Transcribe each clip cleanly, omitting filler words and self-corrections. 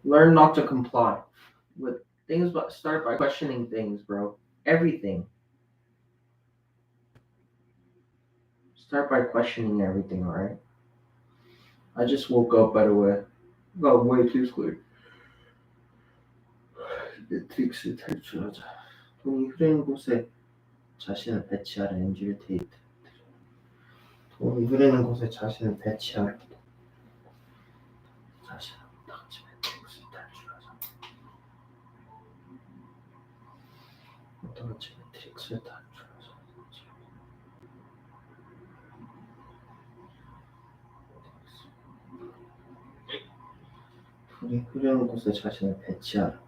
Learn not to comply with things, but start by questioning things, bro. Everything. Start by questioning everything, alright? I just woke up, by the way. Got way too scared. 매트릭스 탈출하자. 돈이 흐르는 곳에 자신을 배치하라. 엔지를 테이트. 돈이 흐르는 곳에 자신을 배치하라. 자신을 닥치 매트릭스 탈출하자. 닥치 매트릭스 탈출하자. 돈이 흐르는 곳에 자신을 배치하라.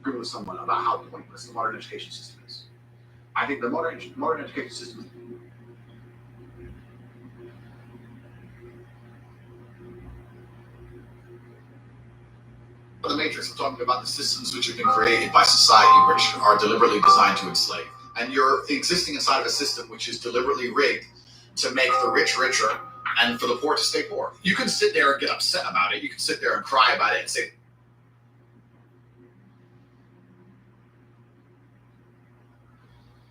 Agree with someone about how pointless the modern education system is. I think the modern education system. The Matrix, I'm talking about the systems which have been created by society, which are deliberately designed to enslave. And you're existing inside of a system which is deliberately rigged to make the rich richer and for the poor to stay poor. You can sit there and get upset about it. You can sit there and cry about it and say,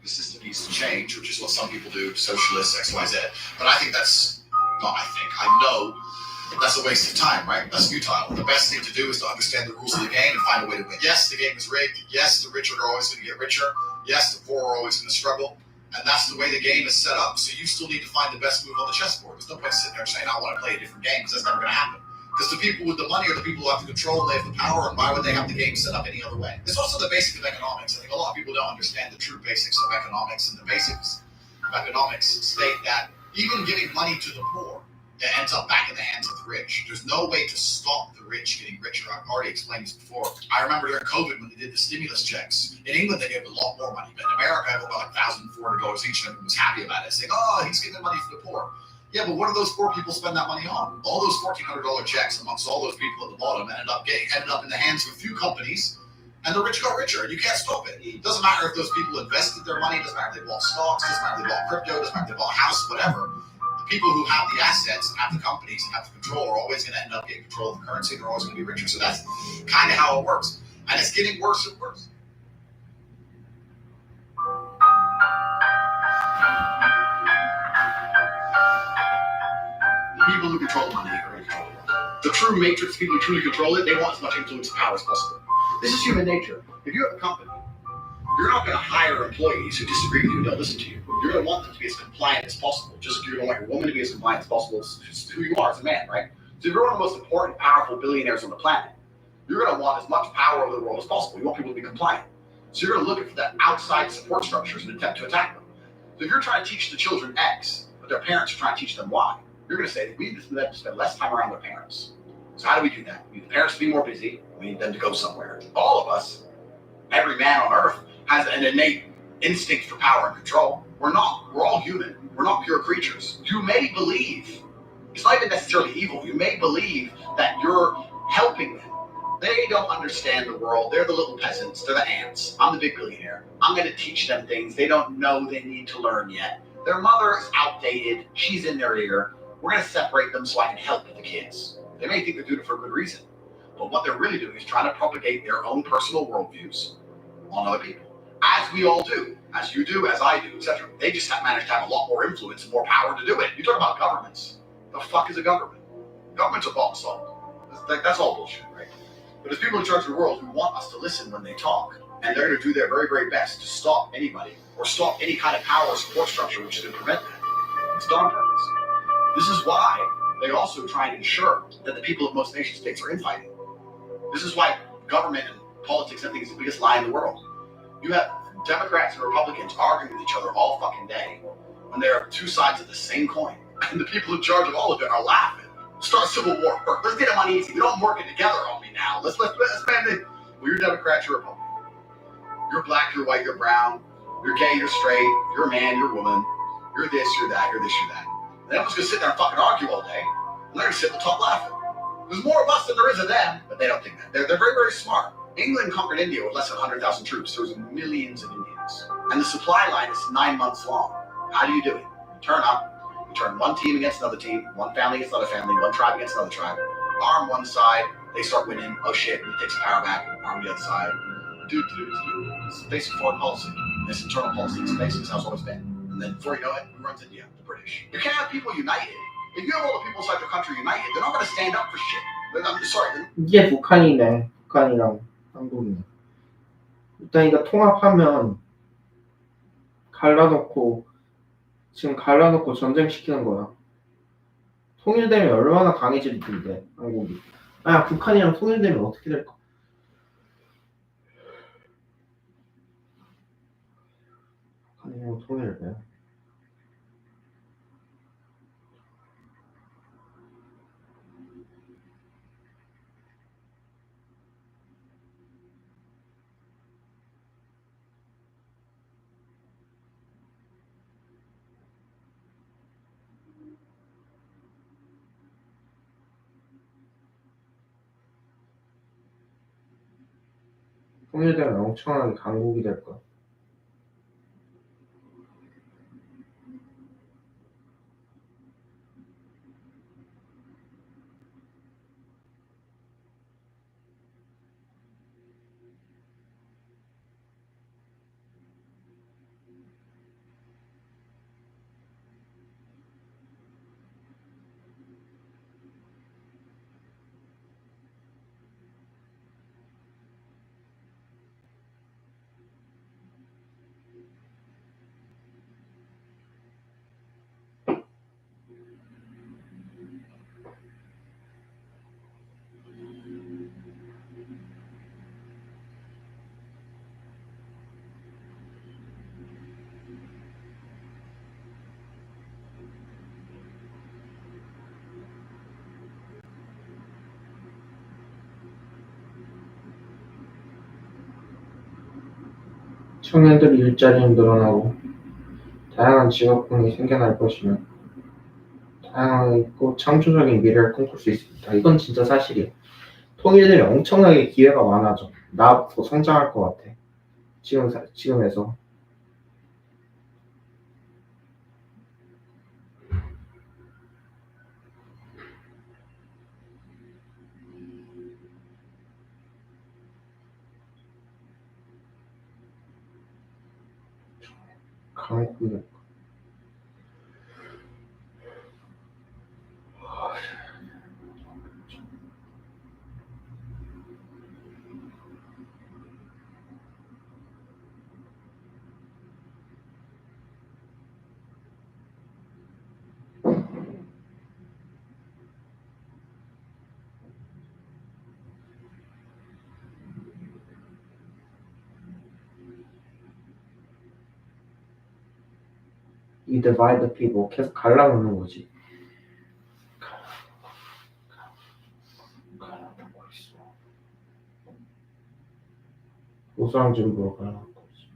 the system needs to change, which is what some people do, socialists, XYZ. But I think that's not, I know that's a waste of time, right? That's futile. The best thing to do is to understand the rules of the game and find a way to win. Yes, the game is rigged. Yes, the rich are always going to get richer. Yes, the poor are always going to struggle. And that's the way the game is set up. So you still need to find the best move on the chessboard. There's no point sitting there saying, I want to play a different game, because that's never going to happen. Because the people with the money are the people who have the control, and they have the power, and why would they have the game set up any other way? It's also the basic of economics. I think a lot of people don't understand the true basics of economics, and the basics of economics state that even giving money to the poor, it ends up back in the hands of the rich. There's no way to stop the rich getting richer. I've already explained this before. I remember during COVID when they did the stimulus checks. In England, they gave a lot more money, but in America, everyone got like $1,400 each, and everyone was happy about it, saying, oh, he's giving money for the poor. Yeah, but what do those poor people spend that money on? All those $1,400 checks amongst all those people at the bottom ended up in the hands of a few companies, and the rich got richer, and you can't stop it. It doesn't matter if those people invested their money, it doesn't matter if they bought stocks, it doesn't matter if they bought crypto, it doesn't matter if they bought a house, whatever. The people who have the assets and have the companies and have the control are always going to end up getting control of the currency, and they're always going to be richer. So that's kind of how it works. And it's getting worse and worse. The people who control the money are going to control the world. The true matrix, people who truly control it, they want as much influence and power as possible. This is human nature. If you have a company, you're not going to hire employees who disagree with you and don't listen to you. You're going to want them to be as compliant as possible. Just you're going to want your woman to be as compliant as possible. It's who you are as a man, right? So if you're one of the most important, powerful billionaires on the planet, you're going to want as much power over the world as possible. You want people to be compliant. So you're going to look for the outside support structures and attempt to attack them. So if you're trying to teach the children X, but their parents are trying to teach them Y, you're going to say, we need them to spend less time around their parents. So how do we do that? We need the parents to be more busy. We need them to go somewhere. All of us, every man on earth, has an innate instinct for power and control. We're all human. We're not pure creatures. You may believe, it's not even necessarily evil, you may believe that you're helping them. They don't understand the world. They're the little peasants. They're the ants. I'm the big billionaire. I'm going to teach them things they don't know they need to learn yet. Their mother is outdated. She's in their ear. We're going to separate them so I can help the kids. They may think they're doing it for a good reason, but what they're really doing is trying to propagate their own personal worldviews on other people. as we all do, as you do, as I do, etc. They just have managed to have a lot more influence and more power to do it. You talk about governments. The fuck is a government? Government's a ball salt. That's all bullshit, right? But there's people in charge of the world who want us to listen when they talk, and they're going to do their very, very best to stop anybody or stop any kind of power or support structure which is going to prevent that. It's done on purpose. This is why they also try and ensure that the people of most nation states are infighting. This is why government and politics, I think, is the biggest lie in the world. You have Democrats and Republicans arguing with each other all fucking day when there are two sides of the same coin, and the people in charge of all of it are laughing. Start a civil war. Let's get them uneasy. We don't work it together on me now. Let's man it. Well, you're Democrat, you're Republican. You're black, you're white, you're brown. You're gay, you're straight. You're a man, you're a woman. You're this, you're that, you're this, you're that. And everyone's gonna sit there and fucking argue all day. And they're gonna sit and talk laughing. There's more of us than there is of them, but they don't think that. They're very, very smart. England conquered India with less than 100,000 troops. There was millions of Indians. And the supply line is 9 months long. How do you do it? You turn up, you turn one team against another team, one family against another family, one tribe against another tribe. Arm one side, they start winning. Oh shit, we take some power back, arm the other side. It's basic foreign policy. It's internal policy. It's basic. It's how it's always been. And then before you know it, who runs India? The British. You can't have people united. If you have all the people inside the country united, they're not going to stand up for shit. I'm sorry. 이게 북한이네. 북한이랑 한국이네. 일단 이거 통합하면 지금 갈라놓고 전쟁시키는 거야. 통일되면 얼마나 강해질 텐데, 한국이. 북한이랑 통일되면 어떻게 될까? 북한이랑 통일돼. 통일되면 엄청나게 강국이 될 거야. 청년들 일자리는 늘어나고 다양한 직업군이 생겨날 것이며 다양하고 창조적인 미래를 꿈꿀 수 있습니다. 이건 진짜 사실이야. 통일되면 엄청나게 기회가 많아져. 나부터 성장할 것 같아. 지금에서. 강국이 이 divide the people 계속 갈라놓는 거지. 갈라놓고 있어. 우수한 정보로 갈라놓고 있어.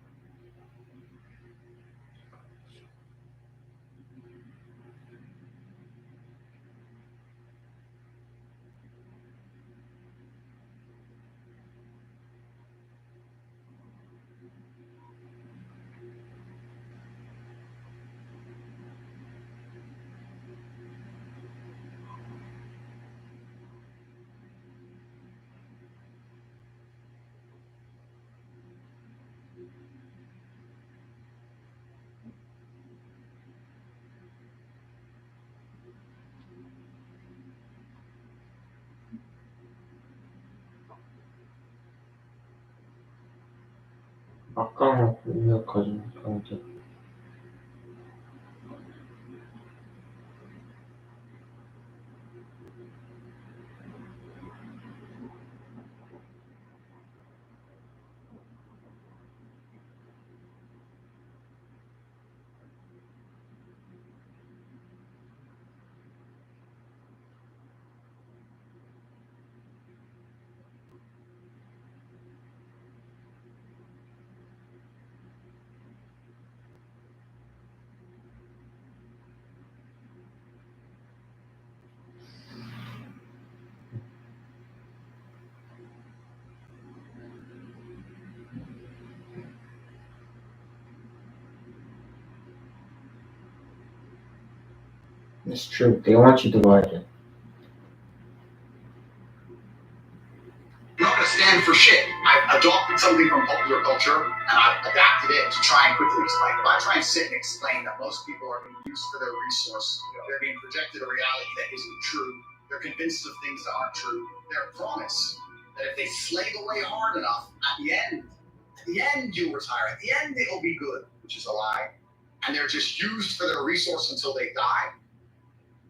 악강을 공략하지 경제. It's true. They want you divided. I'm not going to stand for shit. I've adopted something from popular culture and I've adapted it to try and quickly explain. If I try and sit and explain that most people are being used for their resource, they're being projected a reality that isn't true, they're convinced of things that aren't true, they're promised that if they slave away hard enough, at the end you'll retire, at the end it'll be good, which is a lie. And they're just used for their resource until they die.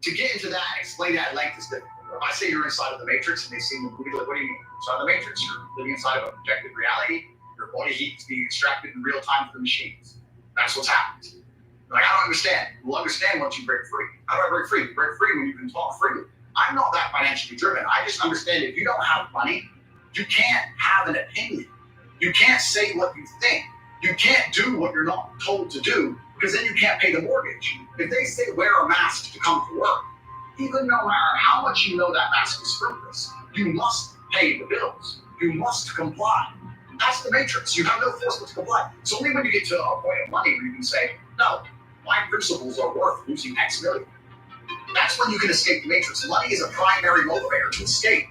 To get into that and explain that at length is difficult. If I say you're inside of the Matrix and they see the movie, like, what do you mean? Inside of the Matrix, you're living inside of a projected reality. Your body heat is being extracted in real time from the machines. That's what's happened. Like, I don't understand. You'll understand once you break free. How do I break free? You break free when you can talk freely. I'm not that financially driven. I just understand if you don't have money, you can't have an opinion. You can't say what you think. You can't do what you're not told to do because then you can't pay the mortgage. If they say wear a mask to come to work, even no matter how much you know that mask is fruitless, you must pay the bills. You must comply. That's the Matrix. You have no force but to comply. It's only when you get to a point of money where you can say, no, my principles are worth losing X million. That's when you can escape the Matrix. Money is a primary motivator to escape.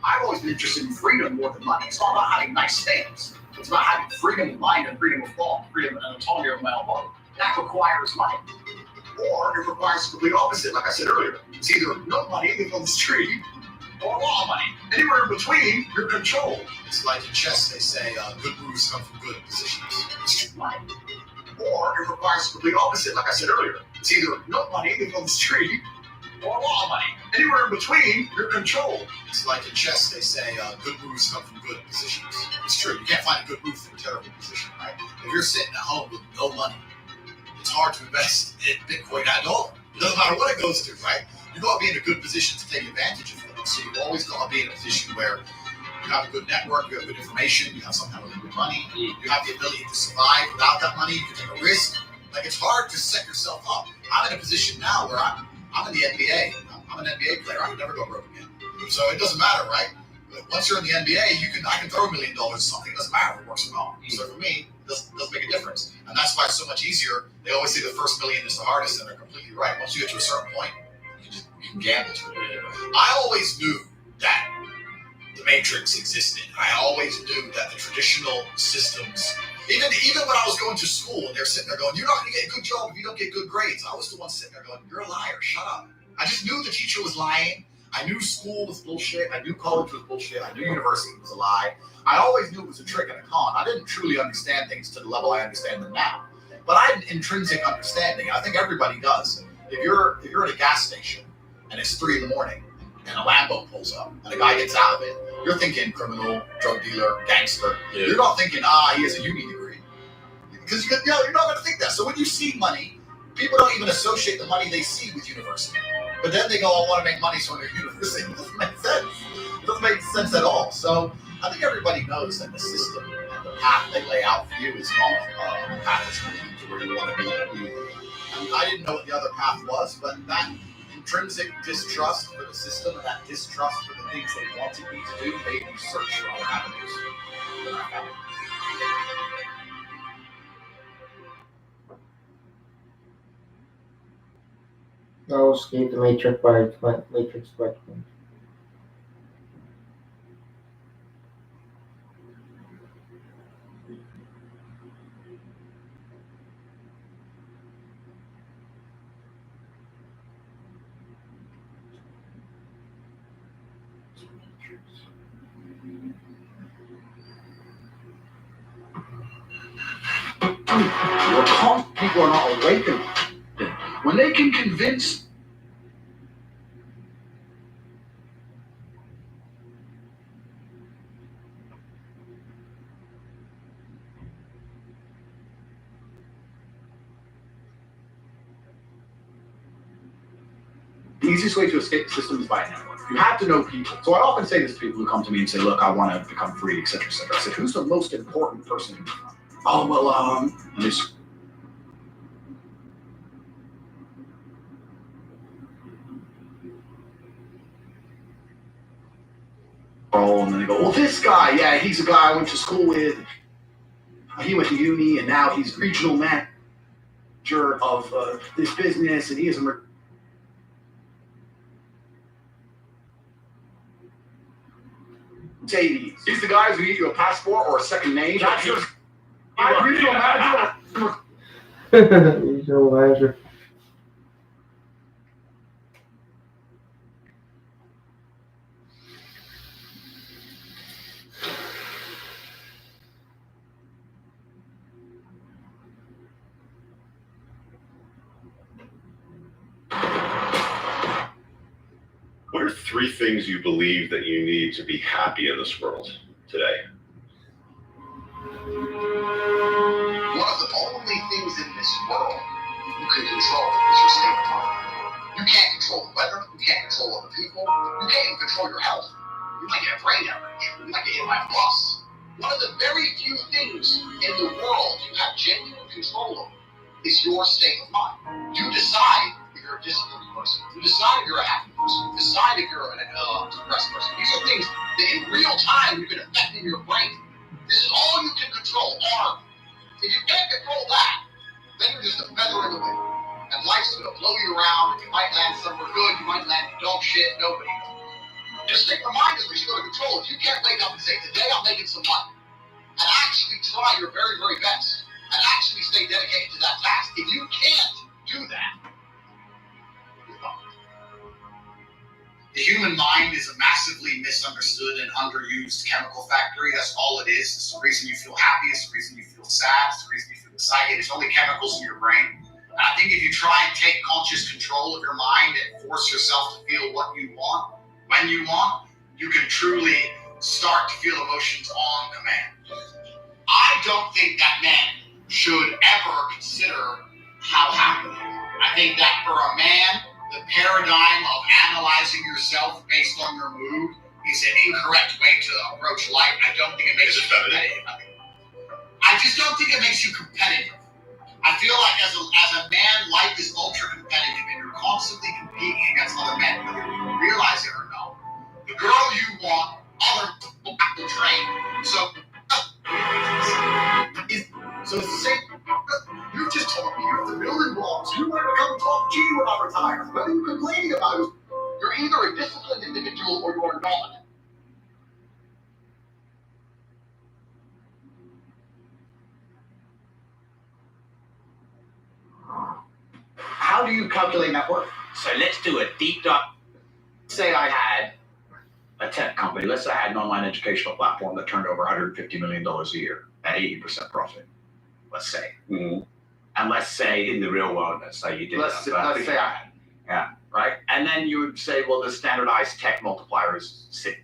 I've always been interested in freedom more than money. It's not about having nice things. It's about having freedom of mind and freedom of thought, freedom and autonomy of my own body. That requires money. Or it requires the complete opposite, like I said earlier. It's either no money, live on the street, or a lot of money. Anywhere in between, you're controlled. It's like in chess, they say good moves come from good positions. It's money. Or it requires the complete opposite, like I said earlier. It's either no money, live on the street, or a lot of money. Anywhere in between, you're controlled. It's like in chess, they say good moves come from good positions. It's true. You can't find a good move from a terrible position, right? If you're sitting at home with no money, it's hard to invest in Bitcoin at all. It doesn't matter what it goes to, right? You got to be in a good position to take advantage of things. So you've always got to be in a position where you have a good network, you have good information, you have some kind of good money, you have the ability to survive without that money, you can take a risk. Like, it's hard to set yourself up. I'm in a position now where I'm in the NBA. I'm an NBA player. I would never go broke again. So it doesn't matter, right? But once you're in the NBA, I can throw $1 million at something. It doesn't matter if it works or not. So for me, it doesn't make a difference. And that's why it's so much easier. They always say the first million is the hardest, and they're completely right. Once you get to a certain point, you can gamble to it. I always knew that the Matrix existed. I always knew that the traditional systems, even when I was going to school and they're sitting there going, you're not going to get a good job if you don't get good grades. I was the one sitting there going, you're a liar, shut up. I just knew the teacher was lying. I knew school was bullshit. I knew college was bullshit. I knew university was a lie. I always knew it was a trick and a con. I didn't truly understand things to the level I understand them now. But I had an intrinsic understanding. I think everybody does. If you're at a gas station and it's 3 a.m. and a Lambo pulls up and a guy gets out of it, you're thinking criminal, drug dealer, gangster. Yeah. You're not thinking, he has a uni degree. Because you're not going to think that. So when you see money, people don't even associate the money they see with university. But then they go, I want to make money, so I'm going to university. It doesn't make sense. It doesn't make sense at all. So I think everybody knows that the system and the path they lay out for you is not a path that's going to lead to where you want to be. And I didn't know what the other path was, but that intrinsic distrust for the system and that distrust for the things they wanted me to do made me search for other avenues. No, escape the Matrix by Matrix by. People are not awakened. When they can convince the easiest way to escape the system is by a network. You have to know people. So I often say this to people who come to me and say, look, I want to become free, etc., etc. I said, who's the most important person? Oh, well, and this. Oh, and then they go, well, this guy, yeah, he's a guy I went to school with. He went to uni, and now he's regional manager of this business, and he is a Mercedes. He's the guys who give you a passport or a second name. That's your regional manager. Regional manager. What are 3 things you believe that you need to be happy in this world today? One of the only things in this world you can control is your state of mind. You can't control the weather. You can't control other people. You can't even control your health. You might get a brain hemorrhage. You might get hit by a bus. One of the very few things in the world you have genuine control of is your state of mind. You decide if you're a disciplined person. You decide if you're a happy person. You decide if you're an depressed person. These are things that in real time you can affect in your brain. This is all you can control. Or if you can't control that, then you're just a feather in the wind. And life's going to blow you around. You might land somewhere good. You might land dog shit. Nobody knows. Just think the mind is what you're going to control. If you can't wake up and say, today I'm making some money, and actually try your very, very best, and actually stay dedicated to that task, if you can't do that, you're fucked. The human mind is a massively misunderstood and underused chemical factory. That's all it is. It's the reason you feel happy. It's the reason you feel sad. It's the reason you feel excited. It's only chemicals in your brain. And I think if you try and take conscious control of your mind and force yourself to feel what you want, when you want, you can truly start to feel emotions on command. I don't think that men should ever consider how happy they are. I think that for a man, the paradigm of analyzing yourself based on your mood is an incorrect way to approach life. I don't think it makes you competitive. I just don't think it makes you competitive. I feel like as a man, life is ultra competitive and you're constantly competing against other men, whether you realize it or not. The girl you want, other people have to train. So it's the same. You just told me you're the building blocks. You want to come talk to you about retirement. What are you complaining about? You're either a disciplined individual or you are not. How do you calculate net worth? So let's do a deep dive. Say I had a tech company. Let's say I had an online educational platform that turned over $150 million a year at 80% profit. Let's say. Mm-hmm. And let's say in the real world, let's say you did that. Let's say I had. Yeah, right? And then you would say, well, the standardized tech multiplier is 6.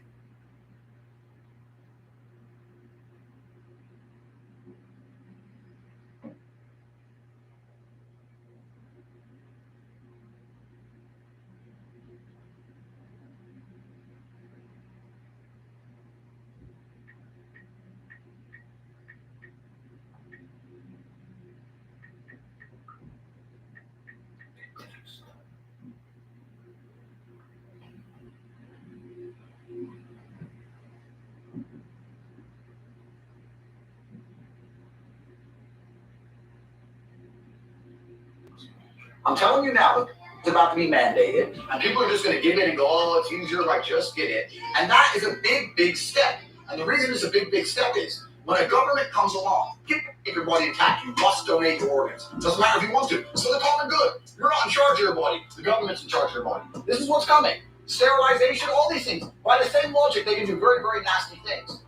I'm telling you now, it's about to be mandated, and people are just going to give in and go, oh, it's easier if I just get it. And that is a big, big step. And the reason it's a big, big step is when a government comes along, keep your body intact. You must donate your organs. Doesn't matter if you want to. It's for the common good. You're not in charge of your body. The government's in charge of your body. This is what's coming. Sterilization, all these things. By the same logic, they can do very, very nasty things.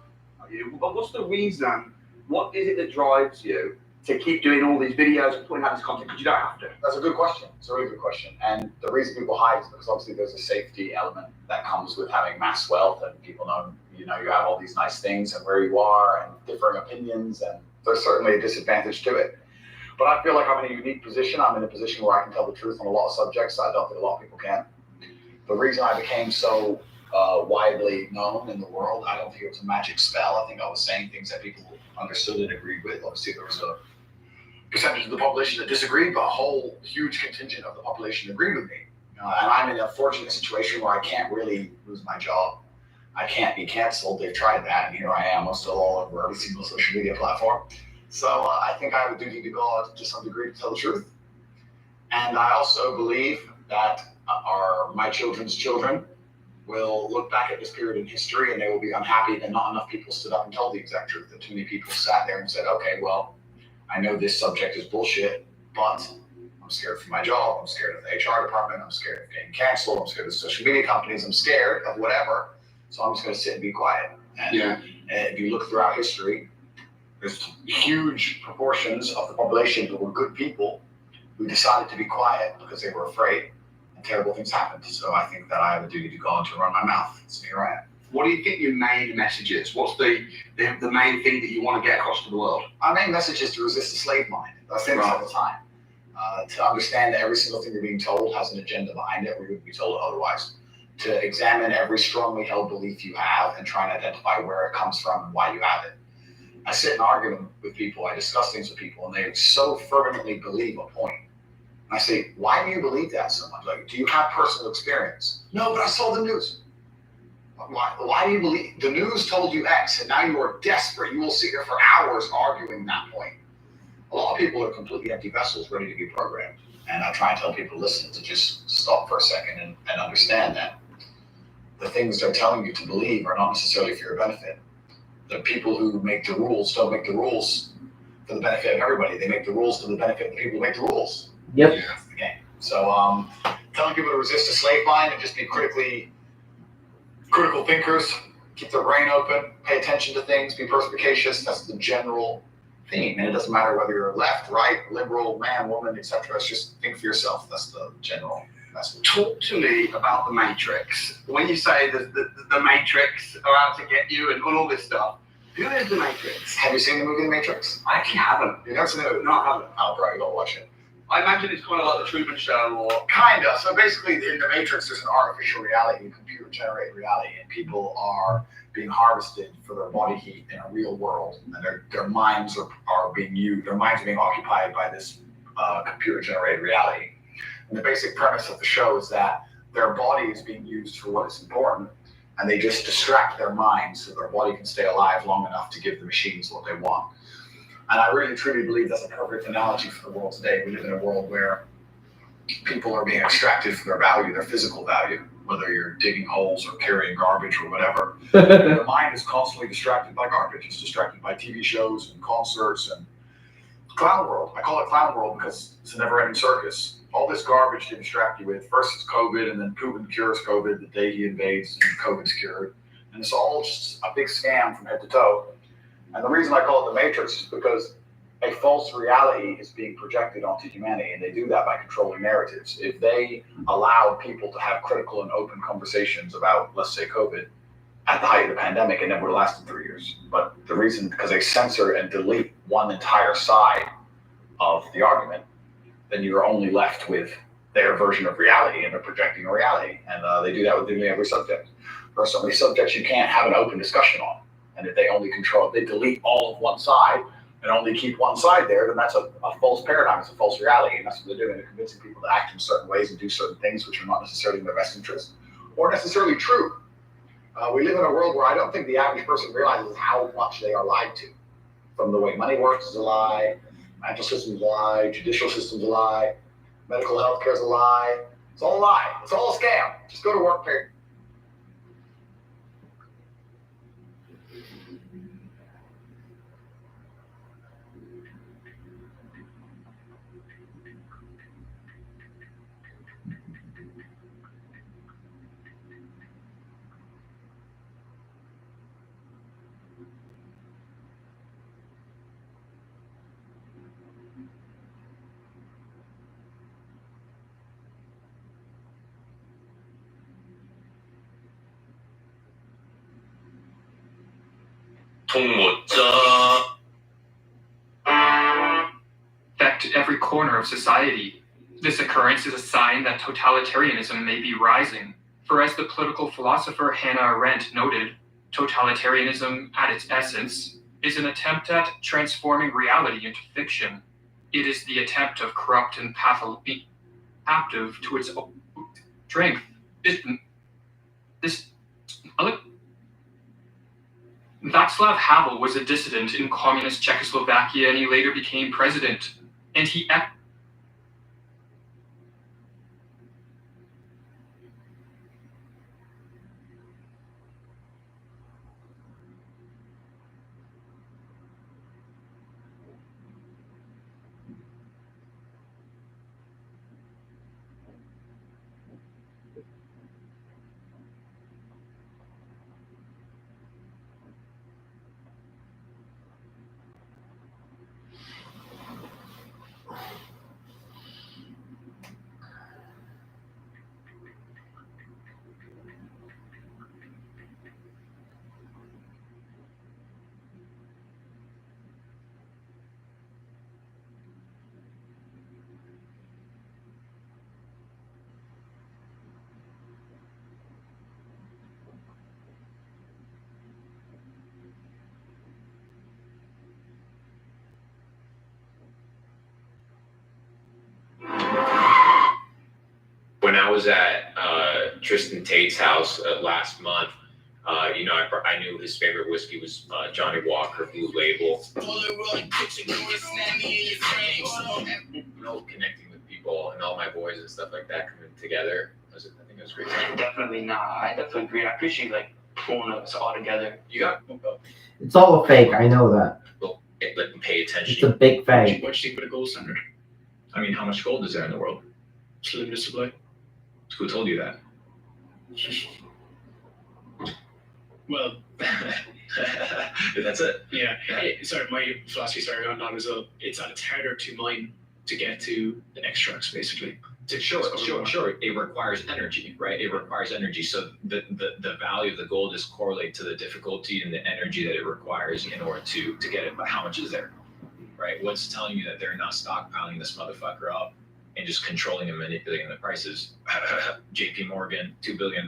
But what's the reason? What is it that drives you to keep doing all these videos and putting out this content? Because you don't have to. That's a good question. It's a really good question. And the reason people hide is because obviously there's a safety element that comes with having mass wealth, and people know, you have all these nice things and where you are and differing opinions, and there's certainly a disadvantage to it. But I feel like I'm in a unique position. I'm in a position where I can tell the truth on a lot of subjects. I don't think a lot of people can. The reason I became so widely known in the world, I don't think it was a magic spell. I think I was saying things that people understood and agreed with. Obviously, there was a percentage of the population that disagreed, but a whole huge contingent of the population agreed with me. And I'm in a fortunate situation where I can't really lose my job. I can't be canceled. They've tried that, and here I am. I'm still all over every single social media platform. So I think I have a duty to God to some degree to tell the truth. And I also believe that my children's children will look back at this period in history and they will be unhappy that not enough people stood up and told the exact truth. That too many people sat there and said, okay, well, I know this subject is bullshit, but I'm scared for my job. I'm scared of the HR department. I'm scared of getting canceled. I'm scared of social media companies. I'm scared of whatever. So I'm just going to sit and be quiet. And if you look throughout history, there's huge proportions of the population who were good people who decided to be quiet because they were afraid, and terrible things happened. So I think that I have a duty to God to run my mouth. So here I am. What do you think your main message is? What's the main thing that you want to get across to the world? Our main message is to resist the slave mind. I say this all the time. To understand that every single thing you're being told has an agenda behind it, or you would be told otherwise. To examine every strongly held belief you have and try and identify where it comes from and why you have it. I sit and argue with people, I discuss things with people, and they so fervently believe a point. And I say, why do you believe that so much? Like, do you have personal experience? No, but I saw the news. Why do you believe? The news told you X, and now you are desperate. You will sit here for hours arguing that point. A lot of people are completely empty vessels ready to be programmed. And I try and tell people, listen, to just stop for a second and understand that the things they're telling you to believe are not necessarily for your benefit. The people who make the rules don't make the rules for the benefit of everybody. They make the rules for the benefit of the people who make the rules. Yep. That's the game. So telling people to resist a slave mind and just be critical thinkers, keep their brain open, pay attention to things, be perspicacious. That's the general theme. And it doesn't matter whether you're left, right, liberal, man, woman, etc. It's just think for yourself. That's the general message. Talk to me about the Matrix. When you say the Matrix are out to get you and all this stuff, who is the Matrix? Have you seen the movie The Matrix? I actually haven't. You've never seen it? No, I haven't. Oh, bro, you gotta watch it. I imagine it's kind of like the Truman Show or... Kinda. So basically in The Matrix, there's an artificial reality, a computer-generated reality, and people are being harvested for their body heat in a real world, and their minds are being used. Their minds are being occupied by this computer-generated reality. And the basic premise of the show is that their body is being used for what is important, and they just distract their minds so their body can stay alive long enough to give the machines what they want. And I really truly believe that's a perfect analogy for the world today. We live in a world where people are being extracted from their value, their physical value, whether you're digging holes or carrying garbage or whatever. Your mind is constantly distracted by garbage. It's distracted by TV shows and concerts and clown world. I call it clown world because it's a never-ending circus. All this garbage to distract you with. First it's COVID, and then Putin cures COVID the day he invades, and COVID's cured. And it's all just a big scam from head to toe. And the reason I call it the Matrix is because a false reality is being projected onto humanity, and they do that by controlling narratives. If they allowed people to have critical and open conversations about, let's say, COVID, at the height of the pandemic, it never would have lasted 3 years. But the reason, because they censor and delete one entire side of the argument, then you're only left with their version of reality, and they're projecting a reality. And they do that with nearly every subject. There are so many subjects you can't have an open discussion on. And if they only control, they delete all of one side and only keep one side there, then that's a false paradigm. It's a false reality. And that's what they're doing. They're convincing people to act in certain ways and do certain things which are not necessarily in their best interest or necessarily true. We live in a world where I don't think the average person realizes how much they are lied to. From the way money works is a lie, financial systems a lie, judicial systems a lie, medical health care is a lie. It's all a lie. It's all a scam. Just go to work, period. 통모자. Affect every corner of society. This occurrence is a sign that totalitarianism may be rising, for as the political philosopher Hannah Arendt noted, totalitarianism, at its essence, is an attempt at transforming reality into fiction. It is the attempt of corrupt and adaptive to its own strength. Václav Havel was a dissident in communist Czechoslovakia, and he later became president. And he When I was at Tristan Tate's house last month, I knew his favorite whiskey was Johnny Walker Blue Label. Connecting with people and all my boys and stuff like that coming together. I think it was great. Definitely not. I definitely agree. I appreciate pulling us all together. You got It's all a fake. I know that. pay It's attention. a big fake. What do you think of a gold standard? I mean, how much gold is there in the world? It's limited supply. Who told you that? Well, That's it. yeah. My philosophy on that is it's harder to mine to get to the extracts, basically. Sure. It requires energy, right? It requires energy. So the value of the gold is correlated to the difficulty and the energy that it requires in order to get it. But how much is there, right? What's telling you that they're not stockpiling this motherfucker up and just controlling and manipulating the prices? JP Morgan, $2 billion.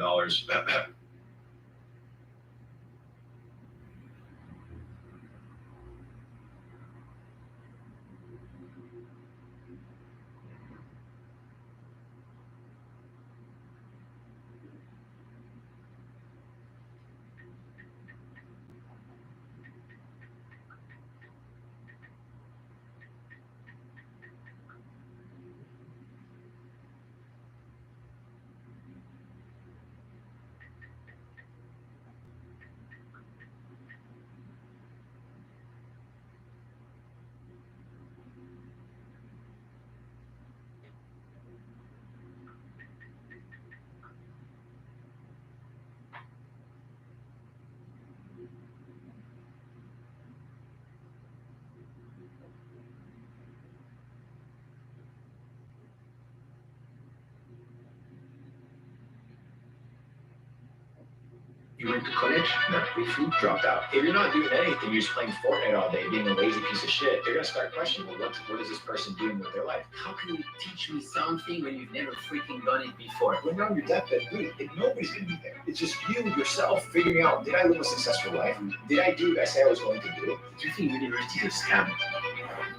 You went to college? No, briefly dropped out. If you're not doing anything, you're just playing Fortnite all day, being a lazy piece of shit, they're gonna start questioning, well, what is this person doing with their life? How can you teach me something when you've never freaking done it before? When you're on your deathbed, dude, nobody's gonna be there. It's just you, yourself, figuring out, did I live a successful life? Did I do what I said I was going to do? Do you think university is a scam?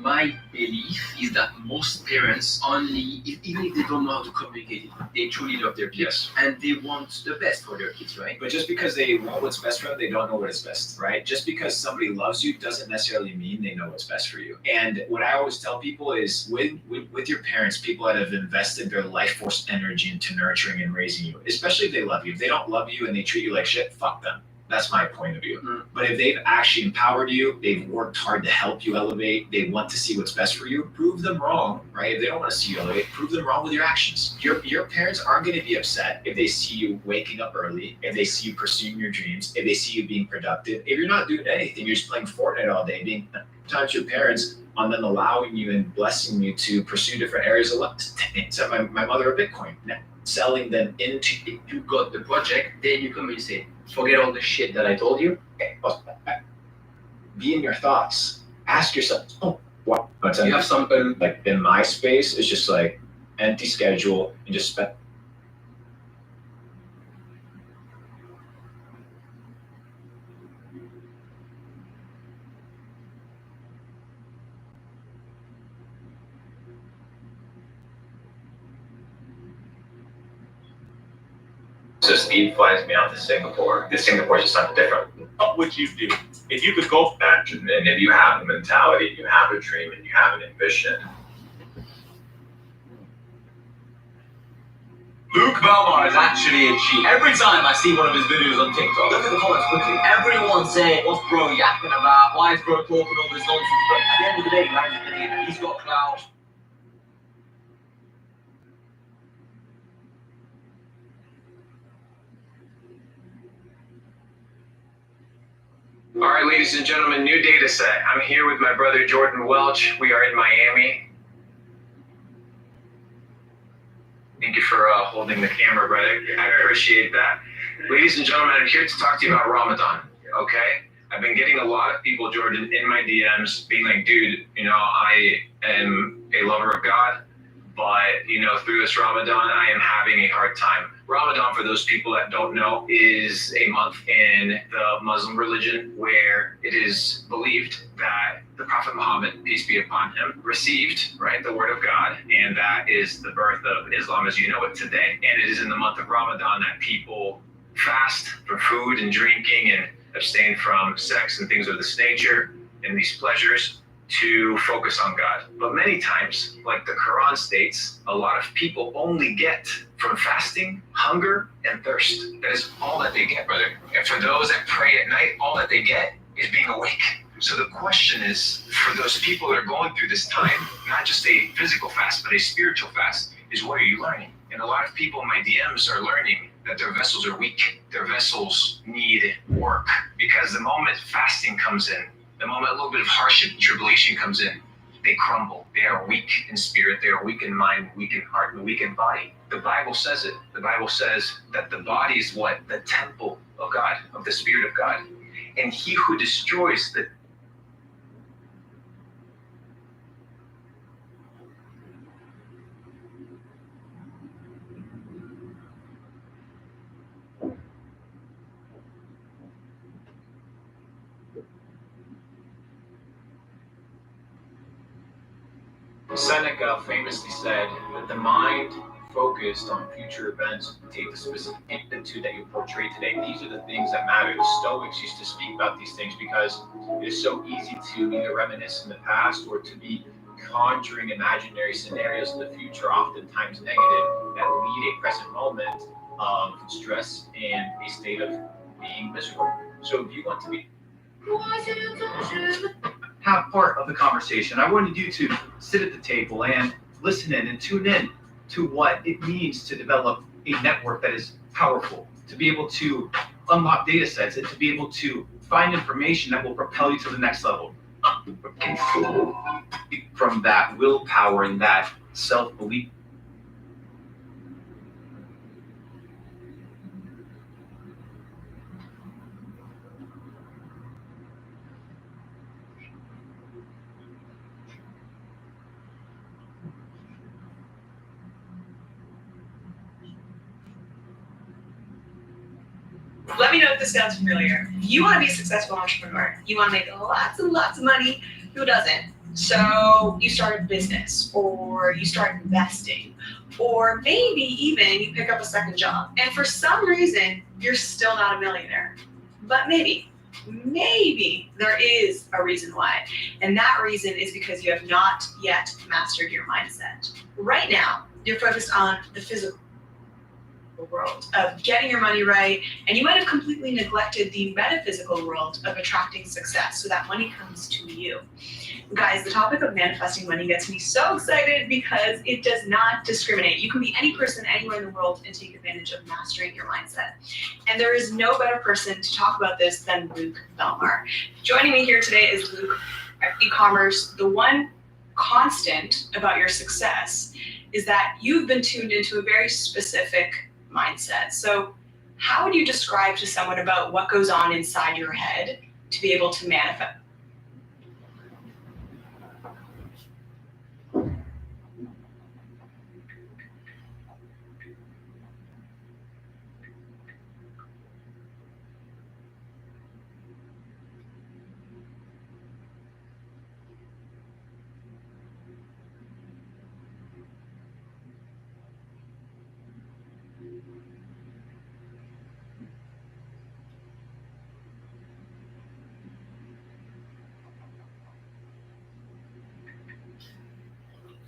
My belief is that most parents only, even if they don't know how to communicate it, they truly love their kids. And they want the best for their kids, right? But just because they want what's best for them, they don't know what is best, right? Just because somebody loves you doesn't necessarily mean they know what's best for you. And what I always tell people is with your parents, people that have invested their life force energy into nurturing and raising you, especially if they love you. If they don't love you and they treat you like shit, fuck them. That's my point of view. Mm-hmm. But if they've actually empowered you, they've worked hard to help you elevate, they want to see what's best for you, prove them wrong, right? If they don't want to see you elevate, prove them wrong with your actions. Your parents aren't going to be upset if they see you waking up early, if they see you pursuing your dreams, if they see you being productive. If you're not doing anything, you're just playing Fortnite all day, being times your parents on them allowing you and blessing you to pursue different areas of life. Except my mother a Bitcoin, selling them into. You got the project, then you come and say, forget all the shit that I told you. Be in your thoughts. Ask yourself, oh, what? But You have something like in my space, it's just like empty schedule and just spend. So Steve flies me out to Singapore. Singapore is just something different. What would you do if you could go back? And if you have a mentality, you have a dream, and you have an ambition. Luke Belmar is actually a cheat. Every time I see one of his videos on TikTok, look at the comments quickly. Everyone's saying, what's bro yapping about? Why is bro talking all this nonsense? But at the end of the day, Larry's a billionaire. He's got clout. All right, ladies and gentlemen, new data set. I'm here with my brother Jordan Welch. We are in Miami. Thank you for holding the camera, brother. I appreciate that. Ladies and gentlemen, I'm here to talk to you about Ramadan, okay? I've been getting a lot of people, Jordan, in my DMs being like, dude, I am a lover of God, but, through this Ramadan, I am having a hard time. Ramadan, for those people that don't know, is a month in the Muslim religion where it is believed that the Prophet Muhammad, peace be upon him, received, the word of God, and that is the birth of Islam as you know it today. And it is in the month of Ramadan that people fast from food and drinking and abstain from sex and things of this nature and these pleasures to focus on God. But many times, like the Quran states, a lot of people only get from fasting hunger and thirst. That is all that they get, brother. And for those that pray at night, all that they get is being awake. So the question is, for those people that are going through this time, not just a physical fast, but a spiritual fast, is what are you learning? And a lot of people in my DMs are learning that their vessels are weak. Their vessels need work. Because the moment fasting comes in, the moment a little bit of hardship and tribulation comes in, they crumble. They are weak in spirit. They are weak in mind, weak in heart, and weak in body. The Bible says it. The Bible says that the body is what? The temple of God, of the Spirit of God. And he who destroys the Seneca famously said that the mind focused on future events will take the specific magnitude that you portray today. These are the things that matter. The Stoics used to speak about these things because it is so easy to either reminisce in the past or to be conjuring imaginary scenarios of the future, oftentimes negative, that lead a present moment of stress and a state of being miserable. So if you want to be have part of the conversation, I wanted you to sit at the table and listen in and tune in to what it means to develop a network that is powerful, to be able to unlock data sets and to be able to find information that will propel you to the next level. Control from that willpower and that self-belief. Let me know if this sounds familiar. If you want to be a successful entrepreneur, you want to make lots and lots of money, who doesn't? So you start a business, or you start investing, or maybe even you pick up a second job. And for some reason, you're still not a millionaire. But maybe there is a reason why. And that reason is because you have not yet mastered your mindset. Right now, you're focused on the physical world of getting your money right, and you might have completely neglected the metaphysical world of attracting success so that money comes to you. Guys, the topic of manifesting money gets me so excited because it does not discriminate. You can be any person anywhere in the world and take advantage of mastering your mindset. And there is no better person to talk about this than Luke Belmar. Joining me here today is Luke at e-commerce. The one constant about your success is that you've been tuned into a very specific mindset. So how would you describe to someone about what goes on inside your head to be able to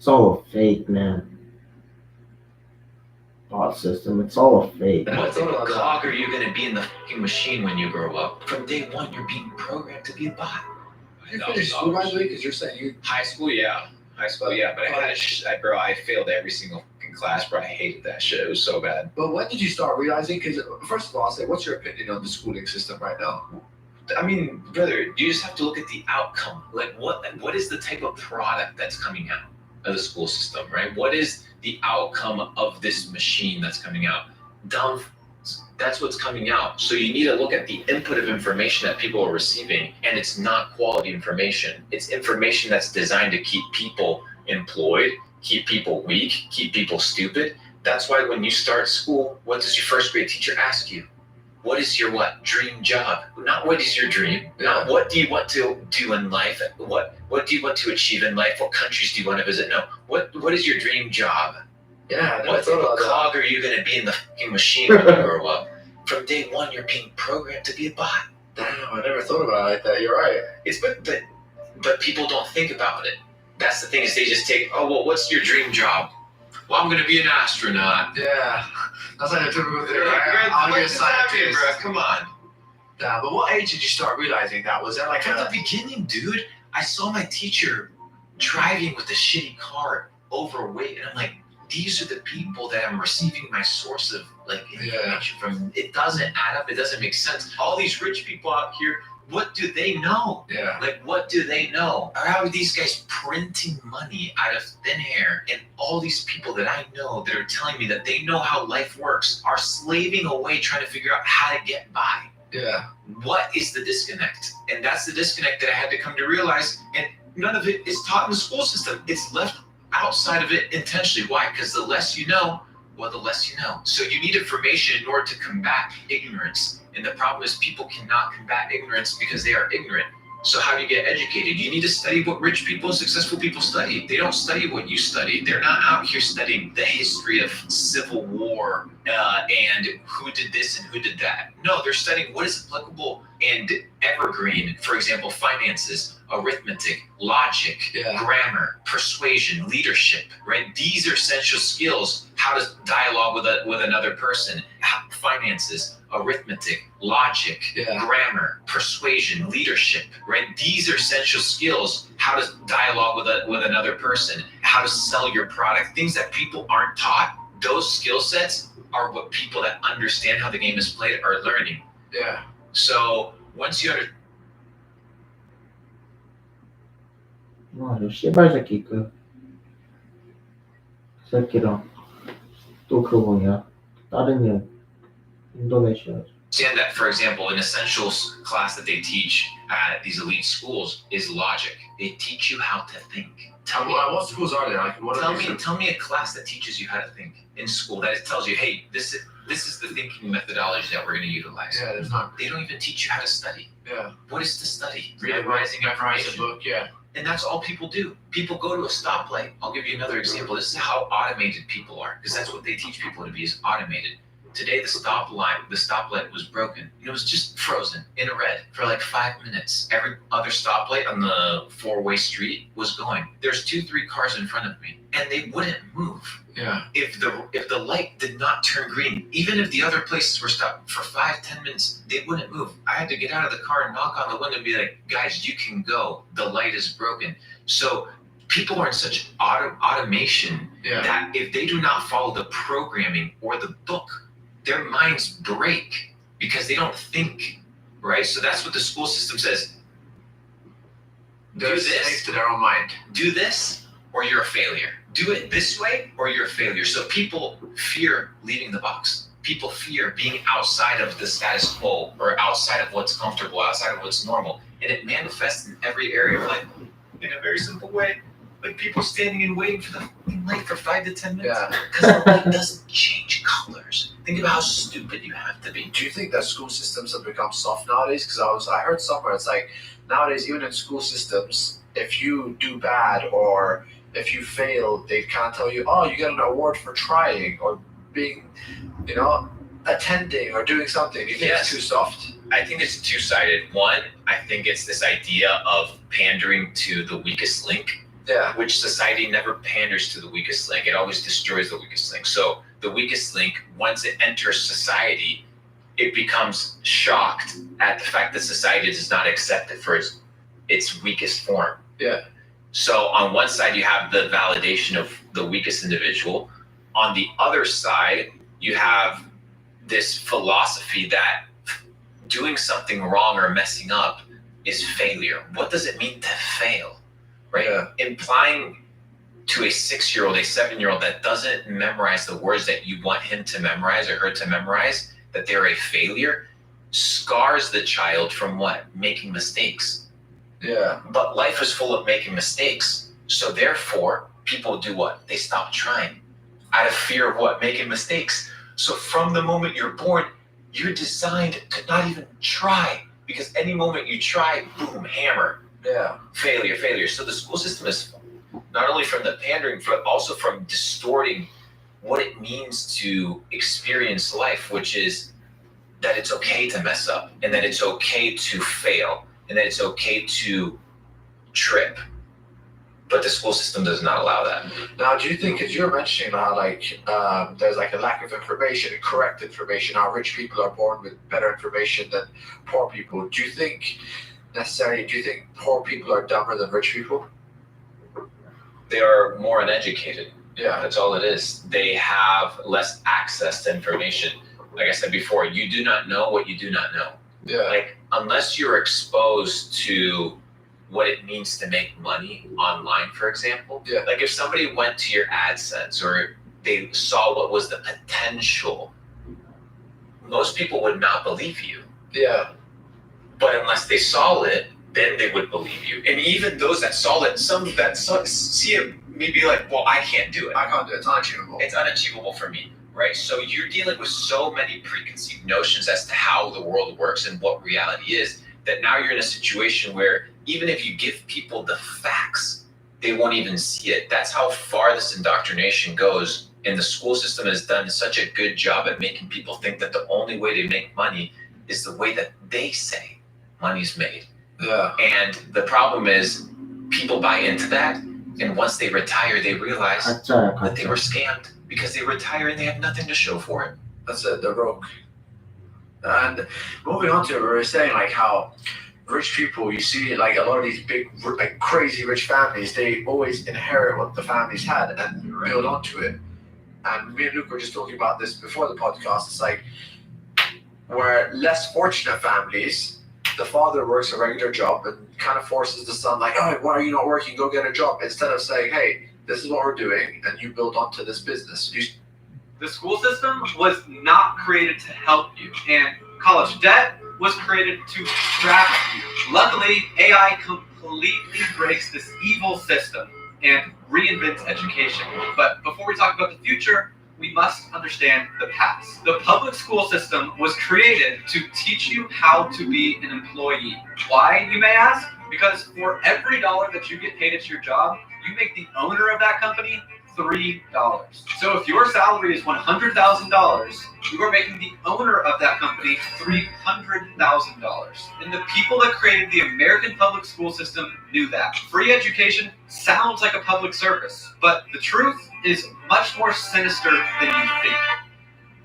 It's all a fake, man. Thought system, it's all a fake. What type of cog are you gonna be in the fucking machine when you grow up? From day one, you're being programmed to be a bot. Did you finish school, by the way? Because you're saying you. High school, yeah. But I failed every single fucking class, bro. I hated that shit. It was so bad. But when did you start realizing? Because first of all, I'll say, what's your opinion on the schooling system right now? I mean, brother, you just have to look at the outcome. Like, what is the type of product that's coming out of the school system, right? What is the outcome of this machine that's coming out? That's what's coming out. So you need to look at the input of information that people are receiving, and it's not quality information. It's information that's designed to keep people employed, keep people weak, keep people stupid. That's why when you start school, what does your first grade teacher ask you? What is your dream job? Not what is your dream? Not what do you want to do in life? What do you want to achieve in life? What countries do you want to visit? No. What is your dream job? Yeah. What type of cog are you going to be in the fucking machine when you grow up? From day one, you're being programmed to be a bot. Damn, I never thought about it like that. You're right. But people don't think about it. That's the thing, is they just take, oh, well, what's your dream job? Well, I'm going to be an astronaut. Yeah. That's like a typical thing. I'll get a scientist. Bro. Come on. Yeah, but what age did you start realizing that? Was that like from the beginning, dude? I saw my teacher driving with a shitty car, overweight, and I'm like, these are the people that I'm receiving my source of information from. It doesn't add up. It doesn't make sense. All these rich people out here, what do they know? Yeah. Like, what do they know? Or how are these guys printing money out of thin air? And all these people that I know that are telling me that they know how life works are slaving away trying to figure out how to get by. Yeah. What is the disconnect? And that's the disconnect that I had to come to realize. And none of it is taught in the school system. It's left outside of it intentionally. Why? Because the less you know, well, the less you know. So you need information in order to combat ignorance. And the problem is people cannot combat ignorance because they are ignorant. So how do you get educated? You need to study what rich people and successful people study. They don't study what you study. They're not out here studying the history of civil war and who did this and who did that. No, they're studying what is applicable and evergreen. For example, finances, arithmetic, logic, grammar, persuasion, leadership, right? These are essential skills. How to dialogue with another person, finances, arithmetic, logic, grammar, persuasion, leadership, right? These are essential skills. How to dialogue with another person, how to sell your product, things that people aren't taught. Those skill sets are what people that understand how the game is played are learning. Yeah. So once you understand. 와, 저 씨발 새끼 그 새끼랑 또 그 뭐냐 다른 년 인도네시아. Understand that, for example, an essentials class that they teach at these elite schools is logic. They teach you how to think. Tell me, what schools are there? Like, tell me a class that teaches you how to think in school that tells you, hey, this is the thinking methodology that we're going to utilize. Yeah, there's not. They don't even teach you how to study. Yeah. What is to study? Memorizing information. A book, yeah. And that's all people do. People go to a stoplight. I'll give you another example. This is how automated people are, because that's what they teach people to be, is automated. Today, the stoplight was broken. It was just frozen in a red for like 5 minutes. Every other stoplight on the four-way street was going. There's 2-3 cars in front of me, and they wouldn't move. Yeah. If the light did not turn green, even if the other places were stopped for 5-10 minutes, they wouldn't move. I had to get out of the car and knock on the window and be like, guys, you can go. The light is broken. So people are in such automation that if they do not follow the programming or the book, their minds break because they don't think, right? So that's what the school system says. They're slaves to their own mind. Do this or you're a failure. Do it this way or you're a failure. So people fear leaving the box. People fear being outside of the status quo or outside of what's comfortable, outside of what's normal. And it manifests in every area of life in a very simple way. Like people standing and waiting for the light for 5 to 10 minutes. Because the light doesn't change colors. Think about how stupid you have to be. Do you think that school systems have become soft nowadays? Because I heard somewhere it's like nowadays, even in school systems, if you do bad or if you fail, they can't tell you, oh, you get an award for trying or being, attending or doing something. Do you think it's too soft? I think it's two-sided. One, I think it's this idea of pandering to the weakest link. Yeah. Which society never panders to the weakest link. It always destroys the weakest link. So the weakest link, once it enters society, it becomes shocked at the fact that society does not accept it for its weakest form. Yeah. So on one side, you have the validation of the weakest individual. On the other side, you have this philosophy that doing something wrong or messing up is failure. What does it mean to fail? Right? Yeah. Implying to a 6-year-old, a 7-year-old that doesn't memorize the words that you want him to memorize or her to memorize, that they're a failure, scars the child from what? Making mistakes. Yeah. But life is full of making mistakes. So therefore, people do what? They stop trying out of fear of what? Making mistakes. So from the moment you're born, you're designed to not even try, because any moment you try, boom, hammer. Yeah. Failure. So the school system is not only from the pandering, but also from distorting what it means to experience life, which is that it's okay to mess up, and that it's okay to fail, and that it's okay to trip. But the school system does not allow that. Now, do you think, because you're mentioning how there's like a lack of information, correct information, how rich people are born with better information than poor people. Do you think poor people are dumber than rich people? They are more uneducated. Yeah. That's all it is. They have less access to information. Like I said before, you do not know what you do not know. Yeah. Like, unless you're exposed to what it means to make money online, for example. Yeah. Like if somebody went to your AdSense or they saw what was the potential, most people would not believe you. Yeah. But unless they saw it, then they would believe you. And even those that saw it, some that see it may be like, well, I can't do it. I can't do it. It's unachievable. It's unachievable for me, right? So you're dealing with so many preconceived notions as to how the world works and what reality is, that now you're in a situation where even if you give people the facts, they won't even see it. That's how far this indoctrination goes. And the school system has done such a good job at making people think that the only way to make money is the way that they say money's made. Yeah. And the problem is people buy into that, and once they retire, they realize that they were scammed, because they retire and they have nothing to show for it. That's it, they're broke. And moving on to it, we were saying like how rich people, you see like a lot of these big, like crazy rich families, they always inherit what the families had and build onto it. And me and Luke were just talking about this before the podcast. It's like, where less fortunate families, the father works a regular job and kind of forces the son, like, oh, why are you not working? Go get a job. Instead of saying, hey, this is what we're doing, and you build onto this business. The school system was not created to help you, and college debt was created to trap you. Luckily, AI completely breaks this evil system and reinvents education. But before we talk about the future, we must understand the past. The public school system was created to teach you how to be an employee. Why, you may ask? Because for every dollar that you get paid at your job, you make the owner of that company $3. So if your salary is $100,000, you are making the owner of that company $300,000. And the people that created the American public school system knew that. Free education sounds like a public service, but the truth is much more sinister than you think.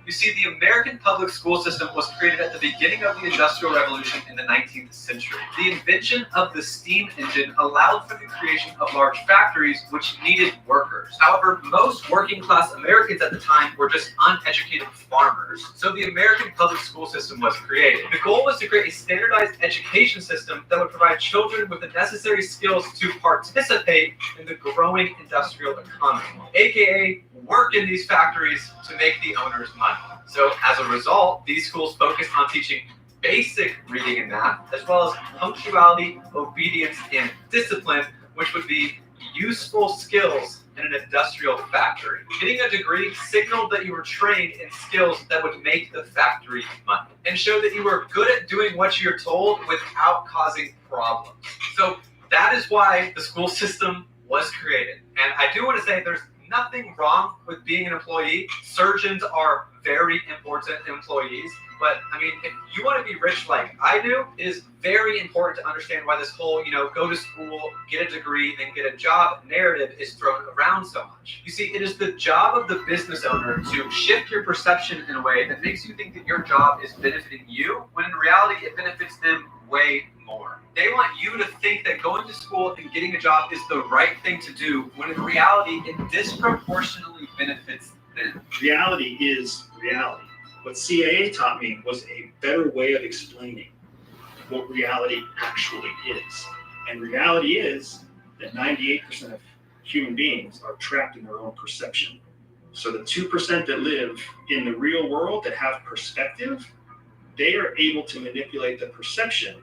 You see, the American public school system was created at the beginning of the Industrial Revolution in the 19th century. The invention of the steam engine allowed for the creation of large factories which needed workers. However, most working class Americans at the time were just uneducated farmers. So the American public school system was created. The goal was to create a standardized education system that would provide children with the necessary skills to participate in the growing industrial economy, aka work in these factories to make the owners money. So as a result, these schools focused on teaching basic reading and math, as well as punctuality, obedience, and discipline, which would be useful skills in an industrial factory. Getting a degree signaled that you were trained in skills that would make the factory money, and showed that you were good at doing what you're told without causing problems. So that is why the school system was created. And I do want to say there's nothing wrong with being an employee. Surgeons are very important employees. But I mean, if you want to be rich like I do, it is very important to understand why this whole, go to school, get a degree, then get a job narrative is thrown around so much. You see, it is the job of the business owner to shift your perception in a way that makes you think that your job is benefiting you, when in reality it benefits them way more. They want you to think that going to school and getting a job is the right thing to do, when in reality it disproportionately benefits them. Reality is reality. What CAA taught me was a better way of explaining what reality actually is. And reality is that 98% of human beings are trapped in their own perception. So the 2% that live in the real world that have perspective, they are able to manipulate the perception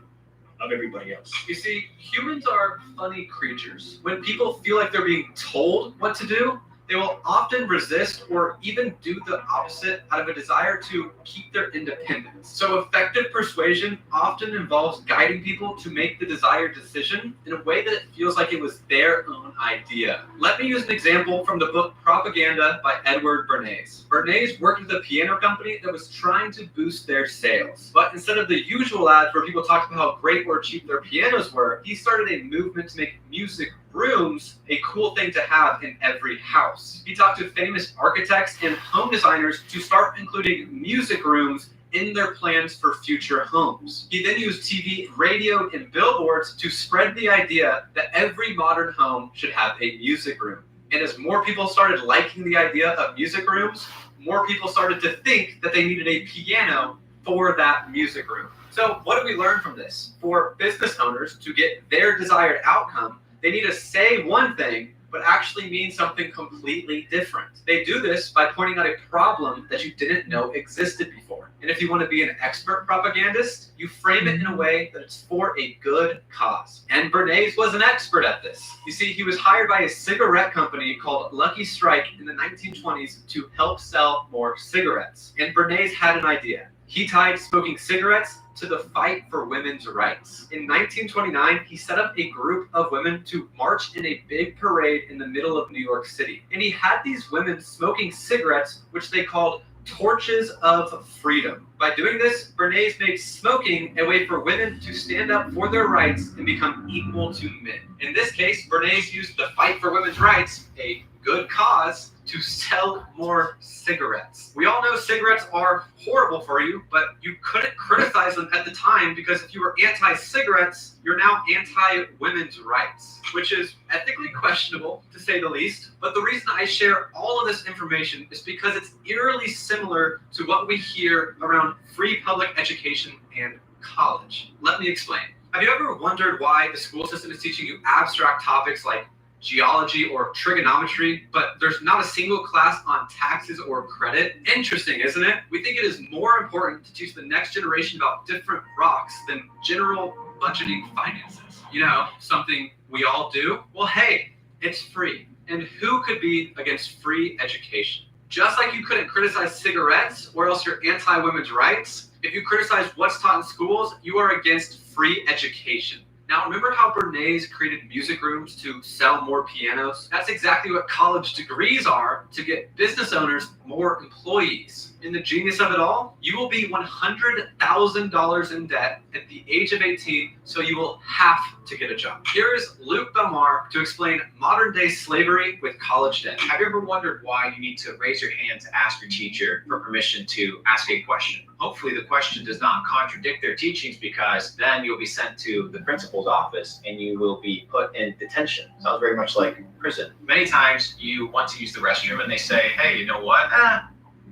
of everybody else. You see, humans are funny creatures. When people feel like they're being told what to do, they will often resist or even do the opposite out of a desire to keep their independence. So effective persuasion often involves guiding people to make the desired decision in a way that it feels like it was their own idea. Let me use an example from the book Propaganda by Edward Bernays. Bernays worked with a piano company that was trying to boost their sales. But instead of the usual ads where people talked about how great or cheap their pianos were, he started a movement to make music rooms a cool thing to have in every house. He talked to famous architects and home designers to start including music rooms in their plans for future homes. He then used TV, radio, and billboards to spread the idea that every modern home should have a music room. And as more people started liking the idea of music rooms, more people started to think that they needed a piano for that music room. So what do we learn from this? For business owners to get their desired outcome, they need to say one thing, but actually mean something completely different. They do this by pointing out a problem that you didn't know existed before. And if you want to be an expert propagandist, you frame it in a way that it's for a good cause. And Bernays was an expert at this. You see, he was hired by a cigarette company called Lucky Strike in the 1920s to help sell more cigarettes. And Bernays had an idea. He tied smoking cigarettes to the fight for women's rights. In 1929, he set up a group of women to march in a big parade in the middle of New York City. And he had these women smoking cigarettes, which they called torches of freedom. By doing this, Bernays made smoking a way for women to stand up for their rights and become equal to men. In this case, Bernays used the fight for women's rights, a good cause, to sell more cigarettes. We all know cigarettes are horrible for you, but you couldn't criticize them at the time because if you were anti-cigarettes, you're now anti-women's rights, which is ethically questionable, to say the least. But the reason I share all of this information is because it's eerily similar to what we hear around free public education and college. Let me explain. Have you ever wondered why the school system is teaching you abstract topics like geology or trigonometry, but there's not a single class on taxes or credit? Interesting, isn't it? We think it is more important to teach the next generation about different rocks than general budgeting finances. You know, something we all do? Well, hey, it's free. And who could be against free education? Just like you couldn't criticize cigarettes or else you're anti-women's rights, if you criticize what's taught in schools, you are against free education. Now, remember how Bernays created music rooms to sell more pianos? That's exactly what college degrees are to get business owners more employees. In the genius of it all, you will be $100,000 in debt at the age of 18, so you will have to get a job. Here is Luc Belmar to explain modern-day slavery with college debt. Have you ever wondered why you need to raise your hand to ask your teacher for permission to ask a question? Hopefully the question does not contradict their teachings, because then you'll be sent to the principal's office and you will be put in detention. Sounds very much like prison. Many times you want to use the restroom and they say, hey, you know what?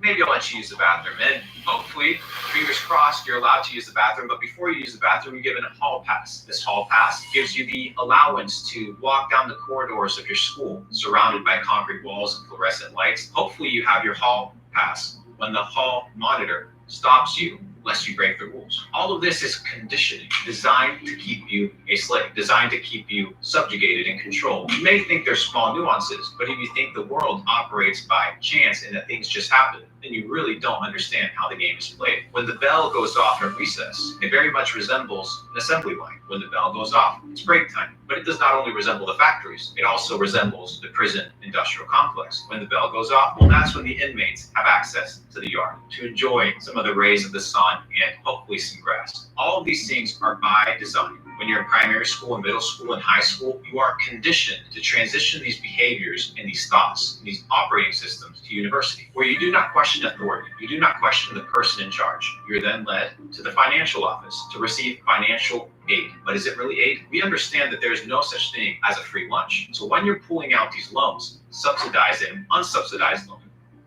Maybe I'll let you use the bathroom. And hopefully, fingers crossed, you're allowed to use the bathroom. But before you use the bathroom, you're given a hall pass. This hall pass gives you the allowance to walk down the corridors of your school, surrounded by concrete walls and fluorescent lights. Hopefully, you have your hall pass when the hall monitor stops you, lest you break the rules. All of this is conditioning, designed to keep you a slave, designed to keep you subjugated and controlled. You may think they're small nuances, but if you think the world operates by chance and that things just happen, then you really don't understand how the game is played. When the bell goes off at recess, it very much resembles an assembly line. When the bell goes off, it's break time. But it does not only resemble the factories, it also resembles the prison industrial complex. When the bell goes off, well, that's when the inmates have access to the yard to enjoy some of the rays of the sun and hopefully some grass. All of these things are by design. When you're in primary school and middle school and high school, you are conditioned to transition these behaviors and these thoughts, and these operating systems to university, where you do not question authority. You do not question the person in charge. You're then led to the financial office to receive financial aid. But is it really aid? We understand that there is no such thing as a free lunch. So when you're pulling out these loans, subsidized and unsubsidized loan,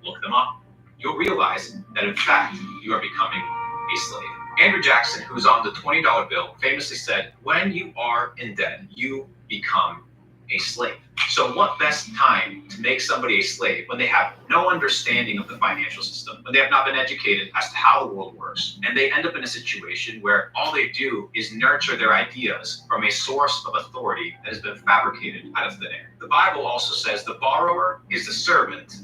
look them up. You'll realize that in fact, you are becoming a slave. Andrew Jackson, who's on the $20 bill, famously said, when you are in debt, you become a slave. So what best time to make somebody a slave when they have no understanding of the financial system, when they have not been educated as to how the world works, and they end up in a situation where all they do is nurture their ideas from a source of authority that has been fabricated out of thin air. The Bible also says the borrower is the servant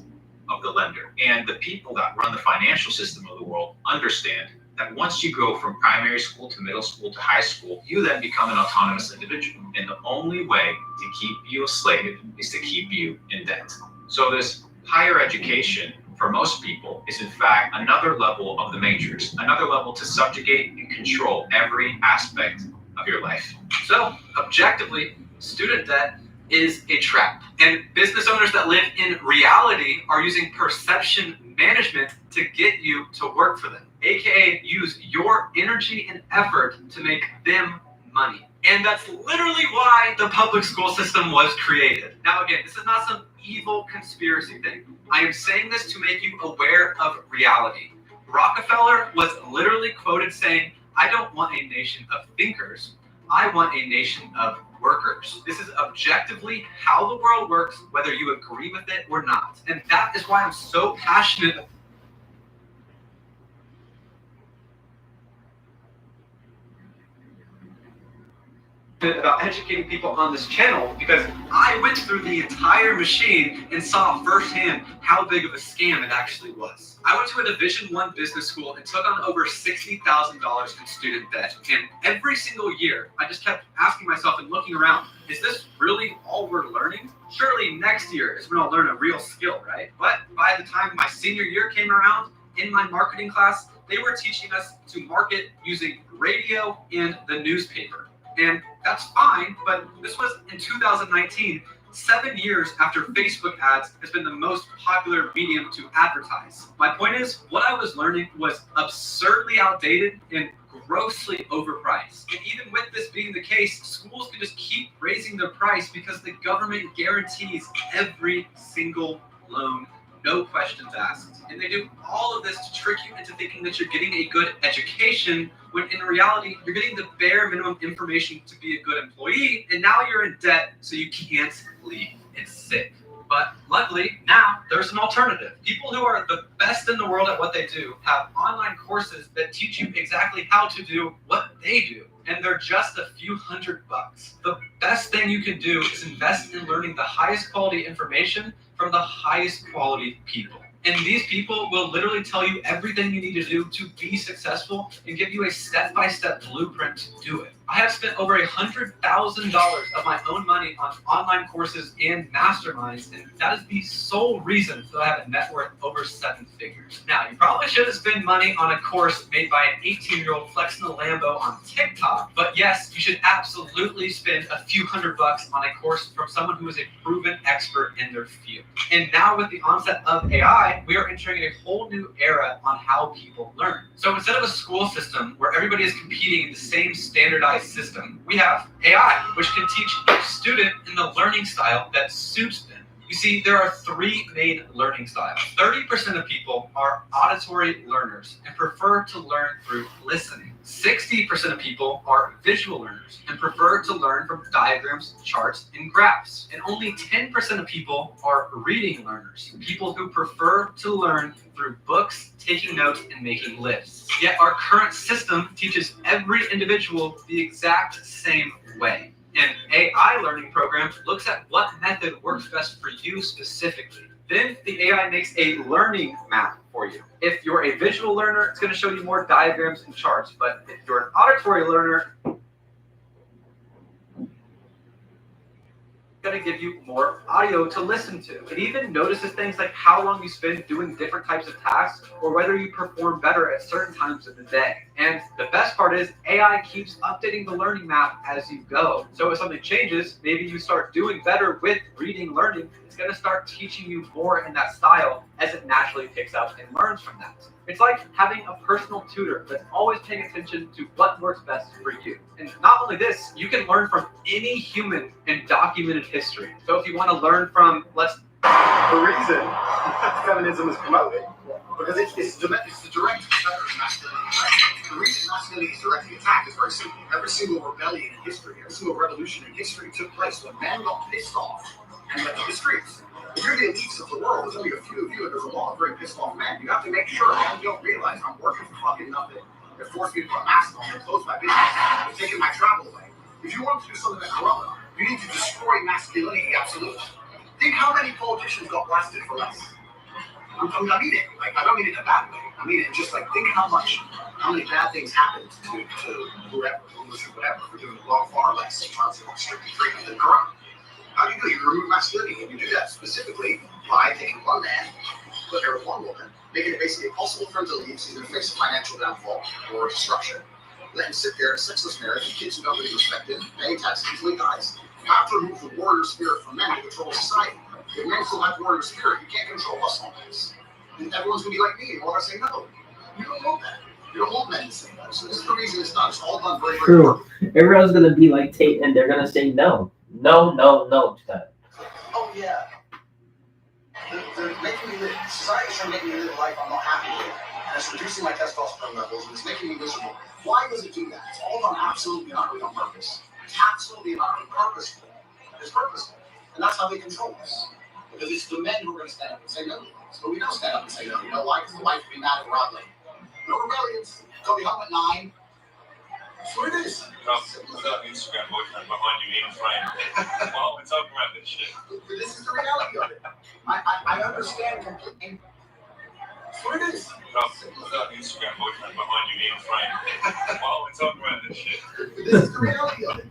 of the lender. And the people that run the financial system of the world understand that once you go from primary school to middle school to high school, you then become an autonomous individual. And the only way to keep you a slave is to keep you in debt. So this higher education for most people is in fact another level of the matrix, another level to subjugate and control every aspect of your life. So objectively, student debt is a trap. And business owners that live in reality are using perception management to get you to work for them, aka use your energy and effort to make them money. And that's literally why the public school system was created. Now again, this is not some evil conspiracy thing. I am saying this to make you aware of reality. Rockefeller was literally quoted saying, "I don't want a nation of thinkers, I want a nation of workers." This is objectively how the world works, whether you agree with it or not. And that is why I'm so passionate about educating people on this channel, because I went through the entire machine and saw firsthand how big of a scam it actually was. I went to a Division I business school and took on over $60,000 in student debt. And every single year, I just kept asking myself and looking around, is this really all we're learning? Surely next year is when I'll learn a real skill, right? But by the time my senior year came around, in my marketing class, they were teaching us to market using radio and the newspaper. And that's fine, but this was in 2019, 7 years after Facebook ads has been the most popular medium to advertise. My point is, what I was learning was absurdly outdated and grossly overpriced. And even with this being the case, schools can just keep raising their price because the government guarantees every single loan, no questions asked. And they do all of this to trick you into thinking that you're getting a good education, when in reality, you're getting the bare minimum information to be a good employee, and now you're in debt, so you can't leave. It's sick. But luckily, now there's an alternative. People who are the best in the world at what they do have online courses that teach you exactly how to do what they do. And they're just a few $100. The best thing you can do is invest in learning the highest quality information from the highest quality people. And these people will literally tell you everything you need to do to be successful and give you a step-by-step blueprint to do it. I have spent over $100,000 of my own money on online courses and masterminds, and that is the sole reason that I have a net worth over 7 figures. Now, you probably shouldn't spend money on a course made by an 18-year-old flexing a Lambo on TikTok, but yes, you should absolutely spend a few $100 on a course from someone who is a proven expert in their field. And now with the onset of AI, we are entering a whole new era on how people learn. So instead of a school system where everybody is competing in the same standardized system, we have AI, which can teach each student in the learning style that suits them. You see, there are 3 main learning styles. 30% of people are auditory learners and prefer to learn through listening. 60% of people are visual learners and prefer to learn from diagrams, charts, and graphs. And only 10% of people are reading learners, people who prefer to learn through books, taking notes, and making lists. Yet our current system teaches every individual the exact same way. An AI learning program looks at what method works best for you specifically. Then the AI makes a learning map for you. If you're a visual learner, it's going to show you more diagrams and charts. But if you're an auditory learner, going to give you more audio to listen to. It even notices things like how long you spend doing different types of tasks or whether you perform better at certain times of the day. And the best part is AI keeps updating the learning map as you go. So if something changes, maybe you start doing better with reading learning, it's going to start teaching you more in that style as it naturally picks up and learns from that. It's like having a personal tutor that's always paying attention to what works best for you. And not only this, you can learn from any human in documented history. So if you want to learn from, The reason feminism is promoted, because it's the direct competitor of masculinity. Right? The reason masculinity is directly attacked is very simple. Every single rebellion in history, every single revolution in history took place when men got pissed off and went to the streets. If you're the elites of the world, there's only a few of you, and there's a lot of very pissed off men. You have to make sure men don't realize I'm working for fucking nothing. They're forcing me to put masks on and close my business. They're taking my travel away. If you want to do something like Corona, you need to destroy masculinity absolutely. Think how many politicians got blasted for less. I mean it. Like, I don't mean it in a bad way. I mean it just like, think how many bad things happened to whoever, whatever, for doing far less strictly treatment than Corona. How do you do it? You remove masculinity, and you do that specifically by taking one man, put there with one woman, making it basically impossible for him to leave, so he's going to face financial downfall or destruction. Let him sit there in a sexless marriage, and kids who don't really respect him, pay taxes until he dies. You have to remove the warrior spirit from men to control society. If men still have warrior spirit, you can't control us on this. And everyone's going to be like me, and we're going to say no. You don't want that. You don't want men to say that. So this is the reason it's done. It's all done very, very True. Everyone's gonna be like Tate, and they're gonna say no to that. Oh yeah. They're making me live. Society's trying to make me live a life I'm not happy with. And it's reducing my testosterone levels, and it's making me miserable. Why does it do that? It's all done absolutely not on purpose. It's absolutely not purposeful. It's purposeful. And that's how they control us. Because it's the men who are going to stand up and say no. So we don't stand up and say no. You know why? Because the wife would be mad at Rodney. No rebellions. They'll be home at 9. That's what it is. What's up, Instagram boyfriend behind you in frame? Well, we're talking about this shit. This is the reality of it. I understand completely. That's what it is. What's up, Instagram boyfriend behind you in frame? Well, we're talking about this shit. This is the reality of it.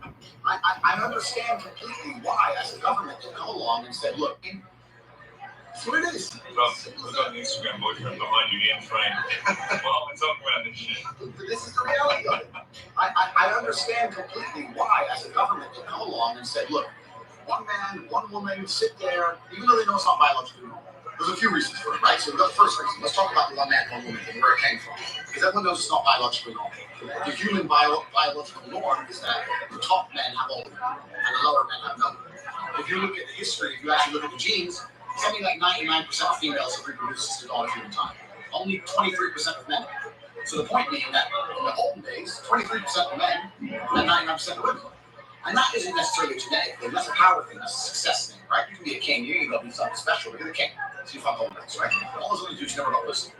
I understand completely why, as a government, they come along and said, look, that's what it is. What's up, Instagram boyfriend behind you in frame? Well, we're talking about this shit. This is the reality of it. I understand completely why, as a government, they come along and said, look, one man, one woman, sit there, even though they know it's not biologically normal. There's a few reasons for it, right? So the first reason, let's talk about the one man, one woman thing, where it came from. Because everyone knows it's not biologically normal. The human biological norm is that the top men have all of them, and the lower men have none. If you look at the history, if you actually look at the genes, something like 99% of females have reproduced at all human time. Only 23% of men. So the point being that in the olden days, 23% of men and 99% of women. And that isn't necessarily a genetic thing, that's a power thing, that's a success thing, right? You can be a king, you ain't gonna be something special, but you're the king. So you fuck all this, right? All those other dudes never got listened.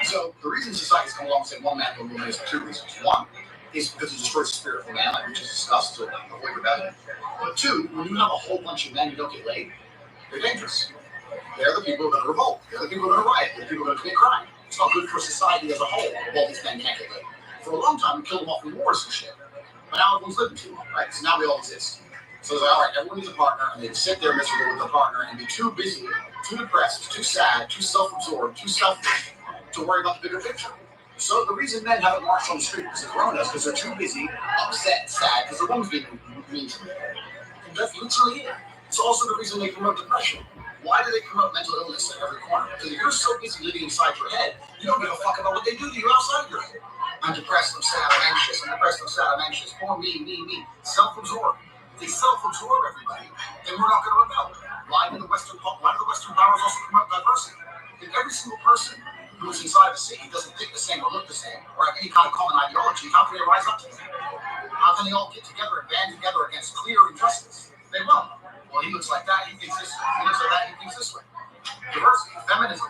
So the reason society's come along and said one man, one woman is for two reasons. One is because it destroys the spirit of the man, like we just discussed, to avoid rebellion. But two, when you have a whole bunch of men who don't get laid, they're dangerous. They're the people who are going to revolt. They're the people who are going to riot. They're the people who are going to commit crime. It's not good for society as a whole. All these men can't get laid. For a long time, we killed them off in wars and shit. But now everyone's living too long, right? So now we all exist. So it's like, all right, everyone needs a partner, and they sit there miserable with their partner and be too busy, too depressed, too sad, too self-absorbed, too selfish to worry about the bigger picture. So the reason men haven't marched on the street because of Corona is because they're too busy, upset, sad, because the woman's being mean to them. That's literally it. It's also the reason they promote depression. Why do they promote mental illness at every corner? Because if you're so busy living inside your head, you don't give a fuck about what they do to you outside your head. I'm depressed, I'm sad, I'm anxious. I'm depressed, I'm sad, I'm anxious. Poor me. Self-absorbed. If they self-absorb everybody, then we're not going to rebel. Why do the Western powers also promote diversity? If every single person who's inside the city doesn't think the same or look the same or have any kind of common ideology, how can they rise up to that? How can they all get together and band together against clear injustice? They won't. Well, he looks like that, he thinks this way. He looks like that, he thinks this way. Diversity, feminism,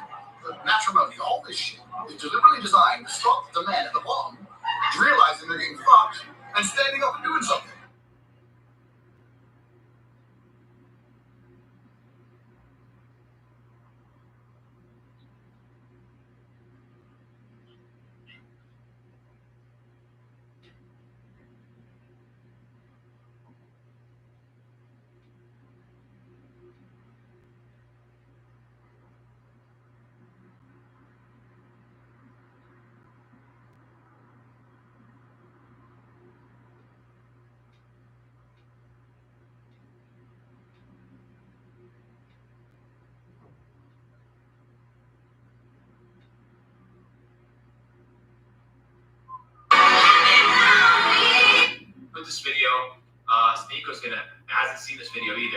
matrimony, all this shit is deliberately designed to stop the men at the bottom realizing they're getting fucked and standing up and doing something.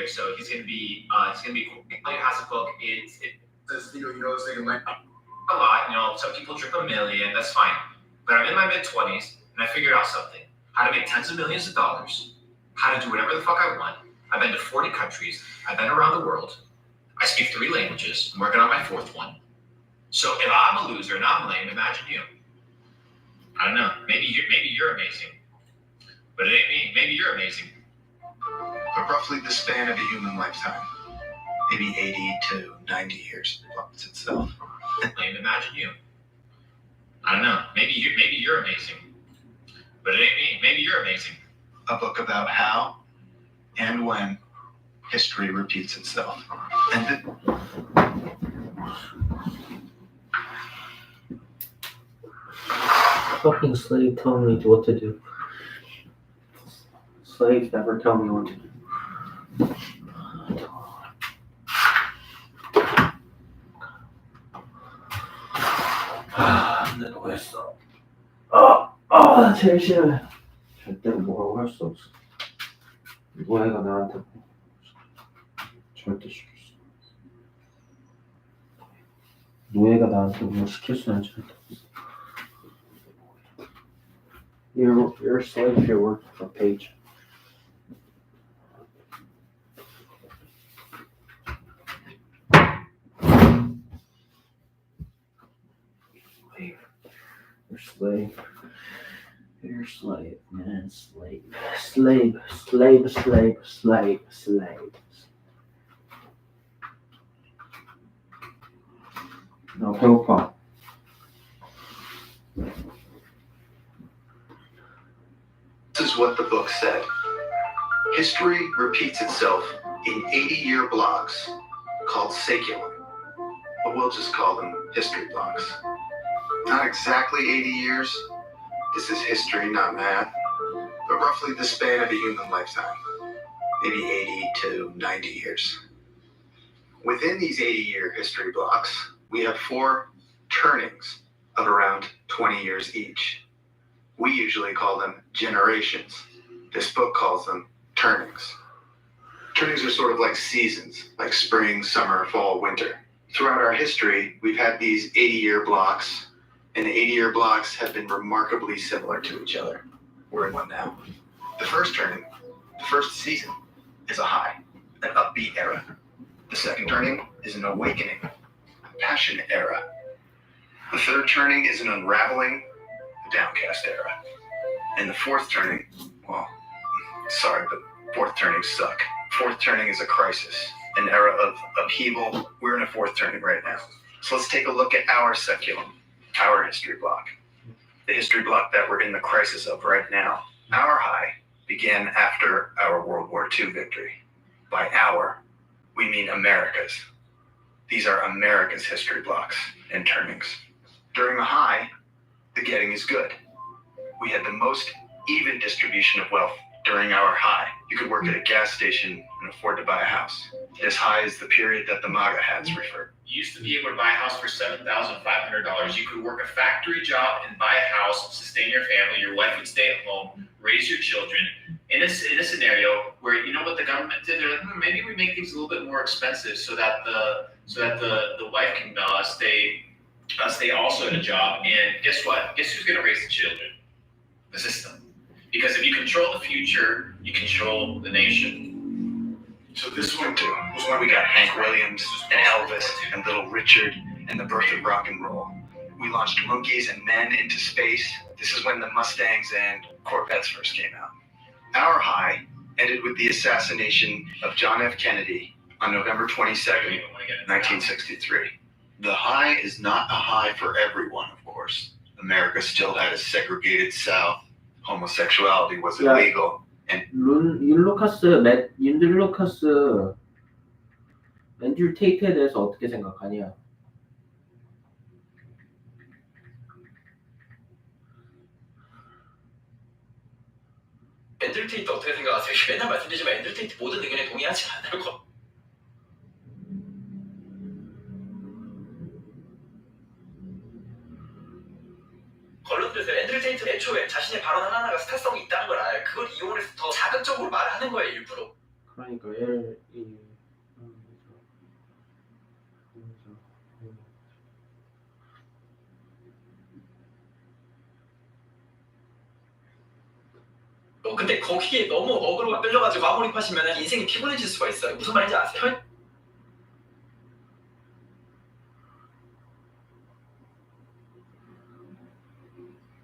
either. So he's gonna be He has a book. Does you know this thing like a lot. You know, some people drip $1 million. That's fine. But I'm in my mid-20s and I figured out something: how to make tens of millions of dollars, how to do whatever the fuck I want. I've been to 40 countries. I've been around the world. I speak 3 languages. I'm working on my 4th one. So if I'm a loser and I'm lame, imagine you. I don't know. Maybe you're amazing, but it ain't me. Maybe you're amazing. But roughly the span of a human lifetime, maybe 80 to 90 years, develops itself. Lame, imagine you. I don't know. Maybe you're amazing, but it ain't me. Maybe you're amazing. A book about how and when history repeats itself. And Fucking slave telling me what to do. Slaves never tell me what to do. 근데 너 했어. 제일 싫어. 절대로 뭐라고 할 수 없어. 노예가 나한테 절대 시킬 수 없어. 노예가 나한테 뭐 시킬 수는 절대 없어. You're a slave if you're working for Page. You're slave. You're slave, man. Slave. Slave. Slave. Slave. Slave. Slave. 나 배고파. this is what the book said. History repeats itself in 80-year blocks called saeculum, but we'll just call them history blocks. Not exactly 80 years. This is history, not math, but roughly the span of a human lifetime, maybe 80 to 90 years. Within these 80-year history blocks, we have 4 turnings of around 20 years each. We usually call them generations. This book calls them turnings. Turnings are sort of like seasons, like spring, summer, fall, winter. Throughout our history, we've had these 80-year blocks, and the 80-year blocks have been remarkably similar to each other. We're in one now. The first turning, the first season, is a high, an upbeat era. The second turning is an awakening, a passionate era. The third turning is an unraveling, a downcast era. And the fourth turning, well, sorry, but fourth turnings suck. Fourth turning is a crisis, an era of upheaval. We're in a fourth turning right now. So let's take a look at our saeculum, our history block. The history block that we're in the crisis of right now. Our high began after our World War II victory. By our, we mean America's. These are America's history blocks and turnings. During the high, the getting is good. We had the most even distribution of wealth during our high. You could work at a gas station and afford to buy a house. This high is the period that the MAGA hats refer. You used to be able to buy a house for $7,500. You could work a factory job and buy a house, sustain your family. Your wife would stay at home, raise your children. In a scenario where, you know what the government did, they're like, maybe we make things a little bit more expensive so that the wife can stay also in a job. And guess what? Guess who's going to raise the children? The system. Because if you control the future, you control the nation. So this winter was when we got Hank Williams and Elvis and Little Richard and the birth of rock and roll. We launched monkeys and men into space. This is when the Mustangs and Corvettes first came out. Our high ended with the assassination of John F. Kennedy on November 22nd, 1963. The high is not a high for everyone, of course. America still had a segregated South. Homosexuality was illegal. And 윤 루카스 앤드류 테이트에 대해서 어떻게 생각하냐? 앤드류 테이트 어떻게 생각하세요? 맨날 말씀드리지만 앤드류 테이트 모든 의견에 동의하지 않을 거. 언론들에서 앤드류 테이트는 애초에 자신의 발언 하나하나가 스타성이 있다는 걸 그걸 이용해서 더 자극적으로 말을 하는 거예요, 일부러. 그러니까 얘를 근데 거기에 너무 어그로가 끌려가지고 과몰입하시면 인생이 피곤해질 수가 있어요. 무슨 말인지 아세요?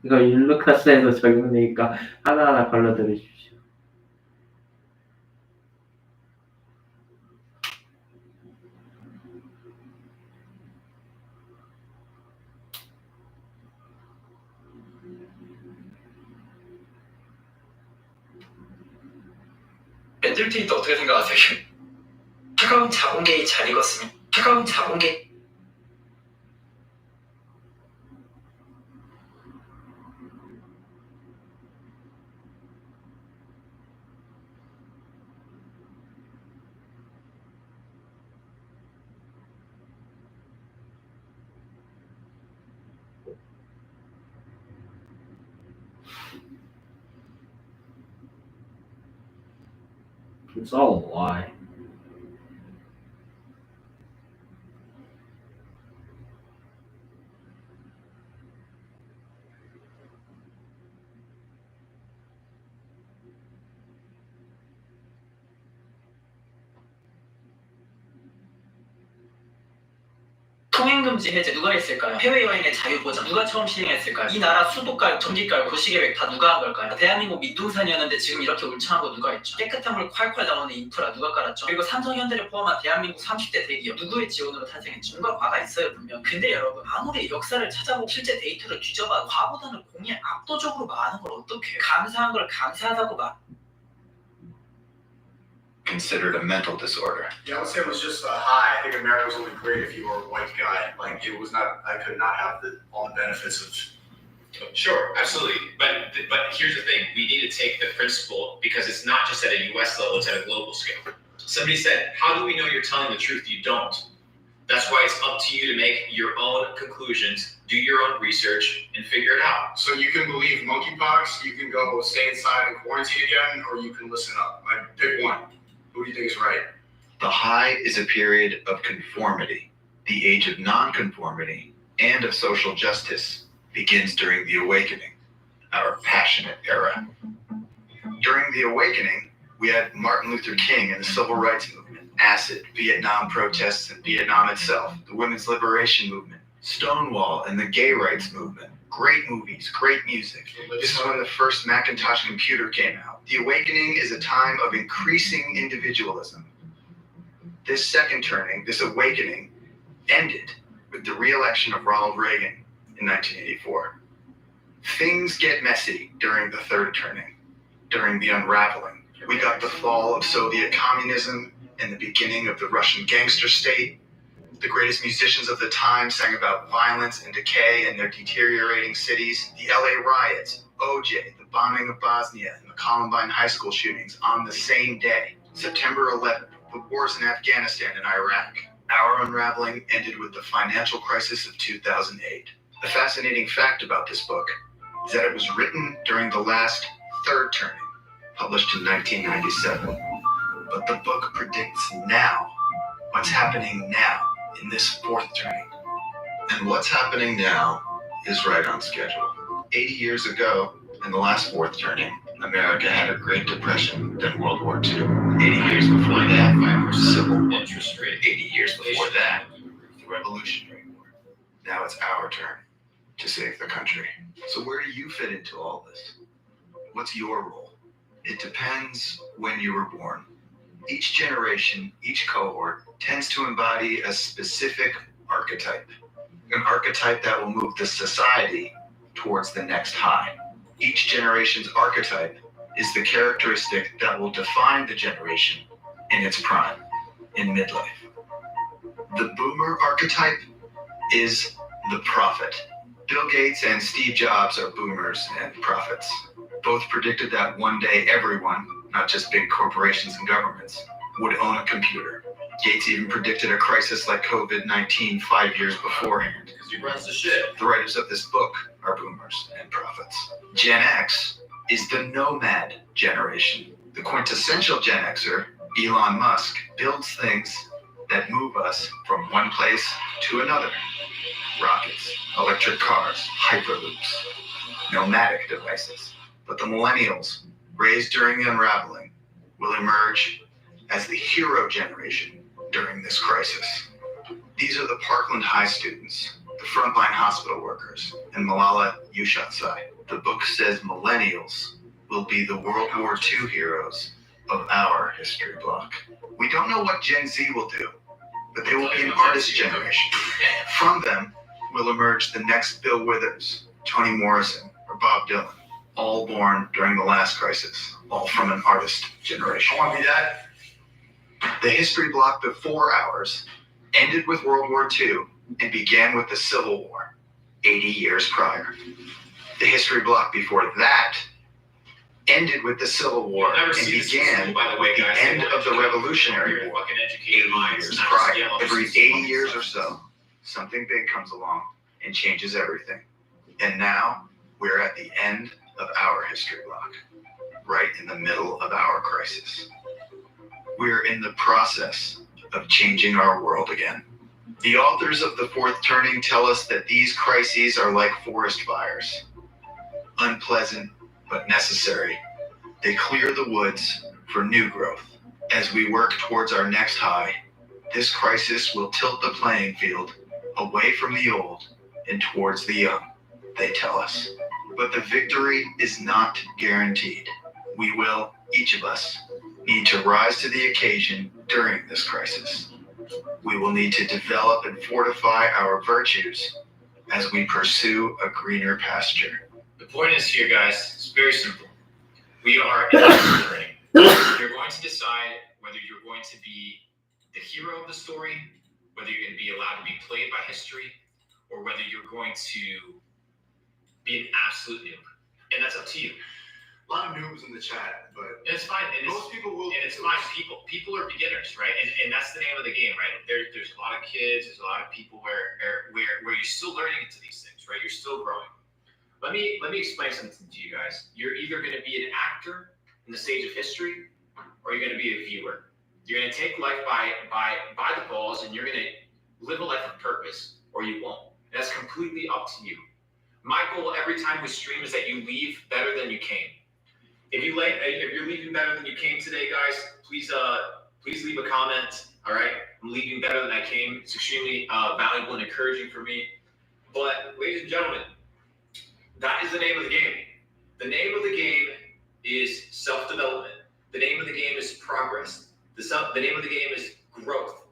이거 율루카스에서 적용되니까 하나하나 걸러들으십시오. 앤드류 테이트 어떻게 생각하세요? 차가운 자본계의 잘 익었으면 차가운 자본계 It's all a lie. 통행금지 해제 누가 했을까요? 해외여행의 자유보장 누가 처음 시행했을까요? 이 나라 수도가, 전기가, 도시계획 다 누가 한 걸까요? 대한민국 밑둥산이었는데 지금 이렇게 울창한 거 누가 했죠? 깨끗한 물 콸콸 나오는 인프라 누가 깔았죠? 그리고 삼성현대를 포함한 대한민국 30대 대기업 누구의 지원으로 탄생했죠? 뭔가 과가 있어요 분명. 근데 여러분 아무리 역사를 찾아보고 실제 데이터를 뒤져봐도 과보다는 공이 압도적으로 많은 걸 어떻게 해요? 감사한 걸 감사하다고 Considered a mental disorder. Yeah, I would say it was just a high. I think America was only great if you were a white guy. Like it was not. I could not have all the benefits of. Sure, absolutely. But here's the thing: we need to take the principle because it's not just at a U.S. level; it's at a global scale. Somebody said, "How do we know you're telling the truth? You don't." That's why it's up to you to make your own conclusions, do your own research, and figure it out. So you can believe monkeypox, you can go stay inside and quarantine again, or you can listen up. Like, pick one. Who do you think is right? The high is a period of conformity. The age of nonconformity and of social justice begins during the awakening, our passionate era. During the awakening, we had Martin Luther King and the Civil Rights Movement, acid, Vietnam protests and Vietnam itself, the women's liberation movement, Stonewall and the gay rights movement. Great movies, great music. This is when the first Macintosh computer came out. The awakening is a time of increasing individualism. This second turning, this awakening, ended with the re-election of Ronald Reagan in 1984. Things get messy during the third turning, during the unraveling. We got the fall of Soviet communism and the beginning of the Russian gangster state. The greatest musicians of the time sang about violence and decay in their deteriorating cities. The LA riots, OJ, the bombing of Bosnia, and the Columbine high school shootings on the same day. September 11th, the wars in Afghanistan and Iraq. Our unraveling ended with the financial crisis of 2008. The fascinating fact about this book is that it was written during the last third turning, published in 1997. But the book predicts now, what's happening now in this fourth turning. And what's happening now is right on schedule. 80 years ago, in the last fourth turning, America had a Great Depression, then World War II. 80 years before that, civil interest rate. 80 years before that, the Revolutionary War. Now it's our turn to save the country. So where do you fit into all this? What's your role? It depends when you were born. Each generation, each cohort, tends to embody a specific archetype. An archetype that will move the society towards the next high. Each generation's archetype is the characteristic that will define the generation in its prime, in midlife. The boomer archetype is the prophet. Bill Gates and Steve Jobs are boomers and prophets. Both predicted that one day everyone, not just big corporations and governments, would own a computer. Gates even predicted a crisis like COVID-19 5 years beforehand. Because he runs the shit. The writers of this book are boomers and prophets. Gen X is the nomad generation. The quintessential Gen Xer, Elon Musk, builds things that move us from one place to another. Rockets, electric cars, hyperloops, nomadic devices. But the millennials raised during the unraveling, will emerge as the hero generation during this crisis. These are the Parkland High students, the frontline hospital workers, and Malala Yousafzai. The book says millennials will be the World War II heroes of our history block. We don't know what Gen Z will do, but they will be an artist generation. From them will emerge the next Bill Withers, Toni Morrison, or Bob Dylan, all born during the last crisis, all from an artist generation. I want to be that. The history block before ours ended with World War II and began with the Civil War, 80 years prior. The history block before that ended with the Civil War and began with the end of the Revolutionary War, 80 years prior. Every 80 years or so, something big comes along and changes everything. And now we're at the end of our history block, right in the middle of our crisis. We're in the process of changing our world again. The authors of The Fourth Turning tell us that these crises are like forest fires, unpleasant but necessary. They clear the woods for new growth. As we work towards our next high, this crisis will tilt the playing field away from the old and towards the young, they tell us. But the victory is not guaranteed. We will, each of us, need to rise to the occasion during this crisis. We will need to develop and fortify our virtues as we pursue a greener pasture. The point is here, guys, it's very simple. We are in a journey. You're going to decide whether you're going to be the hero of the story, whether you're going to be allowed to be played by history, or whether you're going to be an absolute noob. And that's up to you. A lot of noobs in the chat, but And it's fine. And most people will. And it's fine. People are beginners, right? And that's the name of the game, right? There's a lot of kids. There's a lot of people where you're still learning into these things, right? You're still growing. Let me explain something to you guys. You're either going to be an actor in the stage of history, or you're going to be a viewer. You're going to take life by the balls, and you're going to live a life of purpose, or you won't. That's completely up to you. My goal every time we stream is that you leave better than you came. If you're leaving better than you came today, guys, please leave a comment. All right, I'm leaving better than I came. It's extremely valuable and encouraging for me. But ladies and gentlemen, that is the name of the game. The name of the game is self-development. The name of the game is progress. The name of the game is growth.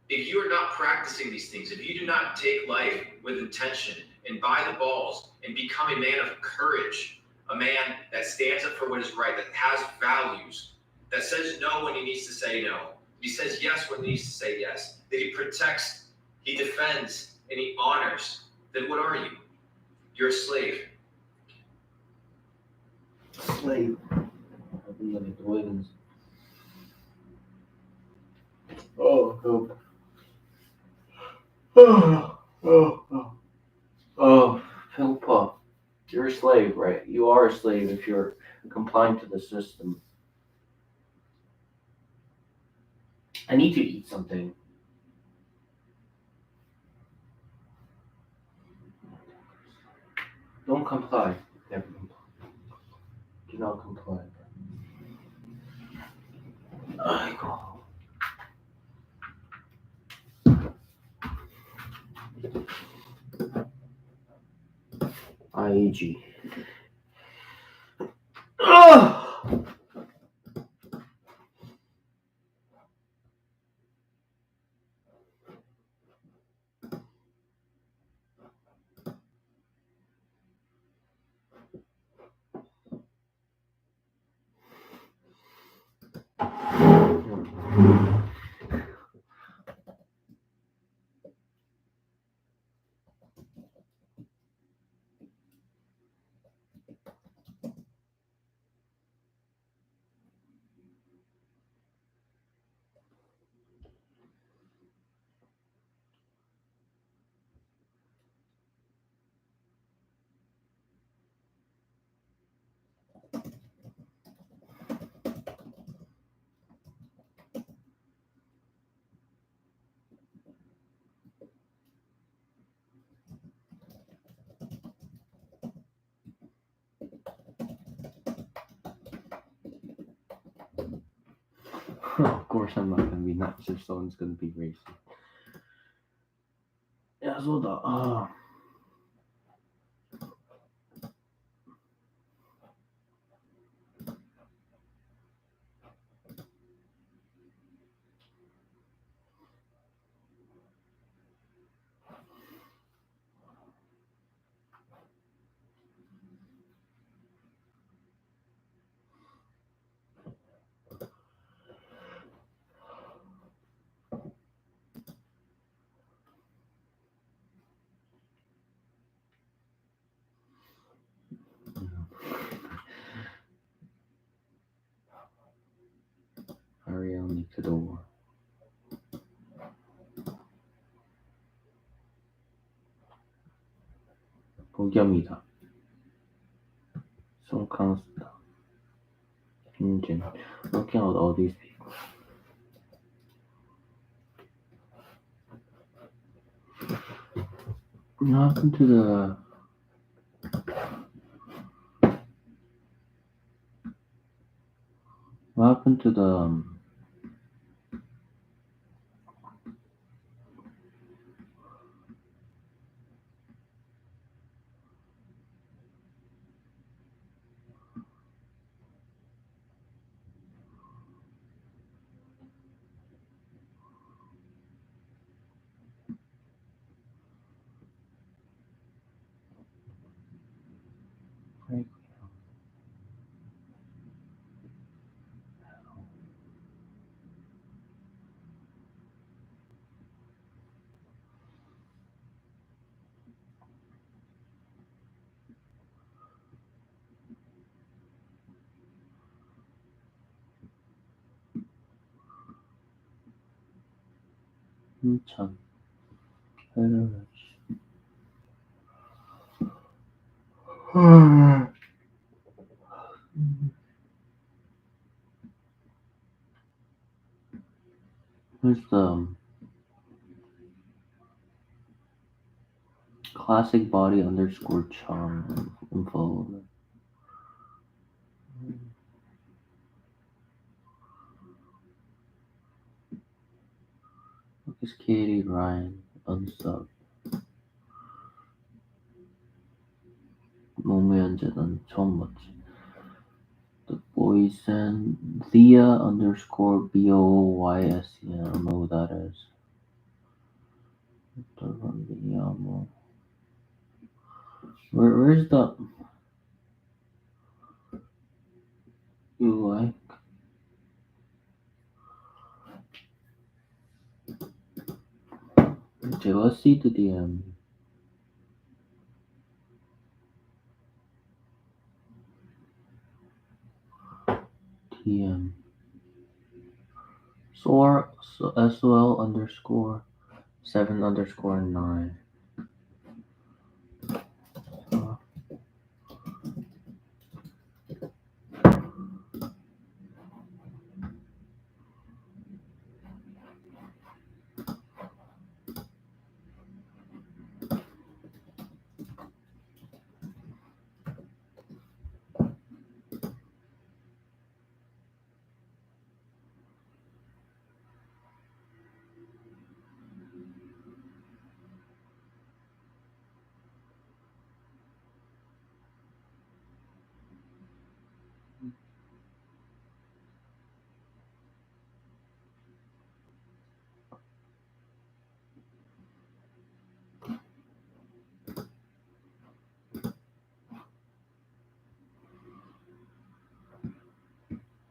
If you are not practicing these things, if you do not take life with intention and by the balls and become a man of courage, a man that stands up for what is right, that has values, that says no when he needs to say no, he says yes when he needs to say yes, that he protects, he defends, and he honors, then what are you? You're a slave. Slave. Oh, Philippa, you're a slave, right? You are a slave if you're complying to the system. I need to eat something. Don't comply. Never comply. Do not comply. IEG. Of course I'm not gonna be nice if someone's gonna be racist. Yeah, そうだ。Ariel Nicodor. 보겸이다. 송캉스다. 김진. Looking at all these people. What happened to the... What happened to the... 참. Who's the classic body underscore charm info? Lucas Katie Ryan unsub. 노무현재 난 처음 봤지. The Boysen Thea underscore BOYSE. I don't know who that is. Where's the UI? Okay, let's see the DM. DM. SOL underscore 7 underscore 9.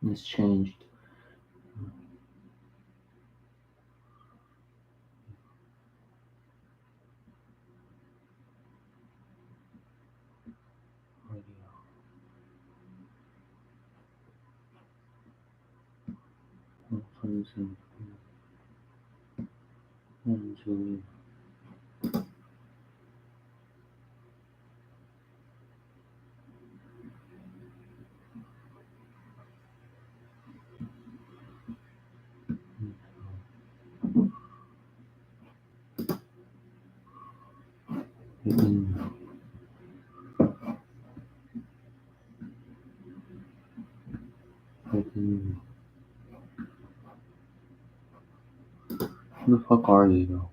It's changed. Who the fuck are you, though?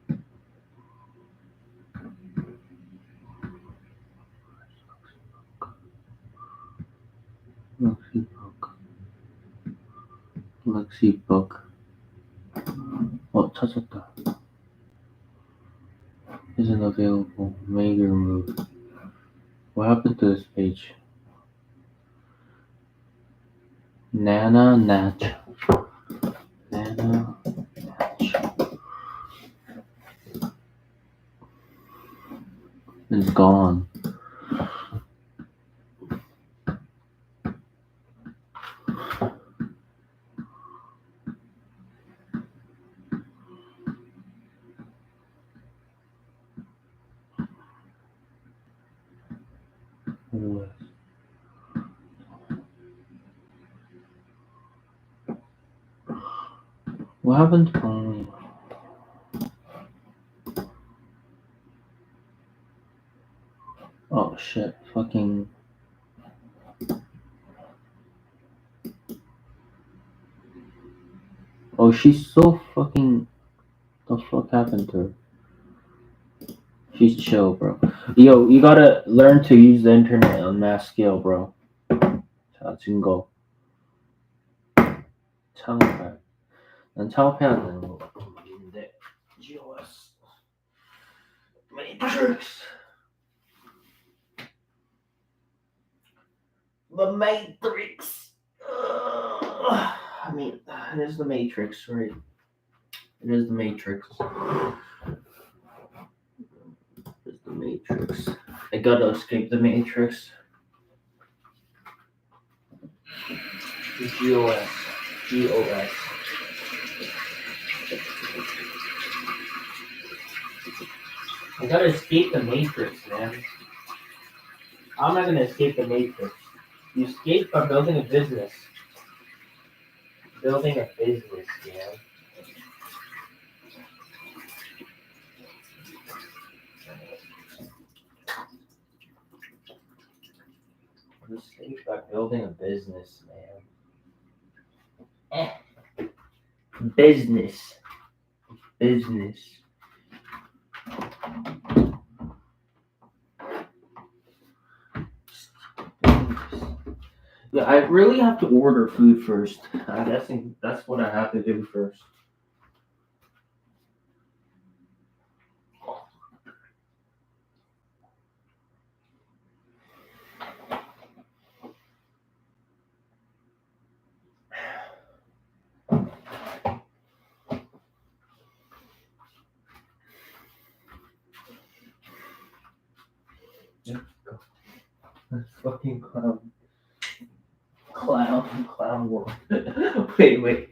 Lexi book. Lexi book. 찾았다. Isn't available. May be removed. What happened to this page? Nana Natch. Nana Natch. It's gone. What happened to oh shit, fucking oh, she's so fucking the fuck happened to her? She's chill, bro. Yo, you gotta learn to use the internet on mass scale, bro. 자, 증거. 창업할. 난 창업해야 되는 거 같은데. GOS. Matrix. The Matrix. I mean, it is the Matrix, right? It is the Matrix. It's the Matrix. I gotta escape the Matrix. GOS. GOS. I gotta escape the Matrix, man. How am I gonna escape the Matrix? You escape by building a business. Building a business, man. You escape by building a business, man. Business. Business. Yeah, I really have to order food first. I'm guessing that's what I have to do first. That's fucking clown world. wait.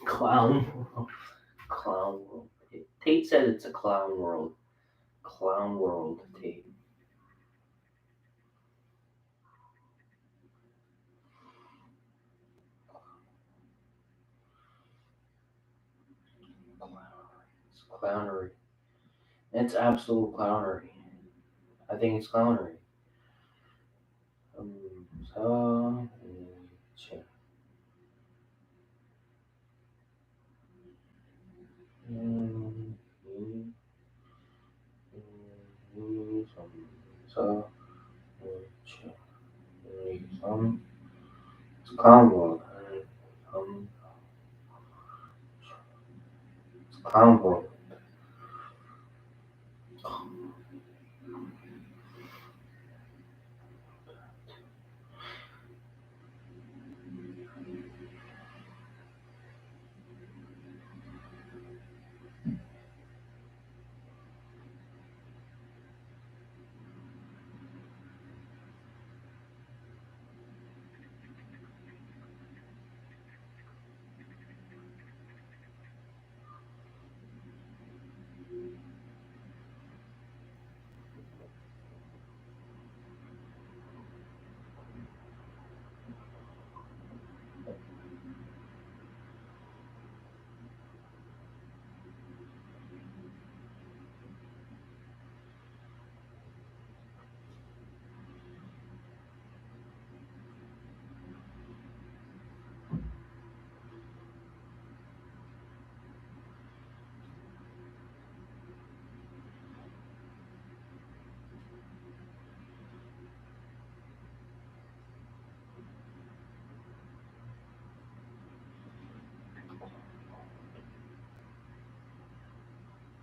Clown world. Tate said it's a clown world. Clown world, Tate. It's clownery. It's absolute clownery. I think it's clownery. It's clown world. It's clown world.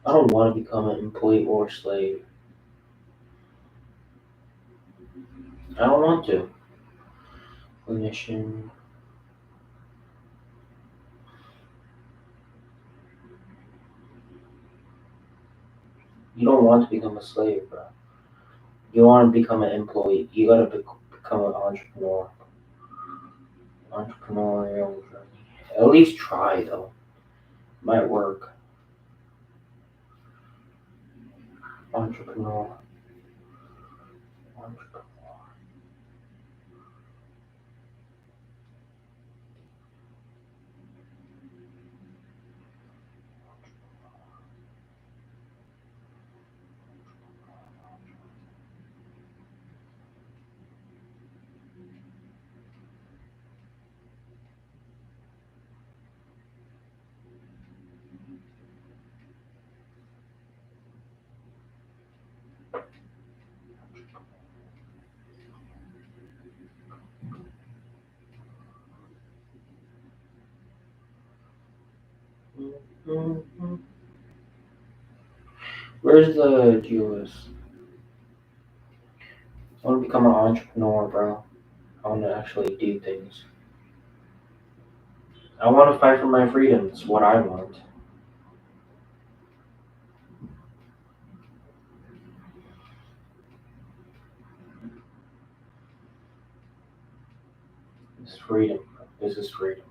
I don't want to become an employee or slave. I don't want to. Clinician. You don't want to become a slave, bro. You want to become an employee. You gotta become an entrepreneur. Entrepreneurial journey. At least try, though. Might work. Entrepreneur. Mm-hmm. Where's the GOS? I want to become an entrepreneur, bro. I want to actually do things. I want to fight for my freedom. It's what I want. It's freedom. This is freedom.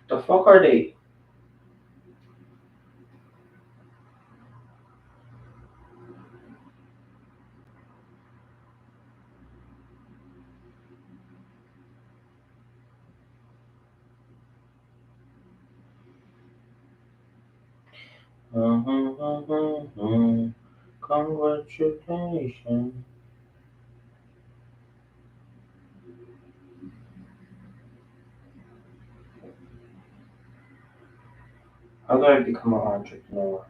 The fuck are they? Congratulations. How do I become an entrepreneur?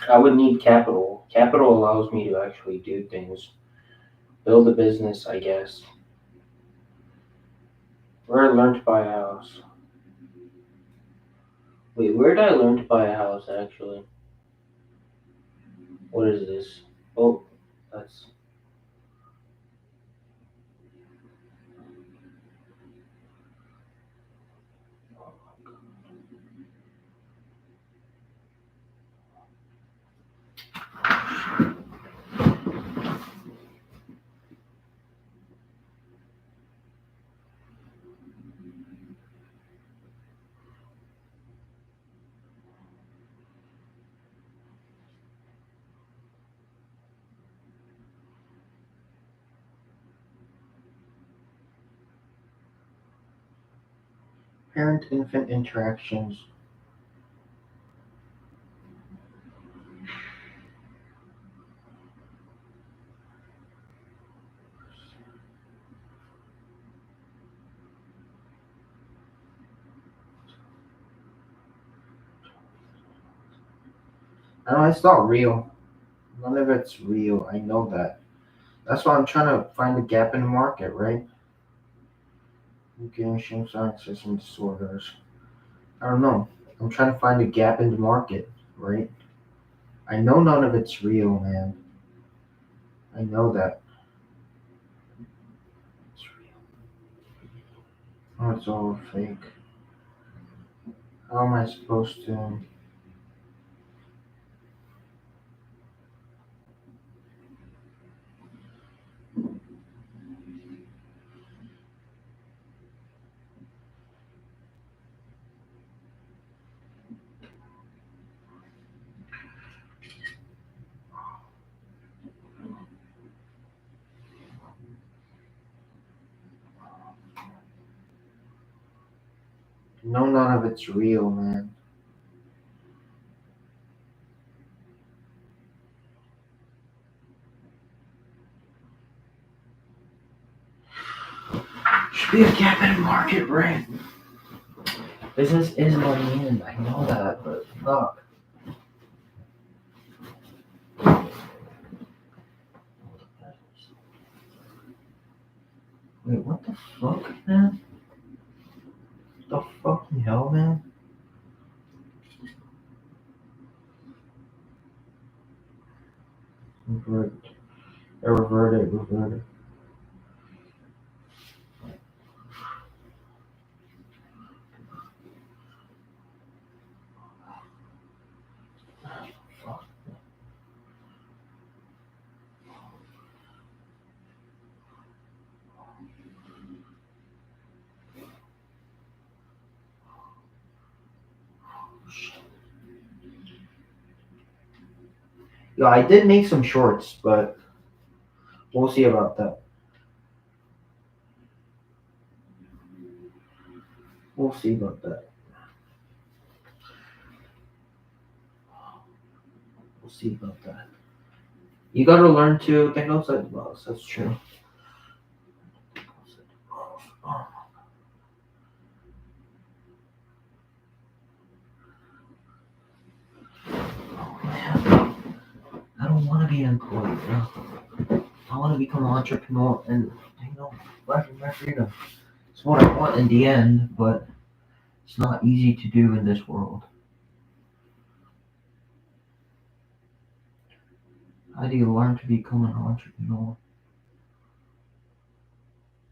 I would need capital. Capital allows me to actually do things. Build a business, I guess. Where I learned to buy a house. Wait, where did I learn to buy a house actually? What is this? Oh, that's. Parent-infant interactions. No, it's not real. None of it's real. I know that. That's why I'm trying to find a gap in the market, right? Getting sciences and disorders. I don't know. I'm trying to find a gap in the market, right? I know none of it's real, man. I know that. It's real. Oh, it's all fake. How am I supposed to? No, none of it's real, man. should be a capital market, right? Business is money in, I know that, but fuck. Wait, what the fuck, man? The fucking hell, man? Reverted. Yeah, I did make some shorts, but we'll see about that. We'll see about that. We'll see about that. You gotta learn to think outside the box, that's true. I don't want to be an employee, bro. I want to become an entrepreneur and, life of my freedom. It's what I want in the end, but it's not easy to do in this world. How do you learn to become an entrepreneur?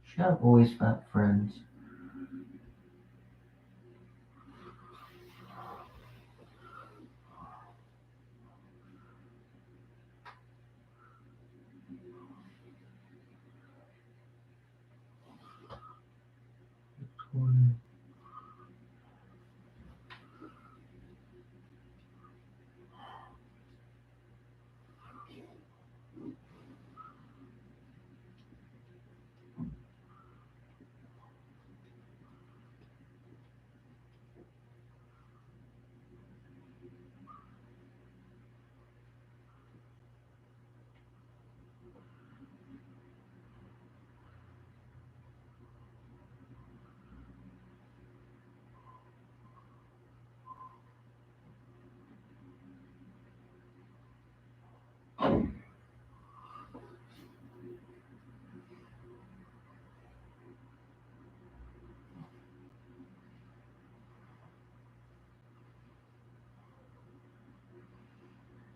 You should have always fat friends.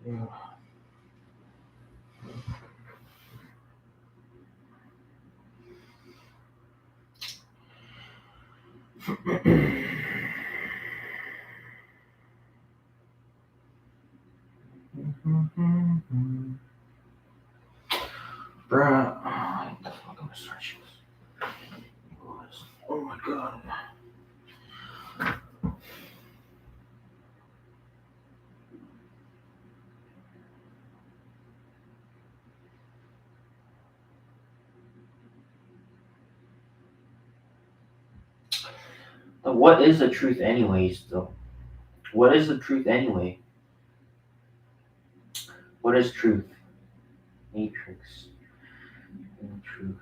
Yeah. Bruh, what the fuck am I searching? Oh my god. What is the truth anyways, though? What is the truth anyway? What is truth? Matrix. Truth.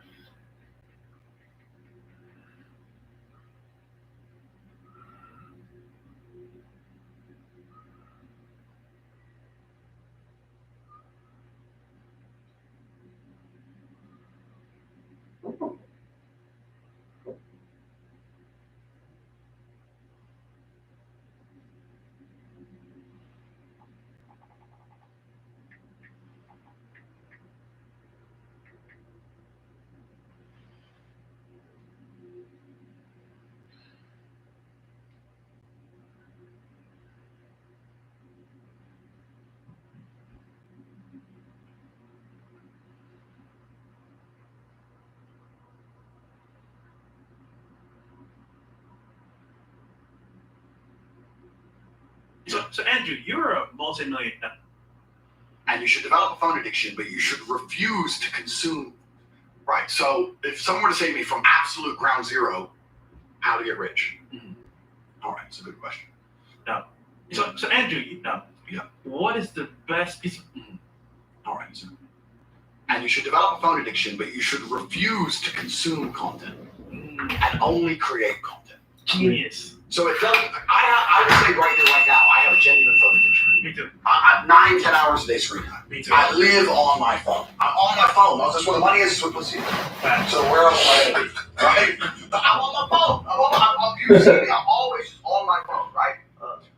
So Andrew, you're a multi-millionaire. And you should develop a phone addiction, but you should refuse to consume. Right. So if someone were to say to me from absolute ground zero, how to get rich? All right, it's a good question. No. So Andrew, Yeah. What is the best piece of... All right, so. And you should develop a phone addiction, but you should refuse to consume content. and only create content. Genius. So it doesn't. I would say right here, right now, I have a genuine phone addiction. Me too. I'm 9-10 hours a day screen time. Me too. I live on my phone. I'm on my phone. That's where the money is. What pussy. So where else am I? Right? I'm on my phone. You see me. I'm always on my phone. Right?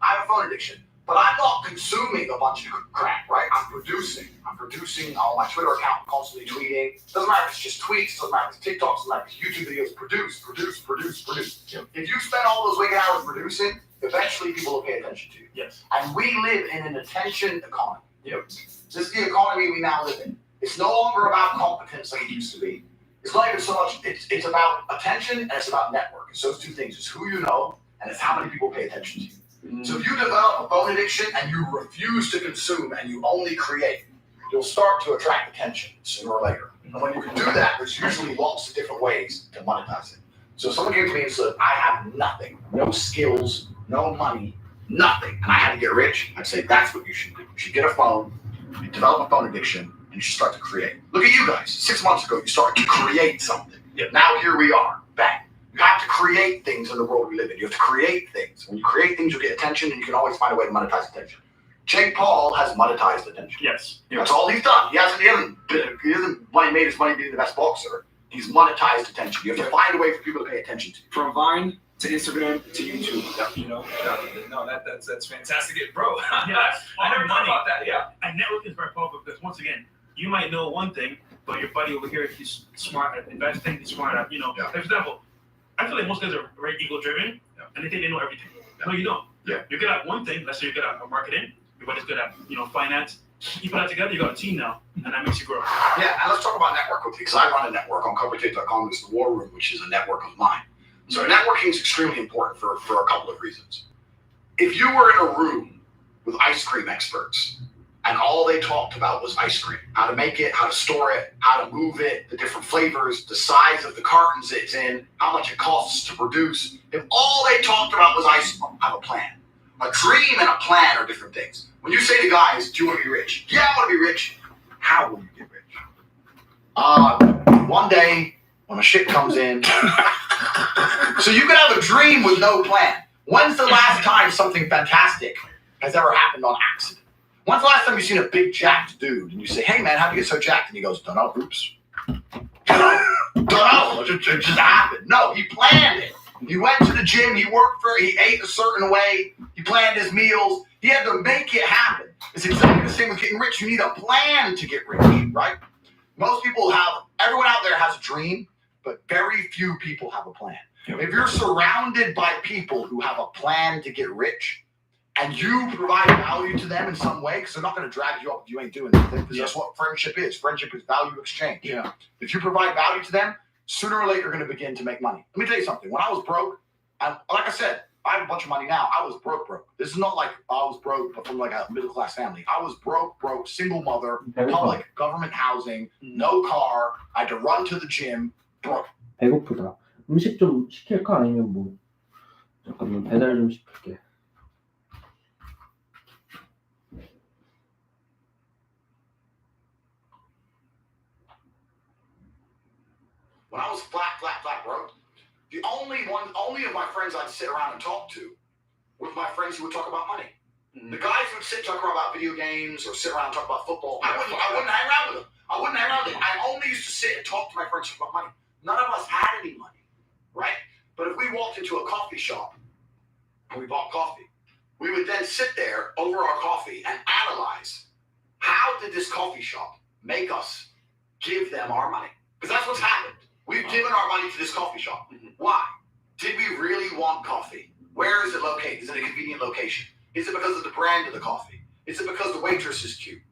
I have a phone addiction, but I'm not consuming a bunch of crap. Right? I'm producing. I'm producing on my Twitter account, constantly tweeting. Doesn't matter if it's just tweets. Doesn't matter if it's TikToks. Doesn't matter if it's YouTube videos. Produce. If you spend all those wicked hours producing, eventually people will pay attention to you. Yes. And we live in an attention economy. Yep. This is the economy we now live in. It's no longer about competence like it used to be. It's not even so much, it's about attention and it's about network. It's those two things. It's who you know and it's how many people pay attention to you. So if you develop a phone addiction and you refuse to consume and you only create, you'll start to attract attention sooner or later. And when you can do that, there's usually lots of different ways to monetize it. So if someone came to me and said, I have nothing, no skills, no money, nothing, and I had to get rich, I'd say that's what you should do. You should get a phone, you develop a phone addiction, and you should start to create. Look at you guys. 6 months ago, you started to create something. Yep. Now here we are. Bang. You have to create things in the world we live in. You have to create things. When you create things, you get attention, and you can always find a way to monetize attention. Jake Paul has monetized attention. Yes. That's all he's done. He hasn't made his money being the best boxer. He's monetized attention. You have to find a way for people to pay attention to you. From Vine to Instagram to YouTube, you know, that's fantastic, bro. Yes. I never thought about that. Yeah. And network is very powerful because once again, you might know one thing, but your buddy over here is smart at investing. He's smart at, for example, I feel like most guys are very ego-driven, and they think they know everything. No, you don't. Yeah. You're good at one thing. Let's say you're good at marketing. Your buddy's good at, finance. You put that together, you got a team now, and that makes you grow. Yeah, and let's talk about network quickly, because I run a network on CoverTape.com. It's the War Room, which is a network of mine. So networking is extremely important for a couple of reasons. If you were in a room with ice cream experts, and all they talked about was ice cream, how to make it, how to store it, how to move it, the different flavors, the size of the cartons it's in, how much it costs to produce. If all they talked about was ice cream, have a plan. A dream and a plan are different things. When you say to guys, do you want to be rich? Yeah, I want to be rich. How will you get rich? One day, when my shit comes in. So you can have a dream with no plan. When's the last time something fantastic has ever happened on accident? When's the last time you've seen a big jacked dude and you say, hey man, how'd you get so jacked? And he goes, don't know, oops. Don't know, it just happened. No, he planned it. He went to the gym, he ate a certain way, he planned his meals, he had to make it happen. It's exactly the same with getting rich. You need a plan to get rich, right? Most people everyone out there has a dream, but very few people have a plan. If you're surrounded by people who have a plan to get rich, and you provide value to them in some way, because they're not going to drag you up if you ain't doing anything, because that's what friendship is. Friendship is value exchange. Yeah. If you provide value to them, sooner or later you're going to begin to make money. Let me tell you something. When I was broke, like I said, I have a bunch of money now. I was broke. This is not like I was broke, but from like a middle-class family. I was broke, single mother, public, government housing, no car. I had to run to the gym, broke. 배고프다. 음식 좀 시킬까? 아니면 뭐 잠깐만 배달 좀 시킬게. When I was flat broke, the only of my friends I'd sit around and talk to were my friends who would talk about money. The guys who would sit and talk about video games or sit around and talk about football, I wouldn't hang around with them. I only used to sit and talk to my friends about money. None of us had any money, right? But if we walked into a coffee shop and we bought coffee, we would then sit there over our coffee and analyze, how did this coffee shop make us give them our money? Because that's what's happened. We've given our money to this coffee shop. Why? Did we really want coffee? Where is it located? Is it a convenient location? Is it because of the brand of the coffee? Is it because the waitress is cute?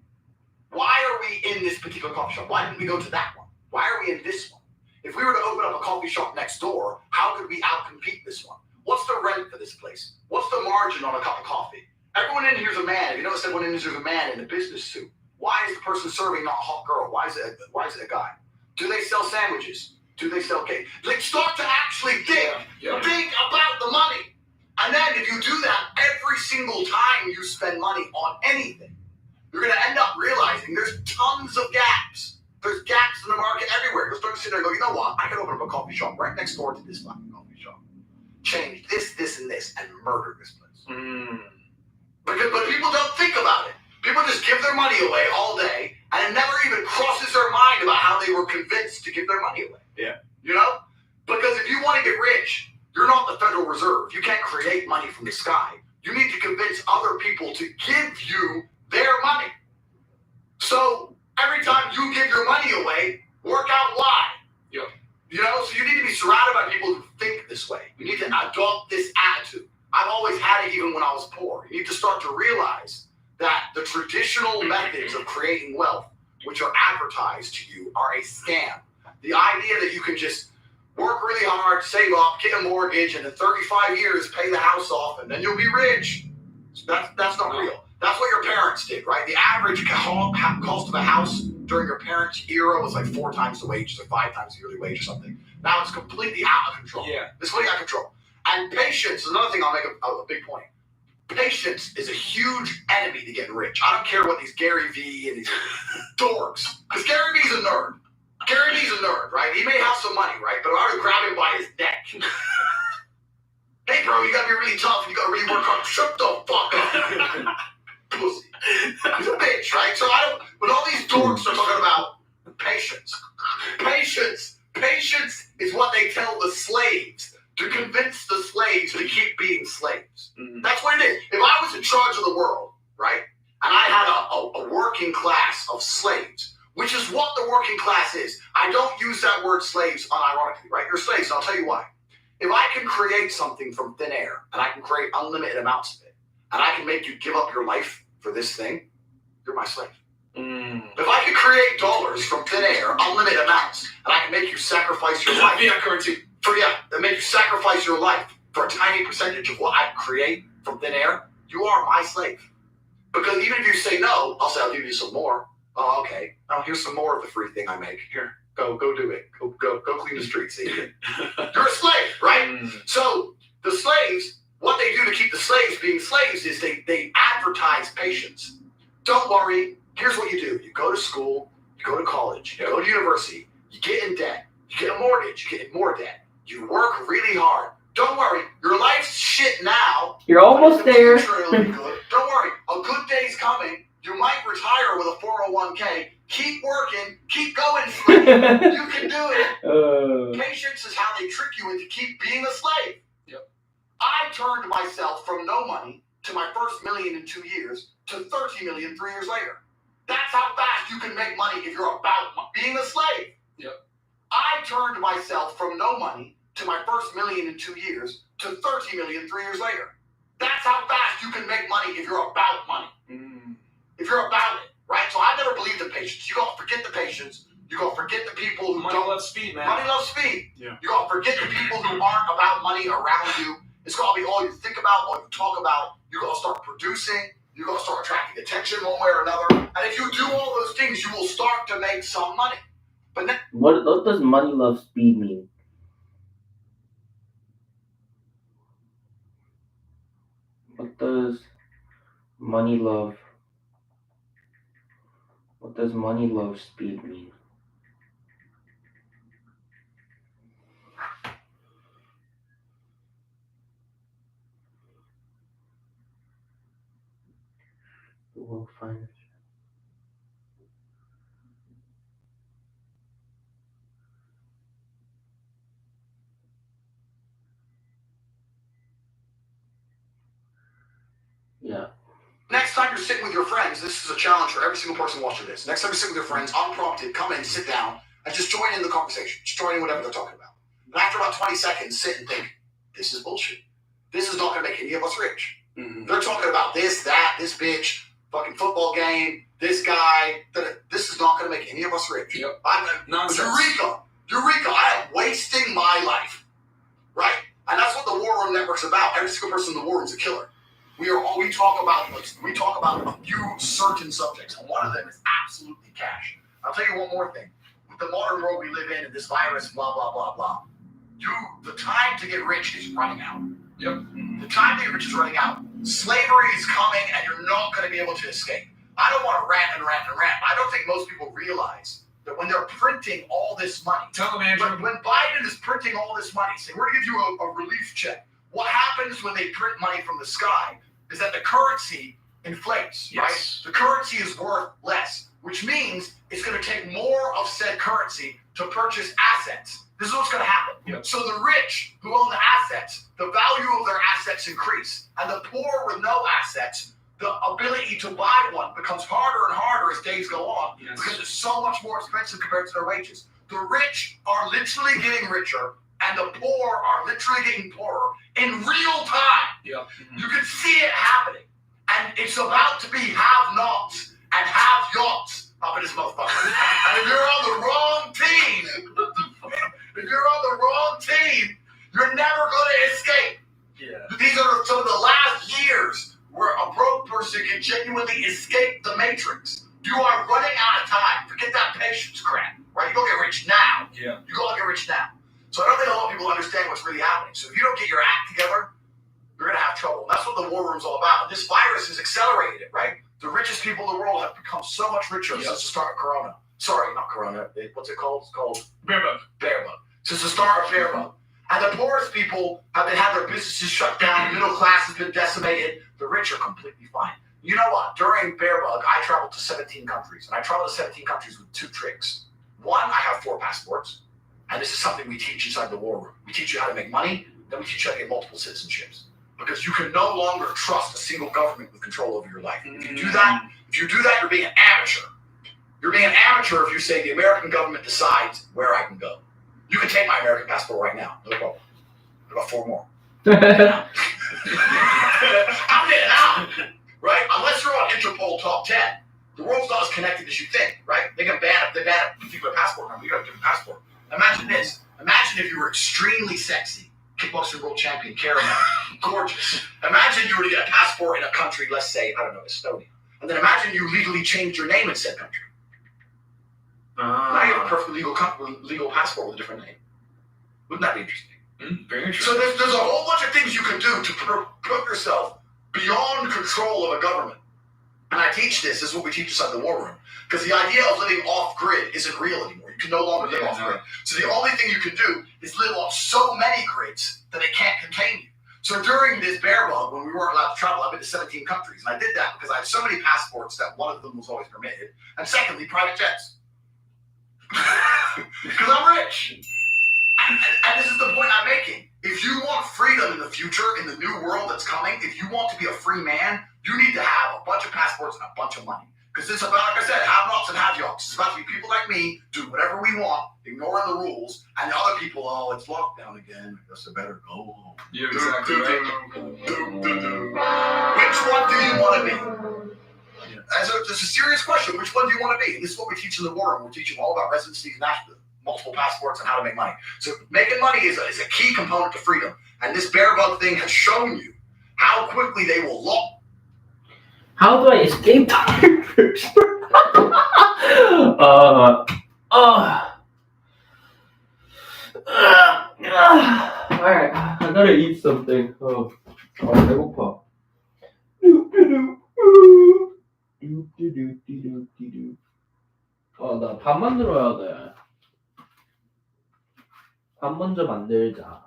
Why are we in this particular coffee shop? Why didn't we go to that one? Why are we in this one? If we were to open up a coffee shop next door, how could we outcompete this one? What's the rent for this place? What's the margin on a cup of coffee? Everyone in here is a man. If you notice, everyone in here is a man in a business suit. Why is the person serving not a hot girl? Why is it a guy? Do they sell sandwiches? Do they sell cake? Like, start to actually think about the money. And then if you do that every single time you spend money on anything, you're going to end up realizing there's tons of gaps. There's gaps in the market everywhere. You'll start to sit there and go, you know what? I can open up a coffee shop right next door to this fucking coffee shop. Change this, and this, and murder this place. But people don't think about it. People just give their money away all day, and it never even crosses their mind about how they were convinced to give their money away. Yeah. You know? Because if you want to get rich, you're not the Federal Reserve. You can't create money from the sky. You need to convince other people to give you their money. So every time you give your money away, work out why. Yep. You know, so you need to be surrounded by people who think this way. You need to adopt this attitude. I've always had it even when I was poor. You need to start to realize that the traditional methods of creating wealth, which are advertised to you, are a scam. The idea that you can just work really hard, save up, get a mortgage, and in 35 years pay the house off, and then you'll be rich. That's not real. That's what your parents did, right? The average cost of a house during your parents' era was like 4 times the wages or 5 times the yearly wage or something. Now it's completely out of control. Yeah. It's completely out of control. And patience is another thing I'll make a big point. Patience is a huge enemy to getting rich. I don't care what these Gary Vee and these dorks, because Gary Vee's a nerd. Gary Vee's a nerd, right? He may have some money, right? But I would grab him by his neck. Hey, bro, you gotta be really tough. You gotta really work hard. Shut the fuck up. Pussy. He's a bitch, right? So when all these dorks are talking about patience. Patience is what they tell the slaves to convince the slaves to keep being slaves. That's what it is. If I was in charge of the world, right, and I had a working class of slaves, which is what the working class is. I don't use that word slaves unironically, right? You're slaves, and I'll tell you why. If I can create something from thin air, and I can create unlimited amounts of it, and I can make you give up your life for this thing, you're my slave. If I could create dollars from thin air, unlimited amounts, and I can make you sacrifice your life. Fiat currency. That make you sacrifice your life for a tiny percentage of what I create from thin air, you are my slave. Because even if you say no, I'll say I'll give you some more. Oh, okay. Oh, here's some more of the free thing I make. Here, go do it. Go clean the streets. You're a slave, right? So the slaves, what they do to keep the slaves being slaves is they advertise patience. Don't worry. Here's what you do. You go to school, you go to college, you go to university, you get in debt, you get a mortgage, you get in more debt. You work really hard. Don't worry. Your life's shit now. You're almost there. Don't worry. A good day's coming. You might retire with a 401k. Keep working. Keep going, slave. You can do it. Patience is how they trick you into keep being a slave. Yep. I turned myself from no money to my first $1 million in 2 years to $30 million 3 years later. That's how fast you can make money if you're about being a slave. Yep. I turned myself from no money to my first $1 million in 2 years to $30 million 3 years later. That's how fast you can make money if you're about money. If you're about it, right? So I never believed in patience. You gotta forget the patience. You gotta forget the people who Money loves speed, man. Money loves speed. Yeah. You gotta forget the people who aren't about money around you. It's gotta be all you think about, all you talk about. You gotta start producing. You gotta start attracting attention one way or another. And if you do all those things, you will start to make some money. But then, What does money love speed mean? What does money love speed mean? We'll find it. Yeah. next time you're sitting with your friends, this is a challenge for every single person watching this. Next time you're sitting with your friends, unprompted, come in, sit down, and just join in the conversation. Just join in whatever they're talking about. And after about 20 seconds, sit and think, this is bullshit. This is not going to make any of us rich. They're talking about this, that, this bitch, fucking football game, this guy. This is not going to make any of us rich. Yep. Eureka! I am wasting my life. Right? And that's what the War Room Network's about. Every single person in the War Room is a killer. We talk about a few certain subjects, and one of them is absolutely cash. I'll tell you one more thing. With the modern world we live in and this virus, blah, blah, blah, blah, the time to get rich is running out. Yep. The time to get rich is running out. Slavery is coming, and you're not going to be able to escape. I don't want to rant. I don't think most people realize that when they're printing all this money, Tell them, Andrew. when Biden is printing all this money, saying we're going to give you a relief check, what happens when they print money from the sky is that the currency inflates, Yes. right? The currency is worth less, which means it's going to take more of said currency to purchase assets. This is what's going to happen. Yep. So the rich who own the assets, the value of their assets increase, and the poor with no assets, the ability to buy one becomes harder and harder as days go on Yes. because it's so much more expensive compared to their wages. The rich are literally getting richer, and the poor are literally getting poorer in real time. Yep. You can see it happening. And it's about to be have-nots and have-yachts up in this motherfucker. And if you're on the wrong team, you're never going to escape. Yeah. These are some of the last years where a broke person can genuinely escape the matrix. You are running out of time. Forget that patience crap, right? You don't get rich now. Yeah. You gotta get rich now. So I don't think a lot of people understand what's really happening. So if you don't get your act together, you're gonna have trouble. And that's what the war room's all about. And this virus has accelerated it, right? The richest people in the world have become so much richer since the start of Corona. Sorry, not Corona. What's it called? It's called Bear bug. Bear bug. Since the start of Bear bug. And the poorest people have had their businesses shut down. The middle class has been decimated. The rich are completely fine. You know what? During Bear bug, I traveled to 17 countries. And I traveled to 17 countries with 2 tricks. One, I have 4 passports. And this is something we teach inside the war room. We teach you how to make money. Then we teach you how to get multiple citizenships. Because you can no longer trust a single government with control over your life. If you do that, you're being an amateur. You're being an amateur if you say the American government decides where I can go. You can take my American passport right now. No problem. I've got 4 more. I'm getting out. Right? Unless you're on Interpol top 10. The world's not as connected as you think, right? They ban a particular passport number. You got a different passport. Imagine this. Imagine if you were extremely sexy. Kickboxing world champion, caramel, gorgeous. Imagine you were to get a passport in a country, let's say, I don't know, Estonia. And then imagine you legally changed your name in said country. Now you have a perfectly legal passport with a different name. Wouldn't that be interesting? Very interesting. So there's a whole bunch of things you can do to put yourself beyond control of a government. And I teach this is what we teach inside the war room. Because the idea of living off-grid isn't real anymore. You can no longer live off-grid. So the only thing you can do is live on so many grids that they can't contain you. So during this bear bug, when we weren't allowed to travel, I've been to 17 countries. And I did that because I had so many passports that one of them was always permitted. And secondly, private jets. Because I'm rich. And this is the point I'm making. If you want freedom in the future, in the new world that's coming, if you want to be a free man, you need to have a bunch of passports and a bunch of money. Because it's about, like I said, have-nots and have-yachts. It's about to be people like me do whatever we want, ignoring the rules, and the other people, oh, it's lockdown again. I guess I better go home. You're exactly right. Which one do you want to be? It's a serious question. Which one do you want to be? And this is what we teach in the war room. We're teaching all about residency and multiple passports and how to make money. So making money is a key component to freedom. And this bear bug thing has shown you how quickly they will lock. How do I escape tigers? Alright, I gotta eat something. 배고파. 나 밥 만들어야 돼. 밥 먼저 만들자.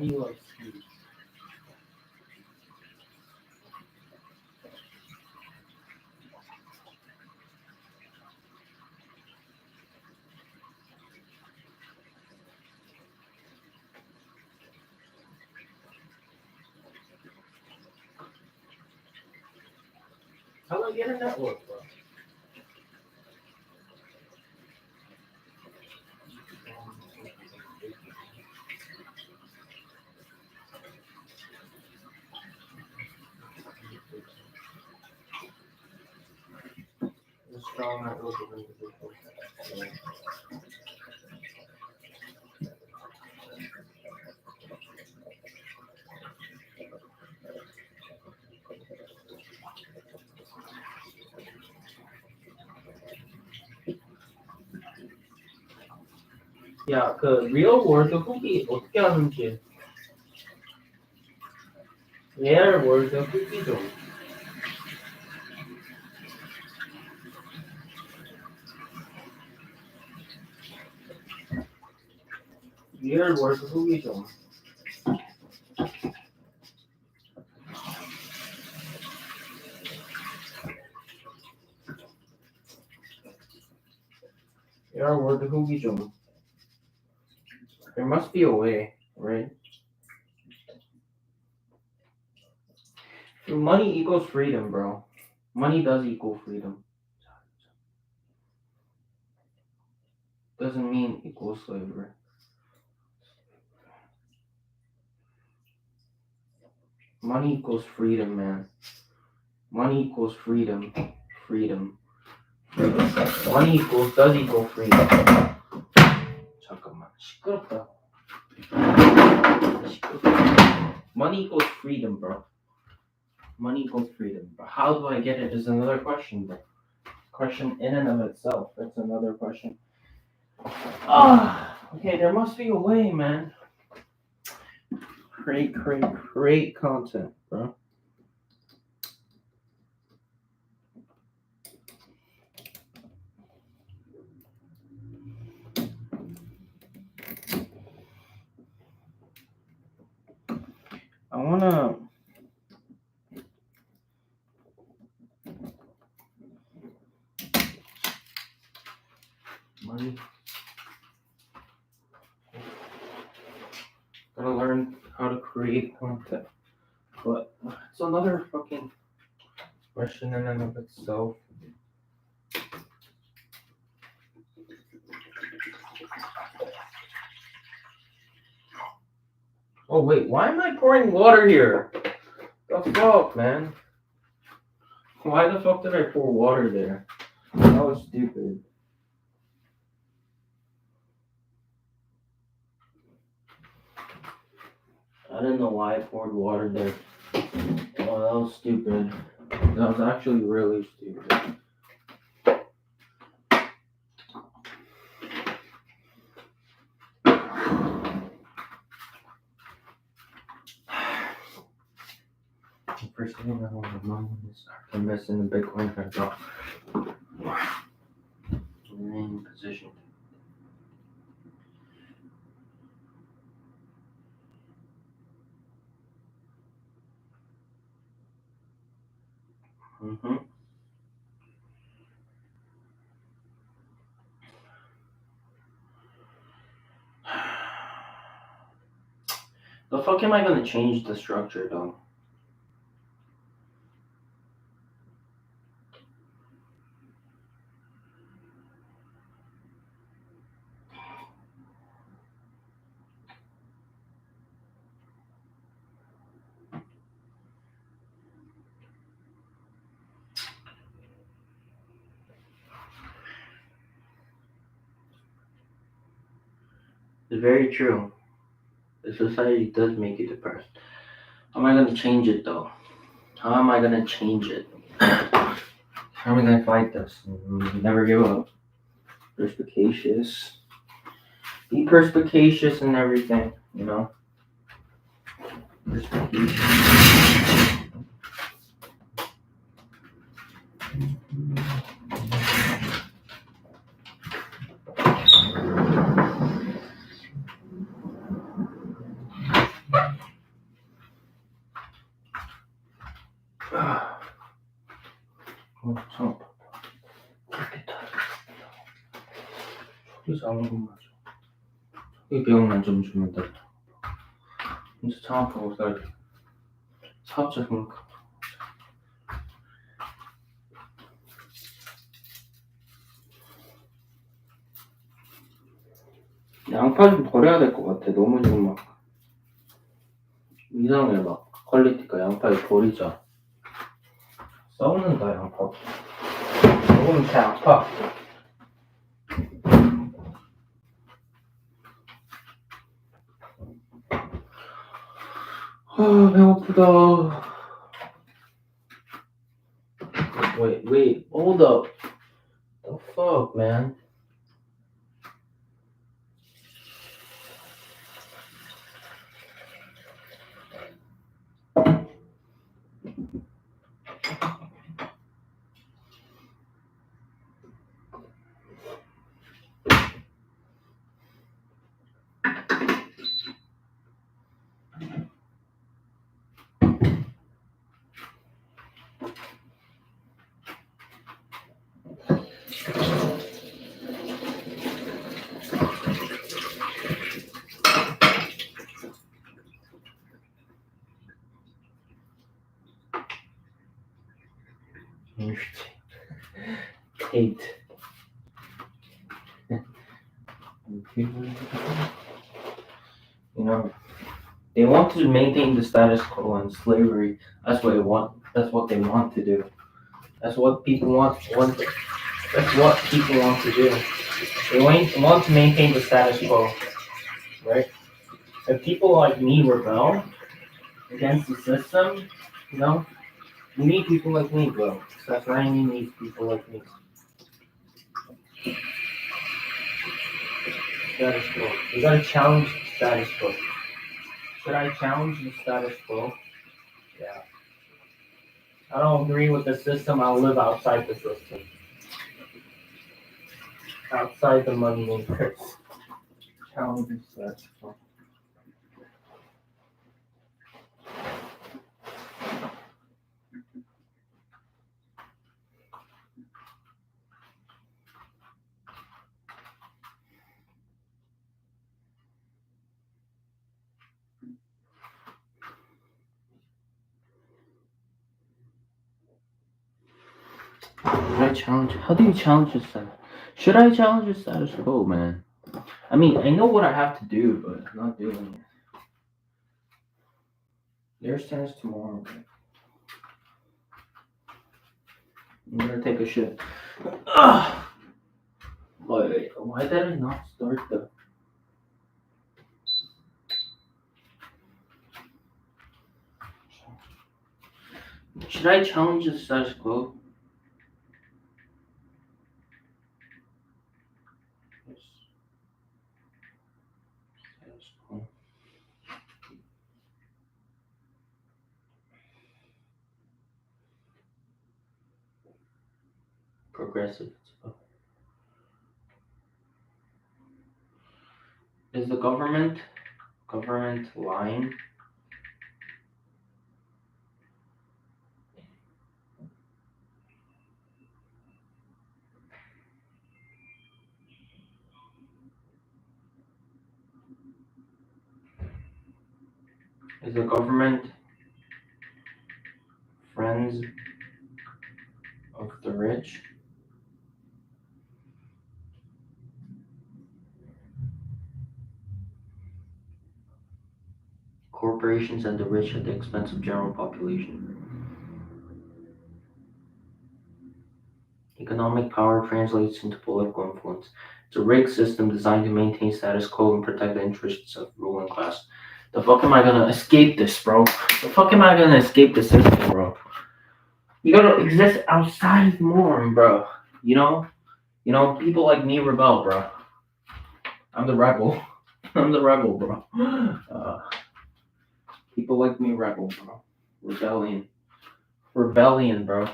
do you like speed? How do I get a network, bro? A strong network of individuals. 야, 그 리얼 월드 후기 어떻게 하는지 리얼 월드 후기 좀. 리얼 월드 후기 좀. 리얼 월드 후기 좀. There must be a way, right? Money equals freedom, bro. Money does equal freedom. Doesn't mean equal slavery. Money equals freedom, man. Money equals freedom. Freedom. Money does equal freedom. 잠깐만, 시끄럽다. Money equals freedom, bro. Money equals freedom. But how do I get it is another question, bro. Question in and of itself. That's another question. Okay, there must be a way, man. Create content, bro. I wanna money. Gotta learn how to create content, but it's another fucking question in and of itself. Oh wait, why am I pouring water here? The fuck, man? Why the fuck did I pour water there? That was stupid. I didn't know why I poured water there. Oh, that was stupid. That was actually really stupid. First thing I want to know is to invest in the Bitcoin I got. Remain positioned. The fuck am I gonna change the structure though? It's very true. The society does make you depressed. How am I gonna change it though? How am I gonna change it? How am I gonna fight this? Never give up. Perspicacious. Be perspicacious and everything, you know? Perspicacious. 참. 소리 작은 건 맞아. 소리 배우면 좀 주면 돼. 진짜 창업하고 살야 돼. 사업자 등록. 양파 좀 버려야 될 것 같아. 너무 지금 막 이상해. 막 퀄리티가. 양파를 버리자. 썩는다 양파. 먹으면 배 아파. 아, 배고프다. Wait, hold up. The fuck, man? Kate. You know, they want to maintain the status quo and slavery. That's what they want. That's what they want to do. That's what people want. That's what people want to do. They want to maintain the status quo, right? If people like me rebel against the system, you know, we need people like me, bro. Society needs people like me. Status quo. We gotta challenge the status quo. Should I challenge the status quo? Yeah. I don't agree with the system. I'll live outside the system. Outside the money matrix. Challenge the status quo. Should I challenge? How do you challenge the status? Should I challenge the status quo, man? I mean, I know what I have to do, but I'm not doing it. There's tennis tomorrow. I'm gonna take a shit. Ugh. Wait, why did I not start the? Should I challenge the status quo? Status quo. Progressive. Is the government lying? Is the government friends of the rich? Corporations and the rich at the expense of general population. Economic power translates into political influence. It's a rigged system designed to maintain status quo and protect the interests of ruling class. The fuck am I gonna escape this, bro? The fuck am I gonna escape the system, bro? You gotta exist outside the norm, bro. You know, people like me rebel, bro. I'm the rebel. I'm the rebel, bro. People like me rebel, bro. Rebellion, bro.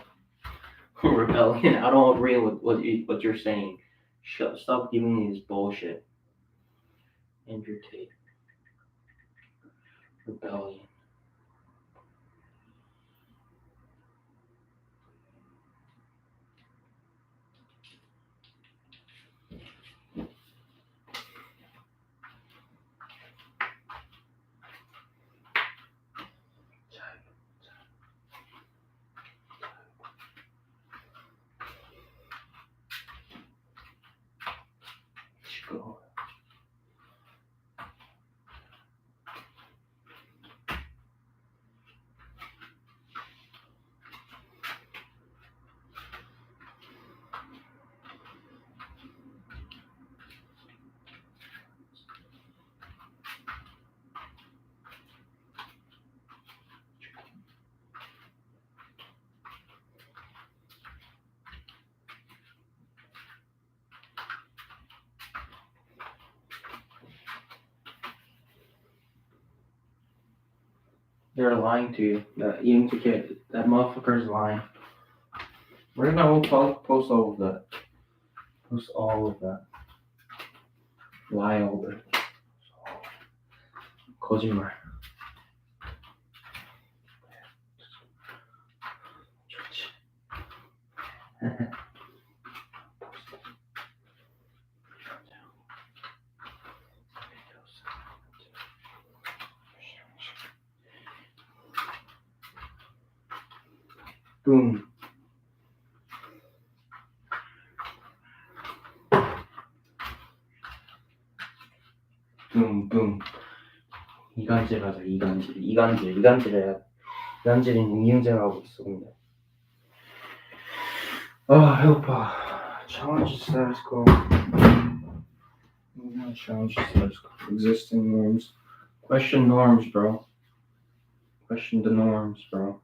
Rebellion. I don't agree with what you're saying. Stop giving me this bullshit. Andrew Tate. Rebellion. They're lying to you. That eating kid, that motherfucker's lying. We're gonna post all of that. Post all of that. Lie over. 거짓말. Boom. boom. 이간질 하자, 이간질해야. 이간질은 임경제하고 있어, 근데. 아, 배고파. Challenge status quo. Challenge status quo. Existing norms. Question norms, bro. Question the norms, bro.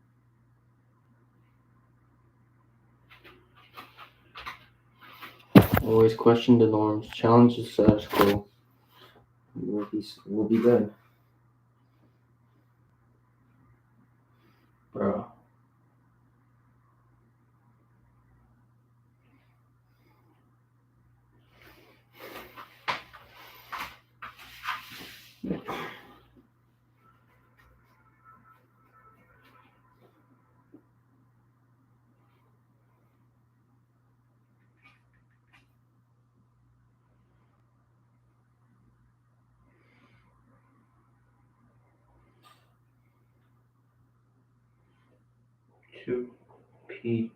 Always question the norms. Challenge the status quo. We'll be good. Bro. To Pete.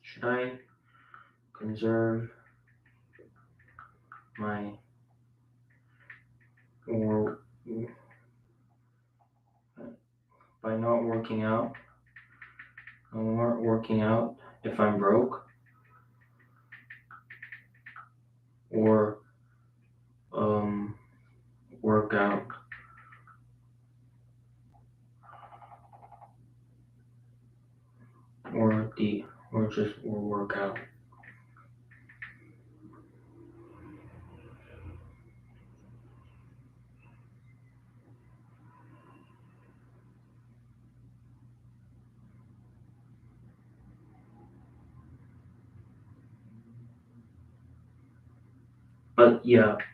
Should I conserve my or by not working out? I won't working out if I'm broke, or work out or work out.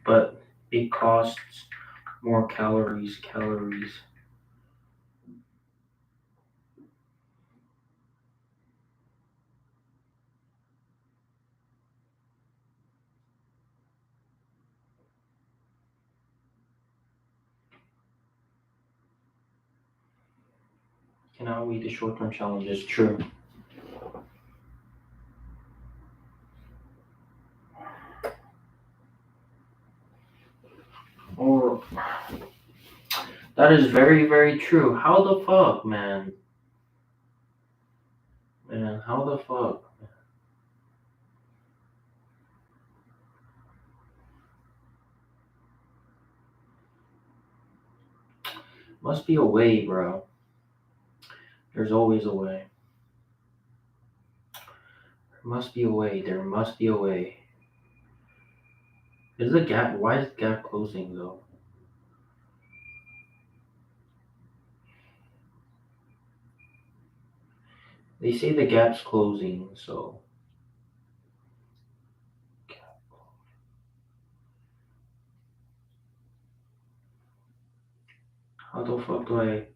But it costs more calories. Cannot we the short-term challenges? True. Or that is very, very true. How the fuck, man? Man, how the fuck? Must be a way, bro. There's always a way. There must be a way. Is the gap? Why is the gap closing though? They say the gap's closing, so. How the fuck do I?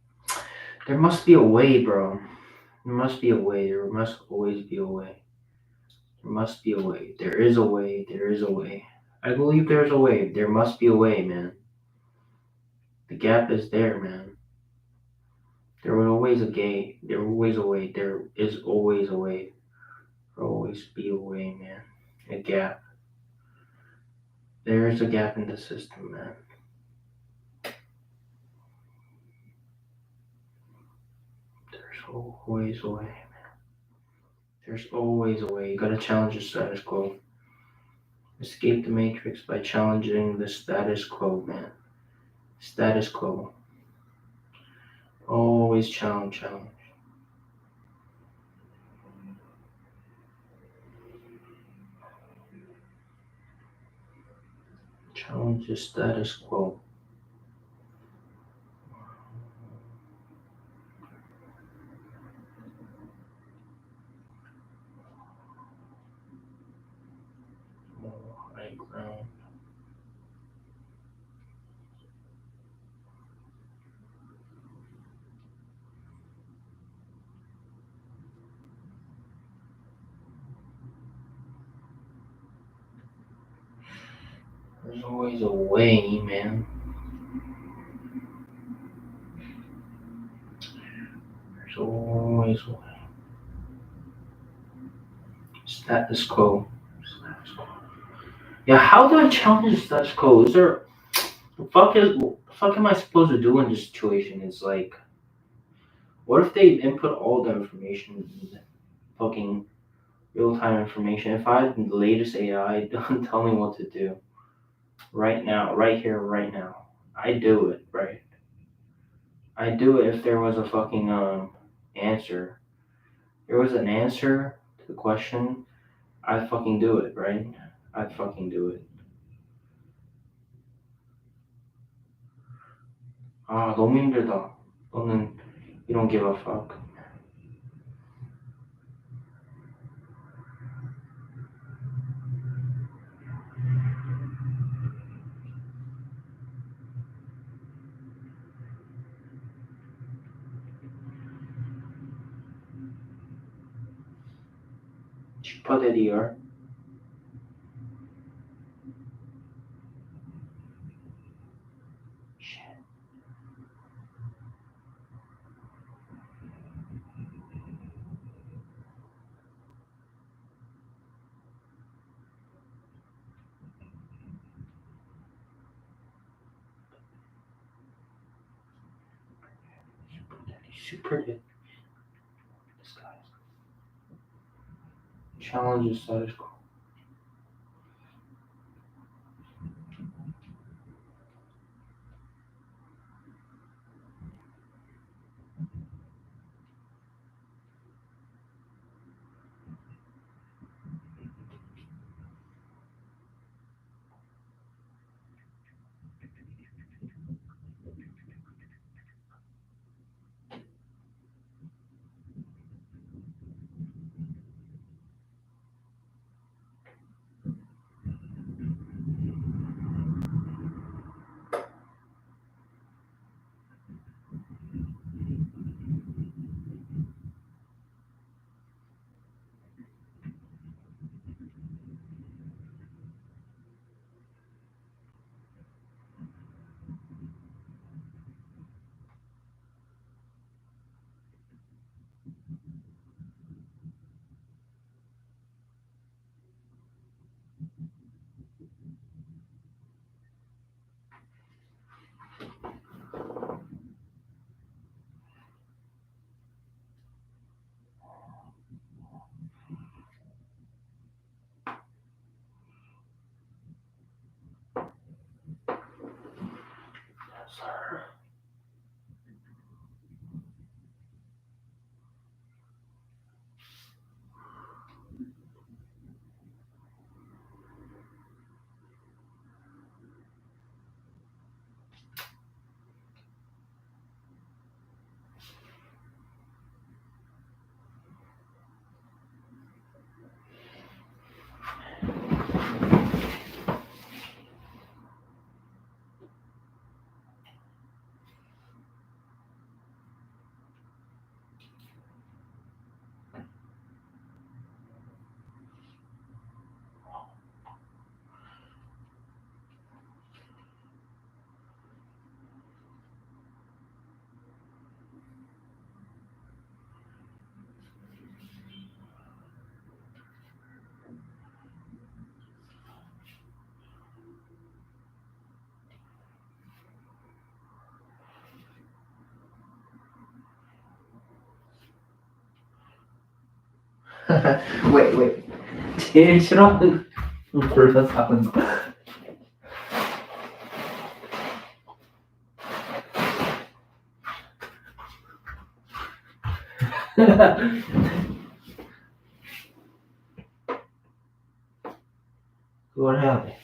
There must be a way, bro. There must be a way. There must always be a way. There must be a way. There is a way. There is a way. I believe there's a way. There must be a way, man. The gap is there, man. There was always a gate. There was always a way. There is always a way. There will always be a way, man. A gap. There is a gap in the system, man. There's always a way, man. There's always a way. You gotta challenge the status quo. Escape the matrix by challenging the status quo, man. Status quo. Always challenge. Challenge the status quo. More high ground. There's always a way, man. There's always a way. Status quo. Yeah, how do I challenge the status quo? Is there the fuck am I supposed to do in this situation? It's like, what if they input all the information, fucking real-time information? If I had the latest AI, don't tell me what to do. Right now, right here, right now. I do it, right? I do it if there was a fucking answer. There was an answer to the question, I'd fucking do it, right? I'd fucking do it. 아, 너무 힘들다. 너는 you don't give a fuck. 슈퍼데디얼. Super This guy. Challenge the status quo. Sir. wait. 제일 싫어하는 골라 사는 거. What happened?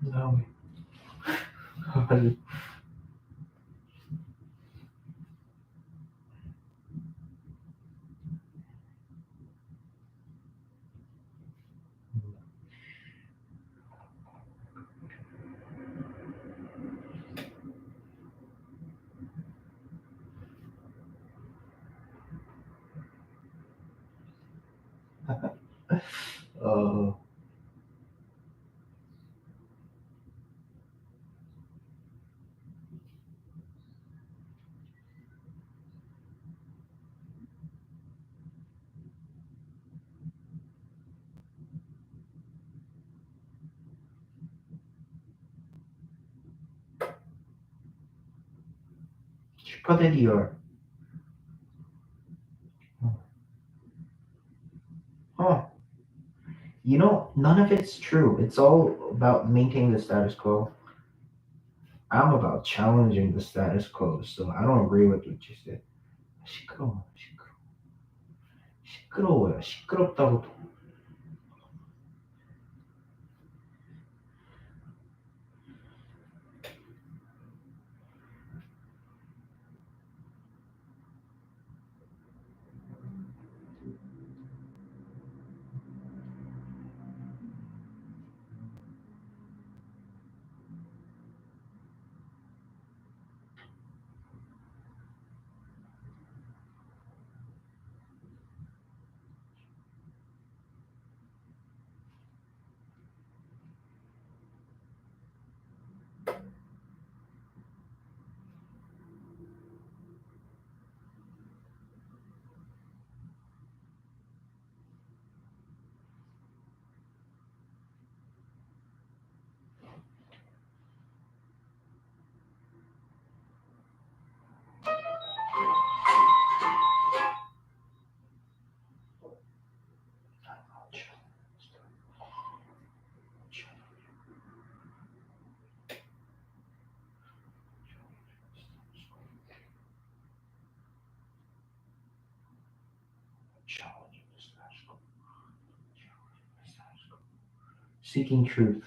No. Oh. 축하드려요. Huh. You know, none of it's true. It's all about maintaining the status quo. I'm about challenging the status quo, so I don't agree with what you said. 시끄러워, 시끄러워. 시끄러워요. 시끄럽다고. Seeking truth.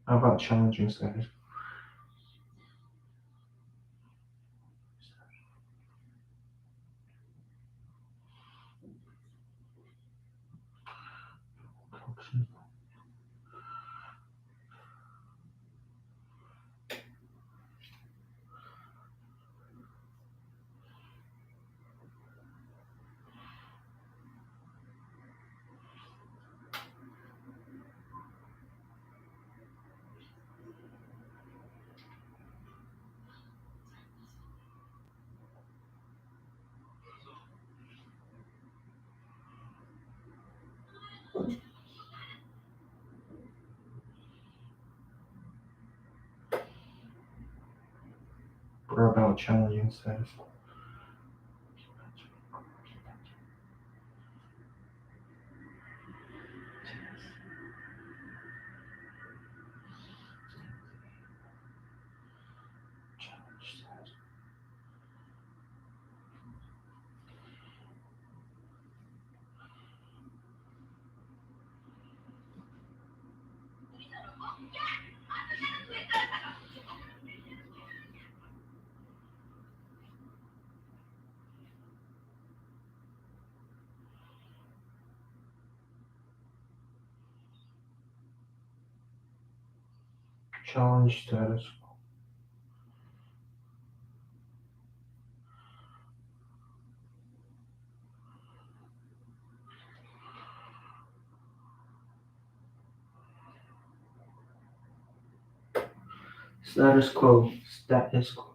How about challenging status? We're about challenging status. Challenge status. Status quo. Status quo.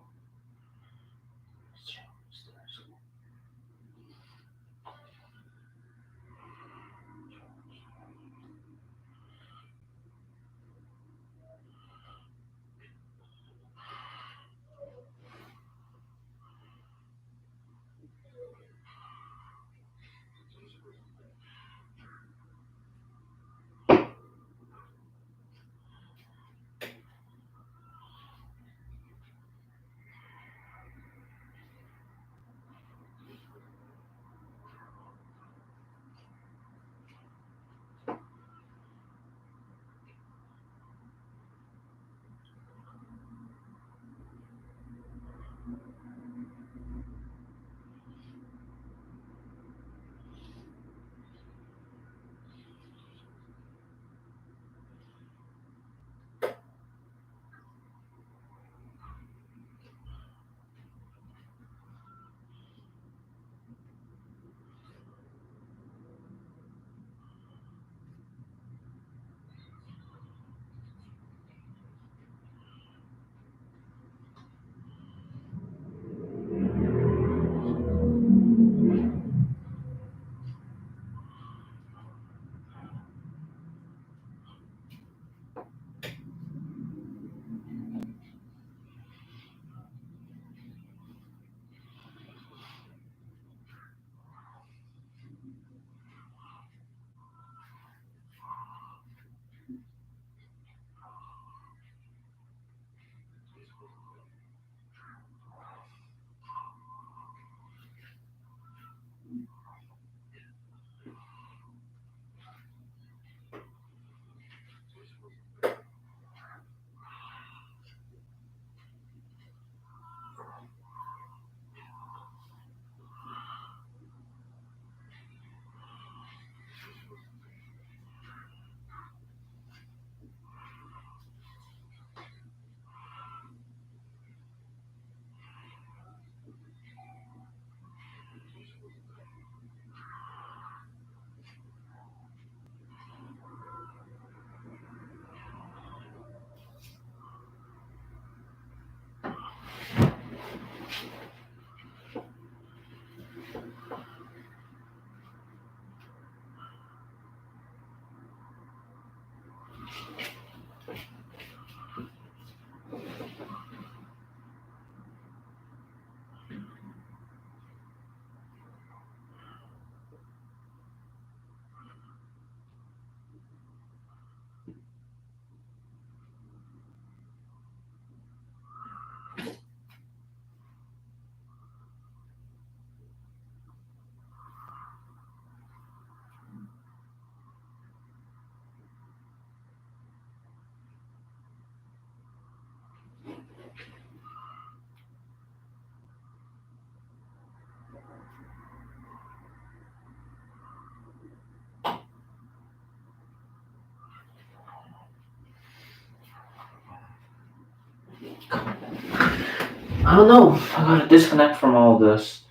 I don't know. I gotta disconnect from all this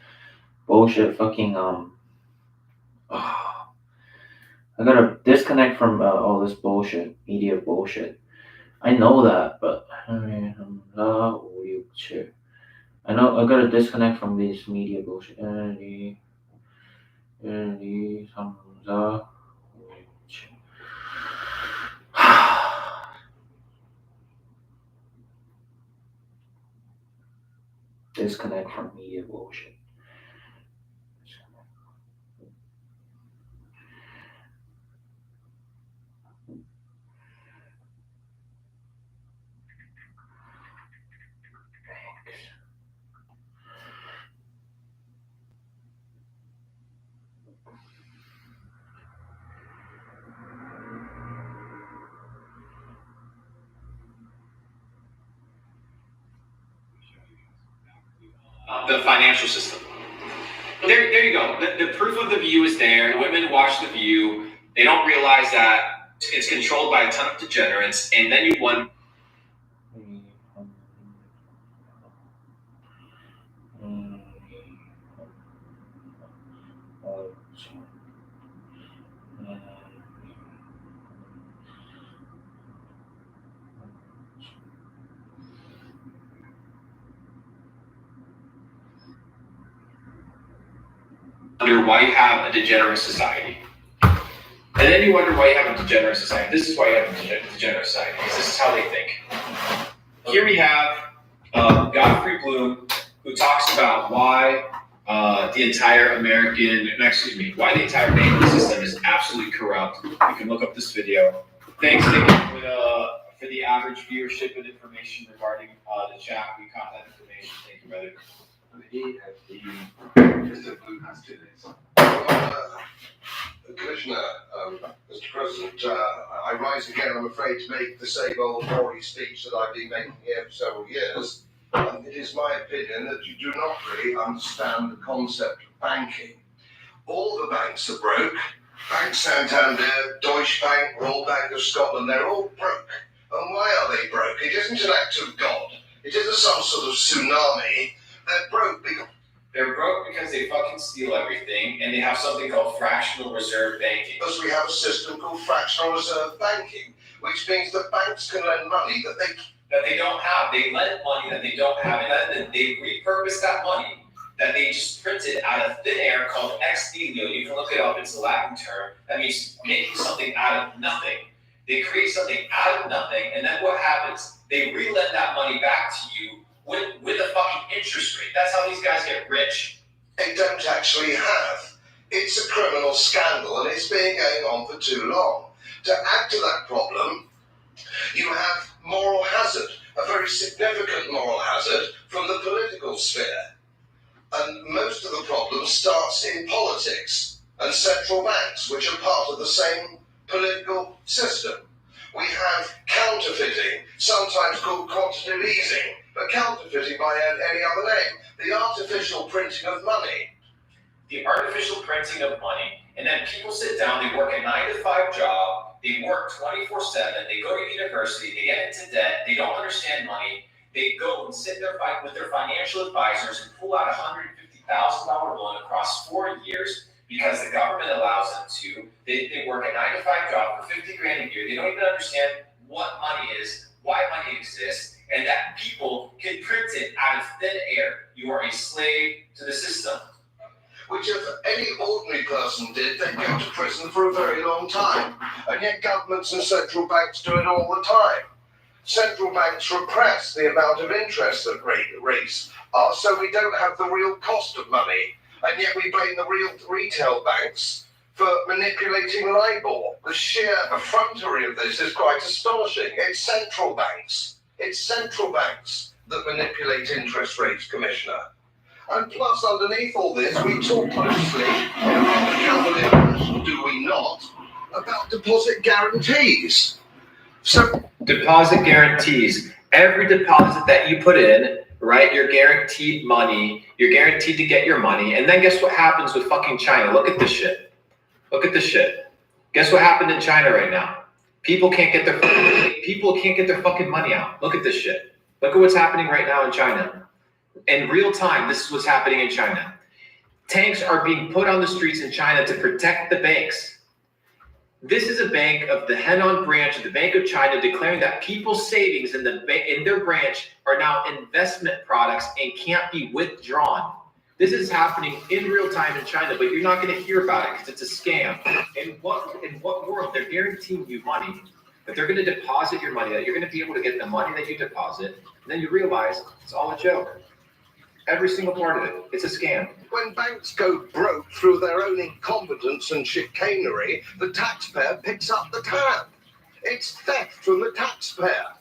bullshit. Fucking I gotta disconnect from all this bullshit, media bullshit. I know that, but I know I gotta disconnect from these media bullshit. disconnect from media bullshit. The financial system. There you go. The proof of the view is there. Women watch the view. They don't realize that it's controlled by a ton of degenerates, and then you wonder. Why you have a degenerate society. And then you wonder why you have a degenerate society. This is why you have a degenerate society, because this is how they think. Here we have Godfrey Bloom, who talks about why the entire why the entire banking system is absolutely corrupt. You can look up this video. Thanks, Nick, for the average viewership and information regarding the chat. We caught that information. Thank you, brother. Mr. Bloom has 2 minutes. Commissioner, Mr. President, I rise again, I'm afraid, to make the same old boring speech that I've been making here for several years. It is my opinion that you do not really understand the concept of banking. All the banks are broke. Bank Santander, Deutsche Bank, Royal Bank of Scotland, they're all broke. And why are they broke? It isn't an act of God. It isn't some sort of tsunami. They're broke because they fucking steal everything, and they have something called fractional reserve banking. Because we have a system called fractional reserve banking, which means that banks can lend money that they don't have. They lend money that they don't have, and then they repurpose that money that they just printed out of thin air called ex nihilo. You can look it up. It's a Latin term. That means making something out of nothing. They create something out of nothing, and then what happens? They re-lend that money back to you with a fucking interest rate. That's how these guys get rich. They don't actually have. It's a criminal scandal, and it's been going on for too long. To add to that problem, you have moral hazard, a very significant moral hazard from the political sphere. And most of the problem starts in politics and central banks, which are part of the same political system. We have counterfeiting, sometimes called quantitative easing, but counterfeiting by any other name. The artificial printing of money. The artificial printing of money. And then people sit down, they work a 9-to-5 job, they work 24/7, they go to university, they get into debt, they don't understand money, they go and sit there with their financial advisors and pull out a $150,000 loan across 4 years because the government allows them to. They work a 9-to-5 job for 50 grand a year. They don't even understand what money is, why money exists, and that people can print it out of thin air. You are a slave to the system. Which if any ordinary person did, they'd go to prison for a very long time. And yet governments and central banks do it all the time. Central banks repress the amount of interest that rates are, so we don't have the real cost of money. And yet we blame the real retail banks for manipulating LIBOR. The sheer effrontery of this is quite astonishing. It's central banks. It's central banks that manipulate interest rates, Commissioner. And plus, underneath all this, we talk closely in a rather cavalier fashion, do we not, about deposit guarantees. So, deposit guarantees. Every deposit that you put in, right, you're guaranteed money. You're guaranteed to get your money. And then guess what happens with fucking China? Look at this shit. Look at this shit. Guess what happened in China right now? People can't get their fucking money out. Look at this shit. Look at what's happening right now in China. In real time, this is what's happening in China. Tanks are being put on the streets in China to protect the banks. This is a bank of the Henan branch of the Bank of China declaring that people's savings in their branch are now investment products and can't be withdrawn. This is happening in real time in China, but you're not going to hear about it because it's a scam. In what world? They're guaranteeing you money, but they're going to deposit your money, that you're going to be able to get the money that you deposit, and then you realize it's all a joke. Every single part of it. It's a scam. When banks go broke through their own incompetence and chicanery, the taxpayer picks up the tab. It's theft from the taxpayer.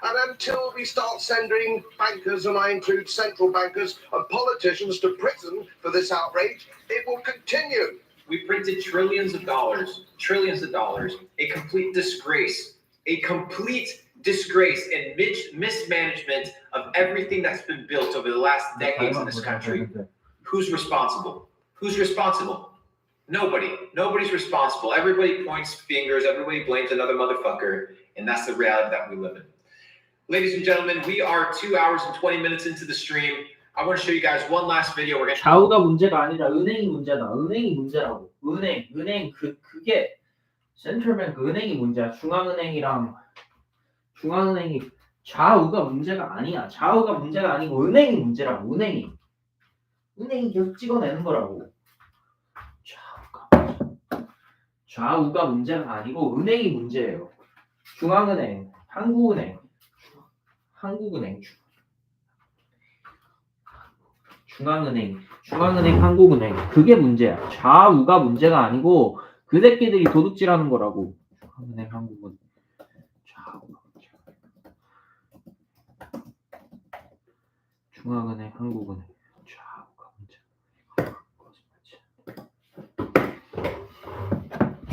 And until we start sending bankers, and I include central bankers and politicians, to prison for this outrage, it will continue. We printed trillions of dollars, a complete disgrace and mismanagement of everything that's been built over the last decades in this country. Who's responsible? Nobody. Nobody's responsible. Everybody points fingers, everybody blames another motherfucker, and that's the reality that we live in. Ladies and gentlemen, we are 2 hours and 20 minutes into the stream. I want to show you guys one last video. We're gonna... 좌우가 문제가 아니라 은행이 문제다. 은행이 문제라고. 은행 그게 센트럴뱅크 은행이 문제야. 중앙은행이 좌우가 문제가 아니야. 좌우가 문제가 아니고 은행이 문제라고. 은행이 계속 찍어내는 거라고. 좌우가 문제가 아니고 은행이 문제예요. 중앙은행, 한국은행, 중앙은행, 한국은행. 그게 문제야. 좌우가 문제가 아니고 그 새끼들이 도둑질하는 거라고. 중앙은행, 한국은행. 좌우가 문제가 아니고. 중앙은행, 한국은행. 좌우가 문제가 아니고.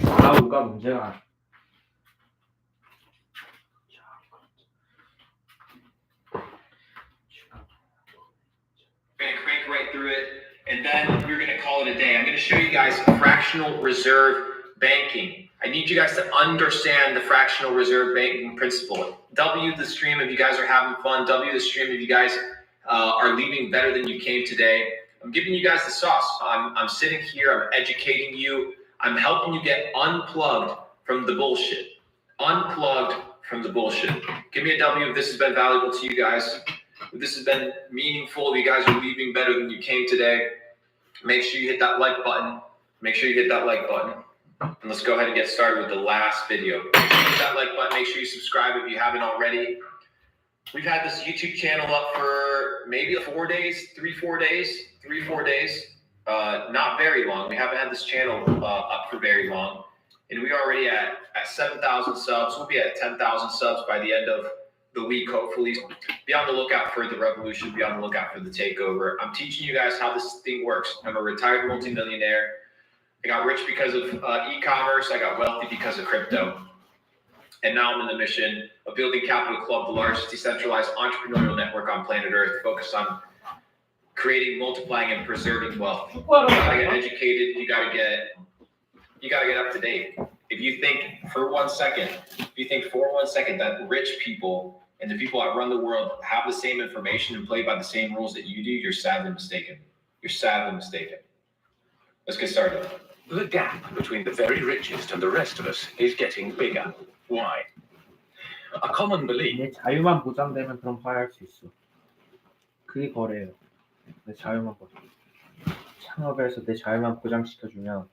좌우가 문제가 아니고. We're going to crank right through it, and then we're going to call it a day. I'm going to show you guys fractional reserve banking. I need you guys to understand the fractional reserve banking principle. W the stream if you guys are having fun. W the stream if you guys are leaving better than you came today. I'm giving you guys the sauce. I'm sitting here. I'm educating you. I'm helping you get unplugged from the bullshit. Give me a W if this has been valuable to you guys. If this has been meaningful, if you guys are leaving better than you came today, make sure you hit that like button. And let's go ahead and get started with the last video. Make sure you hit that like button. Make sure you subscribe if you haven't already. We've had this YouTube channel up for maybe 4 days, 3-4 days. Not very long. We haven't had this channel up for very long. And we're already at 7,000 subs. We'll be at 10,000 subs by the end of the week, hopefully. Be on the lookout for the revolution. Be on the lookout for the takeover. I'm teaching you guys how this thing works. I'm a retired multimillionaire. I got rich because of e-commerce. I got wealthy because of crypto. And now I'm in the mission of building Capital Club, the largest decentralized entrepreneurial network on planet Earth, focused on creating, multiplying, and preserving wealth. You gotta get educated. You gotta get up to date. If you think for one second that rich people and the people that run the world have the same information and play by the same rules that you do, you're sadly mistaken. Let's get started. The gap between the very richest and the rest of us is getting bigger. Why? A common belief. 내 자유만 보장되면 그럼 화해할 수 있어. 그게 거래예요. 내 자유만 보장. 창업에서 내 자유만 보장시켜주면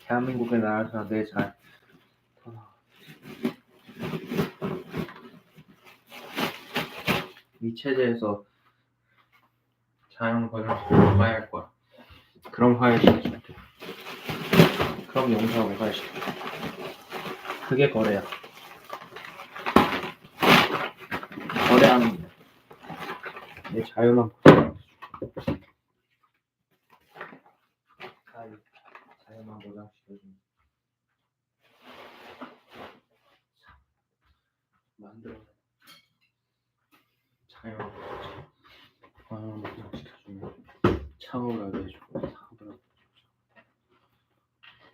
대한민국의 나라에서 내 자유 이 체제에서 자유만 보장시켜주면 화해할 거야. 그럼 화해시켜줄게. 그럼 용서하고 화해시켜. 그게 거래야. 거래하는 거야. 내 자유만 보장시켜줄게. 자유만 보장시켜주면 만들어. 자유만 보장시켜주면 창업을 하게 해주고 사업을 하게 해주고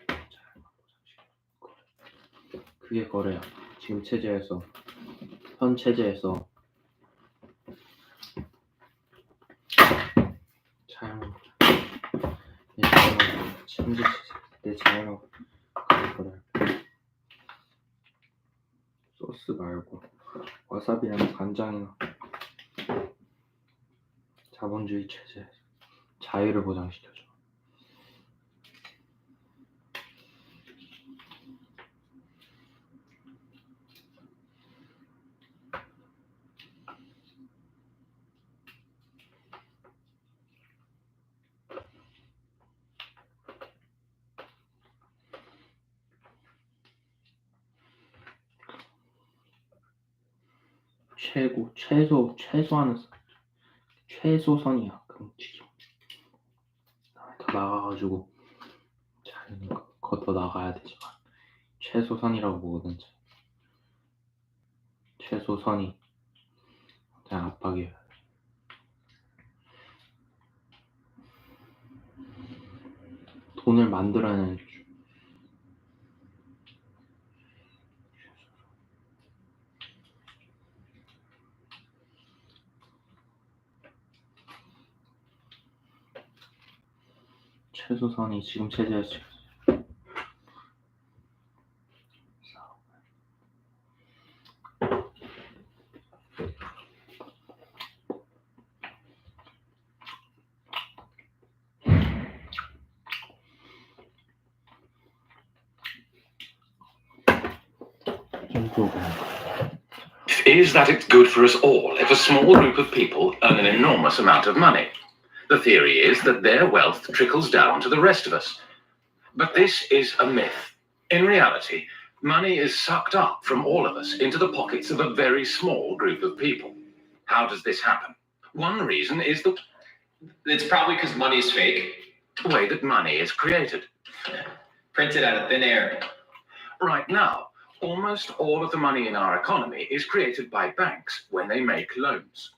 자유만 보장시켜주고 그게 거래야. 지금 체제에서 현 체제에서 자유만 보장. 내 자유만 침지 내 자유만 그게 거래야. 소스 말고 와사비나 간장이나 자본주의 체제 자유를 보장시켜줘. 최소선이야. 금치죠. 더 나가가지고 자기는 더 나가야 되지만 최소선이라고 보거든. 최소선이 그냥 압박이에요. 돈을 만들어내는 최소선이 지금 체제였죠. Is that it's good for us all if a small group of people earn an enormous amount of money. The theory is that their wealth trickles down to the rest of us. But this is a myth. In reality, money is sucked up from all of us into the pockets of a very small group of people. How does this happen? One reason is that It's probably because money is fake. the way that money is created. Printed out of thin air. Right now, almost all of the money in our economy is created by banks when they make loans.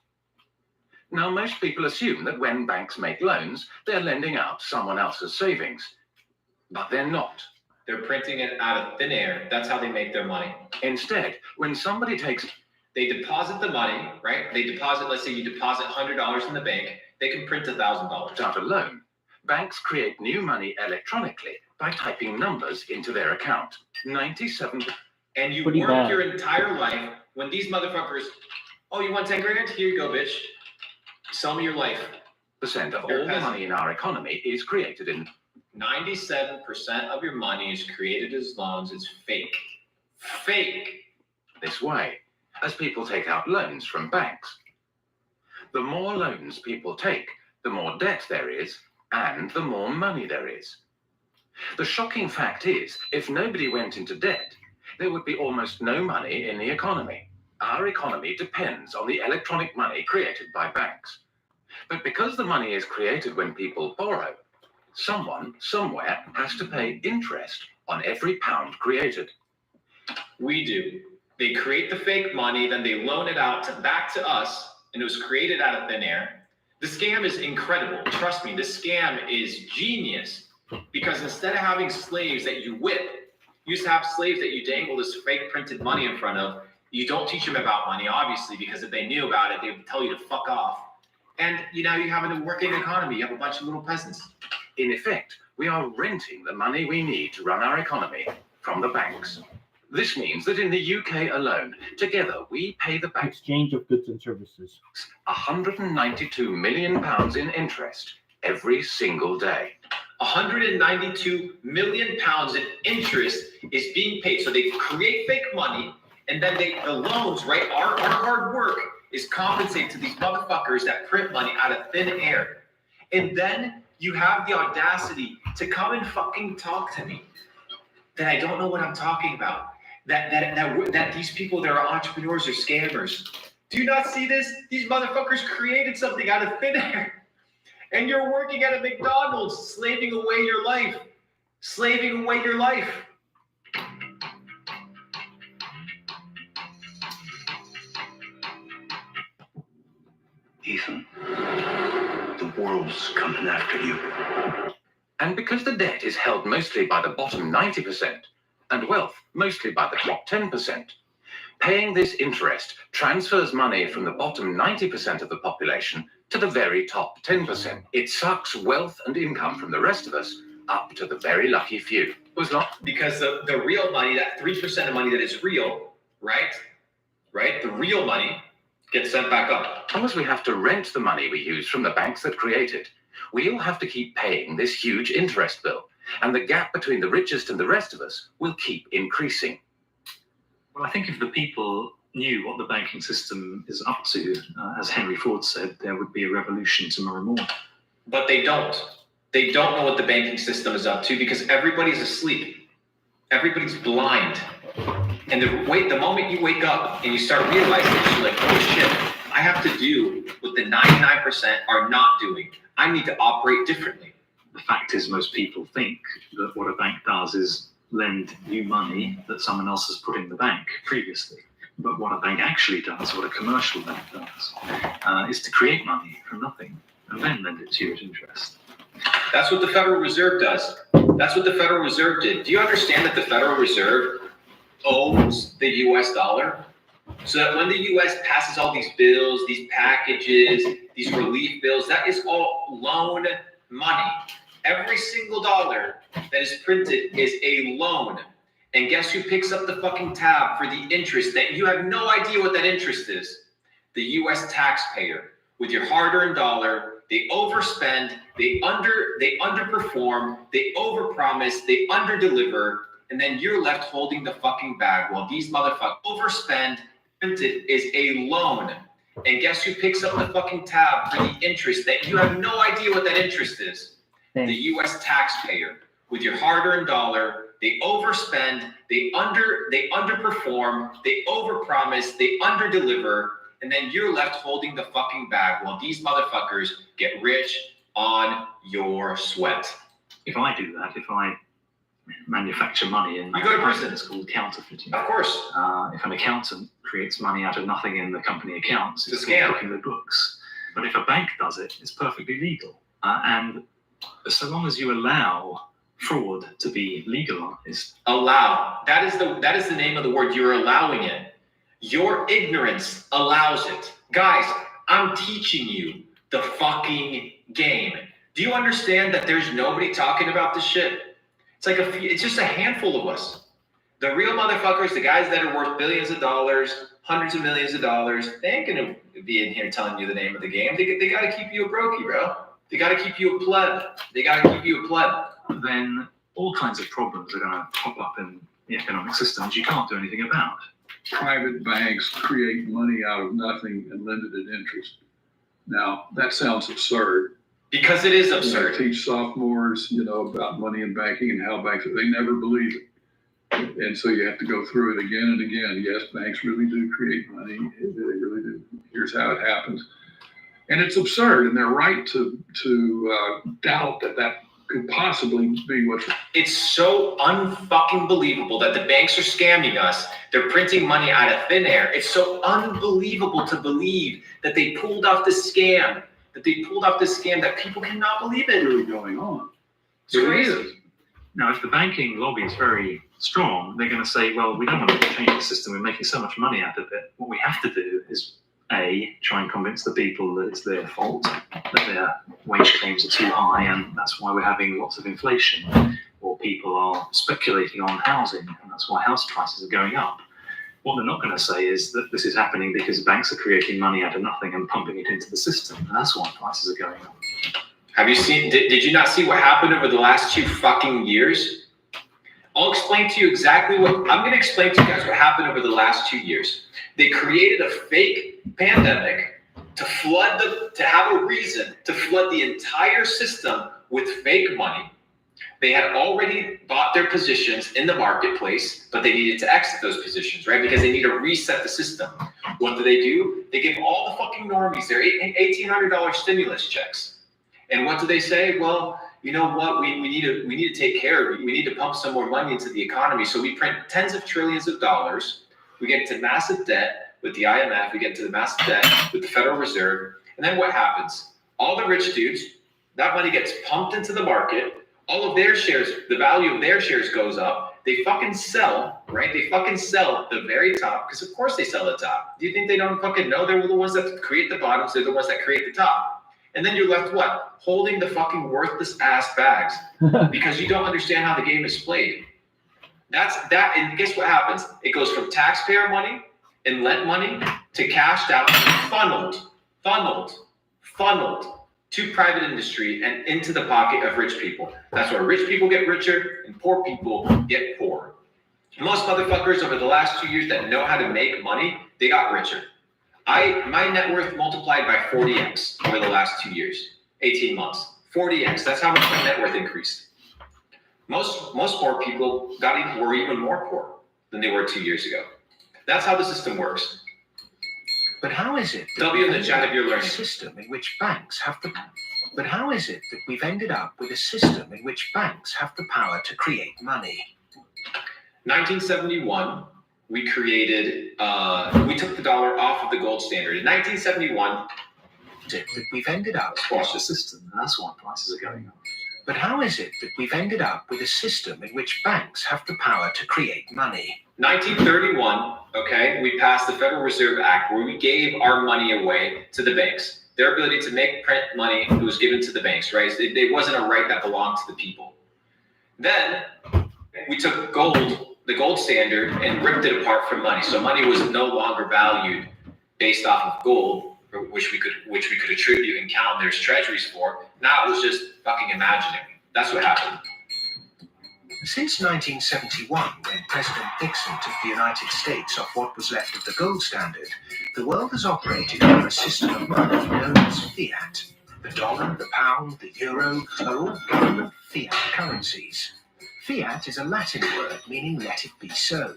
Now, most people assume that when banks make loans, they're lending out someone else's savings. But they're not. They're printing it out of thin air. That's how they make their money. Instead, when somebody takes... They deposit the money, right? They deposit, let's say you deposit $100 in the bank, they can print $1,000. Out a loan, banks create new money electronically by typing numbers into their account. 97... And you Pretty work bad. your entire life when these motherfuckers, oh, you want 10 grand? Here you go, bitch. Sell me your life. percent of all the money in our economy is created in... 97% of your money is created as loans. It's fake. Fake. this way, as people take out loans from banks. The more loans people take, the more debt there is, and the more money there is. The shocking fact is, if nobody went into debt, there would be almost no money in the economy. Our economy depends on the electronic money created by banks. But because the money is created when people borrow, someone, somewhere, has to pay interest on every pound created. We do. They create the fake money, then they loan it out back to us, and it was created out of thin air. The scam is incredible. Trust me, this scam is genius. Because instead of having slaves that you whip, you used to have slaves that you dangle this fake printed money in front of. You don't teach them about money, obviously, because if they knew about it, they would tell you to fuck off. And you have a working economy. You have a bunch of little peasants. In effect, we are renting the money we need to run our economy from the banks. This means that in the UK alone, together we pay the banks exchange of goods and services £192 million in interest every single day. 192 million pounds in interest is being paid. So they create fake money, and then the loans, right? Our hard work is compensated to these motherfuckers that print money out of thin air. And then you have the audacity to come and fucking talk to me that I don't know what I'm talking about. That these people that are entrepreneurs are scammers. Do you not see this? These motherfuckers created something out of thin air. And you're working at a McDonald's, slaving away your life. Slaving away your life. Ethan, the world's coming after you. And because the debt is held mostly by the bottom 90%, and wealth mostly by the top 10%, paying this interest transfers money from the bottom 90% of the population to the very top 10%. It sucks wealth and income from the rest of us up to the very lucky few. Was not because the real money, that 3% of money that is real, right? The real money gets sent back up. Because we have to rent the money we use from the banks that create it, we'll have to keep paying this huge interest bill, and the gap between the richest and the rest of us will keep increasing. Well, I think if the people knew what the banking system is up to, as Henry Ford said, there would be a revolution tomorrow morning. But they don't. They don't know what the banking system is up to because everybody's asleep. Everybody's blind. And the moment you wake up and you start realizing that you're like, oh shit, I have to do what the 99% are not doing. I need to operate differently. The fact is, most people think that what a bank does is lend you money that someone else has put in the bank previously. But what a bank actually does, what a commercial bank does, is to create money from nothing and then lend it to you at interest. That's what the Federal Reserve does. That's what the Federal Reserve did. Do you understand that the Federal Reserve owns the US dollar? So that when the US passes all these bills, these packages, these relief bills, that is all loan money. Every single dollar that is printed is a loan. And guess who picks up the fucking tab for the interest that you have no idea what that interest is? The US taxpayer. With your hard-earned dollar, they overspend, they underperform, they overpromise, they underdeliver, and then you're left holding the fucking bag while these motherfuckers overspend. Printed is a loan. And guess who picks up the fucking tab for the interest that you have no idea what that interest is? The US taxpayer. With your hard-earned dollar, they overspend, they underperform, they overpromise, they underdeliver, and then you're left holding the fucking bag while these motherfuckers get rich on your sweat. If I do that, if I manufacture money in you go to prison. It's called counterfeiting. Of course. If an accountant creates money out of nothing in the company accounts, it's a scam. cooking the books. But if a bank does it, it's perfectly legal. And so long as you allow fraud to be legalized. Allow. That is the name of the word. You're allowing it. Your ignorance allows it. Guys, I'm teaching you the fucking game. Do you understand that there's nobody talking about this shit? It's just a handful of us. The real motherfuckers, the guys that are worth billions of dollars, hundreds of millions of dollars, they ain't gonna be in here telling you the name of the game. They gotta keep you a brokey, bro. They gotta keep you a pleb. Then all kinds of problems are gonna pop up in the economic systems you can't do anything about. Private banks create money out of nothing and lend it at interest. Now, that sounds absurd. Because it is absurd. I teach sophomores, about money and banking and how banks, they never believe it. And so you have to go through it again and again. Yes, banks really do create money. They really do. Here's how it happens. And it's absurd, and they're right to doubt that could possibly be what's. It's so unfucking believable that the banks are scamming us. They're printing money out of thin air. It's so unbelievable to believe that they pulled off this scam. That people cannot believe it. Really going on. It's crazy. Now, if the banking lobby is very strong, they're going to say, well, we don't want to change the system. We're making so much money out of it. What we have to do is, A, try and convince the people that it's their fault, that their wage claims are too high, and that's why we're having lots of inflation, or people are speculating on housing, and that's why house prices are going up. What they're not going to say is that this is happening because banks are creating money out of nothing and pumping it into the system, and that's why prices are going up. Have you seen, did you not see what happened over the last 2 fucking years? I'll explain to you exactly I'm going to explain to you guys what happened over the last 2 years. They created a fake pandemic to have a reason to flood the entire system with fake money. They had already bought their positions in the marketplace, but they needed to exit those positions, right? Because they need to reset the system. What do? They give all the fucking normies their $1,800 stimulus checks. And what do they say? Well, you know what? We need to take care of it. We need to pump some more money into the economy. So we print tens of trillions of dollars. We get into massive debt with the IMF. We get into the massive debt with the Federal Reserve. And then what happens? All the rich dudes, that money gets pumped into the market. All of their shares, the value of their shares goes up. They fucking sell, right? They fucking sell the very top, because of course they sell the top. Do you think they don't fucking know? They're the ones that create the bottoms. They're the ones that create the top. And then you're left what? Holding the fucking worthless ass bags because you don't understand how the game is played. And guess what happens? It goes from taxpayer money and lent money to cashed out, funneled to private industry and into the pocket of rich people. That's why rich people get richer and poor people get poor. Most motherfuckers over the last 2 years that know how to make money, they got richer. My net worth multiplied by 40x over the last 2 years, 18 months. 40x, that's how much my net worth increased. Most poor people were even more poor. than they were 2 years ago. That's how the system works. But how is it that W in the we've chat if ended you're up with a learning. system in which banks have the But how is it that we've ended up with a system in which banks have the power to create money? 1971, we created, we took the dollar off of the gold standard. In 1971, That we've ended up Squash the system, and that's why prices are going up. But how is it that we've ended up with a system in which banks have the power to create money? 1931, okay, we passed the Federal Reserve Act where we gave our money away to the banks. Their ability to make print money was given to the banks, right? It wasn't a right that belonged to the people. Then we took gold, the gold standard, and ripped it apart from money. So money was no longer valued based off of gold, which we could attribute and count there's treasuries for. Now it was just fucking imaginary. That's what happened. Since 1971, when President Nixon took the United States off what was left of the gold standard, the world has operated under a system of money known as fiat. The dollar, the pound, the euro are all government fiat currencies. Fiat is a Latin word meaning let it be so.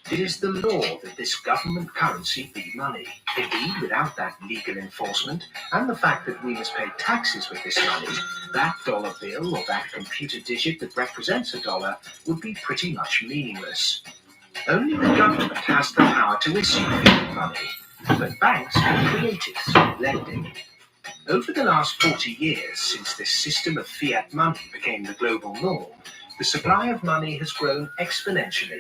It is the law that this government currency be money. Indeed, without that legal enforcement, and the fact that we must pay taxes with this money, that dollar bill or that computer digit that represents a dollar would be pretty much meaningless. Only the government has the power to issue fiat money, but banks can create it through lending. Over the last 40 years, since this system of fiat money became the global norm, the supply of money has grown exponentially.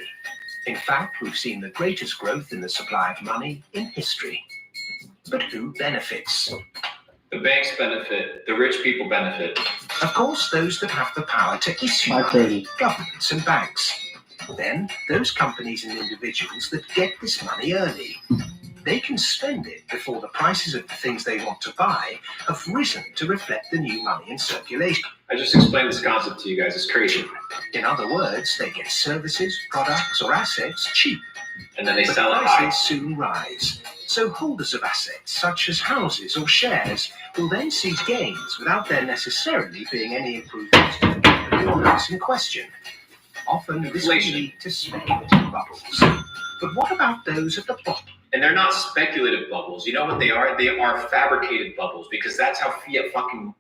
In fact, we've seen the greatest growth in the supply of money in history. But who benefits? The banks benefit, the rich people benefit. Of course, those that have the power to issue money, governments and banks. Then, those companies and individuals that get this money early. They can spend it before the prices of the things they want to buy have risen to reflect the new money in circulation. I just explained this concept to you guys. It's crazy. In other words, they get services, products, or assets cheap. And then they But sell it high. prices soon rise. So holders of assets, such as houses or shares, will then see gains without there necessarily being any improvement to the products in question. Often this will lead to speculative bubbles. But what about those at the bottom? And they're not speculative bubbles. You know what they are? They are fabricated bubbles because that's how fiat fucking.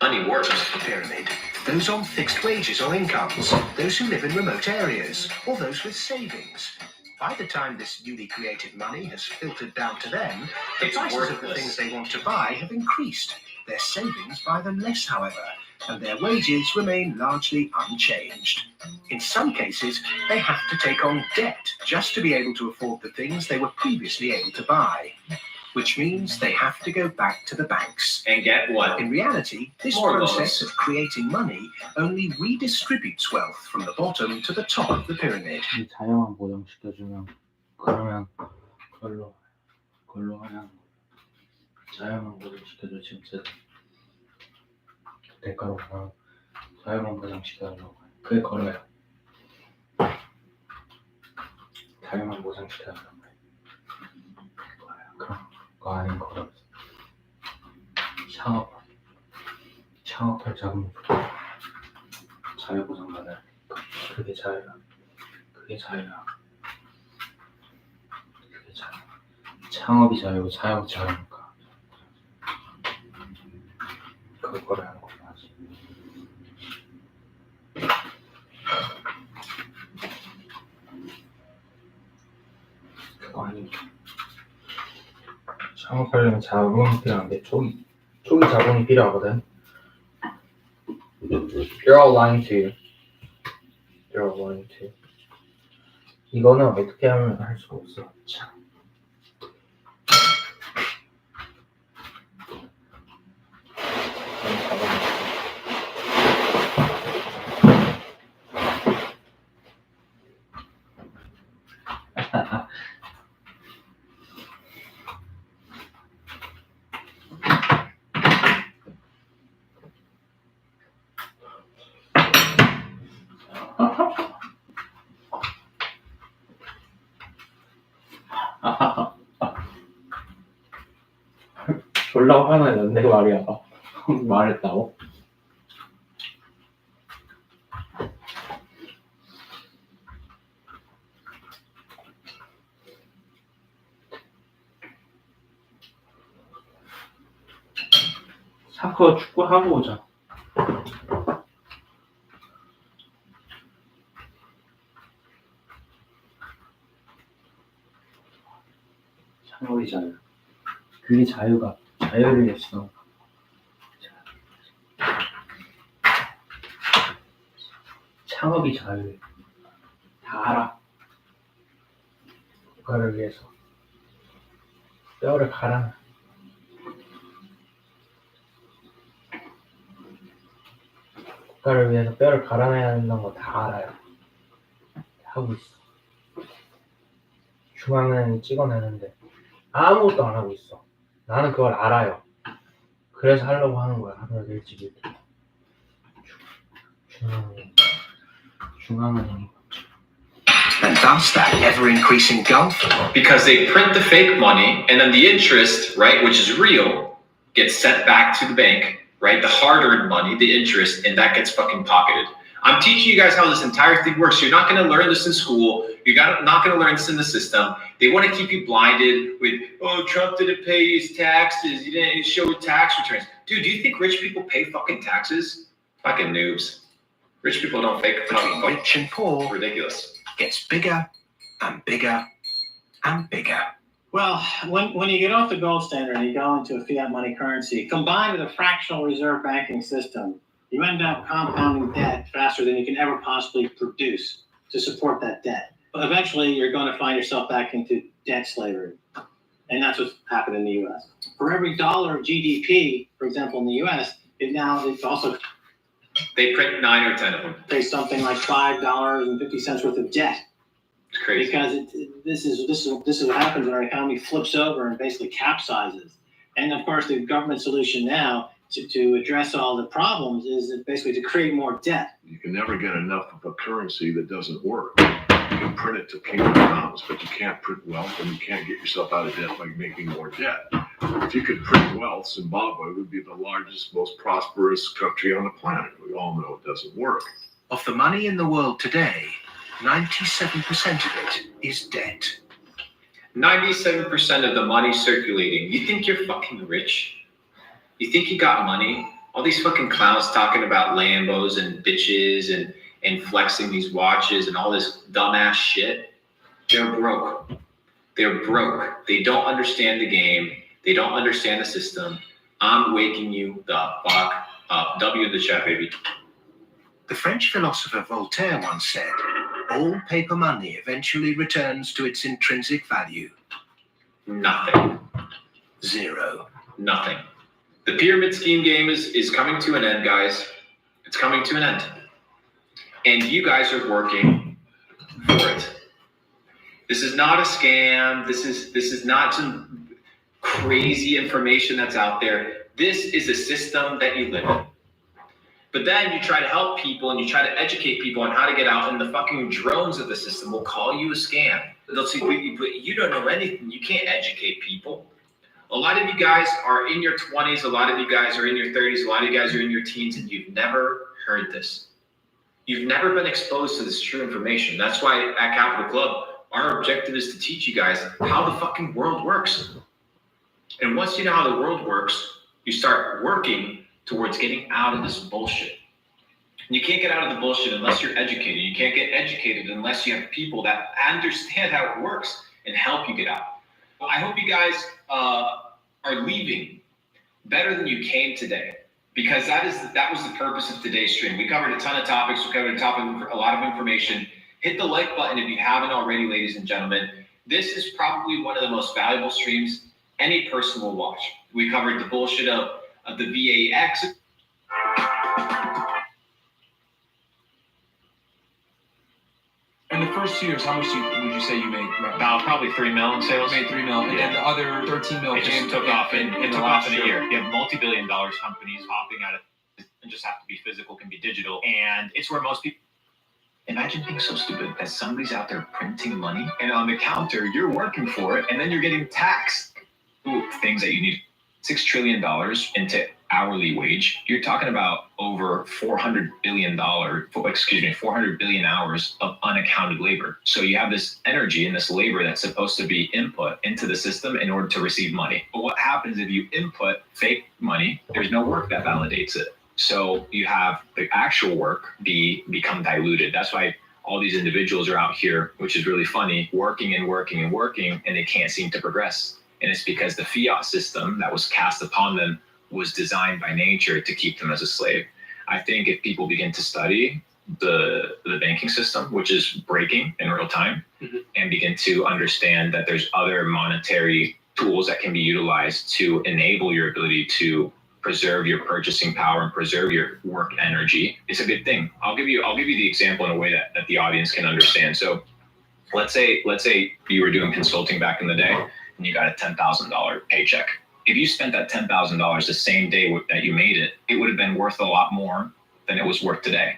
Money works. The pyramid. Those on fixed wages or incomes, those who live in remote areas, or those with savings. By the time this newly created money has filtered down to them, the It's prices of the worthless. things they want to buy have increased. Their savings buy them less, however, and their wages remain largely unchanged. In some cases, they have to take on debt just to be able to afford the things they were previously able to buy. Which means they have to go back to the banks. And get what? In reality, this More process loans. of creating money only redistributes wealth from the bottom to the top of the pyramid. 이 자연만 보정시켜주면 그러면 그걸로 그냥 자연만 보정시켜줘. 지금 제 대가로 그냥 자연만 보정시켜달라고 해요. 그게 걸어요. 자연만 보정시켜달라고 해요. 그럼 그거 아닌 걸어. 창업할 자금을 자유보상 받아야 되니까 그게 자유야. 그게 자유야. 그게 자유. 창업이 자유고 자유가 자유니까 그거를 하는 거야. 그거 아니고 창업하려면 자본이 필요한데 초기 자본이 필요하거든. They're all lying to you. They're all lying to you. 이거는 어떻게 하면 할 수가 없어. 참. 졸라 화가 났는데 말이야. 말했다고? 사커 축구 하고 오자. 창업이잖아. 그게 자유를 했어. 창업이 자유해. 다 알아. 국가를 위해서 뼈를 갈아. 국가를 위해서 뼈를 갈아내야 한다는 거 다 알아요. 하고 있어. 중앙은행이 찍어내는데 아무것도 안 하고 있어. 나는 그걸 알아요. 그래서 하려고 하는 거야. 하루를 일찍 일찍. 중앙은행이. And thus that ever-increasing gulf. Because they print the fake money, and then the interest, right, which is real, gets sent back to the bank, right? The hard-earned money, the interest, and that gets fucking pocketed. I'm teaching you guys how this entire thing works. You're not going to learn this in school. You're not going to learn this in the system. They want to keep you blinded with, oh, Trump didn't pay his taxes. He didn't show tax returns. Dude, do you think rich people pay fucking taxes? Fucking noobs. Rich people don't fake fucking Rich and poor ridiculous. Gets bigger and bigger and bigger. Well, when you get off the gold standard and you go into a fiat money currency, combined with a fractional reserve banking system, you end up compounding debt faster than you can ever possibly produce to support that debt. But eventually, you're going to find yourself back into debt slavery. And that's what's happened in the U.S. For every dollar of GDP, for example, in the U.S., it's also... They print 9 or 10 of them. There's something like $5.50 worth of debt. It's crazy. Because this is what happens when our economy flips over and basically capsizes. And of course, the government solution now to address all the problems is basically to create more debt. You can never get enough of a currency that doesn't work. You can print it to kingdom comes, but you can't print wealth, and you can't get yourself out of debt by making more debt. If you could print wealth, Zimbabwe would be the largest, most prosperous country on the planet. We all know it doesn't work. Of the money in the world today, 97% of it is debt. 97% of the money circulating. You think you're fucking rich? You think you got money? All these fucking clowns talking about Lambos and bitches and flexing these watches and all this dumbass shit. They're broke. They're broke. They don't understand the game. They don't understand the system. I'm waking you the fuck up. W in the chat, baby. The French philosopher Voltaire once said, all paper money eventually returns to its intrinsic value. Nothing. Zero. Nothing. The pyramid scheme game is coming to an end, guys. It's coming to an end. And you guys are working for it. This is not a scam. This is not some crazy information that's out there. This is a system that you live in. But then you try to help people and you try to educate people on how to get out, and the fucking drones of the system will call you a scam. They'll say, but you don't know anything. You can't educate people. A lot of you guys are in your 20s. A lot of you guys are in your 30s. A lot of you guys are in your teens, and you've never heard this. You've never been exposed to this true information. That's why at Capital Club, our objective is to teach you guys how the fucking world works. And once you know how the world works, you start working towards getting out of this bullshit. And you can't get out of the bullshit unless you're educated. You can't get educated unless you have people that understand how it works and help you get out. I hope you guys are leaving better than you came today, because that was the purpose of today's stream. We covered a ton of topics. We covered a lot of information. Hit the like button if you haven't already, ladies and gentlemen. This is probably one of the most valuable streams any person will watch. We covered the bullshit of the VAX. In the first 2 years, how much would you say you made? About probably 3 mil in sales. You made 3 mil, and then the other 13 mil. It just took off in a year. You have multi-billion-dollar companies hopping out of it and just have to be physical, can be digital, and it's where most people. Imagine being so stupid that somebody's out there printing money, and on the counter you're working for it, and then you're getting taxed. Ooh, things that you need. $6 trillion into hourly wage, you're talking about over $400 billion hours of unaccounted labor. So you have this energy and this labor that's supposed to be input into the system in order to receive money. But what happens if you input fake money? There's no work that validates it. So you have the actual work become diluted. That's why all these individuals are out here, which is really funny, working and working and working, and they can't seem to progress. And it's because the fiat system that was cast upon them was designed by nature to keep them as a slave. I think if people begin to study the banking system, which is breaking in real time, and begin to understand that there's other monetary tools that can be utilized to enable your ability to preserve your purchasing power and preserve your work energy, it's a good thing. I'll give you the example in a way that the audience can understand. So let's say you were doing consulting back in the day and you got a $10,000 paycheck. If you spent that $10,000 the same day that you made it, it would have been worth a lot more than it was worth today.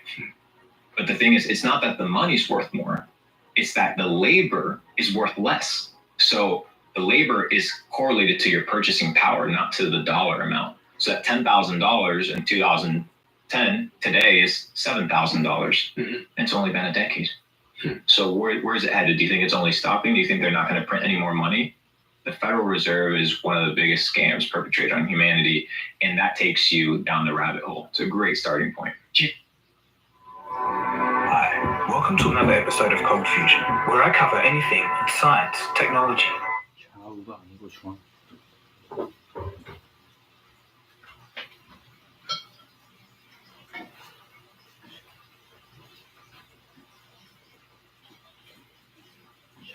But the thing is, it's not that the money's worth more, it's that the labor is worth less. So the labor is correlated to your purchasing power, not to the dollar amount. So that $10,000 in 2010 today is $7,000. And it's only been a decade. So where's it headed? Do you think it's only stopping? Do you think they're not going to print any more money? The Federal Reserve is one of the biggest scams perpetrated on humanity, and that takes you down the rabbit hole. It's a great starting point. Hi, welcome to another episode of Cold Fusion, where I cover anything in science, technology.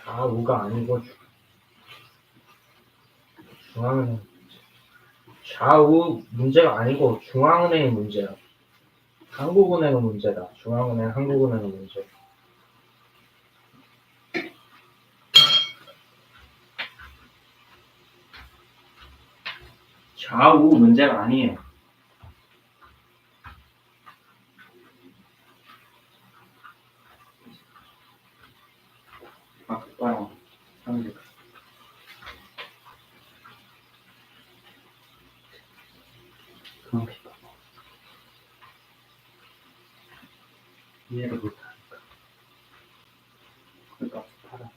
좌우가 아니고 중앙은행. 좌우 문제가 아니고 중앙은행의 문제야. 한국은행의 문제다. 중앙은행, 한국은행의 문제. 좌우 문제가 아니에요. 아빠, 한국. 이해를 못하니까. 그러니까 팔아.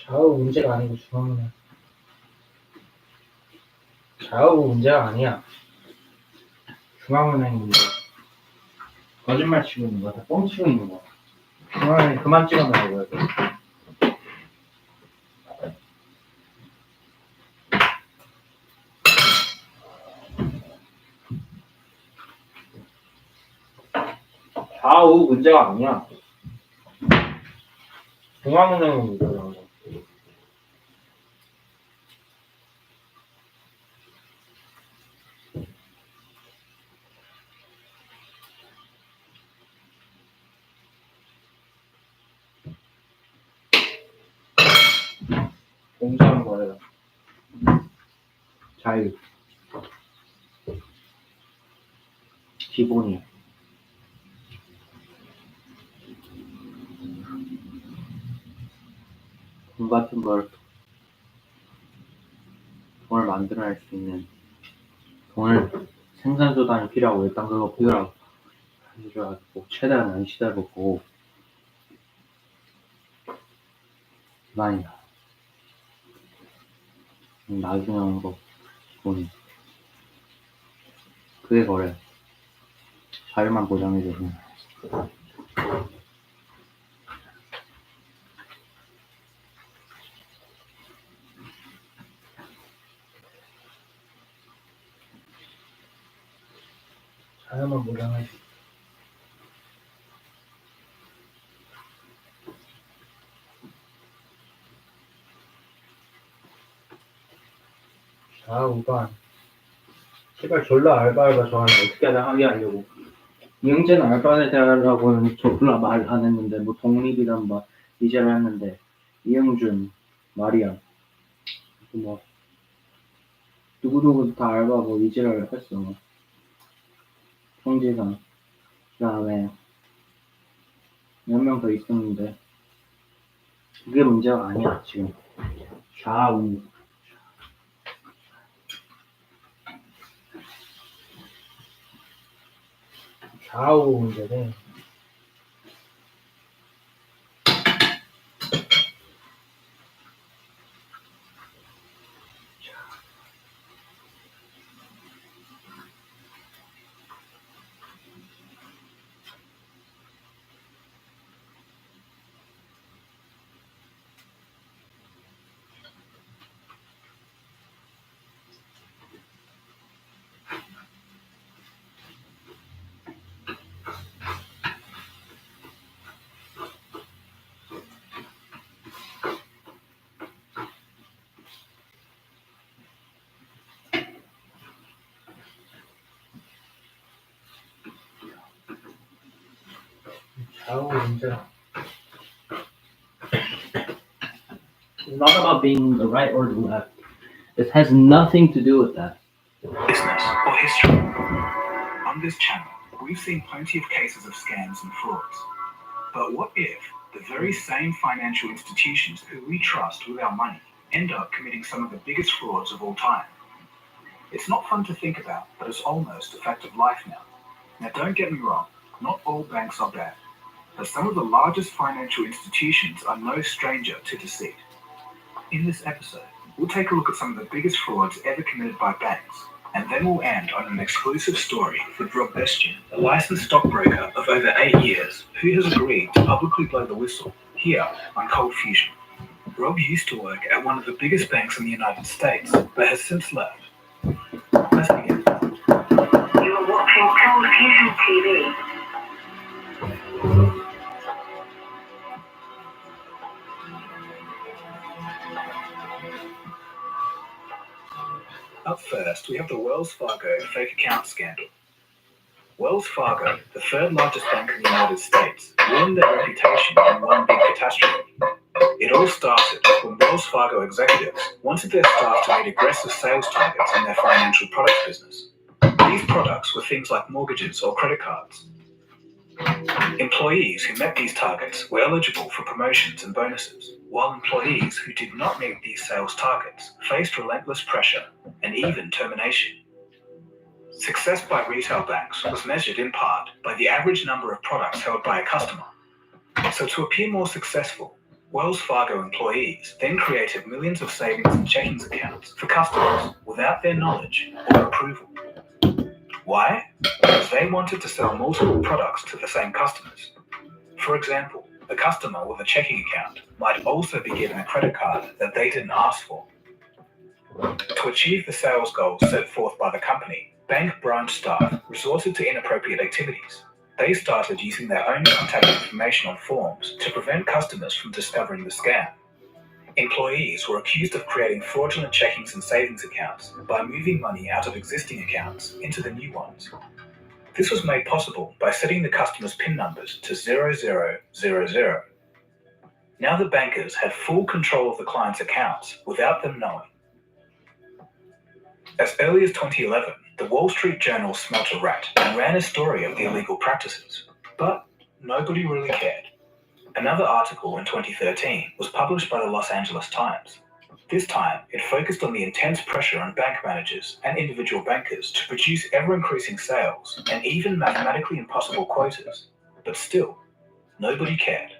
좌우 문제가 아니고 중앙은행. 좌우 문제가 아니야. 중앙은행 문제. 거짓말 치고 있는 거야. 다 뻥치고 있는 거야. 중앙은행 그만 찍어내라고 돼. 좌우 문제가 아니야. 중앙은행 문제라는 거. 공정 거래다. 자유. 기본이야. 돈 같은 걸 돈을 만들어낼 수 있는 돈을 생산수단이 필요하고 일단 그거 필요하고 꼭 최대한 많이 시달려보고 그만이야. 나중에 오는 거 돈 그게 거래. 자유만 보장해주고 자유만 보장해주고 좌우가 제발 졸라 알바 좋아하는 어떻게 하냐 하게 하려고 이영재는 알바를 대하라고는 졸라 말 안 했는데 뭐 독립이란 뭐 이제를 했는데 이영준, 마리아 뭐 누구누구 다 알바 뭐 이제를 했어. 뭐. 성지상 그다음에 몇 명 더 있었는데 그게 문제가 아니야 지금. 좌우 문제네. 좌우 문제. It's not about being the right or the left. It has nothing to do with that. Business or history. On this channel, we've seen plenty of cases of scams and frauds. But what if the very same financial institutions who we trust with our money end up committing some of the biggest frauds of all time? It's not fun to think about, but it's almost a fact of life now. Now don't get me wrong, not all banks are bad, but some of the largest financial institutions are no stranger to deceit. In this episode, we'll take a look at some of the biggest frauds ever committed by banks, and then we'll end on an exclusive story with Rob Bestian, a licensed stockbroker of over 8 years, who has agreed to publicly blow the whistle here on Cold Fusion. Rob used to work at one of the biggest banks in the United States, but has since left. Let's begin. You are watching Cold Fusion TV. Up first, we have the Wells Fargo fake account scandal. Wells Fargo, the third largest bank in the United States, ruined their reputation in one big catastrophe. It all started when Wells Fargo executives wanted their staff to meet aggressive sales targets in their financial products business. These products were things like mortgages or credit cards. Employees who met these targets were eligible for promotions and bonuses, while employees who did not meet these sales targets faced relentless pressure and even termination. Success by retail banks was measured in part by the average number of products held by a customer. So to appear more successful, Wells Fargo employees then created millions of savings and checkings accounts for customers without their knowledge or approval. Why? Because they wanted to sell multiple products to the same customers. For example, a customer with a checking account might also be given a credit card that they didn't ask for. To achieve the sales goals set forth by the company, bank branch staff resorted to inappropriate activities. They started using their own contact information on forms to prevent customers from discovering the scam. Employees were accused of creating fraudulent checkings and savings accounts by moving money out of existing accounts into the new ones. This was made possible by setting the customer's PIN numbers to 0000. Now the bankers had full control of the client's accounts without them knowing. As early as 2011, the Wall Street Journal smelt a rat and ran a story of the illegal practices, but nobody really cared. Another article in 2013 was published by the Los Angeles Times. This time, it focused on the intense pressure on bank managers and individual bankers to produce ever-increasing sales and even mathematically impossible quotas. But still, nobody cared.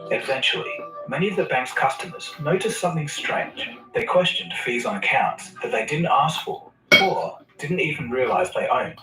Eventually, many of the bank's customers noticed something strange. They questioned fees on accounts that they didn't ask for or didn't even realize they owned.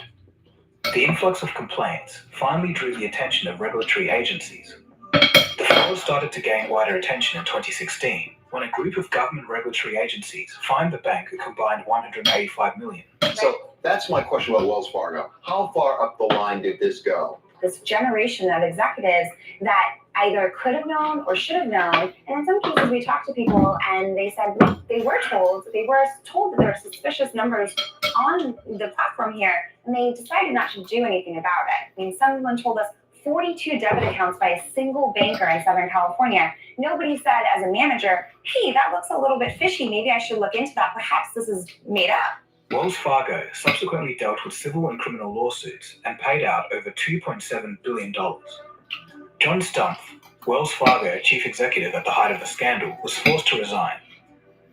The influx of complaints finally drew the attention of regulatory agencies. The fraud started to gain wider attention in 2016 when a group of government regulatory agencies fined the bank a combined $185 million. So that's my question about Wells Fargo. How far up the line did this go? This generation of executives that either could have known or should have known. And in some cases, we talked to people and they said they were told that there were suspicious numbers on the platform here, and they decided not to do anything about it. I mean, someone told us 42 debit accounts by a single banker in Southern California. Nobody said as a manager, hey, that looks a little bit fishy. Maybe I should look into that. Perhaps this is made up. Wells Fargo subsequently dealt with civil and criminal lawsuits and paid out over $2.7 billion. John Stumpf, Wells Fargo chief executive at the height of the scandal, was forced to resign.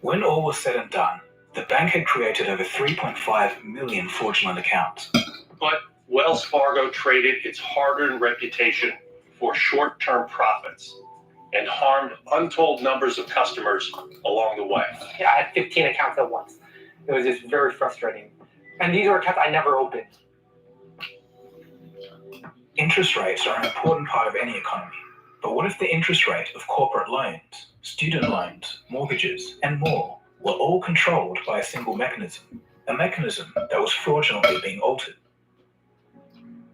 When all was said and done, the bank had created over 3.5 million fraudulent accounts. But Wells Fargo traded its hard-earned reputation for short-term profits and harmed untold numbers of customers along the way. Yeah, I had 15 accounts at once. It was just very frustrating. And these are accounts I never opened. Interest rates are an important part of any economy. But what if the interest rate of corporate loans, student loans, mortgages, and more were all controlled by a single mechanism, a mechanism that was fraudulently being altered?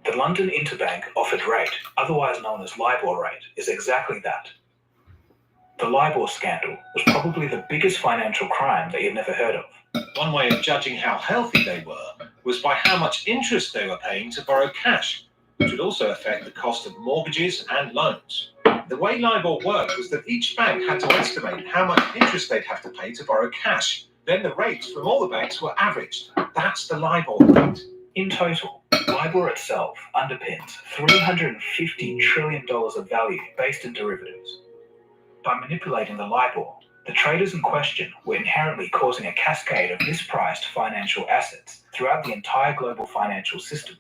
The London Interbank Offered Rate, otherwise known as LIBOR rate, is exactly that. The LIBOR scandal was probably the biggest financial crime that you've never heard of. One way of judging how healthy they were was by how much interest they were paying to borrow cash, which would also affect the cost of mortgages and loans. The way LIBOR worked was that each bank had to estimate how much interest they'd have to pay to borrow cash. Then the rates from all the banks were averaged. That's the LIBOR rate. In total, LIBOR itself underpins $350 trillion of value based in derivatives. By manipulating the LIBOR, the traders in question were inherently causing a cascade of mispriced financial assets throughout the entire global financial system.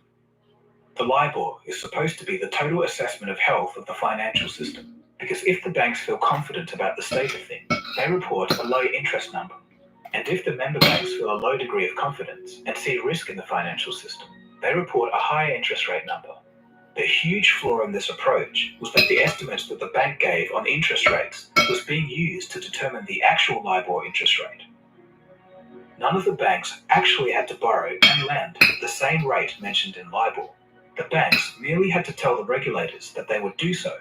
The LIBOR is supposed to be the total assessment of health of the financial system, because if the banks feel confident about the state of things, they report a low interest number. And if the member banks feel a low degree of confidence and see risk in the financial system, they report a higher interest rate number. The huge flaw in this approach was that the estimates that the bank gave on interest rates was being used to determine the actual LIBOR interest rate. None of the banks actually had to borrow and lend at the same rate mentioned in LIBOR. The banks merely had to tell the regulators that they would do so.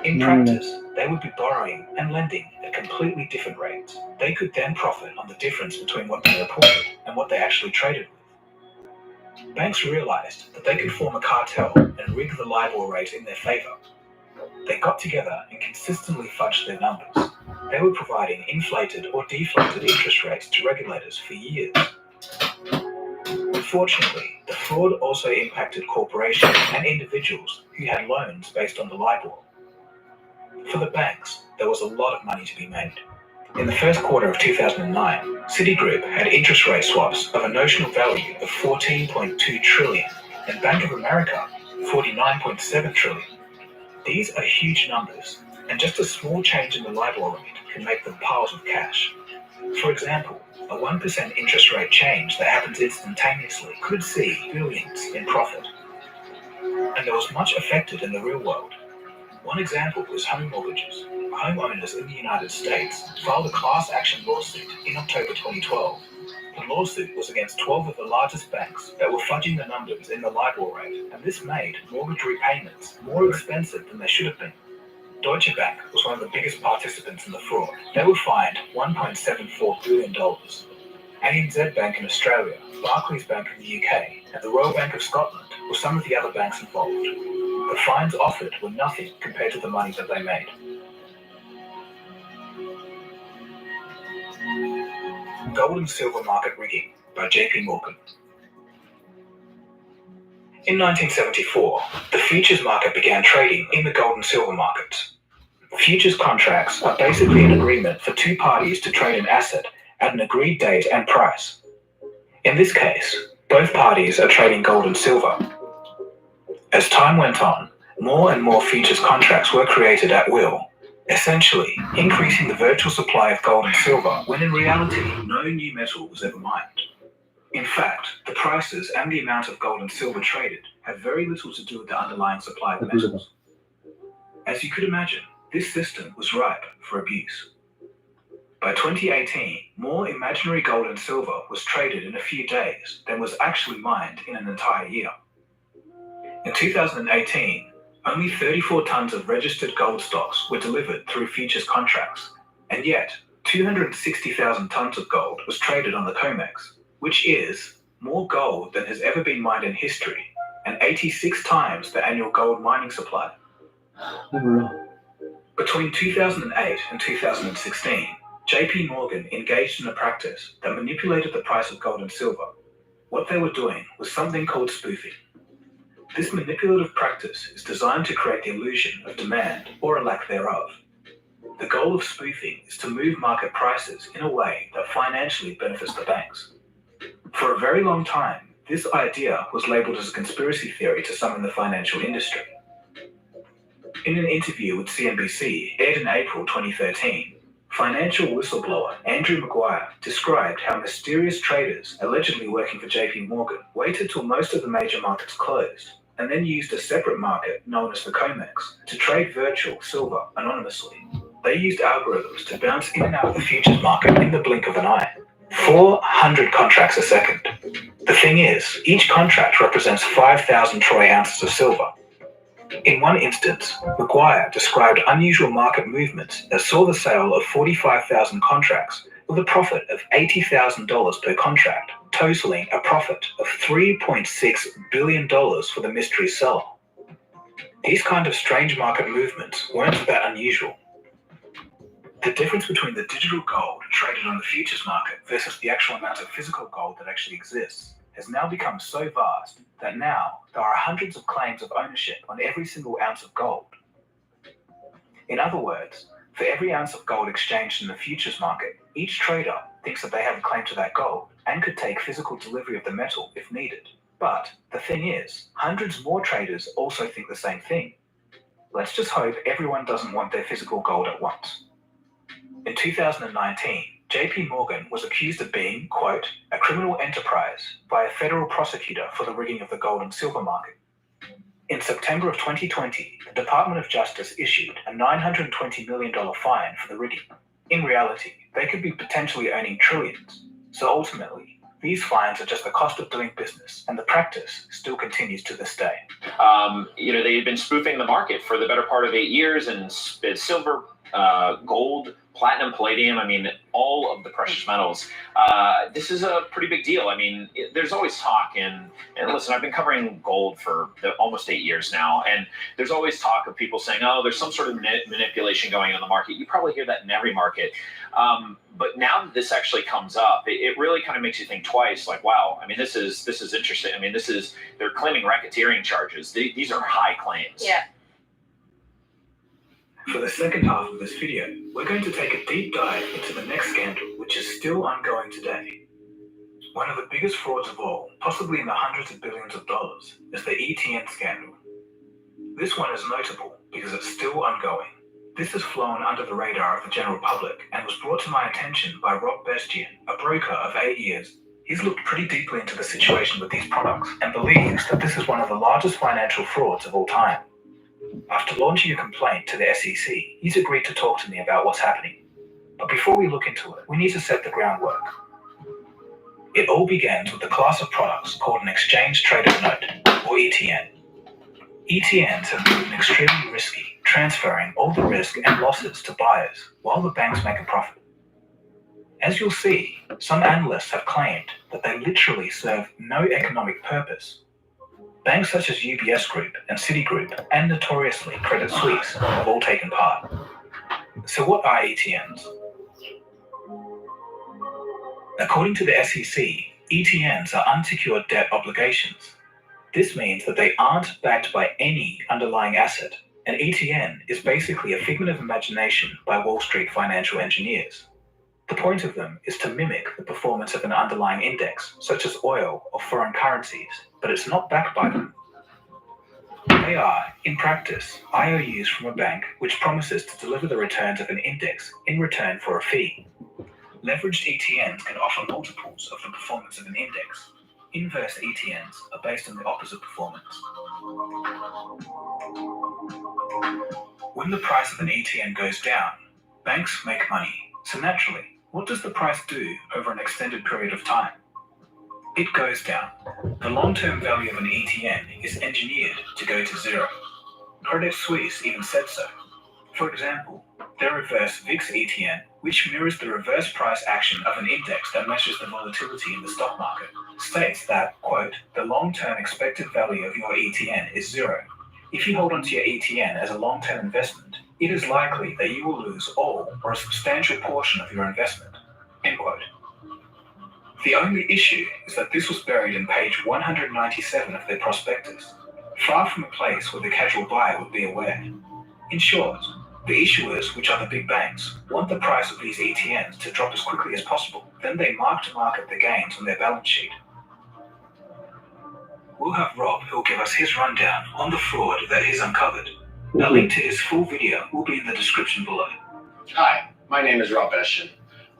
In practice, they would be borrowing and lending at completely different rates. They could then profit on the difference between what they reported and what they actually traded with. Banks realized that they could form a cartel and rig the LIBOR rate in their favor. They got together and consistently fudged their numbers. They were providing inflated or deflated interest rates to regulators for years. Unfortunately, the fraud also impacted corporations and individuals who had loans based on the LIBOR. For the banks, there was a lot of money to be made. In the first quarter of 2009, Citigroup had interest rate swaps of a notional value of $14.2 trillion, and Bank of America, $49.7 trillion. These are huge numbers, and just a small change in the LIBOR rate can make them piles of cash. For example, a 1% interest rate change that happens instantaneously could see billions in profit. And there was much affected in the real world. One example was home mortgages. Homeowners in the United States filed a class action lawsuit in October 2012. The lawsuit was against 12 of the largest banks that were fudging the numbers in the LIBOR rate, and this made mortgage repayments more expensive than they should have been. Deutsche Bank was one of the biggest participants in the fraud. They were fined $1.74 billion. ANZ Bank in Australia, Barclays Bank in the UK, and the Royal Bank of Scotland were some of the other banks involved. The fines offered were nothing compared to the money that they made. Gold and Silver Market Rigging by J.P. Morgan. In 1974, the futures market began trading in the gold and silver markets. Futures contracts are basically an agreement for two parties to trade an asset at an agreed date and price. In this case, both parties are trading gold and silver. As time went on, more and more futures contracts were created at will, essentially increasing the virtual supply of gold and silver when in reality no new metal was ever mined. In fact, the prices and the amount of gold and silver traded have very little to do with the underlying supply of metals. As you could imagine, this system was ripe for abuse. By 2018, more imaginary gold and silver was traded in a few days than was actually mined in an entire year. In 2018, Only 34 tons of registered gold stocks were delivered through futures contracts, and yet 260,000 tons of gold was traded on the COMEX, which is more gold than has ever been mined in history, and 86 times the annual gold mining supply. Between 2008 and 2016, JP Morgan engaged in a practice that manipulated the price of gold and silver. What they were doing was something called spoofing. This manipulative practice is designed to create the illusion of demand or a lack thereof. The goal of spoofing is to move market prices in a way that financially benefits the banks. For a very long time, this idea was labeled as a conspiracy theory to some in the financial industry. In an interview with CNBC aired in April 2013, financial whistleblower Andrew Maguire described how mysterious traders allegedly working for JP Morgan waited till most of the major markets closed and then used a separate market known as the COMEX to trade virtual silver anonymously. They used algorithms to bounce in and out of the futures market in the blink of an eye. 400 contracts a second. The thing is, each contract represents 5,000 troy ounces of silver. In one instance, Maguire described unusual market movements that saw the sale of 45,000 contracts with a profit of $80,000 per contract, totaling a profit of $3.6 billion for the mystery seller. These kind of strange market movements weren't that unusual. The difference between the digital gold traded on the futures market versus the actual amount of physical gold that actually exists has now become so vast that now there are hundreds of claims of ownership on every single ounce of gold. In other words, for every ounce of gold exchanged in the futures market, each trader thinks that they have a claim to that gold and could take physical delivery of the metal if needed. But the thing is, hundreds more traders also think the same thing. Let's just hope everyone doesn't want their physical gold at once. In 2019, JP Morgan was accused of being, quote, a criminal enterprise by a federal prosecutor for the rigging of the gold and silver market. In September of 2020, the Department of Justice issued a $920 million fine for the rigging. In reality, they could be potentially earning trillions. So ultimately, these fines are just the cost of doing business, and the practice still continues to this day. They had been spoofing the market for the better part of 8 years, and silver, gold, platinum, palladium, all of the precious metals. This is a pretty big deal. There's always talk, and listen, I've been covering gold for almost 8 years now, and there's always talk of people saying, oh, there's some sort of manipulation going on in the market. You probably hear that in every market. But now that this actually comes up, it really kind of makes you think twice, like, wow, this is interesting. They're claiming racketeering charges. These are high claims. Yeah. For the second half of this video, we're going to take a deep dive into the next scandal, which is still ongoing today. One of the biggest frauds of all, possibly in the hundreds of billions of dollars, is the ETN scandal. This one is notable because it's still ongoing. This has flown under the radar of the general public and was brought to my attention by Rob Bestian, a broker of 8 years. He's looked pretty deeply into the situation with these products and believes that this is one of the largest financial frauds of all time. After launching a complaint to the SEC, he's agreed to talk to me about what's happening. But before we look into it, we need to set the groundwork. It all begins with the class of products called an exchange traded note, or ETN. ETNs have proven extremely risky, transferring all the risk and losses to buyers while the banks make a profit. As you'll see, some analysts have claimed that they literally serve no economic purpose. Banks such as UBS Group and Citigroup, and notoriously Credit Suisse, have all taken part. So what are ETNs? According to the SEC, ETNs are unsecured debt obligations. This means that they aren't backed by any underlying asset. An ETN is basically a figment of imagination by Wall Street financial engineers. The point of them is to mimic the performance of an underlying index, such as oil or foreign currencies, but it's not backed by them. They are, in practice, IOUs from a bank which promises to deliver the returns of an index in return for a fee. Leveraged ETNs can offer multiples of the performance of an index. Inverse ETNs are based on the opposite performance. When the price of an ETN goes down, banks make money. So naturally, what does the price do over an extended period of time? It goes down. The long-term value of an ETN is engineered to go to zero. Credit Suisse even said so. For example, their reverse VIX ETN, which mirrors the reverse price action of an index that measures the volatility in the stock market, states that, quote, the long-term expected value of your ETN is zero. If you hold onto your ETN as a long-term investment, it is likely that you will lose all or a substantial portion of your investment, end quote. The only issue is that this was buried in page 197 of their prospectus, far from a place where the casual buyer would be aware. In short, the issuers, which are the big banks, want the price of these ETNs to drop as quickly as possible. Then they mark to market the gains on their balance sheet. We'll have Rob, who'll give us his rundown on the fraud that he's uncovered. A link to his full video will be in the description below. Hi, my name is Rob Beshtin.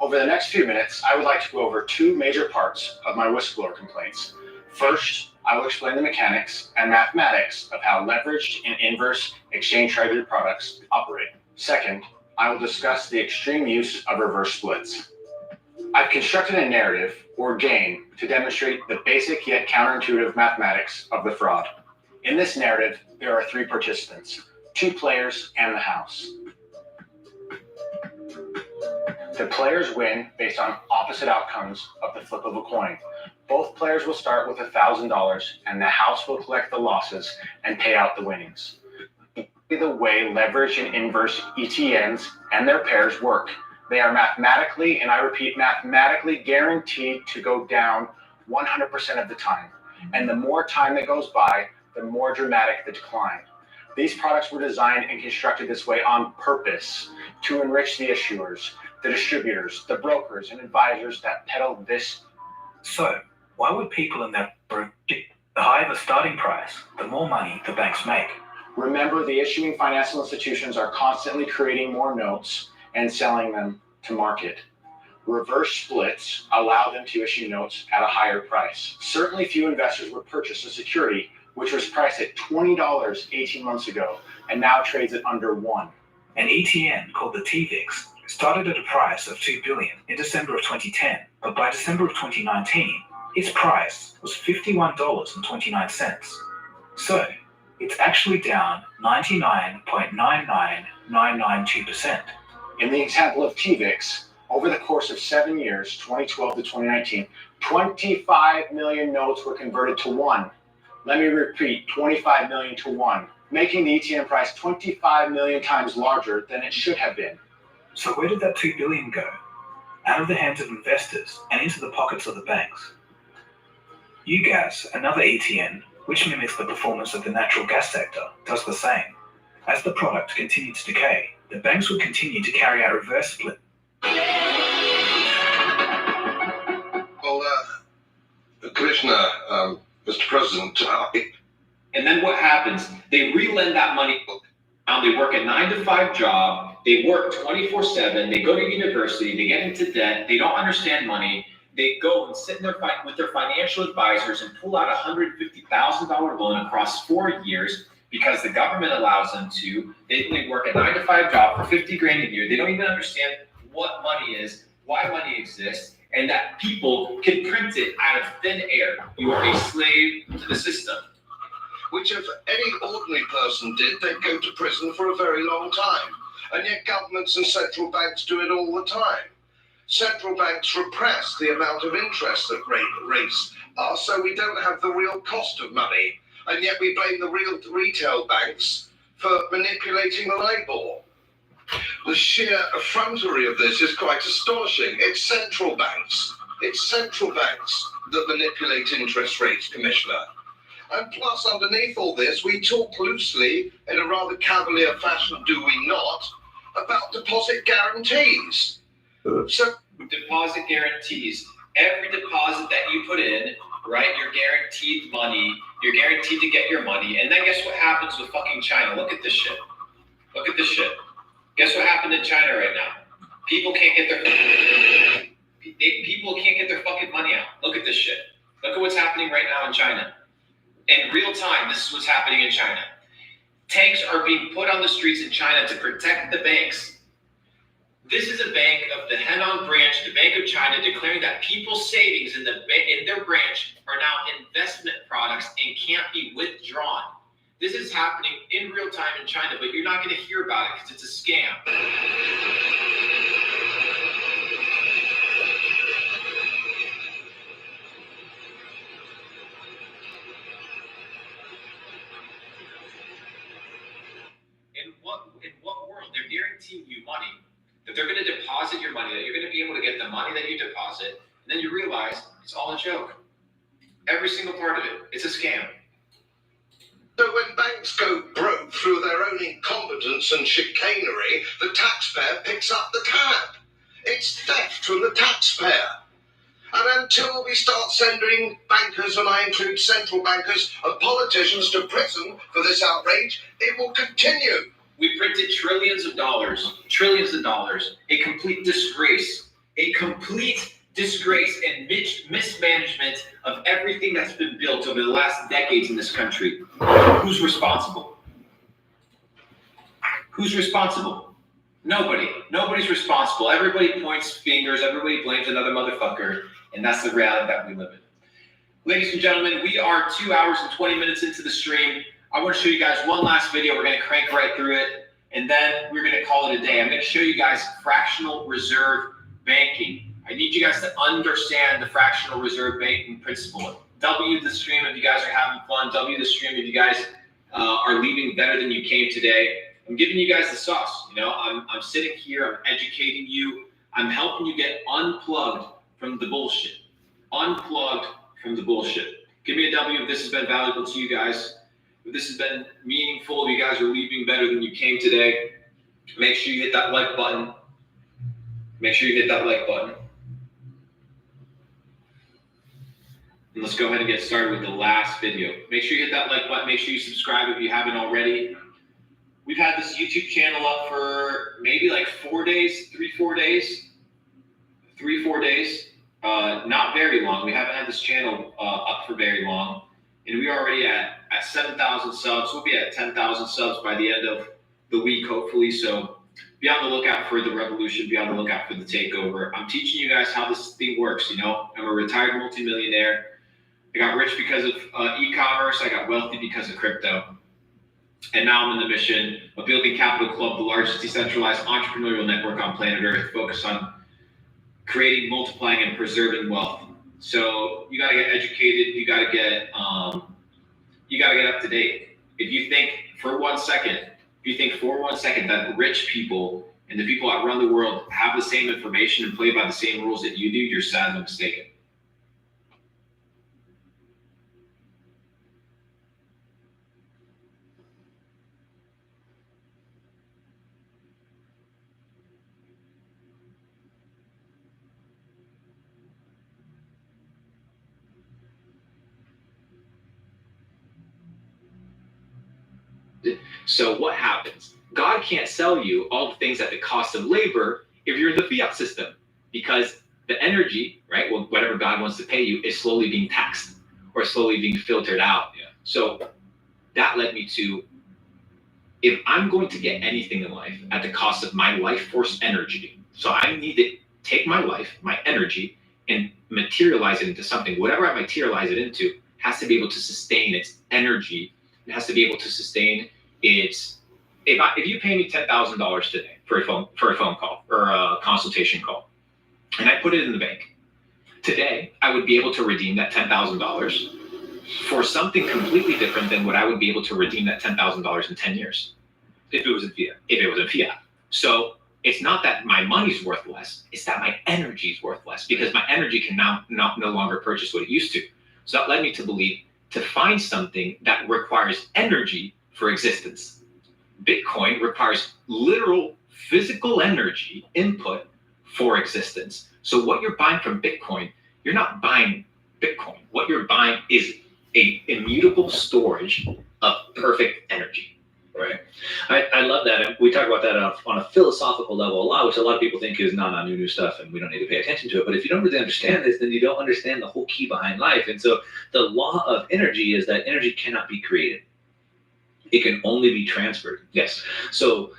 Over the next few minutes, I would like to go over two major parts of my whistleblower complaints. First, I will explain the mechanics and mathematics of how leveraged and inverse exchange traded products operate. Second, I will discuss the extreme use of reverse splits. I've constructed a narrative, or game, to demonstrate the basic yet counterintuitive mathematics of the fraud. In this narrative, there are three participants, two players and the house. The players win based on opposite outcomes of the flip of a coin. Both players will start with $1,000 and the house will collect the losses and pay out the winnings. The way leverage and inverse ETNs and their pairs work. They are mathematically, and I repeat, mathematically guaranteed to go down 100% of the time. And the more time that goes by, the more dramatic the decline. These products were designed and constructed this way on purpose to enrich the issuers, the distributors, the brokers, and advisors that peddle this. So, why would people in that predict the higher the starting price, the more money the banks make? Remember, the issuing financial institutions are constantly creating more notes and selling them to market. Reverse splits allow them to issue notes at a higher price. Certainly few investors would purchase a security which was priced at $20 18 months ago and now trades at under $1. An ETN called the TVIX started at a price of $2 billion in December of 2010, but by December of 2019, its price was $51.29. So, it's actually down 99.99992%. In the example of TVIX, over the course of 7 years, 2012 to 2019, 25 million notes were converted to one. Let me repeat, 25 million to one, making the ETN price 25 million times larger than it should have been. So where did that $2 billion go? Out of the hands of investors and into the pockets of the banks. UGAS, another ETN, which mimics the performance of the natural gas sector, does the same. As the product continued to decay, the banks would continue to carry out reverse split. Well, Commissioner, Mr. President, And then what happens? They relend that money. They work a 9-to-5 job. They work 24/7. They go to university. They get into debt. They don't understand money. They go and sit in their with their financial advisors and pull out a $150,000 loan across 4 years because the government allows them to. They work a 9-to-5 job for $50,000 a year. They don't even understand what money is, why money exists, and that people can print it out of thin air. You are a slave to the system. which if any ordinary person did, they'd go to prison for a very long time. And yet governments and central banks do it all the time. Central banks repress the amount of interest that rates are, so we don't have the real cost of money. And yet we blame the real retail banks for manipulating the LIBOR. The sheer effrontery of this is quite astonishing. It's central banks that manipulate interest rates, Commissioner. And plus, underneath all this, we talk loosely, in a rather cavalier fashion, do we not, about deposit guarantees. So, deposit guarantees. Every deposit that you put in, right, you're guaranteed money. You're guaranteed to get your money. And then guess what happens with fucking China? Look at this shit. Look at this shit. Guess what happened in China right now? People can't get their fucking money out. Look at this shit. Look at what's happening right now in China. In real time, this is what's happening in China. Tanks are being put on the streets in China to protect the banks. This is a bank of the Henan branch, the Bank of China, declaring that people's savings in their branch are now investment products and can't be withdrawn. This is happening in real time in China, but you're not going to hear about it because it's a scam. In what world they're guaranteeing you money, that they're going to deposit your money, that you're going to be able to get the money that you deposit, and then you realize it's all a joke. Every single part of it, it's a scam. So when banks go broke through their own incompetence and chicanery, the taxpayer picks up the tab. It's theft from the taxpayer. And until we start sending bankers, and I include central bankers and politicians, to prison for this outrage, it will continue. We printed trillions of dollars, a complete disgrace and mismanagement of everything that's been built over the last decades in this country. Who's responsible? Who's responsible? Nobody. Nobody's responsible. Everybody points fingers, everybody blames another motherfucker, and that's the reality that we live in. Ladies and gentlemen, we are 2 hours and 20 minutes into the stream. I want to show you guys one last video. We're going to crank right through it, and then we're going to call it a day. I'm going to show you guys fractional reserve banking. I need you guys to understand the fractional reserve banking principle. W the stream if you guys are having fun. W the stream if you guys are leaving better than you came today. I'm giving you guys the sauce. You know, I'm sitting here. I'm educating you. I'm helping you get unplugged from the bullshit. Unplugged from the bullshit. Give me a W if this has been valuable to you guys. If this has been meaningful, if you guys are leaving better than you came today, make sure you hit that like button. Make sure you hit that like button. And let's go ahead and get started with the last video. Make sure you hit that like button. Make sure you subscribe if you haven't already. We've had this YouTube channel up for maybe like 4 days, 3-4 days. Not very long. We haven't had this channel up for very long. And we're already at 7,000 subs. We'll be at 10,000 subs by the end of the week, hopefully. So be on the lookout for the revolution. Be on the lookout for the takeover. I'm teaching you guys how this thing works. You know, I'm a retired multimillionaire. I got rich because of e-commerce. I got wealthy because of crypto. And now I'm in the mission of building Capital Club, the largest decentralized entrepreneurial network on planet Earth, focused on creating, multiplying, and preserving wealth. So you gotta get educated. You gotta get up to date. If you think for one second that rich people and the people that run the world have the same information and play by the same rules that you do, you're sadly mistaken. So what happens? God can't sell you all the things at the cost of labor if you're in the fiat system, because the energy, right, well, whatever God wants to pay you is slowly being taxed or slowly being filtered out. Yeah. So that led me to, if I'm going to get anything in life at the cost of my life force energy, so I need to take my life, my energy, and materialize it into something. Whatever I materialize it into has to be able to sustain its energy. It has to be able to sustain its. If you pay me $10,000 today for a phone call or a consultation call, and I put it in the bank, today I would be able to redeem that $10,000 for something completely different than what I would be able to redeem that $10,000 in 10 years if it was in fiat. So it's not that my money's worth less; it's that my energy is worth less, because my energy can now no longer purchase what it used to. So that led me to believe to find something that requires energy for existence. Bitcoin requires literal physical energy input for existence. So what you're buying from Bitcoin, you're not buying Bitcoin. What you're buying is a immutable storage of perfect energy. Right. I love that. And we talk about that on a philosophical level a lot, which a lot of people think is not new stuff and we don't need to pay attention to it. But if you don't really understand this, then you don't understand the whole key behind life. And so the law of energy is that energy cannot be created. It can only be transferred. Yes. So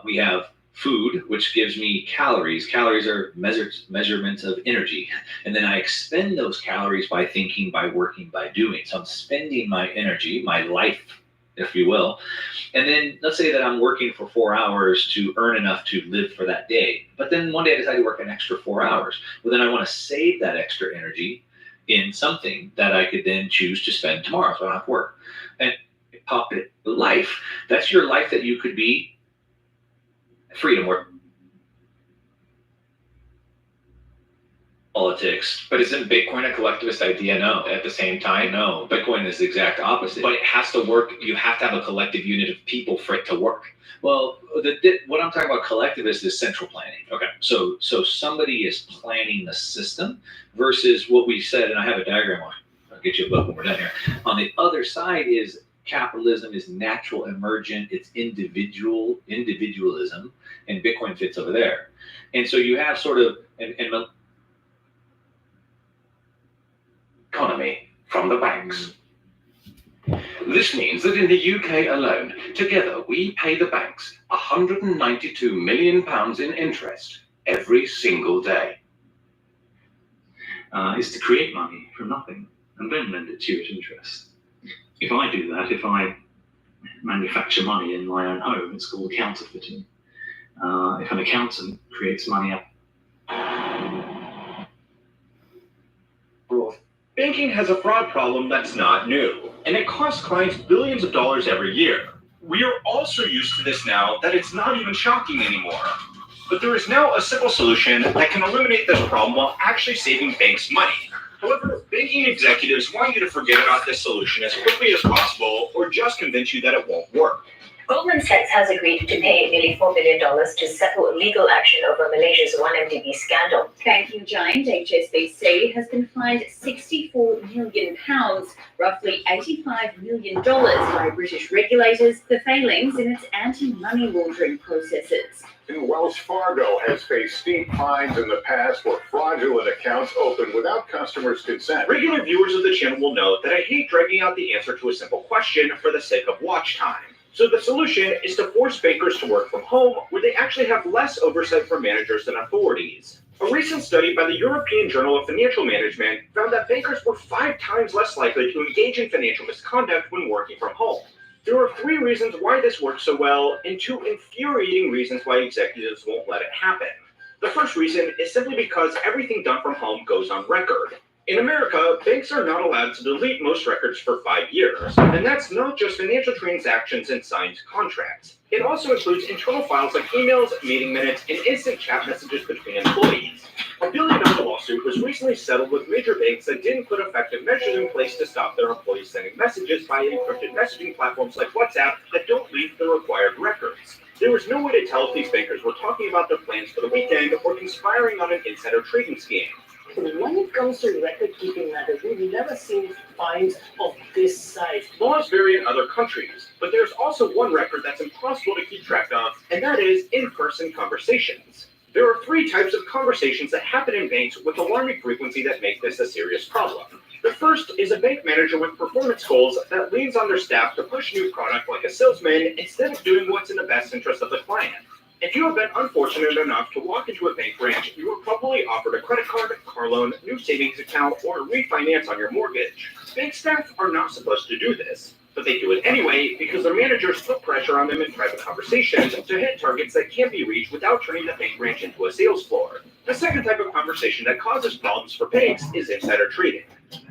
we have food, which gives me calories. Calories are measurements of energy. And then I expend those calories by thinking, by working, by doing. So I'm spending my energy, my life if you will. And then let's say that I'm working for 4 hours to earn enough to live for that day. But then one day I decide to work an extra 4 hours. Well, then I want to save that extra energy in something that I could then choose to spend tomorrow so I don't have to work. And pocket life, that's your life that you could be freedom or politics. But isn't Bitcoin a collectivist idea? No. At the same time, No, Bitcoin is the exact opposite. but it has to work. You have to have a collective unit of people for it to work. Well, what I'm talking about collectivist is central planning. Okay. So somebody is planning the system versus what we said, and I have a diagram on it. I'll get you a book when we're done here. On the other side is capitalism is natural emergent, it's individualism, and Bitcoin fits over there. And so you have sort of and economy from the banks. This means that in the UK alone, together we pay the banks £192 million in interest every single day. Is to create money from nothing and then lend it to you at interest. If I do that, if I manufacture money in my own home, it's called counterfeiting. If an accountant creates money up. Banking has a fraud problem that's not new, and it costs clients billions of dollars every year. We are all so used to this now that it's not even shocking anymore. But there is now a simple solution that can eliminate this problem while actually saving banks money. However, banking executives want you to forget about this solution as quickly as possible or just convince you that it won't work. Goldman Sachs has agreed to pay nearly $4 billion to settle legal action over Malaysia's 1MDB scandal. Banking giant HSBC has been fined £64 million, roughly $85 million, by British regulators for failings in its anti-money laundering processes. And Wells Fargo has faced steep fines in the past for fraudulent accounts opened without customers' consent. Regular viewers of the channel will know that I hate dragging out the answer to a simple question for the sake of watch time. So the solution is to force bankers to work from home where they actually have less oversight from managers than authorities. A recent study by the European Journal of Financial Management found that bankers were 5 times less likely to engage in financial misconduct when working from home. There are 3 reasons why this works so well, and 2 infuriating reasons why executives won't let it happen. The first reason is simply because everything done from home goes on record. In America, banks are not allowed to delete most records for 5 years, and that's not just financial transactions and signed contracts. It also includes internal files like emails, meeting minutes, and instant chat messages between employees. A billion-dollar lawsuit was recently settled with major banks that didn't put effective measures in place to stop their employees sending messages via encrypted messaging platforms like WhatsApp that don't leave the required records. There was no way to tell if these bankers were talking about their plans for the weekend or conspiring on an insider trading scheme. When it comes to record-keeping matters, we've never seen fines of this size. Laws vary in other countries, but there's also one record that's impossible to keep track of, and that is in-person conversations. There are 3 types of conversations that happen in banks with alarming frequency that make this a serious problem. The first is a bank manager with performance goals that leans on their staff to push new product like a salesman instead of doing what's in the best interest of the client. If you have been unfortunate enough to walk into a bank branch, you were probably offered a credit card, car loan, new savings account, or a refinance on your mortgage. Bank staff are not supposed to do this, but they do it anyway because their managers put pressure on them in private conversations to hit targets that can't be reached without turning the bank branch into a sales floor. The second type of conversation that causes problems for banks is insider trading.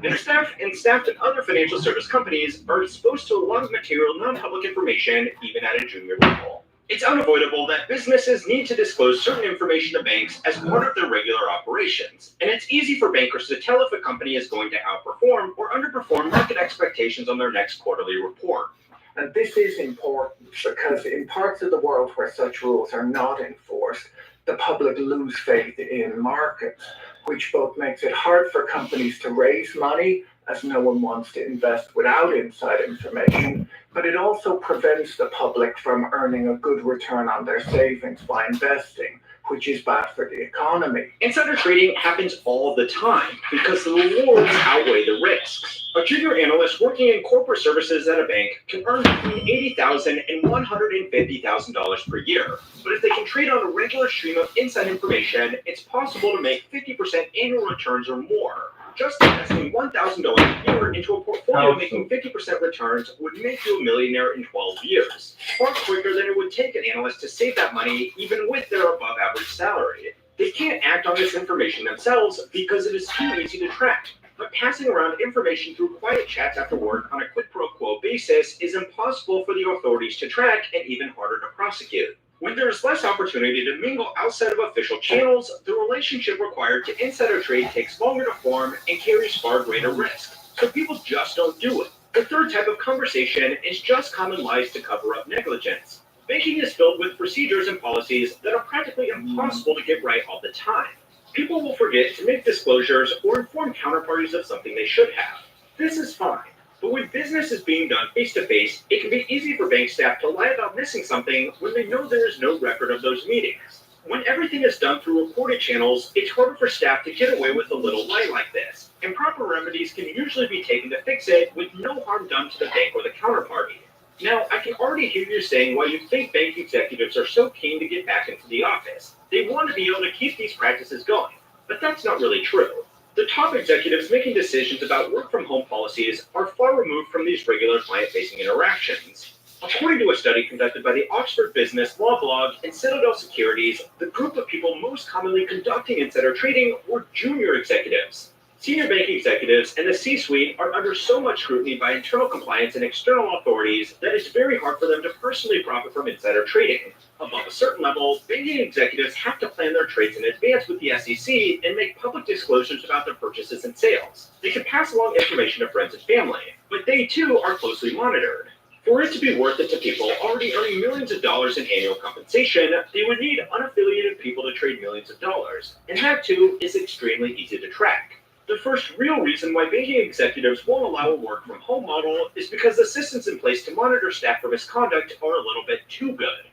Their staff and other financial service companies are exposed to a lot of material, non-public information, even at a junior level. It's unavoidable that businesses need to disclose certain information to banks as part of their regular operations, and it's easy for bankers to tell if a company is going to outperform or underperform market expectations on their next quarterly report. And this is important because in parts of the world where such rules are not enforced, the public lose faith in markets, which both makes it hard for companies to raise money, as no one wants to invest without inside information, but it also prevents the public from earning a good return on their savings by investing, which is bad for the economy. Insider trading happens all the time because the rewards outweigh the risks. A junior analyst working in corporate services at a bank can earn between $80,000 and $150,000 per year. But if they can trade on a regular stream of inside information, it's possible to make 50% annual returns or more. just investing $1,000 a year into a portfolio making 50% returns would make you a millionaire in 12 years, far quicker than it would take an analyst to save that money even with their above average salary. They can't act on this information themselves because it is too easy to track. But passing around information through quiet chats after work on a quid pro quo basis is impossible for the authorities to track and even harder to prosecute. When there is less opportunity to mingle outside of official channels, the relationship required to insider trade takes longer to form and carries far greater risk. So people just don't do it. The third type of conversation is just common lies to cover up negligence. Banking is filled with procedures and policies that are practically impossible to get right all the time. People will forget to make disclosures or inform counterparties of something they should have. This is fine, but when business is being done face-to-face, it can be easy for bank staff to lie about missing something when they know there is no record of those meetings. When everything is done through recorded channels, it's harder for staff to get away with a little lie like this, and proper remedies can usually be taken to fix it with no harm done to the bank or the counterparty. Now, I can already hear you saying why you think bank executives are so keen to get back into the office. They want to be able to keep these practices going, but that's not really true. The top executives making decisions about work-from-home policies are far removed from these regular client-facing interactions. According to a study conducted by the Oxford Business Law Blog and Citadel Securities, the group of people most commonly conducting insider trading were junior executives. Senior bank executives and the C-suite are under so much scrutiny by internal compliance and external authorities that it's very hard for them to personally profit from insider trading. Above a certain level, banking executives have to plan their trades in advance with the SEC and make public disclosures about their purchases and sales. They can pass along information to friends and family, but they too are closely monitored. For it to be worth it to people already earning millions of dollars in annual compensation, they would need unaffiliated people to trade millions of dollars, and that too is extremely easy to track. The first real reason why banking executives won't allow a work-from-home model is because the systems in place to monitor staff for misconduct are a little bit too good.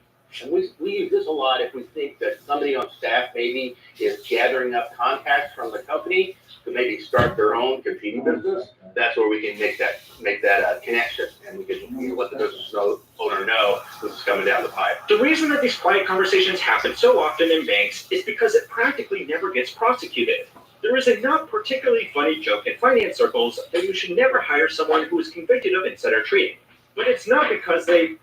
And we use this a lot if we think that somebody on staff maybe is gathering up contacts from the company to maybe start their own competing business. That's where we can make that connection, and we can let the business owner know this is coming down the pipe. The reason that these quiet conversations happen so often in banks is because it practically never gets prosecuted. There is a not particularly funny joke in finance circles that you should never hire someone who is convicted of insider trading. But it's not because they,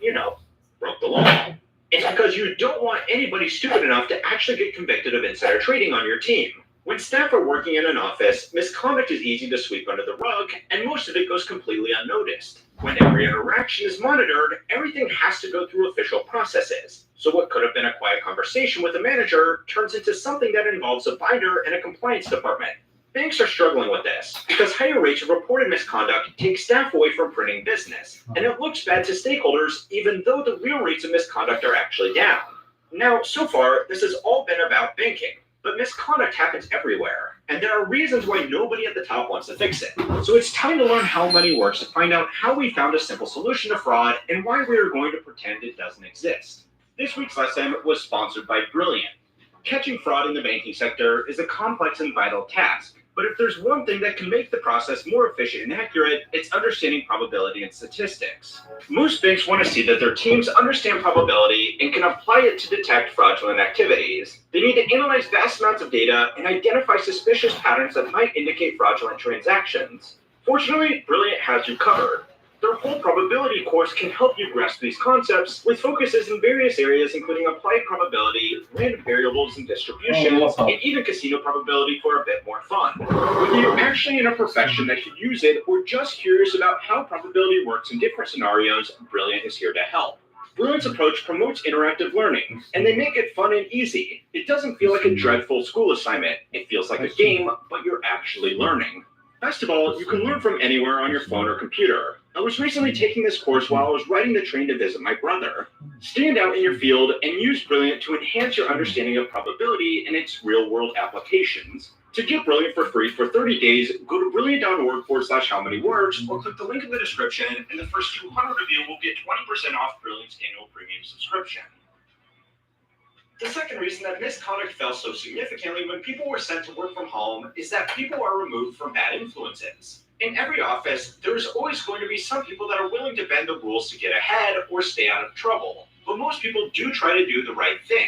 broke the law. It's because you don't want anybody stupid enough to actually get convicted of insider trading on your team. When staff are working in an office, misconduct is easy to sweep under the rug, and most of it goes completely unnoticed. When every interaction is monitored, everything has to go through official processes. So what could have been a quiet conversation with a manager turns into something that involves a binder and a compliance department. Banks are struggling with this because higher rates of reported misconduct take staff away from printing business, and it looks bad to stakeholders even though the real rates of misconduct are actually down. Now, so far, this has all been about banking, but misconduct happens everywhere, and there are reasons why nobody at the top wants to fix it. So it's time to learn how money works to find out how we found a simple solution to fraud and why we are going to pretend it doesn't exist. This week's lesson was sponsored by Brilliant. Catching fraud in the banking sector is a complex and vital task, but if there's one thing that can make the process more efficient and accurate, it's understanding probability and statistics. Most banks want to see that their teams understand probability and can apply it to detect fraudulent activities. They need to analyze vast amounts of data and identify suspicious patterns that might indicate fraudulent transactions. Fortunately, Brilliant has you covered. Their whole probability course can help you grasp these concepts with focuses in various areas including applied probability, random variables and distributions, and even casino probability for a bit more fun. Whether you're actually in a profession that could use it or just curious about how probability works in different scenarios, Brilliant is here to help. Brilliant's approach promotes interactive learning, and they make it fun and easy. It doesn't feel like a dreadful school assignment. It feels like a game, but you're actually learning. Best of all, you can learn from anywhere on your phone or computer. I was recently taking this course while I was riding the train to visit my brother. Stand out in your field and use Brilliant to enhance your understanding of probability and its real-world applications. To get Brilliant for free for 30 days, go to brilliant.org/howmanywords or click the link in the description, and the first 200 of you will get 20% off Brilliant's annual premium subscription. The second reason that misconduct fell so significantly when people were sent to work from home is that people are removed from bad influences. In every office, there is always going to be some people that are willing to bend the rules to get ahead or stay out of trouble, but most people do try to do the right thing.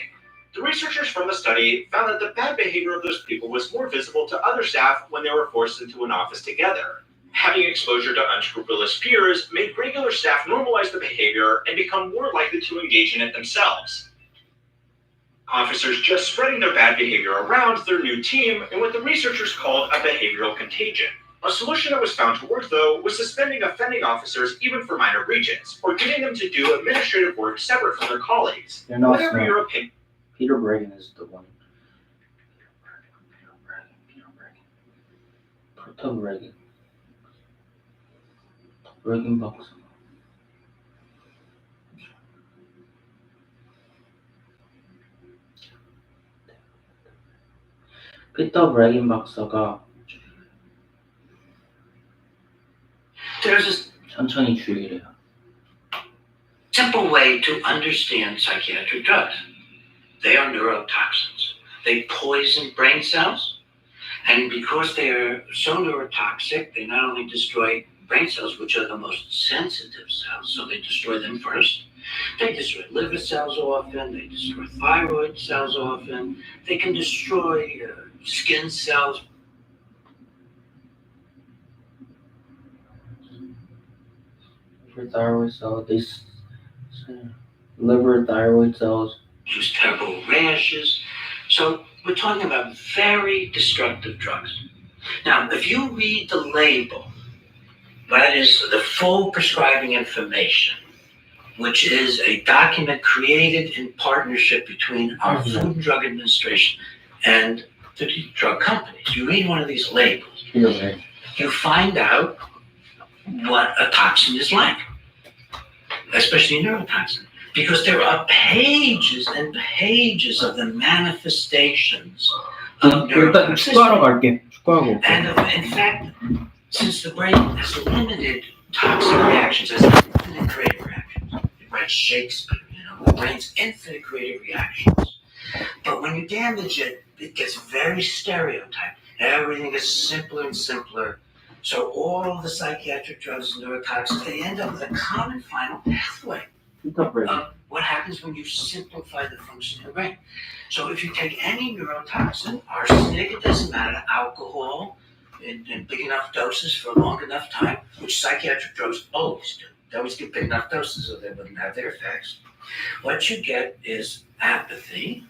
The researchers from the study found that the bad behavior of those people was more visible to other staff when they were forced into an office together. Having exposure to unscrupulous peers made regular staff normalize the behavior and become more likely to engage in it themselves. Officers just spreading their bad behavior around their new team in what the researchers called a behavioral contagion. A solution that was found to work, though, was suspending offending officers even for minor breaches, or getting them to do administrative work separate from their colleagues. They're not Whatever smart. your opinion. Peter Bregan is the one. Tom Reagan. Reagan box. 피터 브래긴 박사가 There's a 천천히 줄이래요. simple way to understand psychiatric drugs. They are neurotoxins. They poison brain cells, and because they are so neurotoxic, they not only destroy brain cells, which are the most sensitive cells, so they destroy them first. They destroy liver cells often, they destroy thyroid cells often, they can destroy skin cells. Thyroid cells, liver, thyroid cells. Use terrible rashes. So we're talking about very destructive drugs. Now, if you read the label, that is the full prescribing information, which is a document created in partnership between our Food and Drug Administration and the drug companies. You read one of these labels, you find out what a toxin is like, especially a neurotoxin, because there are pages and pages of the manifestations of neurotoxicity. And in fact, since the brain has limited toxic reactions, has infinite creative reactions, you write Shakespeare, the brain's infinite creative reactions. But when you damage it, it gets very stereotyped. Everything is simpler and simpler. So all of the psychiatric drugs and neurotoxins, they end up with a common final pathway of what happens when you simplify the function of the brain. So if you take any neurotoxin, arsenic, it doesn't matter, alcohol, in big enough doses for a long enough time, which psychiatric drugs always do. They always give big enough doses so they wouldn't have their effects. What you get is apathy,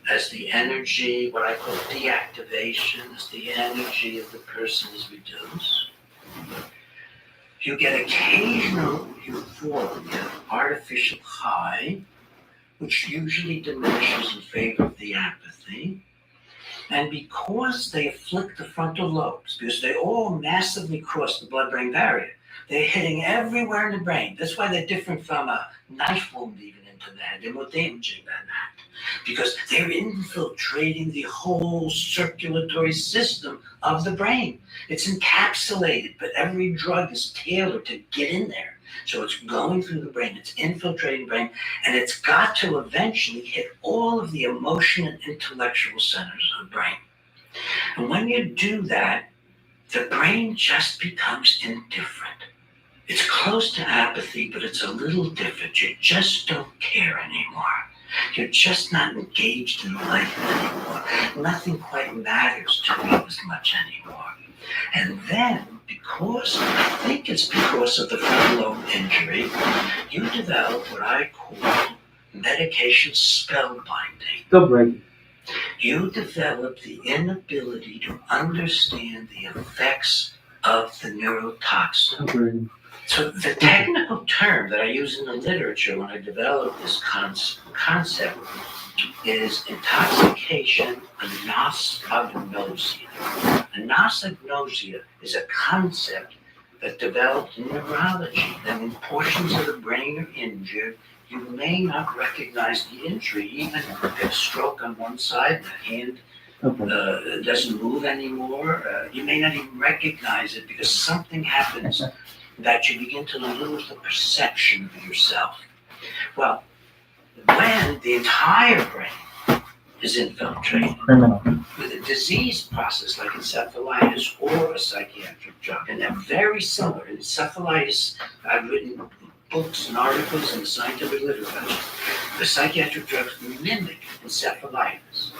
as the energy, what I call deactivation, as the energy of the person is reduced. You get occasional euphoria, artificial high, which usually diminishes in favor of the apathy. And because they afflict the frontal lobes, because they all massively cross the blood-brain barrier, they're hitting everywhere in the brain. That's why they're different from a knife wound even into the head. They're more damaging than that, because they're infiltrating the whole circulatory system of the brain. It's encapsulated, but every drug is tailored to get in there. So it's going through the brain, it's infiltrating the brain, and it's got to eventually hit all of the emotion and intellectual centers of the brain. And when you do that, the brain just becomes indifferent. It's close to apathy, but it's a little different. You just don't care anymore. You're just not engaged in life anymore. Nothing quite matters to you as much anymore. And then, because I think it's because of the frontal lobe injury, you develop what I call medication spellbinding. You develop the inability to understand the effects of the neurotoxin. So the technical term that I use in the literature when I develop this concept is intoxication anosognosia. Anosognosia is a concept that developed in neurology. That when portions of the brain are injured, you may not recognize the injury. Even if you get a stroke on one side, the hand doesn't move anymore, you may not even recognize it because something happens that you begin to lose the perception of yourself. Well, when the entire brain is infiltrated with a disease process like encephalitis or a psychiatric drug, and they're very similar. Encephalitis, I've written books and articles in the scientific literature, the psychiatric drugs mimic encephalitis.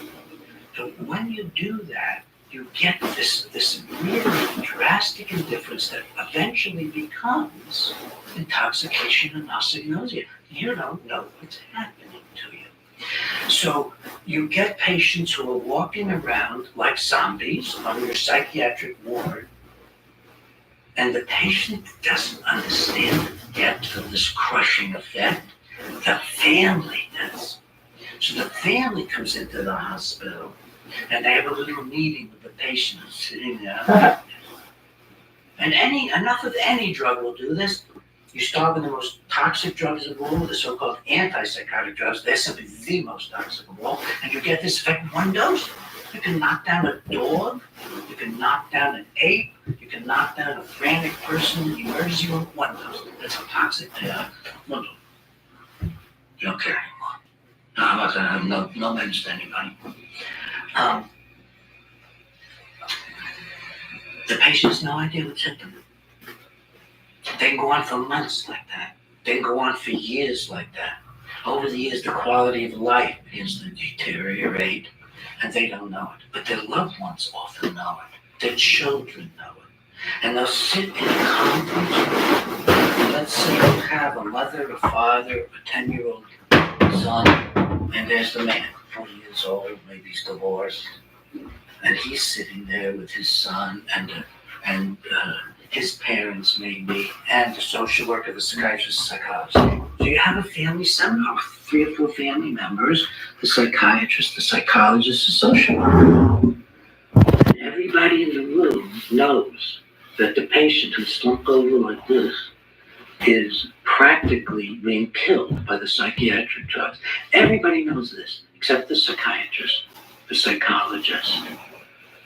So when you do that, you get this really drastic indifference that eventually becomes intoxication and anosognosia. You don't know what's happening to you. So you get patients who are walking around like zombies on your psychiatric ward, and the patient doesn't understand the depth of this crushing effect. The family does. So the family comes into the hospital, and they have a little meeting with the patient sitting there. And enough of any drug will do this. You start with the most toxic drugs of all, the so-called antipsychotic drugs. They're simply the most toxic of all, and you get this effect in one dose. You can knock down a dog, you can knock down an ape, you can knock down a frantic person in the emergency room, one dose. That's how toxic they are. One dose. You don't care anymore. No, I'm not gonna have no meds to anybody. The patient has no idea what's hit them. They can go on for months like that. They can go on for years like that. Over the years, the quality of life begins to deteriorate, and they don't know it. But their loved ones often know it. Their children know it. And they'll sit in a conference room. Let's say you have a mother, a father, a 10-year-old son, and there's the man, 40 years old, maybe he's divorced, and he's sitting there with his son and his parents maybe, and the social worker, the psychiatrist, the psychologist. So you have a family seminar with 3 or 4 family members, the psychiatrist, the psychologist, the social worker. And everybody in the room knows that the patient who's slumped over like this is practically being killed by the psychiatric drugs. Everybody knows this, except the psychiatrist, the psychologist,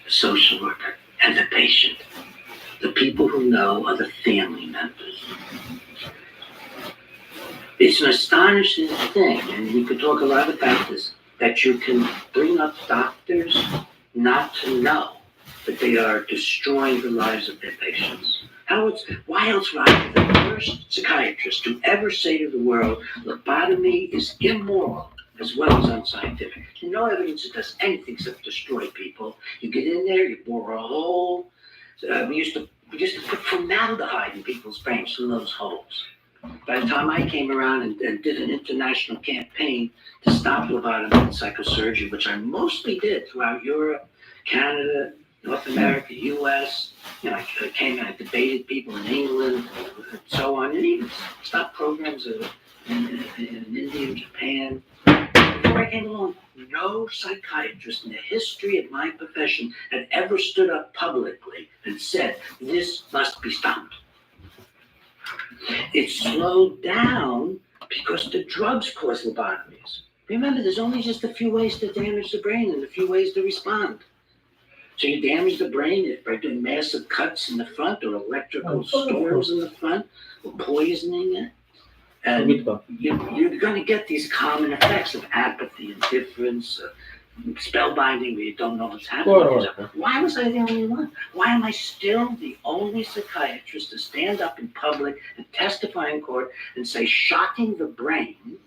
the social worker, and the patient. The people who know are the family members. It's an astonishing thing, and we could talk a lot about this, that you can bring up doctors not to know that they are destroying the lives of their patients. Why else would I be the first psychiatrist to ever say to the world, lobotomy is immoral as well as unscientific? No evidence it does anything except destroy people. You get in there, you bore a hole. We used to put formaldehyde in people's brains through those holes. By the time I came around and did an international campaign to stop lobotomy and psychosurgery, which I mostly did throughout Europe, Canada, North America, US, I came and I debated people in England and so on, and even stopped programs in India and Japan. Before I came along, no psychiatrist in the history of my profession had ever stood up publicly and said, this must be stopped. It slowed down because the drugs cause lobotomies. Remember, there's only just a few ways to damage the brain and a few ways to respond. So you damage the brain by doing massive cuts in the front or electrical storms in the front or poisoning it. And you're going to get these common effects of apathy, indifference, spellbinding where you don't know what's happening. Why was I the only one? Why am I still the only psychiatrist to stand up in public and testify in court and say shocking the brain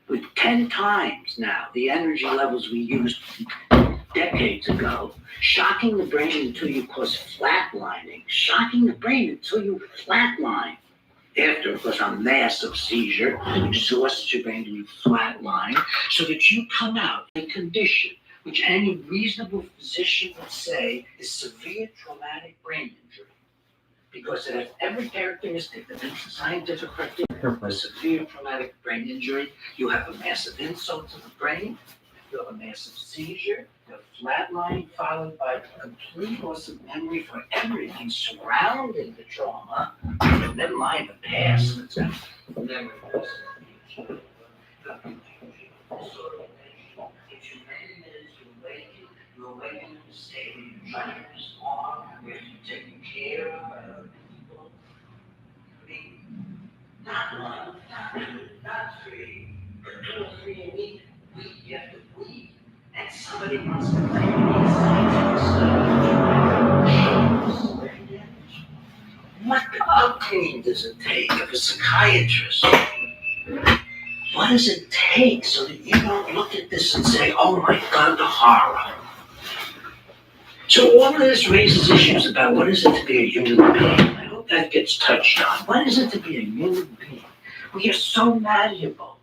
with 10 times now the energy levels we used decades ago, shocking the brain until you cause flatlining, shocking the brain until you flatline. After, of course, a massive seizure, exhausts your brain and you flatline, so that you come out in a condition which any reasonable physician would say is severe traumatic brain injury. Because it has every characteristic that makes a scientific criteria of severe traumatic brain injury. You have a massive insult to the brain, you have a massive seizure, you have flatlining followed by complete loss of memory for everything surrounding the trauma, and never mind the past. It's memory loss. You're awakening in a state where you're trying to respond, where you're taking care of other people. Not one, not two, not three, but 2 or 3 a week after week. And somebody wants to play these scientific stuff. What training does it take of a psychiatrist? What does it take so that you don't look at this and say, oh my God, the horror? So all of this raises issues about what is it to be a human being. I hope that gets touched on. What is it to be a human being? We are so malleable.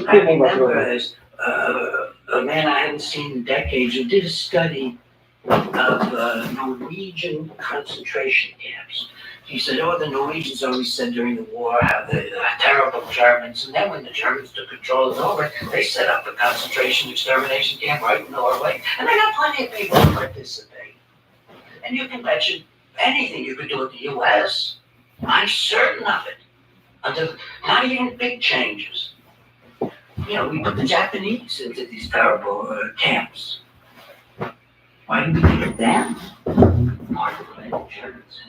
I remember as a man I hadn't seen in decades who did a study of Norwegian concentration camps. He said, oh, the Norwegians always said during the war how they terrible Germans. And then when the Germans took control of Norway, they set up a concentration extermination camp right in Norway. And they got plenty of people to participate. And you can mention anything you could do in the U.S. I'm certain of it. Under not even big changes. You know, we put the Japanese into these terrible camps. Why did we give them part of the Germans?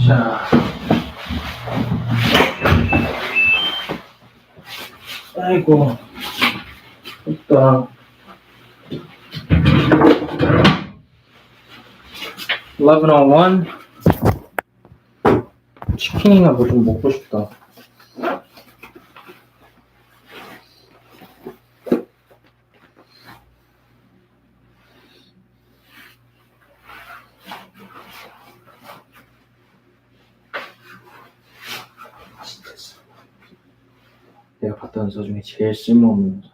자. 아이고. 있다. 11:01. 치킨이나 뭐 좀 먹고 싶다. 내가 봤던 서 중에 제일 쓸모없는 서.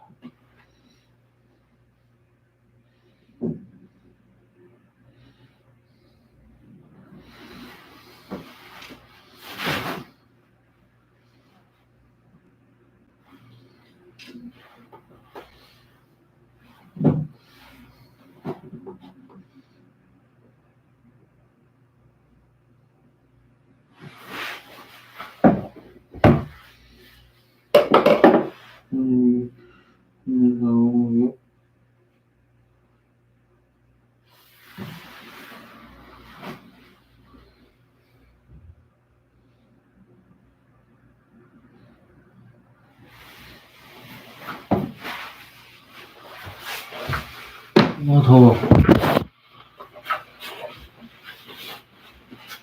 더워.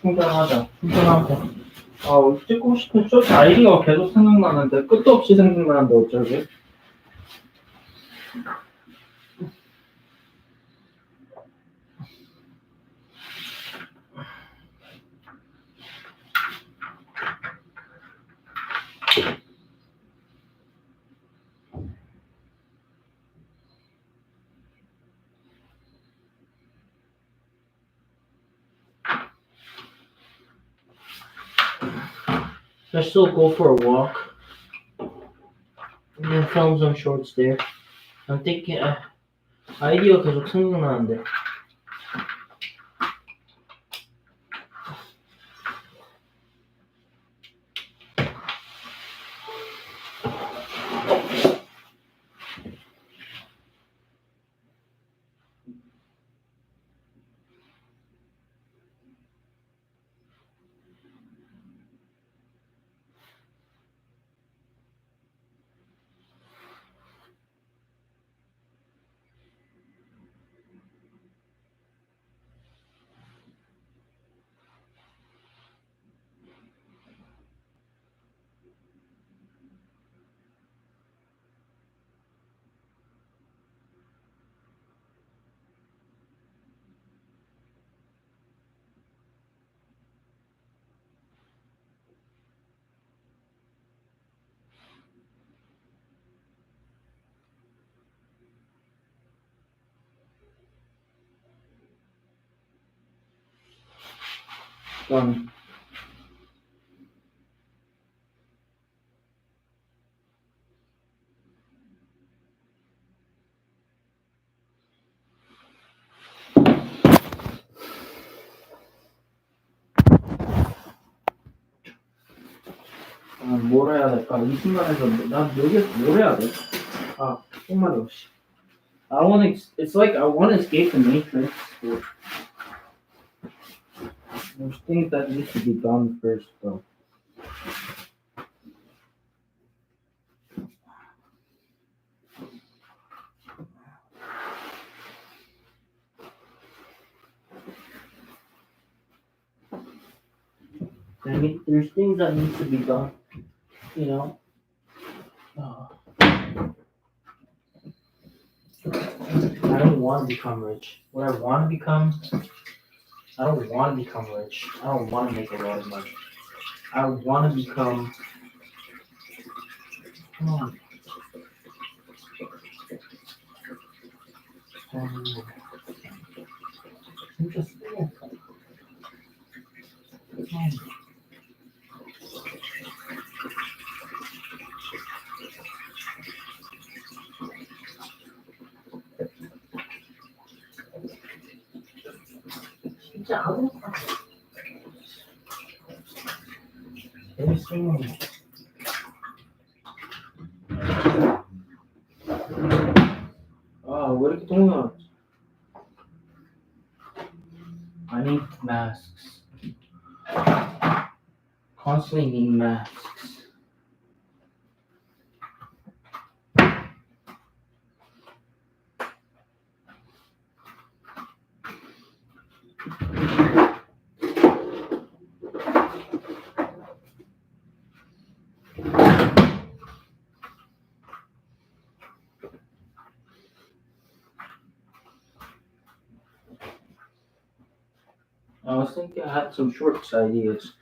충전하자. 찍고 싶은 쇼트 아이디어가 계속 생각나는데, 끝도 없이 생각나는데, 어쩌지? I still go for a walk and then film some shorts there. I'm thinking, 아이디어 계속 생각나는데. 뭘 해야 될까? 이 순간에서 난 여기서 뭘 해야 돼? 정말로. it's like I want to escape the matrix. But there's things that need to be done first, though. There's things that need to be done, you know. I don't want to become rich. What I want to become, I don't want to become rich. I don't want to make a lot of money. I want to become. Come on. Interesting. 진짜 아무것도 재밌어. 왜 이렇게 동요하지? I need masks. constantly need masks. I was thinking I had some shorts ideas.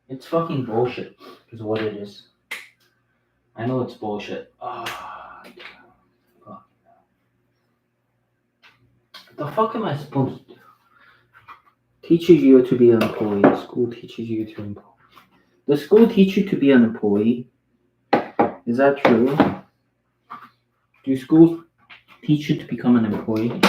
It's fucking bullshit, is what it is. I know it's bullshit. What the fuck am I supposed to do? Teaches you to be an employee. The school teaches you to employ. The school teach you to be an employee. Is that true? Do schools teach you to become an employee?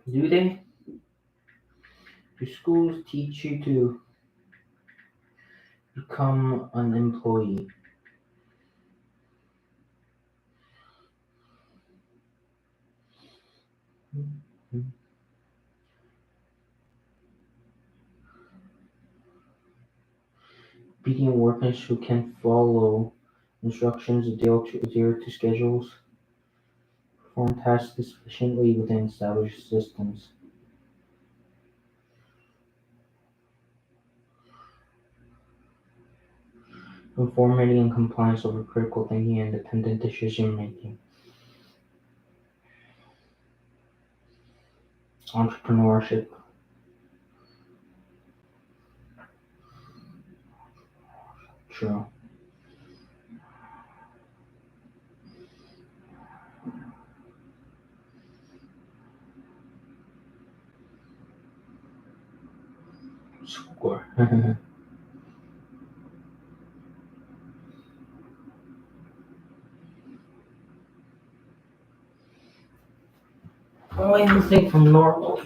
Do they? Do schools teach you to become an employee? Being workers who can follow instructions, adhere to schedules, perform tasks efficiently within established systems. Conformity and compliance over critical thinking and independent decision making. Entrepreneurship. True. Score. Oh, anything from normal.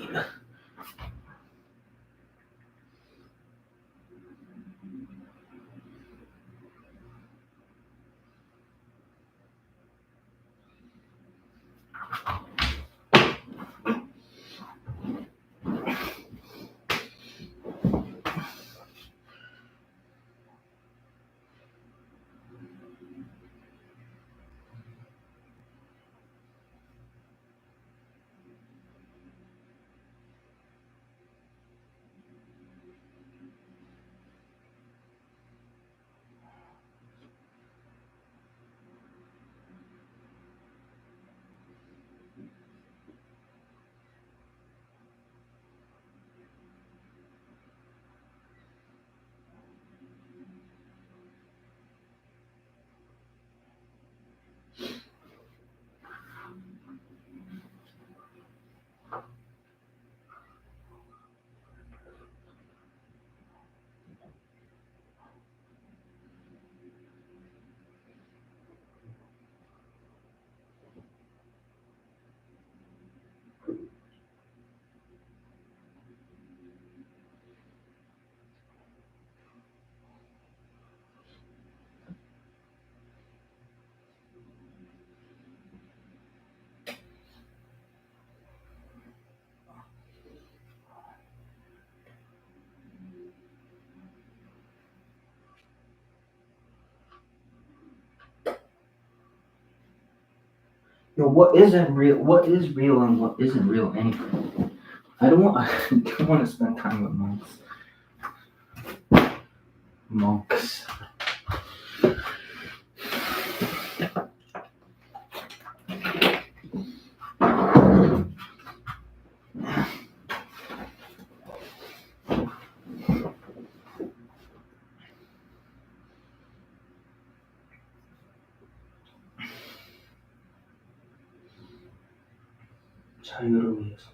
Yo, what isn't real? What is real and what isn't real anyway? I don't want to spend time with monks. Monks. 자유를 위해서.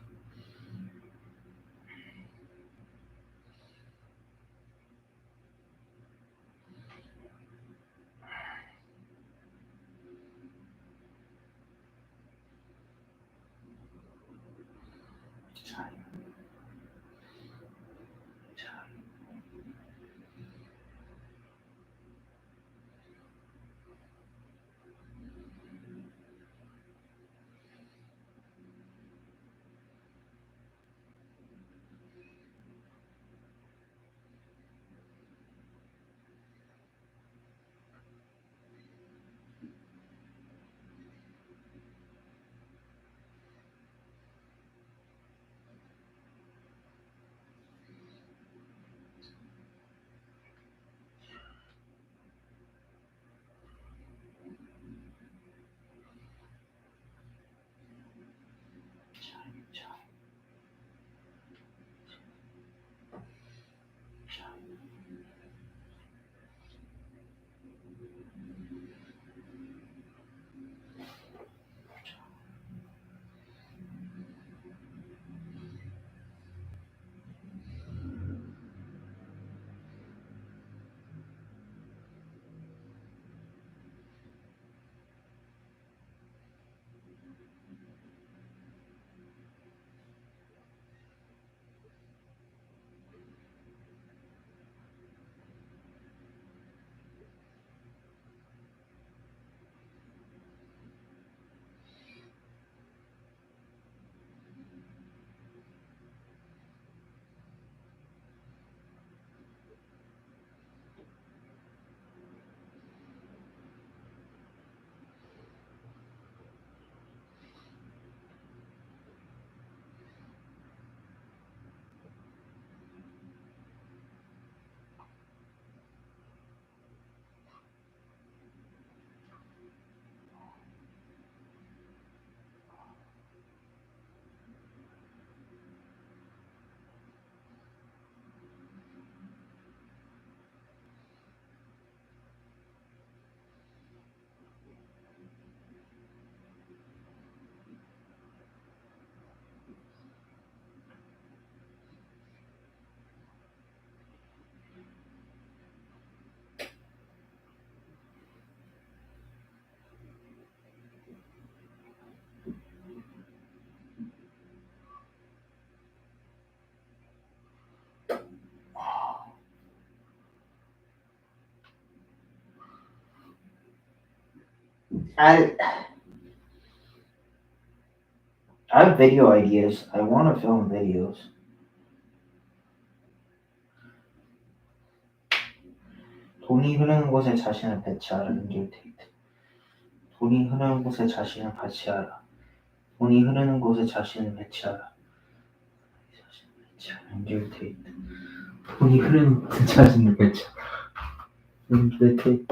I have video ideas. I want to film videos. 돈이 흐르는 곳에 자신을 배치하라. 앤드류 테이트. 돈이 흐르는 곳에 자신을 배치하라. 돈이 흐르는 곳에 자신을 배치하라. 앤드류 테이트. 돈이 흐르는 곳에 자신을 배치하라. 앤드류 테이트.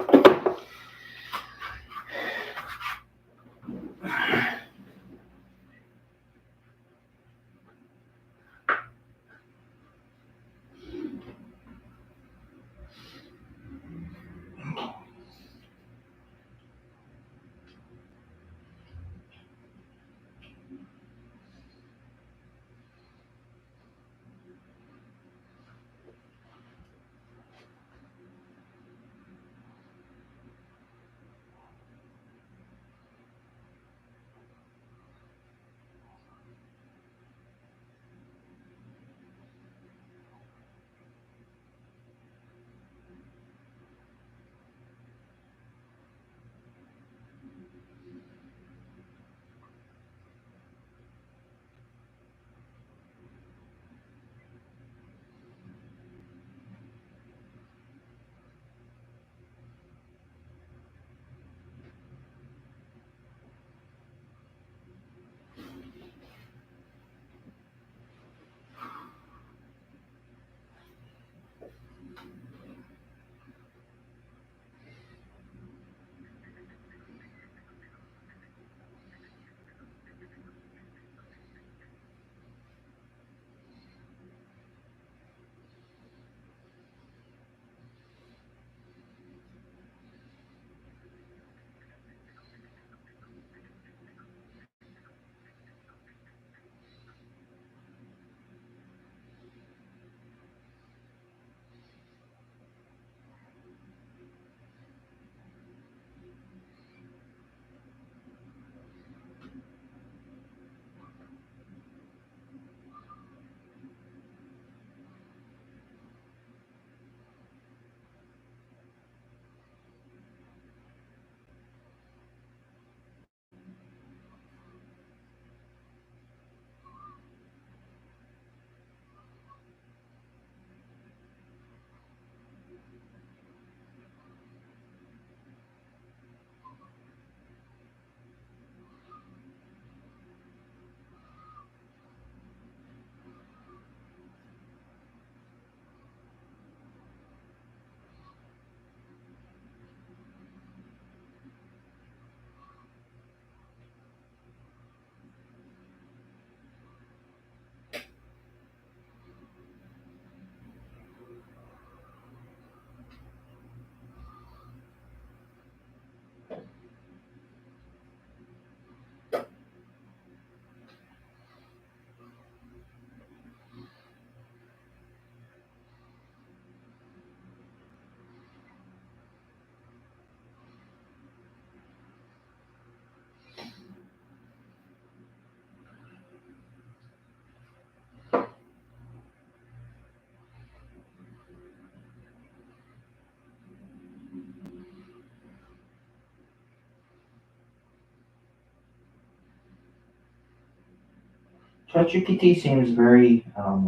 ChatGPT seems very, I don't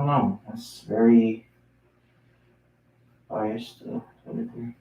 know. It's very biased to a degree.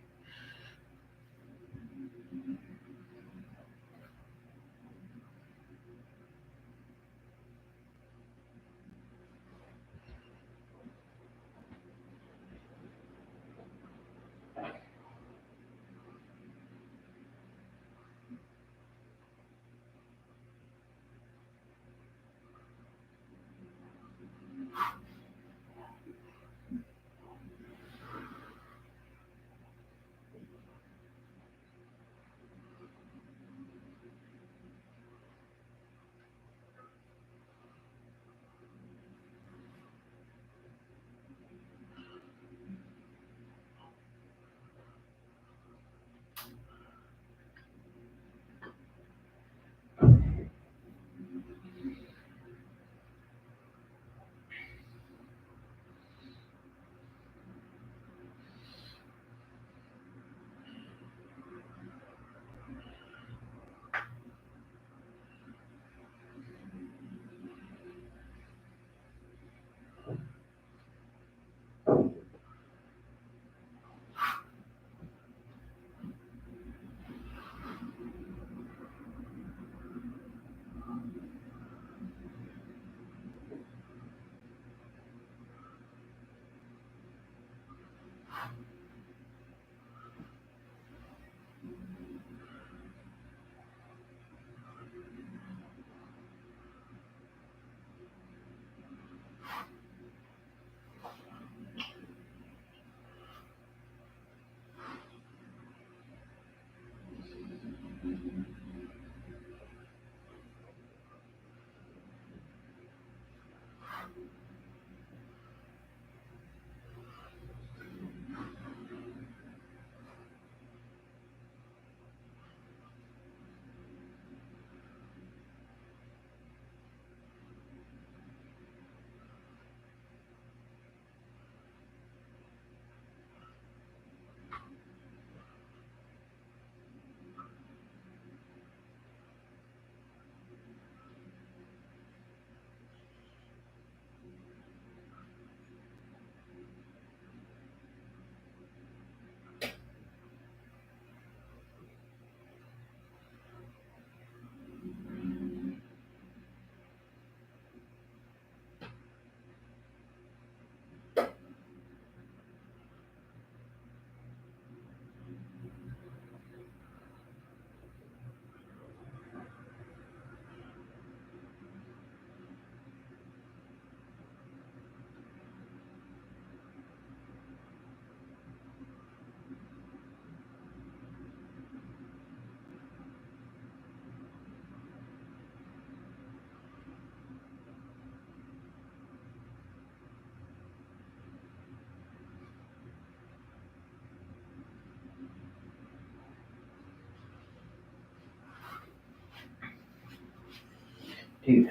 Dude.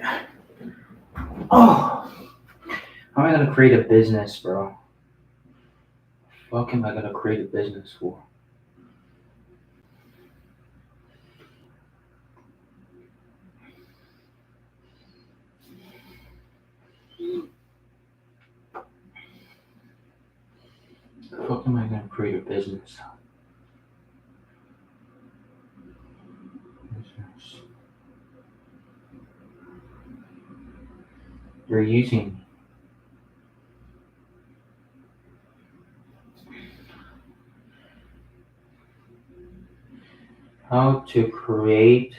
Oh! How am I gonna create a business, bro? What am I gonna create a business for? What am I gonna create a business? They're using me. How to create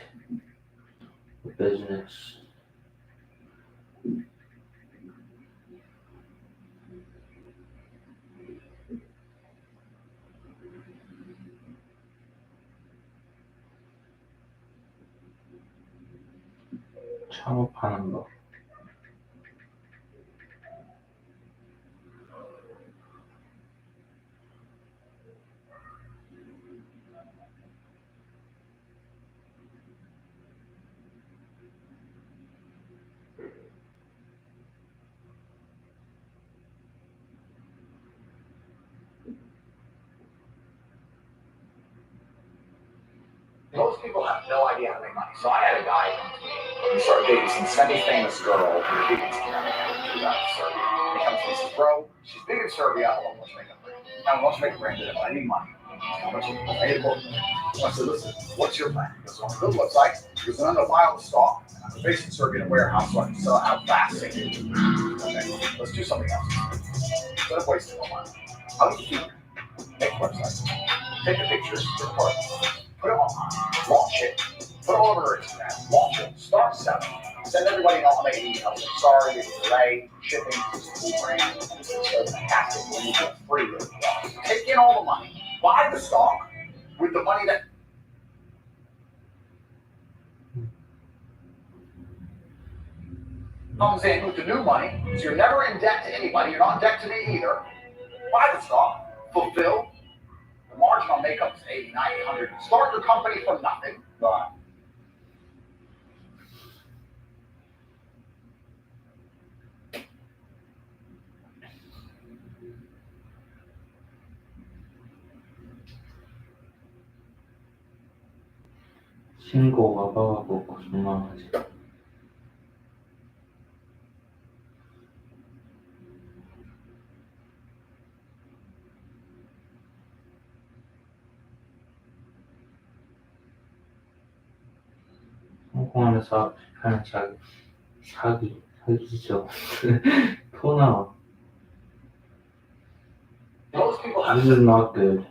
a business. 창업하는 거. Most people have no idea how to make money. So I had a guy come to me You start dating some semi-famous girl in the Beacons community who's out of Serbia. He comes to me and says, bro, she's big in Serbia. I want to make a brand. I want to make a brand, but I need money. How much? I need a book. So I said, listen, what's your plan? He goes, on a good website. He goes, I'm going to buy all the stock. I'm based in Serbia in a warehouse so I can sell it out fast. Okay, let's do something else. Instead of wasting all money, I'll keep it. Make a website. Take the pictures, record it, put it online, launch it, put it all over Instagram, launch it, start selling. Send everybody an automated email. Sorry, there's a delay, shipping, this is a new brand, this is so fantastic, we need it free. Take in all the money, buy the stock with the money that. Comes in with the new money, so you're never in debt to anybody, you're not in debt to me either. Buy the stock, fulfill. The margin on makeup is 80, 90, 100. Start your company from nothing. Right. 신고가 봐갖고 존망하지. 성공하면서 하는 사기죠. 토 나와. This is not good.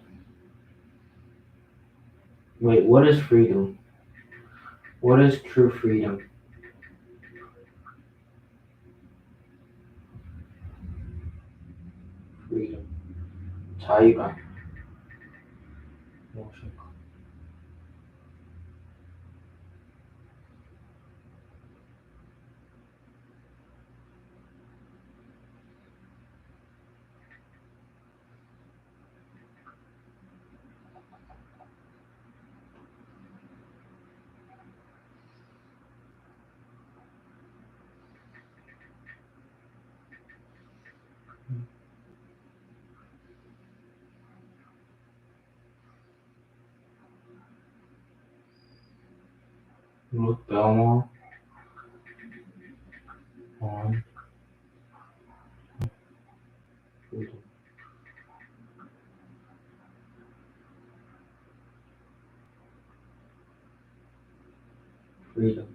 Wait, what is freedom? What is true freedom? Freedom. 자유가 무엇일까? Look Belmont on freedom. Freedom.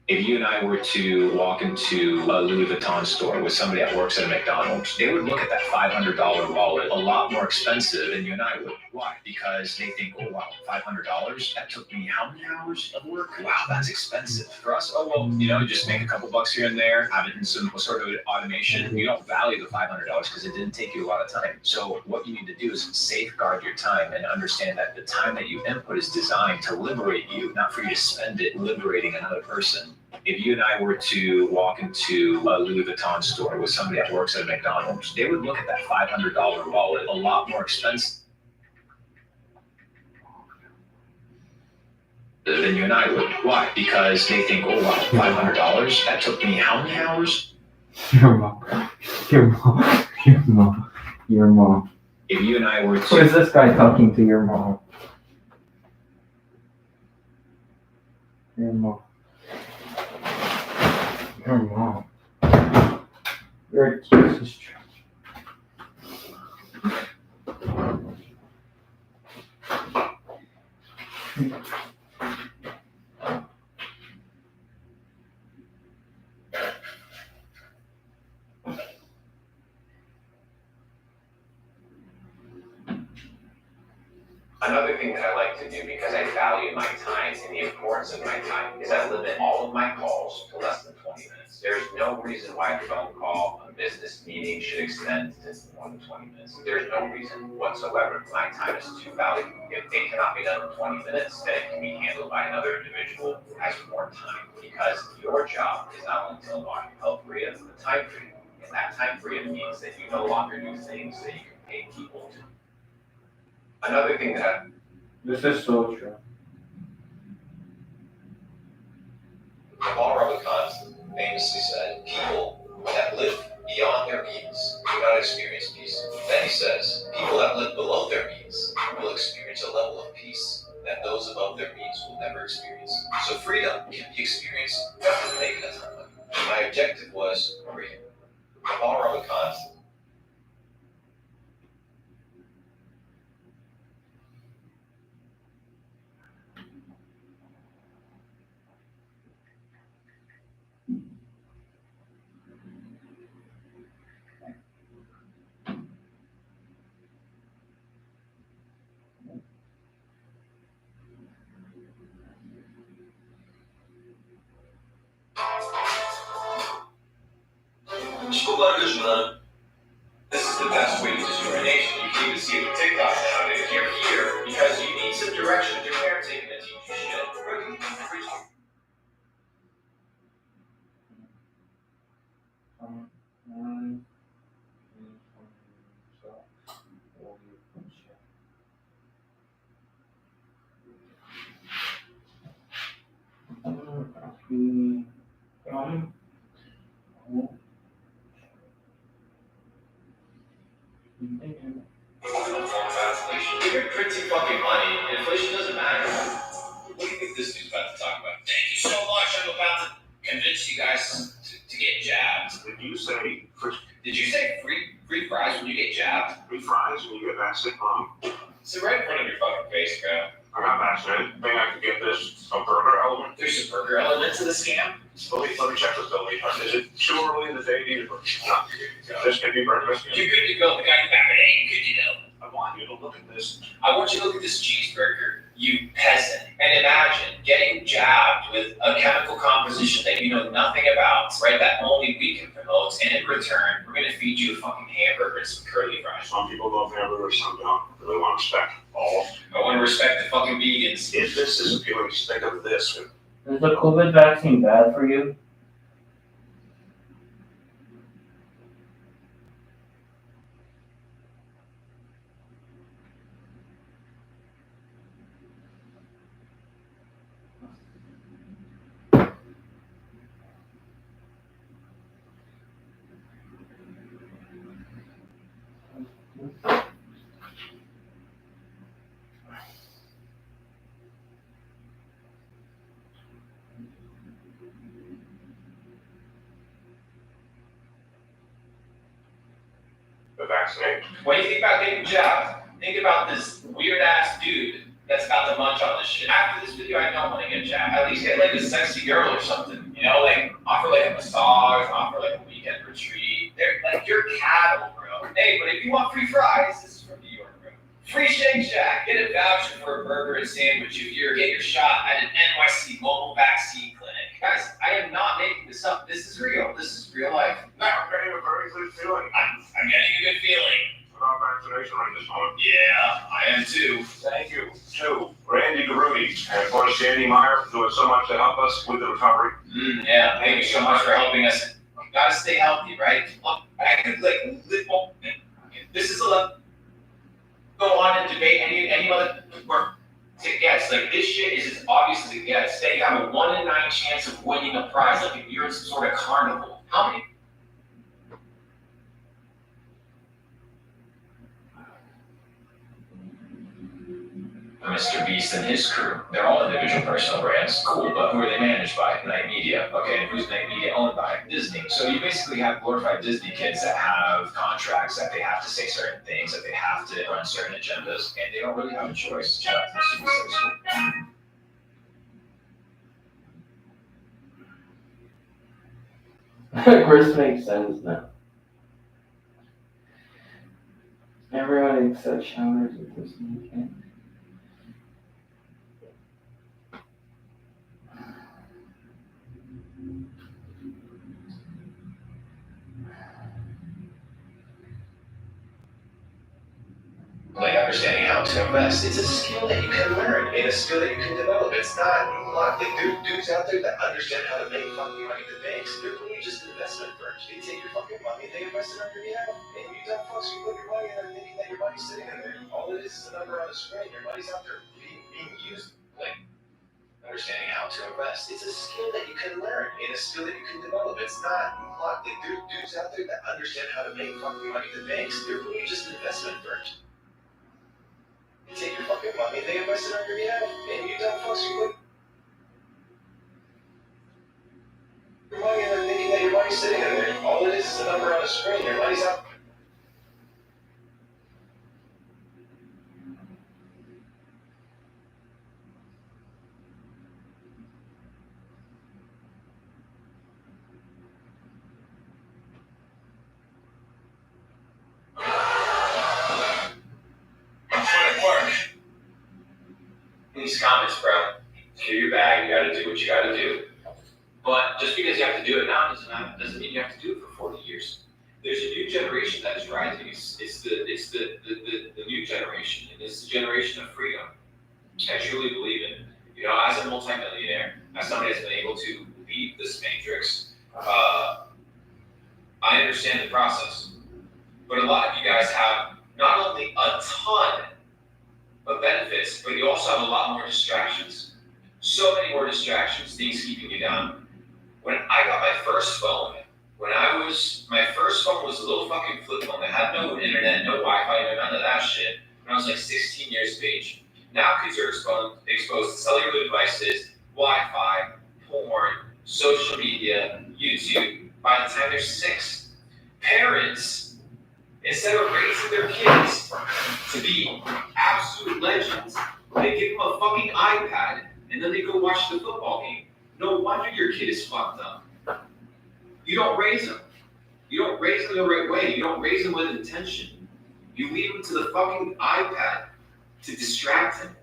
If you and I were to walk into a Louis Vuitton store with somebody that works at a McDonald's, they would look at that $500 wallet a lot more expensive than you and I would. Why? Because they think, oh wow, $500? That took me how many hours of work? Wow, that's expensive. For us, oh well, just make a couple bucks here and there, have it in some sort of automation. You don't value the $500 because it didn't take you a lot of time. So what you need to do is safeguard your time and understand that the time that you input is designed to liberate you, not for you to spend it liberating another person. If you and I were to walk into a Louis Vuitton store with somebody that works at a McDonald's, they would look at that $500 wallet a lot more expensive than you and I would. Why? Because they think, oh wow, $500? That took me how many hours? Your mom. Your mom. Your mom. Your mom. If you and I were Who is to... this guy talking to your mom? Your mom. Your mom. You're a Jesus. Another thing that I like to do because I value my time and the importance of my time is I limit all of my calls to less than 20 minutes. There's no reason why a phone call, a business meeting should extend to more than 20 minutes. There's no reason whatsoever. My time is too valuable. If it cannot be done in 20 minutes, then it can be handled by another individual who has more time. Because your job is not only to help free up the time freedom, and that time freedom means that you no longer do things that you can pay people to. Another thing that This is so true. Paul Ravikant famously said, people that live beyond their means do not experience peace. Then he says, people that live below their means will experience a level of peace that those above their means will never experience. So freedom can be experienced without making a ton of money. My objective was freedom. Paul Ravikant. This is the best way to discrimination. You can even see it with TikTok nowadays. You're here because you need some direction. Your parents ain't gonna teach you shit. If you're printing fucking money, inflation doesn't matter. What do you think this dude's about to talk about? Thank you so much. I'm about to convince you guys to get jabbed. Did you say free fries when you get jabbed? free fries when you get vaccinated? Sit right in front of your fucking face, crap. I got vaccinated. Think I could get this a burger element? There's a burger element to the scam. Let me check this Billy. Is it too early in the day to eat a burger? No. This can be breakfast. You're good to go. The guy in the back of it ain't good to go. I want you to look at this. I want you to look at this cheeseburger, you peasant, and imagine getting jabbed with a chemical composition that you know nothing about, right? That only we can promote, and in return, we're gonna feed you a fucking hamburger and some curly fries. Some people love hamburgers, some don't. Really want to respect all. I want to respect the fucking vegans. If this is appealing, just think of this. Is the COVID vaccine bad for you? The vaccine. When you think about getting jabbed, think about this weird ass dude that's about to munch on this shit. After this video, I don't want to get jabbed. At least get like a sexy girl or something. You know, like offer like a massage, offer like a weekend retreat. They're like you're cattle, bro. Hey, but if you want free fries, this is from New York, bro. Free Shake Shack. Get a voucher for a burger and sandwich if you're get your shot at an NYC mobile vaccine clinic. Guys, I am not making this up. This is real. This is real life. No, I'm getting a very good feeling. I'm getting a good feeling. About vaccination right this moment. Yeah, I am too. Thank you, too. Randy Garuti, and of course Sandy Meyer for doing so much to help us with the recovery. Yeah, thank you so much for helping us. You gotta stay healthy, right? Look, I could like this is a go on and debate any other or to guess. Like this shit is as obvious as it gets. They have a 1 in 9 chance of winning a prize, like if you're in some sort of carnival. How many? Mr. Beast and his crew, they're all individual personal brands. Cool, but who are they managed by? Night Media. Okay, and who's Night Media owned by? Disney. So you basically have glorified Disney kids that have contracts that they have to say certain things, that they have to run certain agendas, and they don't really have a choice. Shout out to the school. Chris makes sense now. Everyone except showers with this weekend. Like understanding how to invest. It's a skill that you can learn, and a skill that you can develop. It's not a lot of dudes out there that understand how to make fucking money at the banks. They're really just investment firms. They take your fucking money and they invest it under your account. And you dumb fucks, you put your money in there thinking that your money's sitting in there. All it is a number on the screen. Your money's out there being used. Like, understanding how to invest. It's a skill that you can learn and a skill that you can develop. It's not like there's dudes out there that understand how to make fucking money. The banks, they're really just investment firms. You take your fucking money, they invest it on your behalf, and you don't fuss your money, and they're thinking that your money's sitting in there. All it is a number on a screen. Your money's out. These comments, bro. Clear your bag. You gotta do what you gotta do. But just because you have to do it now doesn't mean you have to do it for 40 years. There's a new generation that is rising. It's the new generation, and it's the generation of freedom. I truly believe in. You know, as a multimillionaire, as somebody that's been able to leave this matrix, I understand the process. But a lot of you guys have not only a ton of benefits, but you also have a lot more distractions. So many more distractions, things keeping you down. When I got my first phone, my first phone was a little fucking flip phone that had no internet, no Wi-Fi, none of that shit. When I was like 16 years of age. Now kids are exposed to cellular devices, Wi-Fi, porn, social media, YouTube, by the time they're 6. Parents, instead of raising their kids to be absolute legends, they give them a fucking iPad and then they go watch the football game. No wonder your kid is fucked up. You don't raise them. You don't raise them the right way. You don't raise them with intention. You leave them to the fucking iPad to distract him.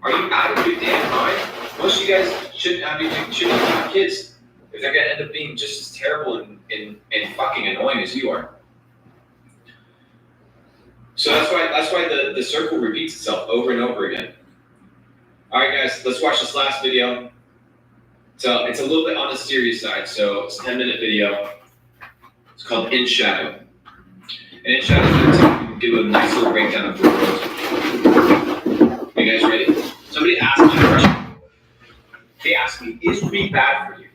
Are you out of your damn mind? Most of you guys shouldn't have kids if they're gonna end up being just as terrible and fucking annoying as you are. So that's why the circle repeats itself over and over again. All right, guys, let's watch this last video. So it's a little bit on the serious side. So it's a 10-minute video. It's called In Shadow. And In Shadow is going to give a nice little breakdown of the world. Are you guys ready? Somebody asked me a question. They asked me, is weed bad for you?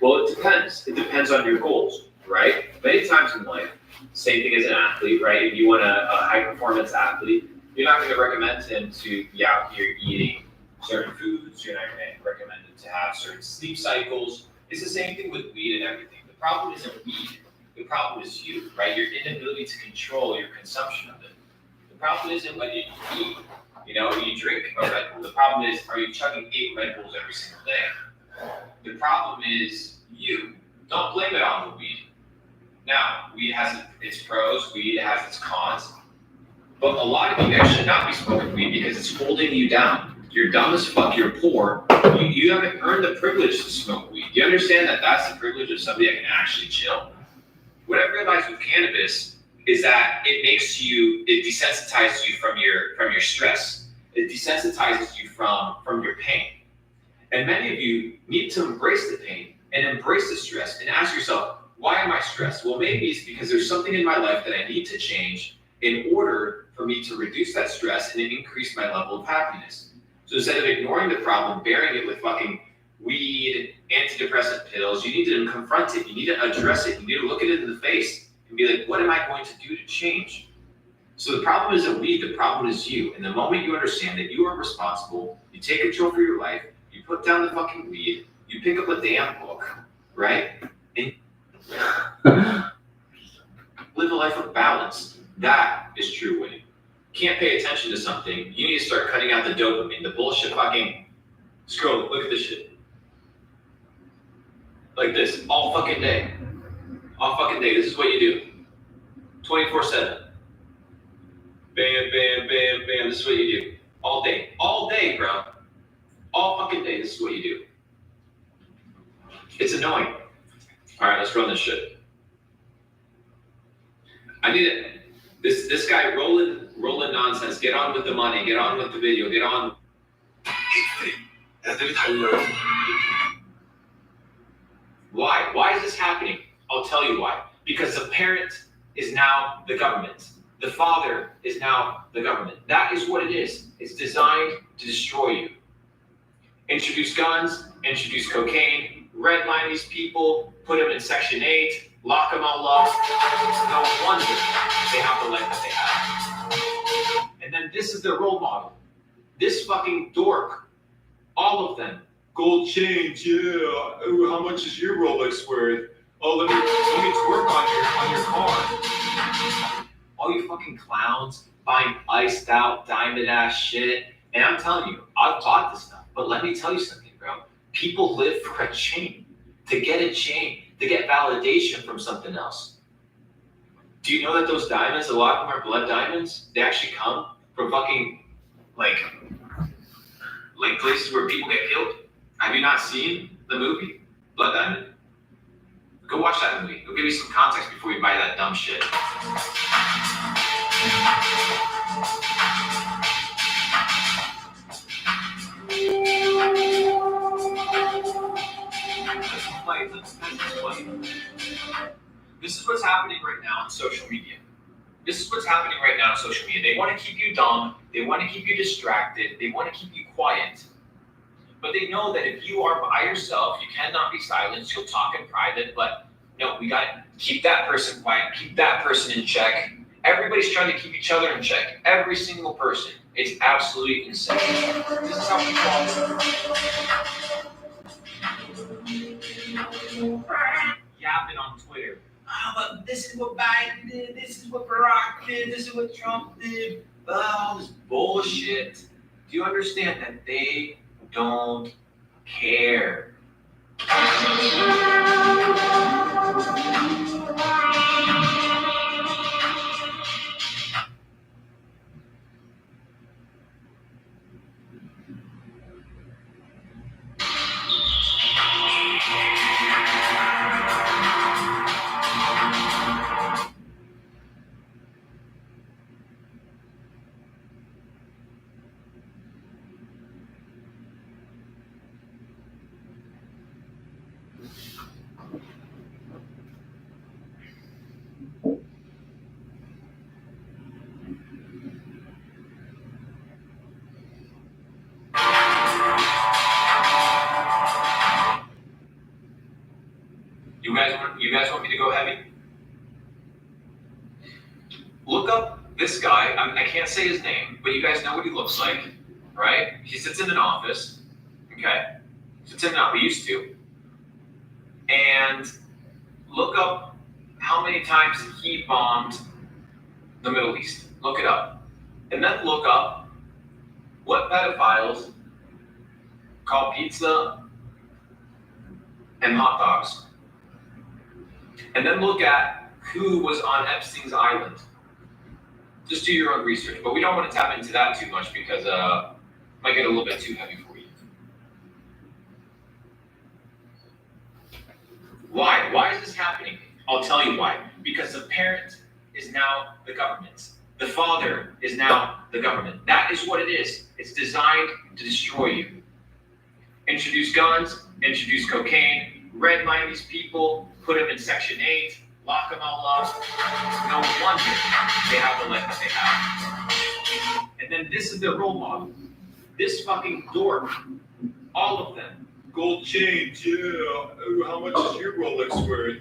Well, it depends. It depends on your goals, right? Many times in life, same thing as an athlete, right? If you want a high-performance athlete, you're not going to recommend him to be out here eating certain foods. You're not going to recommend him to have certain sleep cycles. It's the same thing with weed and everything. The problem isn't weed. The problem is you, right? Your inability to control your consumption of it. The problem isn't when you eat, you drink a Red Bull. The problem is, are you chugging 8 Red Bulls every single day? The problem is you. Don't blame it on the weed. Now, weed has its pros, weed has its cons, but a lot of you guys should not be smoking weed because it's holding you down. You're dumb as fuck, you're poor, you haven't earned the privilege to smoke weed. You understand that that's the privilege of somebody that can actually chill? What I've realized with cannabis is that it desensitizes you from your stress. It desensitizes you from your pain. And many of you need to embrace the pain and embrace the stress and ask yourself, why am I stressed? Well, maybe it's because there's something in my life that I need to change in order for me to reduce that stress and increase my level of happiness. So instead of ignoring the problem, bearing it with fucking weed, antidepressant pills, you need to confront it. You need to address it. You need to look at it in the face and be like, what am I going to do to change? So the problem isn't weed, the problem is you. And the moment you understand that you are responsible, you take control for your life, you put down the fucking weed, you pick up a damn book, right? And live a life of balance. That is true winning. Can't pay attention to something, you need to start cutting out the dopamine, the bullshit fucking scroll. Look at this shit. Like this, all fucking day. All fucking day, this is what you do. 24/7. Bam, bam, bam, bam, this is what you do. All day. All day, bro. All fucking day, this is what you do. It's annoying. Alright, let's run this shit. I need it. This guy rolling nonsense. Get on with the money. Get on with the video. Get on. Why? Why is this happening? I'll tell you why. Because the parent is now the government. The father is now the government. That is what it is. It's designed to destroy you. Introduce guns, introduce cocaine, redline these people, put them in Section 8, lock them all up. No wonder they have the life that they have. And then this is their role model. This fucking dork. All of them. Gold chains, yeah. Ooh, how much is your Rolex worth? Oh, let me twerk on your car. All you fucking clowns buying iced out diamond ass shit. And I'm telling you, I've bought this stuff. But let me tell you something, bro. People live for a chain. To get a chain, to get validation from something else. Do you know that those diamonds, a lot of them are blood diamonds? They actually come from fucking, like places where people get killed. Have you not seen the movie, Blood Diamond? Go watch that movie. It'll give you some context before you buy that dumb shit. This is what's happening right now on social media. They want to keep you dumb. They want to keep you distracted. They want to keep you quiet. But they know that if you are by yourself, you cannot be silenced. You'll talk in private. But no, we got to keep that person quiet. Keep that person in check. Everybody's trying to keep each other in check. Every single person. It's absolutely insane. This is how people yapping on Twitter. Oh, but this is what Biden did. This is what Barack did. This is what Trump did. Oh, this bullshit. Do you understand that they don't care? You guys want me to go heavy? Look up this guy. I can't say his name, but you guys know what he looks like, right? He sits in an office. Okay, sits in an office. He used to. And look up how many times he bombed the Middle East. Look it up, and then look up what pedophiles call pizza and hot dogs. And then look at who was on Epstein's island. Just do your own research. But we don't want to tap into that too much because it might get a little bit too heavy for you. Why? Why is this happening? I'll tell you why. Because the parent is now the government. The father is now the government. That is what it is. It's designed to destroy you. Introduce guns, introduce cocaine, redline these people, put them in Section 8, lock them all up. No wonder they have the life that they have. And then this is their role model. This fucking dork. All of them. Gold chains, yeah. Ooh, how much is your Rolex worth?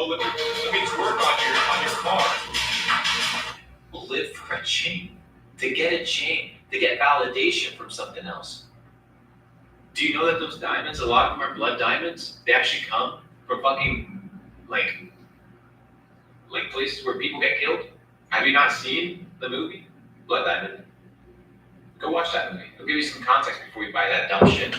Oh, let me work on your car. We'll live for a chain. To get a chain. To get validation from something else. Do you know that those diamonds, a lot of them are blood diamonds? They actually come from fucking, like places where people get killed? Have you not seen the movie, Blood Diamond? Go watch that movie. It'll give you some context before you buy that dumb shit.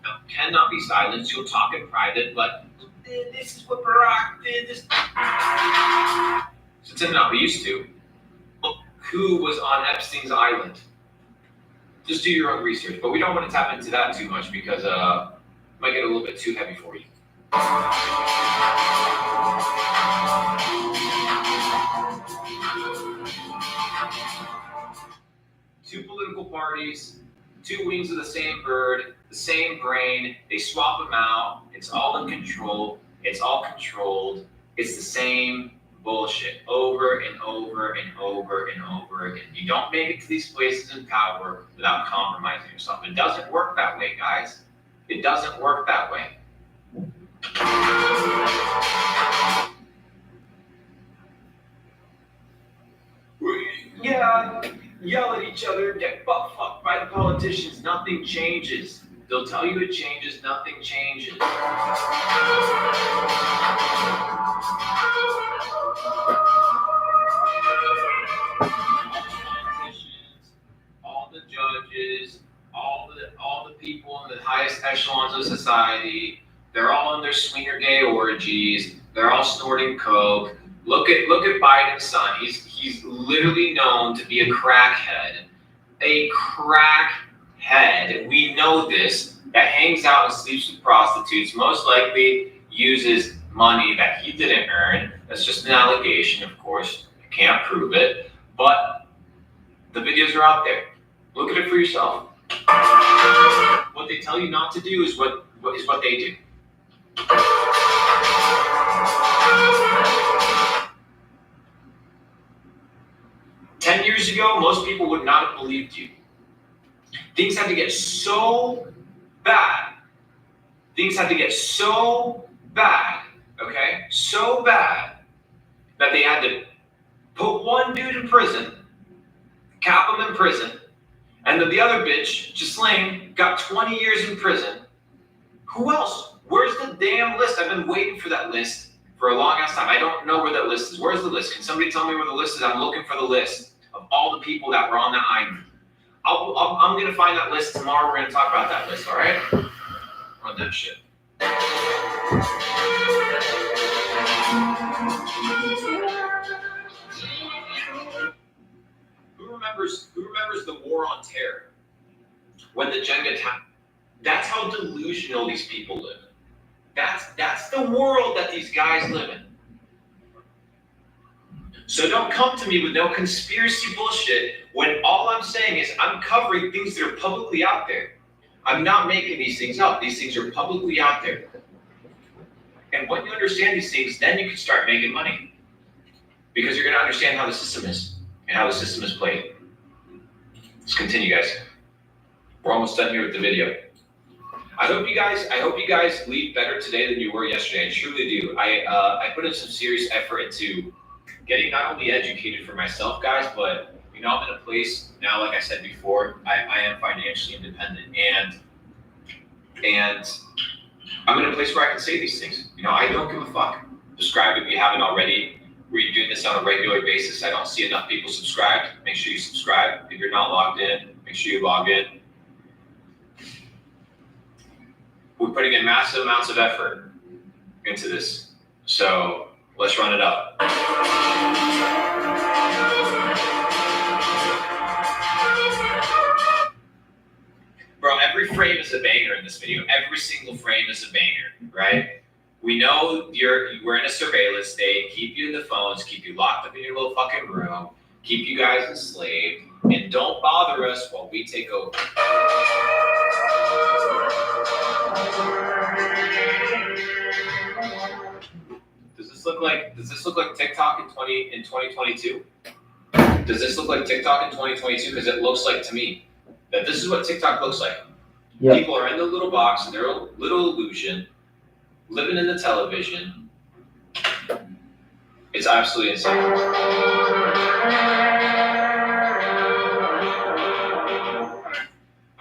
Now, cannot be silenced. You'll talk in private, but this is what Barack did. So Tim, now, we used to. Who was on Epstein's island? Just do your own research, but we don't want to tap into that too much because it might get a little bit too heavy for you. Two political parties, two wings of the same bird, the same brain, they swap them out, it's all in control, it's all controlled, it's the same bullshit over and over and over and over again. You don't make it to these places in power without compromising yourself. It doesn't work that way, guys. It doesn't work that way. Yeah, yell at each other, get butt fucked by the politicians. Nothing changes. They'll tell you it changes, nothing changes. All the judges, all the people in the highest echelons of society, they're all in their swinger gay orgies, they're all snorting coke. Look at Biden's son. He's literally known to be a crackhead. A crackhead. We know this. That hangs out and sleeps with prostitutes. Most likely uses money that he didn't earn. That's just an allegation, of course. I can't prove it. But the videos are out there. Look at it for yourself. What they tell you not to do is what they do. Ten years ago, most people would not have believed you. Things had to get so bad. Things had to get so bad, okay? So bad that they had to put one dude in prison, cap him in prison, and then the other bitch, Ghislaine, got 20 years in prison. Who else? Where's the damn list? I've been waiting for that list for a long ass time. I don't know where that list is. Where's the list? Can somebody tell me where the list is? I'm looking for the list of all the people that were on that island. I'm going to find that list tomorrow. We're going to talk about that list, all right? On that shit. Who remembers the War on Terror? When the Jenga tower. That's how delusional these people live. That's the world that these guys live in. So don't come to me with no conspiracy bullshit when all I'm saying is I'm covering things that are publicly out there. I'm not making these things up. These things are publicly out there. And when you understand these things, then you can start making money. Because you're going to understand how the system is and how the system is played. Let's continue, guys. We're almost done here with the video. I hope you guys leave better today than you were yesterday. I truly do. I put in some serious effort into getting not only educated for myself, guys, but I'm in a place now, like I said before, I am financially independent, and I'm in a place where I can say these things. I don't give a fuck. Subscribe if you haven't already. We're doing this on a regular basis. I don't see enough people subscribed. Make sure you subscribe. If you're not logged in, make sure you log in. We're putting in massive amounts of effort into this. So let's run it up. Bro, every frame is a banger in this video. Every single frame is a banger, right? We know we're in a surveillance state, keep you in the phones, keep you locked up in your little fucking room, keep you guys enslaved, and don't bother us while we take over. Does this look like TikTok in 2022? Does this look like TikTok in 2022? Because it looks like to me that this is what TikTok looks like. Yeah. People are in their little box, in their little illusion, living in the television. It's absolutely insane.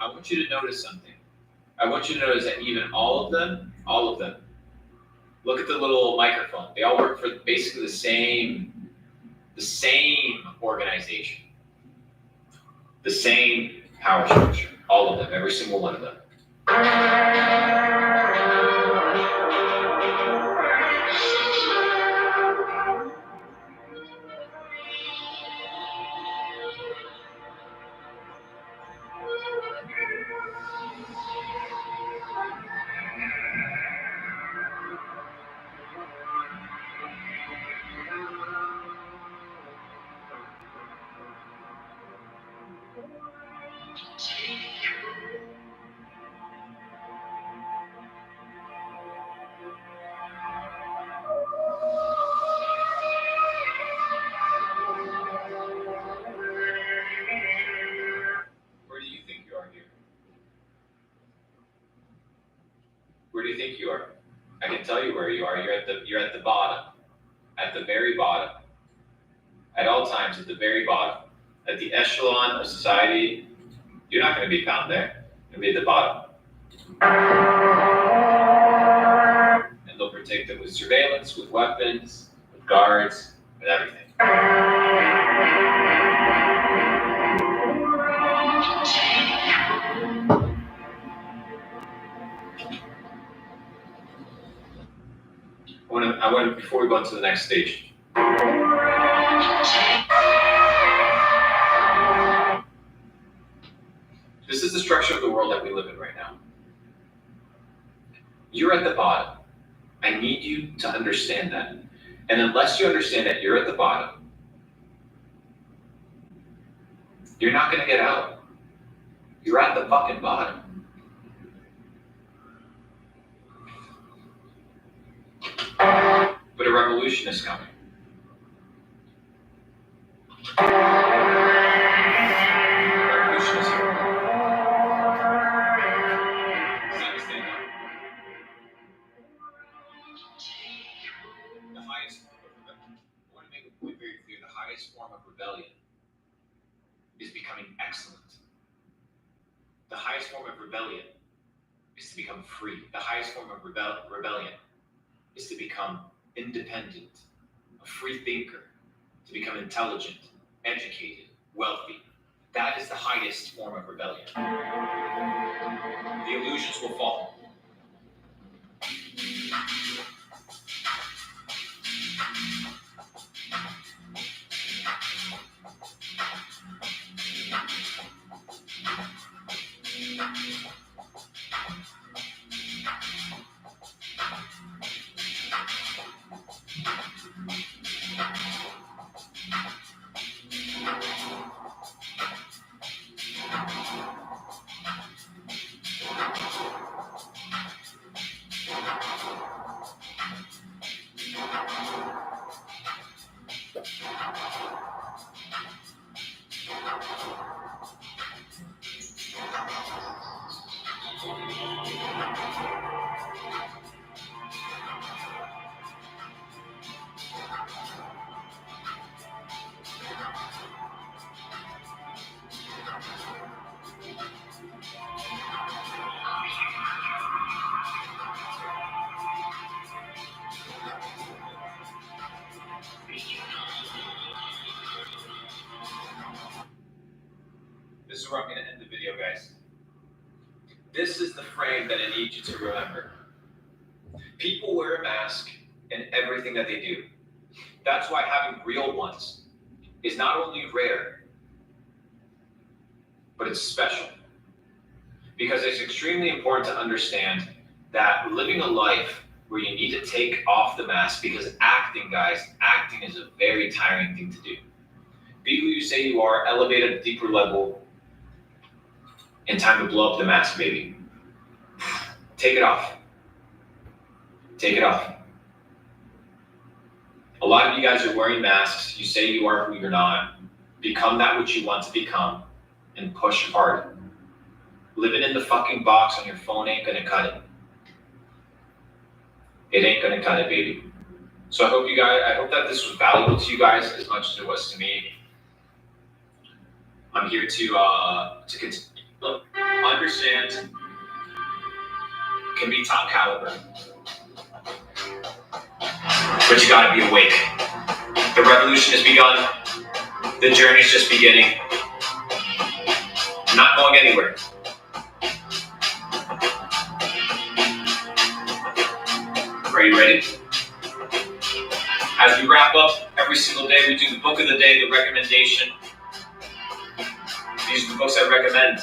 I want you to notice something. I want you to notice that even all of them, look at the little microphone. They all work for basically the same organization, the same power structure. All of them, every single one of them. Where do you think you are here? Where do you think you are? I can tell you where you are. You're at the bottom, at the very bottom, at all times at the very bottom, at the echelon of society. You're not going to be found there. You'll be at the bottom. And they'll protect it with surveillance, with weapons, with guards, with everything. I want to, before we go on to the next stage. This is the structure of the world that we live in right now. You're at the bottom. I need you to understand that. And unless you understand that you're at the bottom, you're not going to get out. You're at the fucking bottom. But a revolution is coming. Revolution is here. It's time to stand up. The highest form of rebellion. I want to make a point very clear. The highest form of rebellion is becoming excellent. The highest form of rebellion is to become free. The highest form of rebellion is to become independent, a free thinker, to become intelligent, educated, wealthy. That is the highest form of rebellion. The illusions will fall. This is where I'm going to end the video, guys. This is the frame that I need you to remember. People wear a mask in everything that they do. That's why having real ones is not only rare, but it's special. Because it's extremely important to understand that living a life where you need to take off the mask, because acting, guys, acting is a very tiring thing to do. Be who you say you are, elevate at a deeper level, and time to blow up the mask, baby. Take it off. Take it off. A lot of you guys are wearing masks. You say you are who you're not. Become that which you want to become and push hard. Living in the fucking box on your phone ain't gonna cut it. It ain't gonna cut it, baby. So I hope that this was valuable to you guys as much as it was to me. I'm here to continue. Look, understand, can be top caliber, but you gotta be awake. The revolution has begun. The journey's just beginning. Not going anywhere. Are you ready? As we wrap up, every single day we do the book of the day, the recommendation. These are the books I recommend.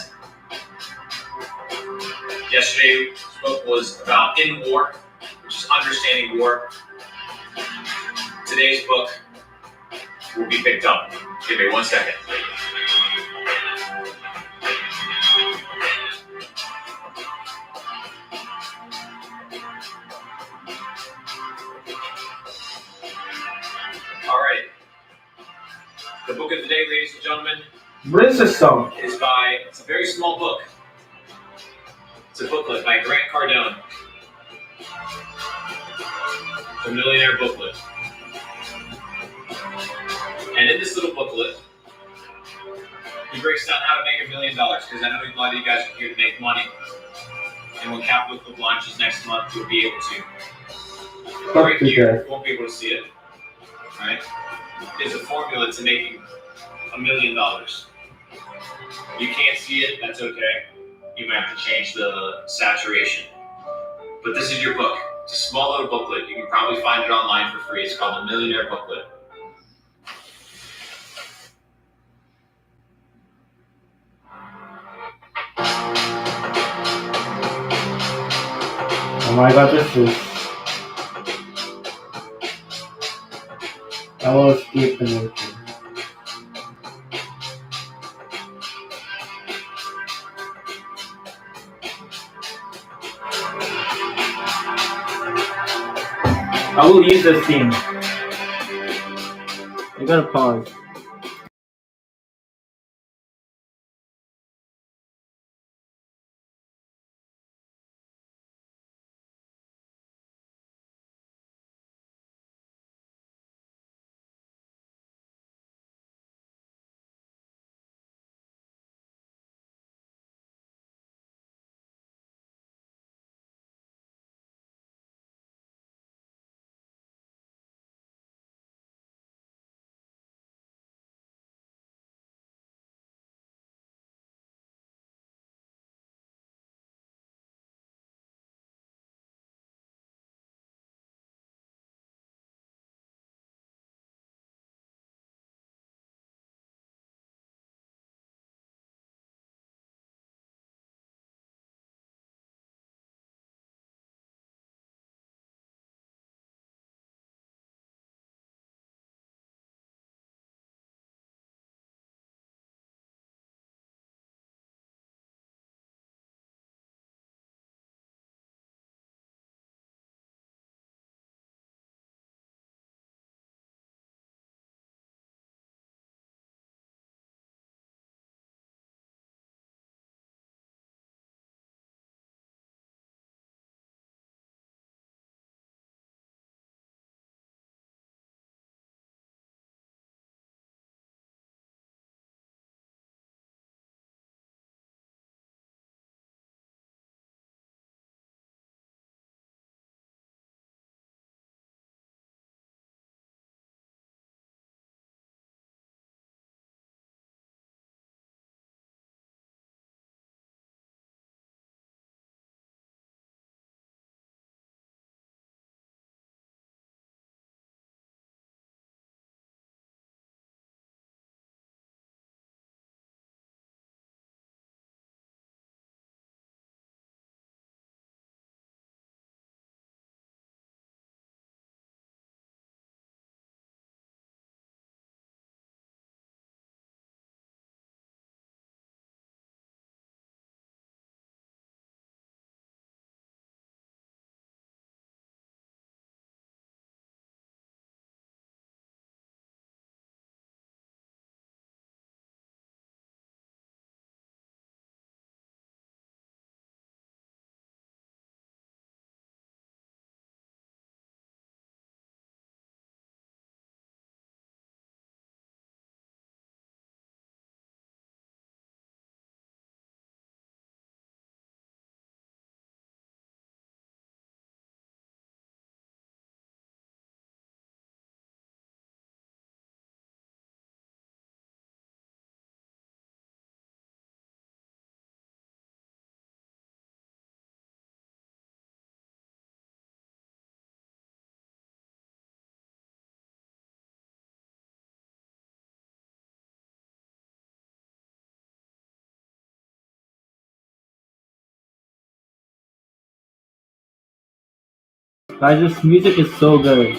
Yesterday's book was about In War, which is understanding war. Today's book will be picked up. Give me 1 second. All right. The book of the day, ladies and gentlemen, it's a very small book. It's a booklet by Grant Cardone. The Millionaire Booklet. And in this little booklet, he breaks down how to make $1 million, because I know a lot of you guys are here to make money. And when Capital Club launches next month, you'll be able to. Right here, you won't be able to see it. Right? It's a formula to making $1 million. You can't see it, that's okay. You might have to change the saturation. But this is your book. It's a small little booklet. You can probably find it online for free. It's called The Millionaire Booklet. Oh my god, this is... I will skip the movie. I will use this scene. You gotta pause. Guys, this music is so good.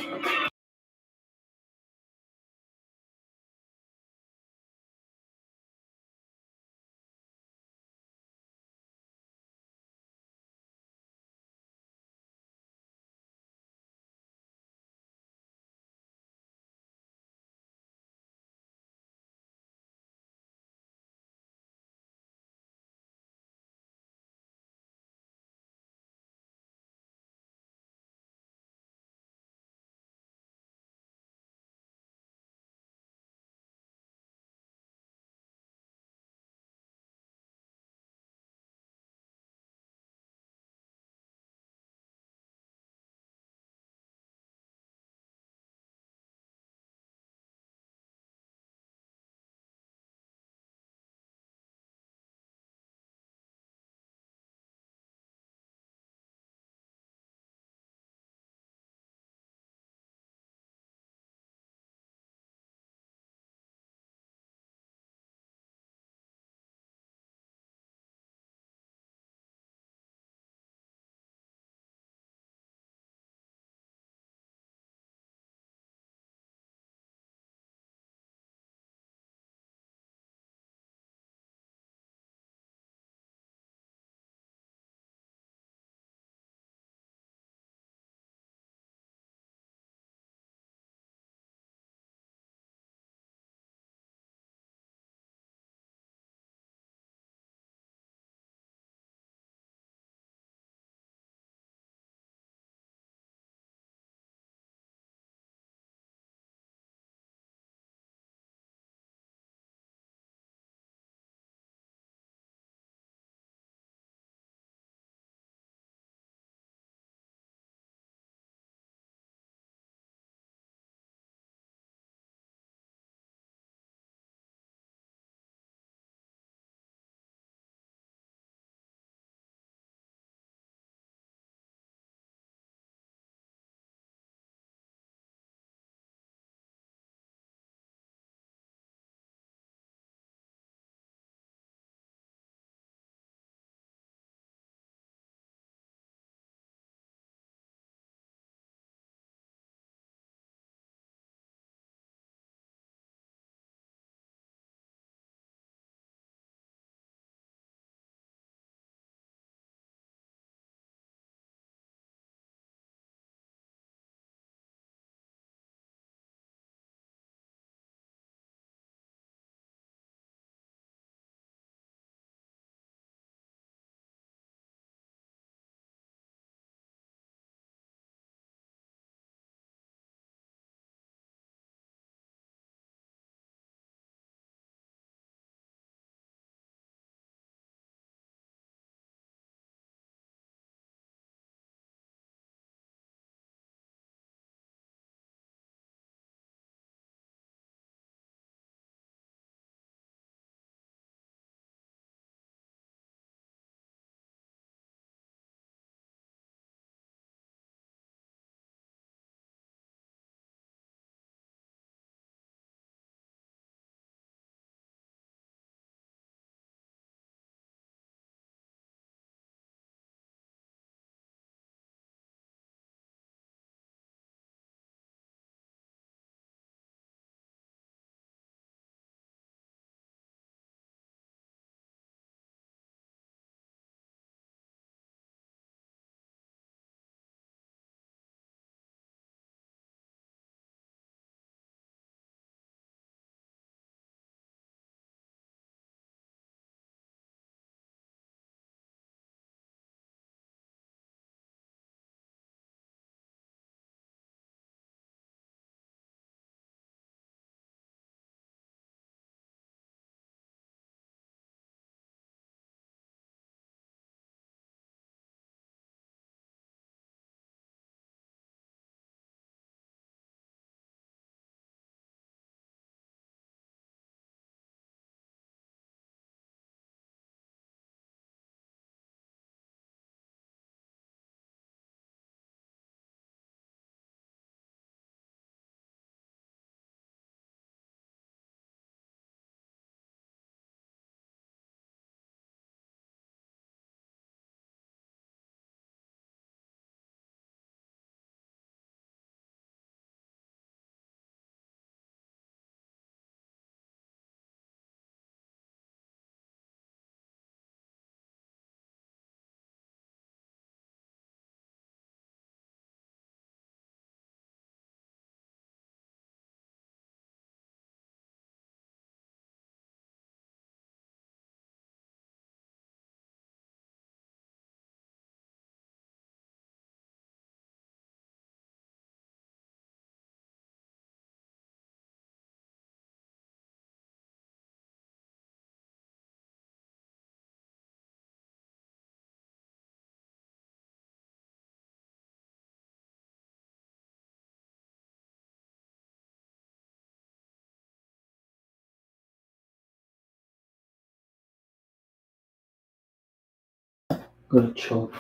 그렇죠.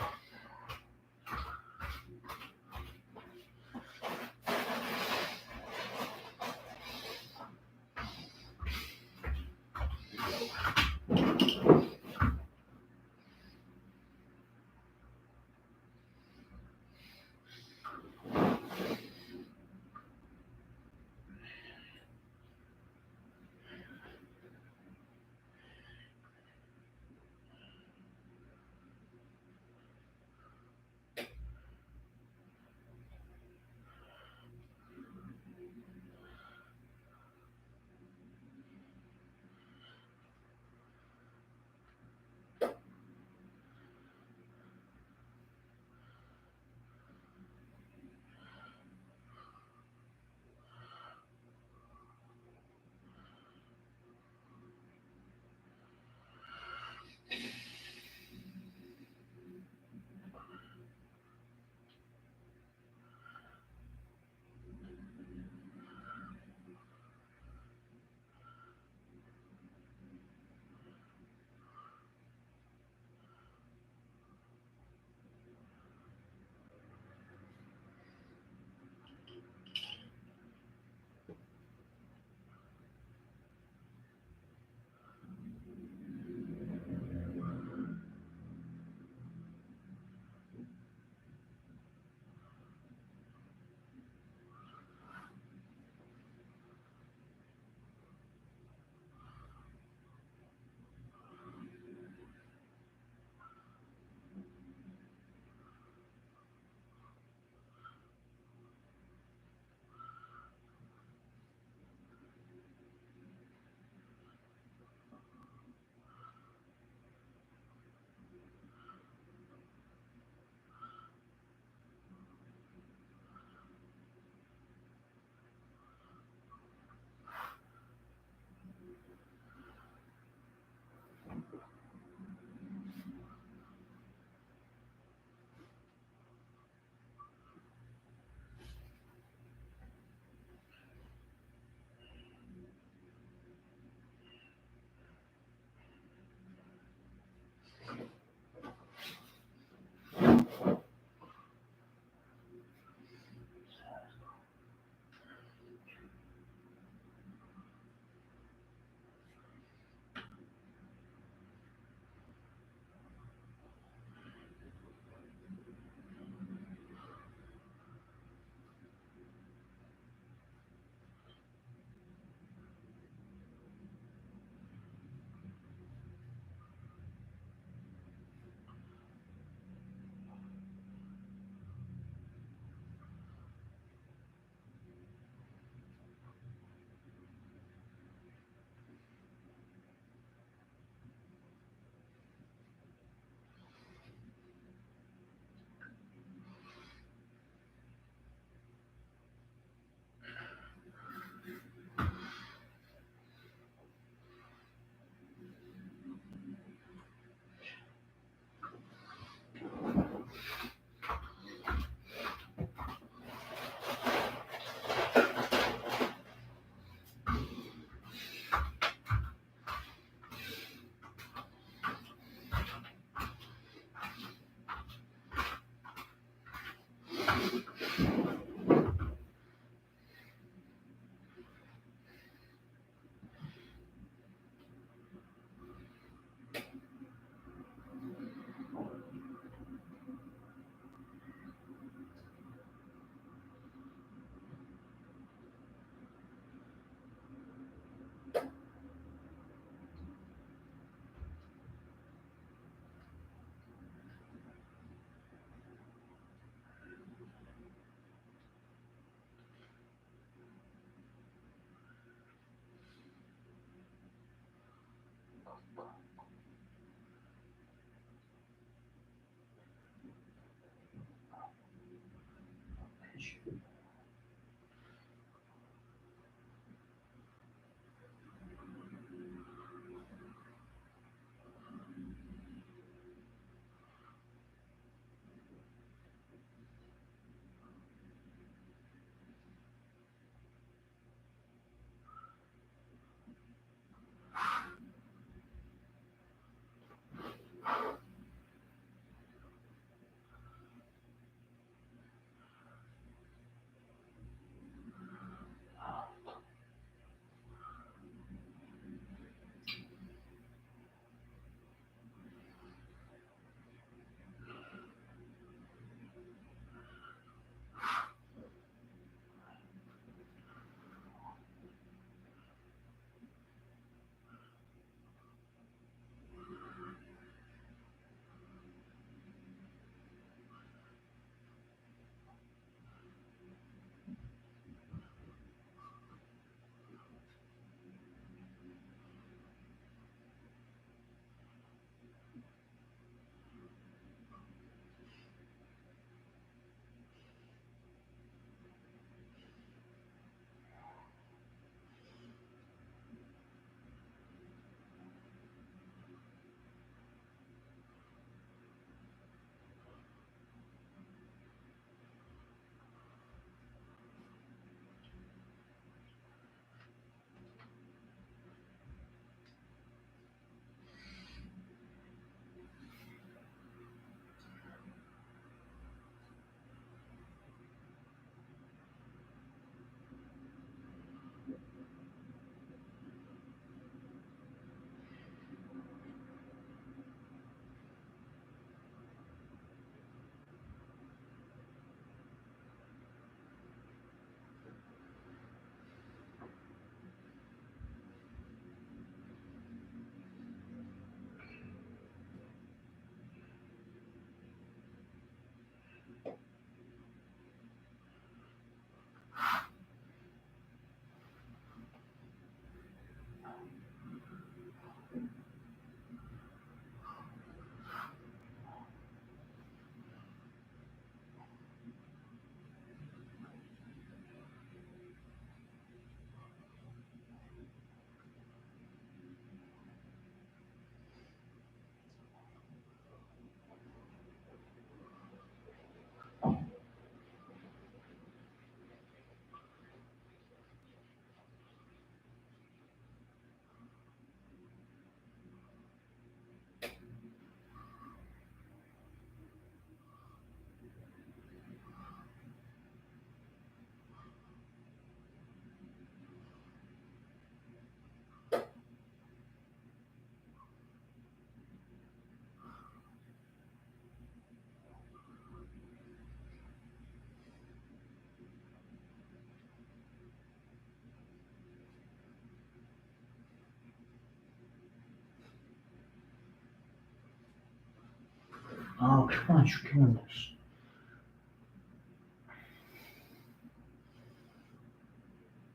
Oh, come on, you're killing this.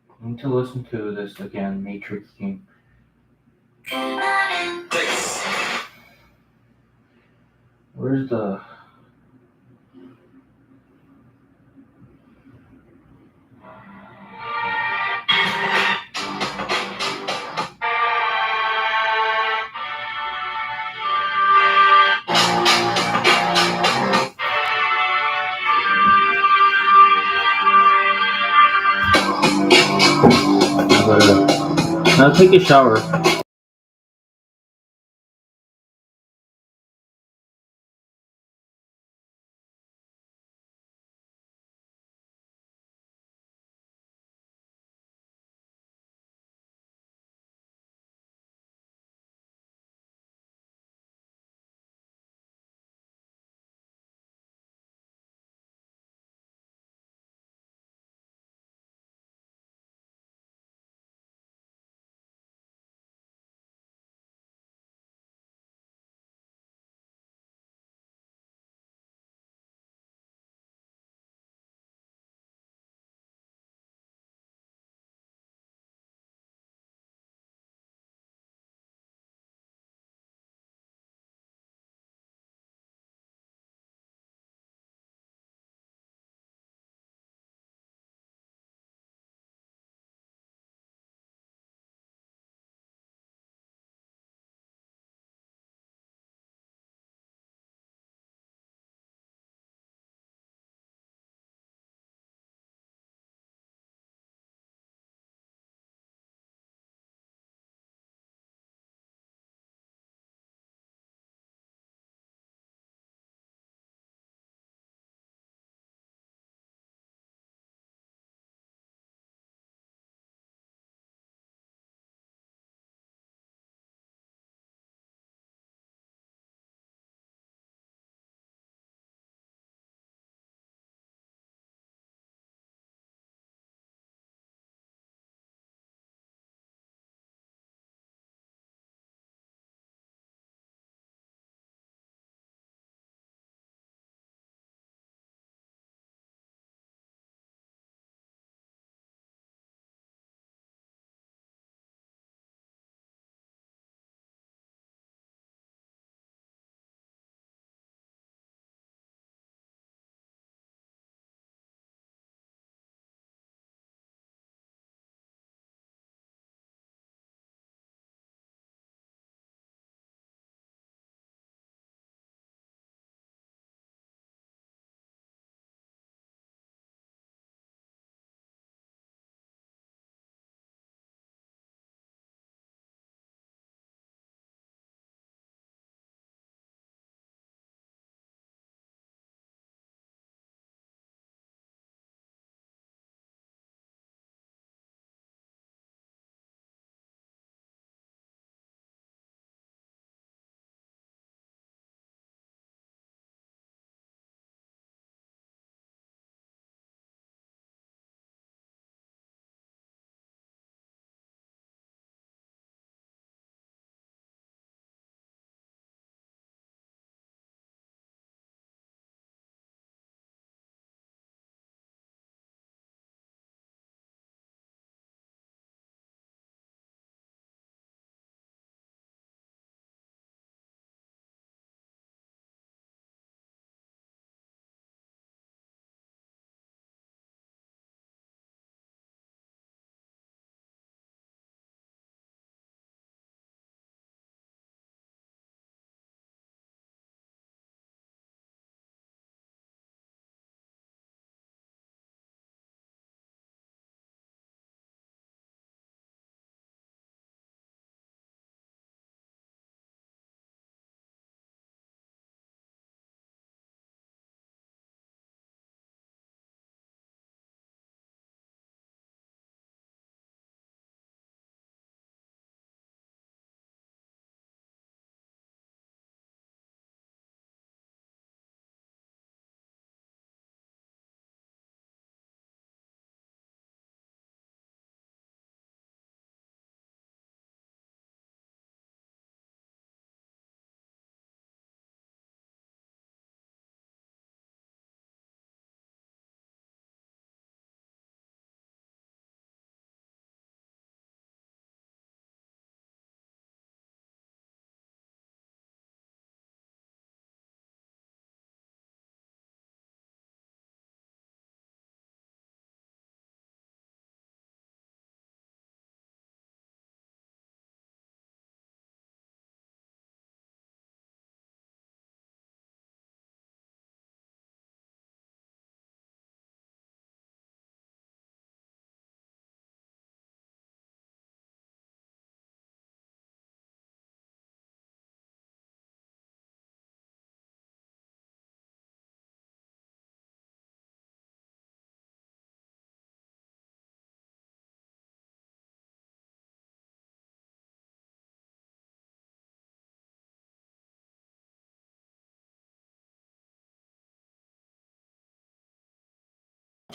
I need to listen to this again, Matrix theme. Where's the... Now take a shower.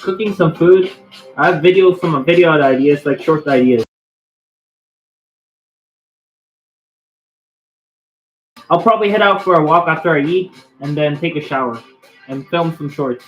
cooking some food. I have videos, some video ideas, like short ideas. I'll probably head out for a walk after I eat, and then take a shower, and film some shorts.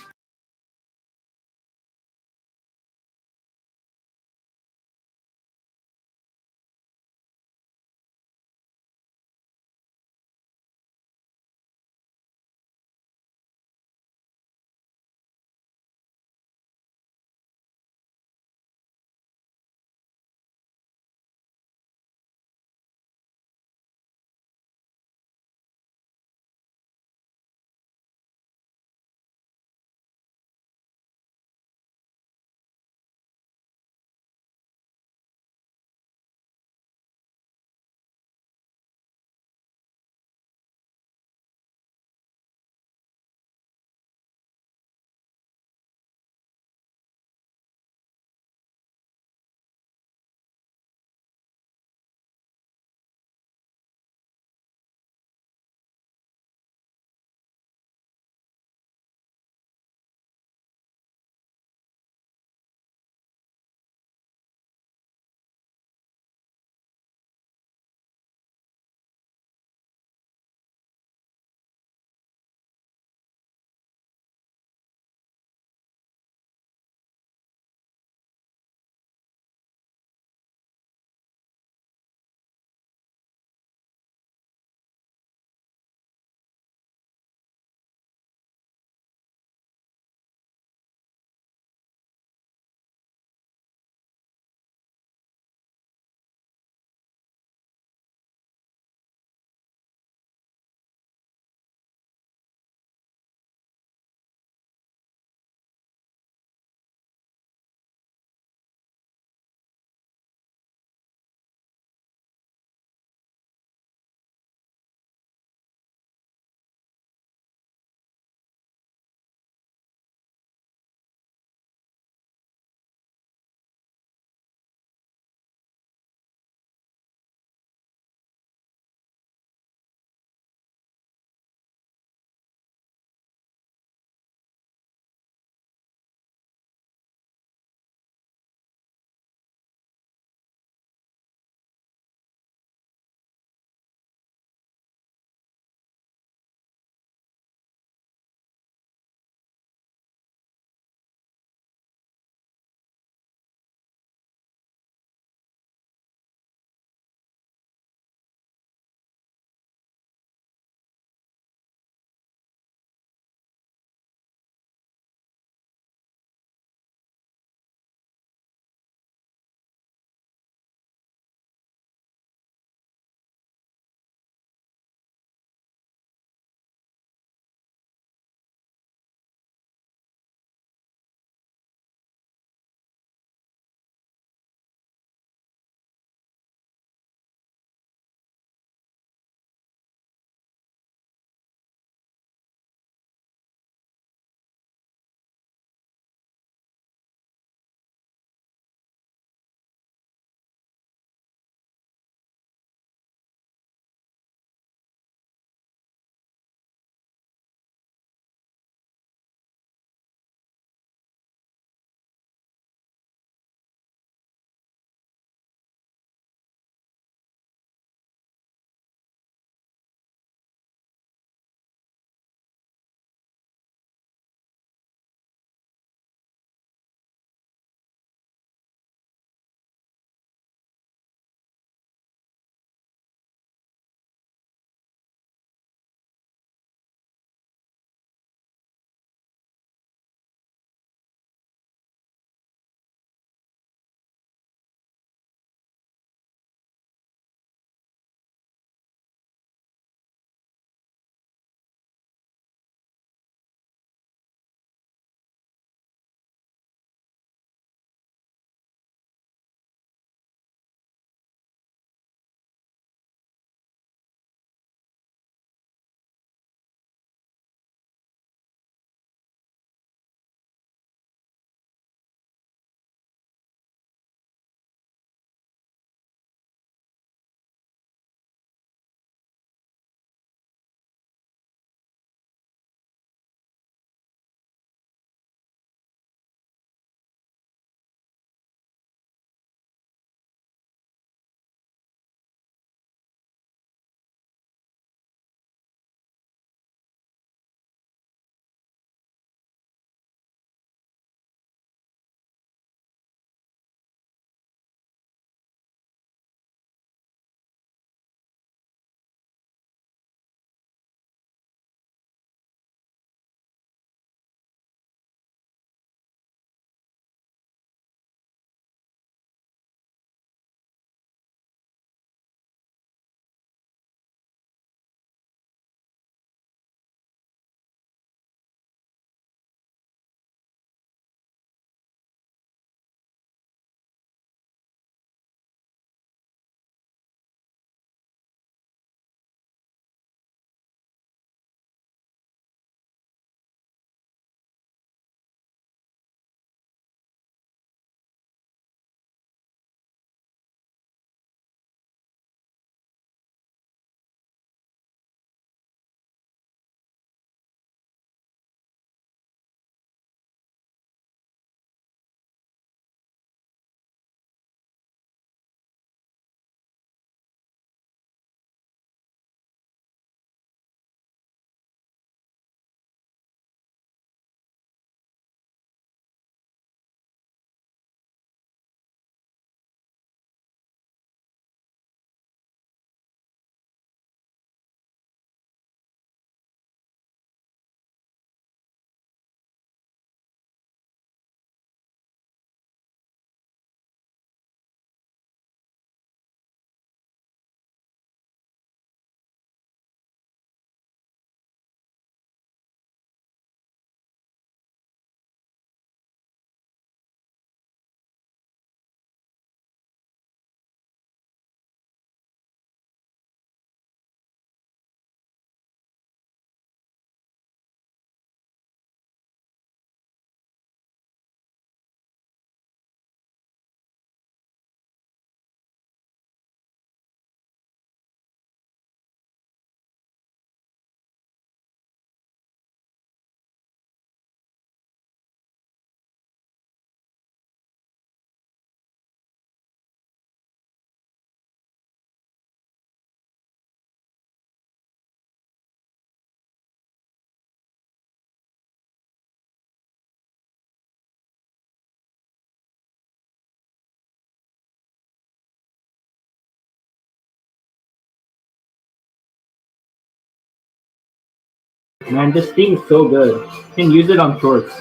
Man, this thing is so good. You can use it on shorts.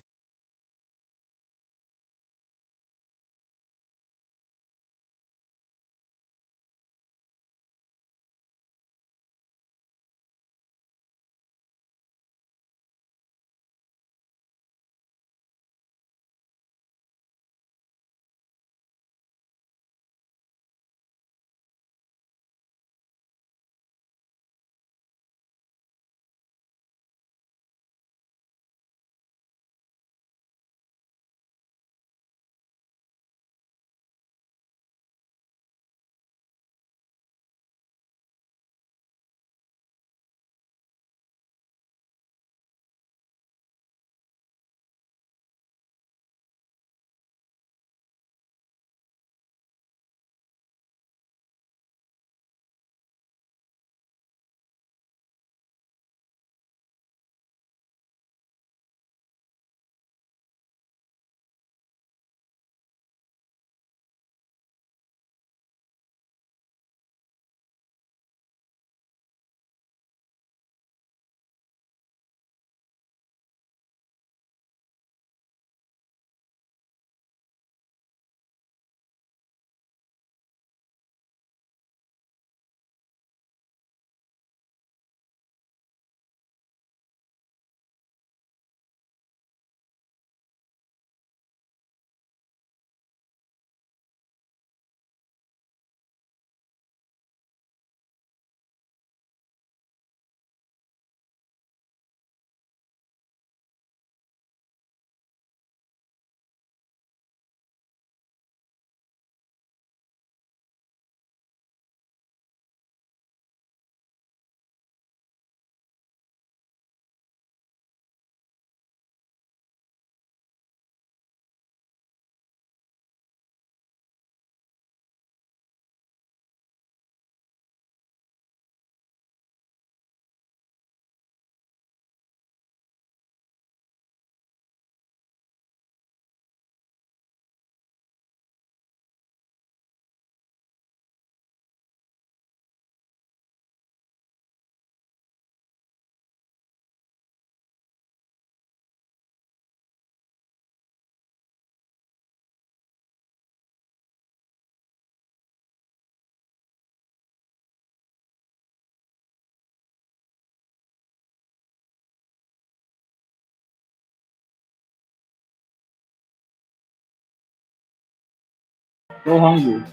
So hungry.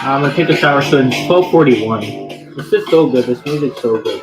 I'm gonna take a shower soon. It's 12:41. This is so good. This music's so good.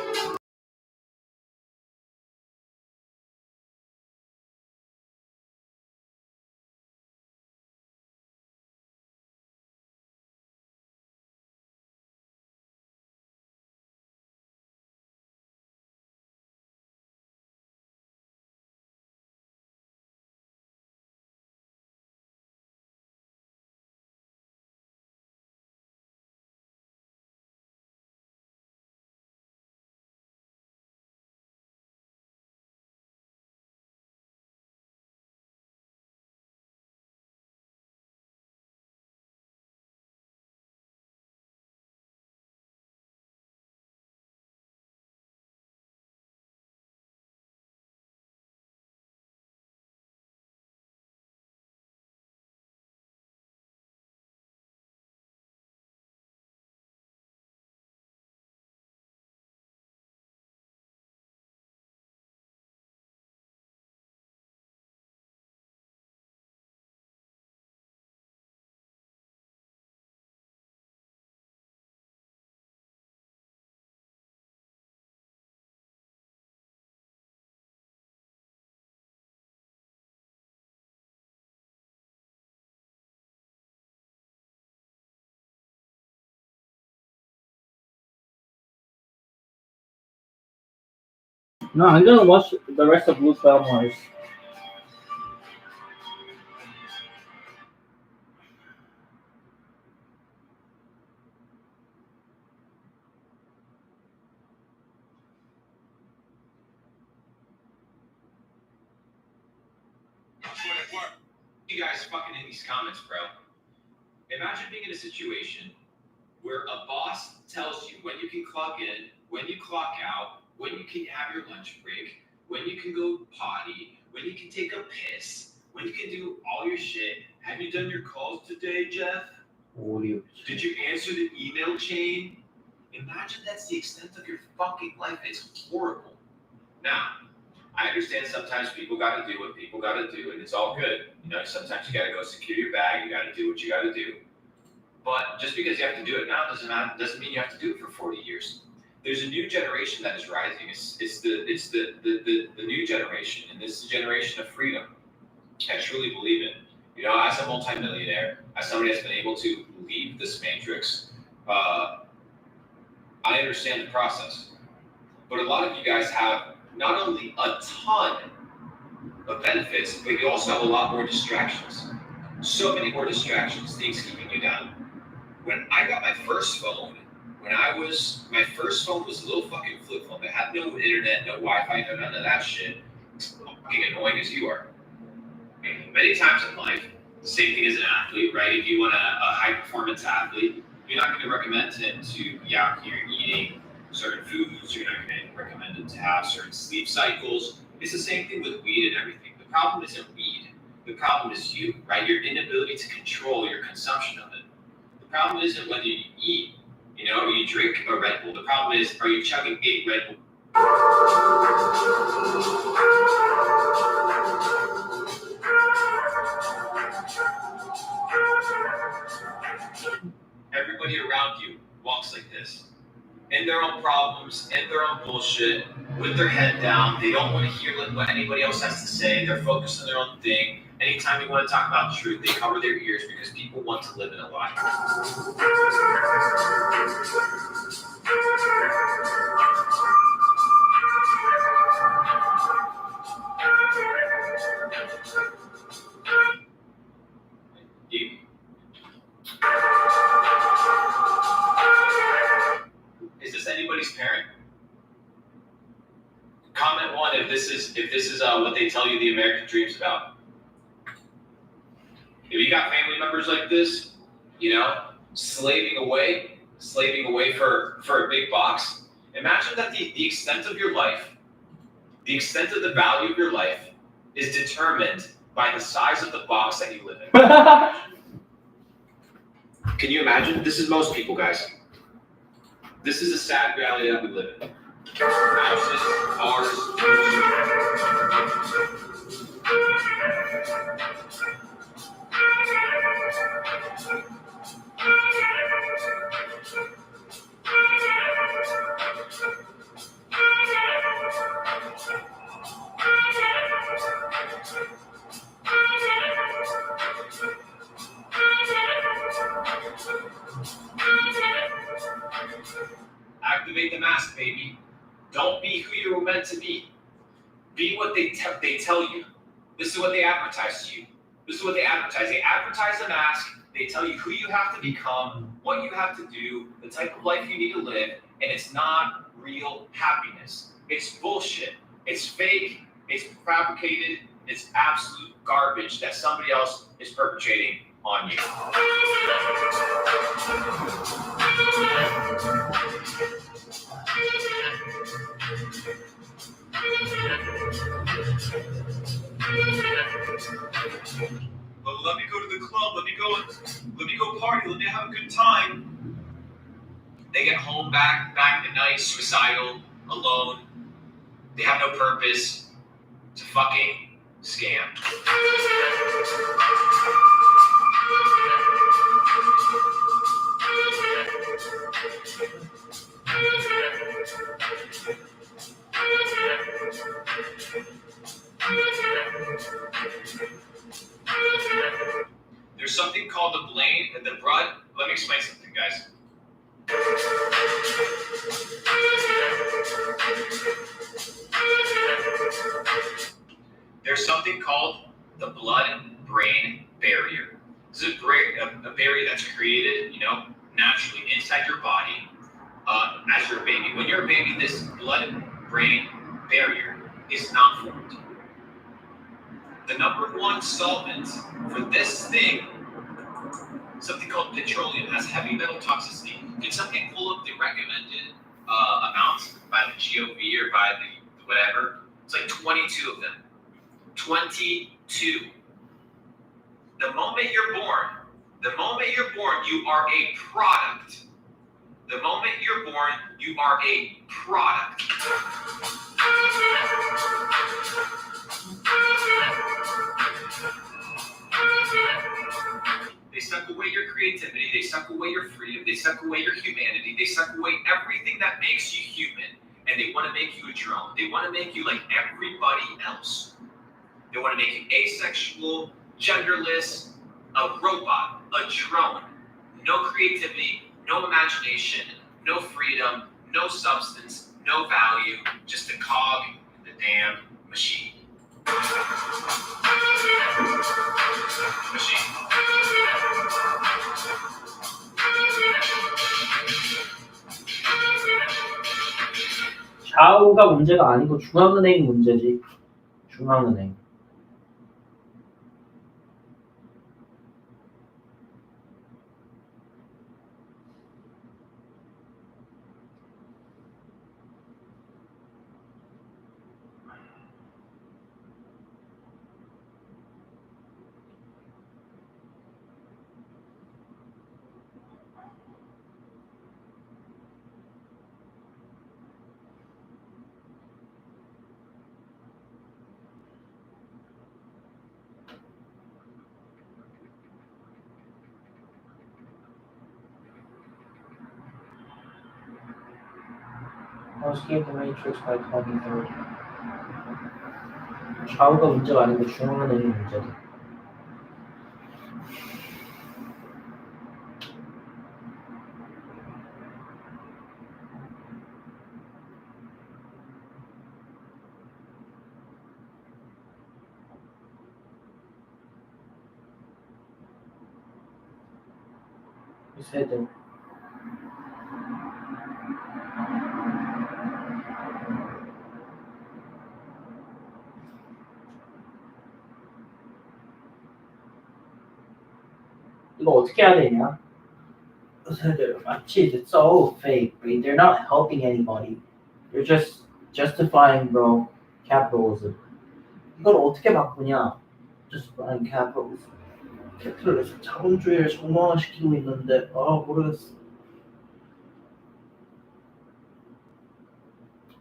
No, I'm gonna watch the rest of Blue Belmars. You guys fucking in these comments, bro. Imagine being in a situation where a boss tells you when you can clock in, when you clock out, when you can have your lunch break, when you can go potty, when you can take a piss, when you can do all your shit. Have you done your calls today, Jeff? Did you answer the email chain? Imagine that's the extent of your fucking life. It's horrible. Now, I understand sometimes people got to do what people got to do, and it's all good. You know, sometimes you got to go secure your bag. You got to do what you got to do. But just because you have to do it now doesn't mean you have to do it for 40 years. There's a new generation that is rising. It's the new generation, and this is a generation of freedom. I truly believe it. You know, as a multimillionaire, as somebody that's been able to leave this matrix, I understand the process. But a lot of you guys have not only a ton of benefits, but you also have a lot more distractions. So many more distractions, things keeping you down. When I got my first phone, my first phone was a little fucking flip phone that had no internet, no Wi-Fi, no none of that shit. It's fucking annoying as you are. Many times in life, same thing as an athlete, right? If you want a high performance athlete, you're not going to recommend him to be out here eating certain foods. You're not going to recommend him to have certain sleep cycles. It's the same thing with weed and everything. The problem isn't weed. The problem is you, right? Your inability to control your consumption of it. The problem isn't whether you eat, you know, or you drink a Red Bull. The problem is, are you chugging 8 Red Bull? Everybody around you walks like this. In their own problems, in their own bullshit, with their head down. They don't want to hear what anybody else has to say. They're focused on their own thing. Anytime you want to talk about truth, they cover their ears because people want to live in a lie. Is this anybody's parent? Comment 1 if this is what they tell you the American dream's about. If you got family members like this, you know, slaving away for a big box, imagine that the extent of your life, the extent of the value of your life is determined by the size of the box that you live in. Can you imagine? This is most people, guys. This is a sad reality that we live in. Houses, cars, baby. Don't be who you were meant to be. Be what they tell you. This is what they advertise to you. This is what they advertise. They advertise a mask. They tell you who you have to become, what you have to do, the type of life you need to live, and it's not real happiness. It's bullshit. It's fake. It's fabricated. It's absolute garbage that somebody else is perpetrating on you. But let me go to the club, let me go party, let me have a good time. They get home back in the night, suicidal, alone. They have no purpose. It's a fucking scam. There's something called the blood. Let me explain something, guys. There's something called the blood-brain barrier. This is a barrier that's created, naturally inside your body as you're a baby. When you're a baby, this blood-brain barrier is not formed. The number one solvent for this thing, something called petroleum, has heavy metal toxicity. Can something pull up the recommended amounts by the GOV or by the whatever? It's like 22 of them. 22. The moment you're born, you are a product. The moment you're born, you are a product. They suck away your creativity, they suck away your freedom, they suck away your humanity, they suck away everything that makes you human, and they want to make you a drone. They want to make you like everybody else. They want to make you asexual, genderless, a robot, a drone. No creativity, no imagination, no freedom, no substance, no value, just a cog in the damn machine. 좌우가 문제가 아니고 중앙은행이 문제지. 중앙은행. Escape the Matrix by Clogging Third. 좌우가 문제가 아니고 중앙은행이 문제다. 이 세대. 이거 어떻게 해야 되냐? 마치 it's so fake, but they're not helping anybody. They're just justifying, bro, capitalism. 이걸 어떻게 바꾸냐? Justifying capitalism. 캐피탈리즘 자본주의를 정당화시키고 있는데 모르겠어.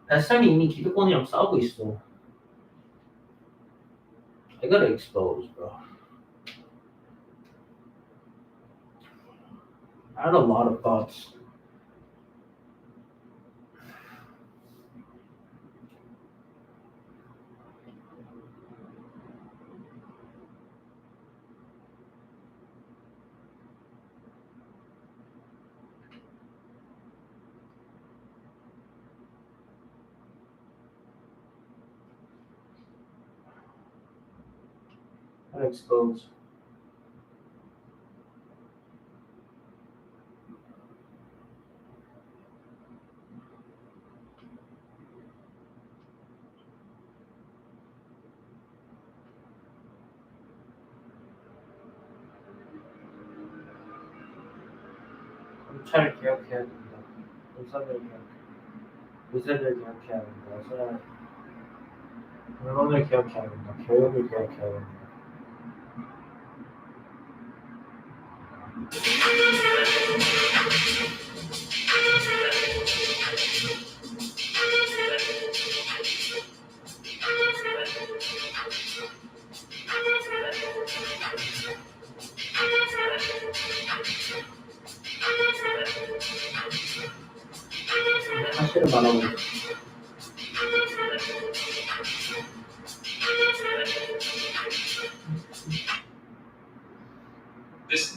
SM이 이미 기득권이랑 싸우고 있어. I gotta expose, bro. I had a lot of thoughts. Expose. 잘 기억해야 된다. 의사들 기억해야 된다. 언론을 기억해야 된다. 교육을 기억해야 된다. 사실을 말하고 있어.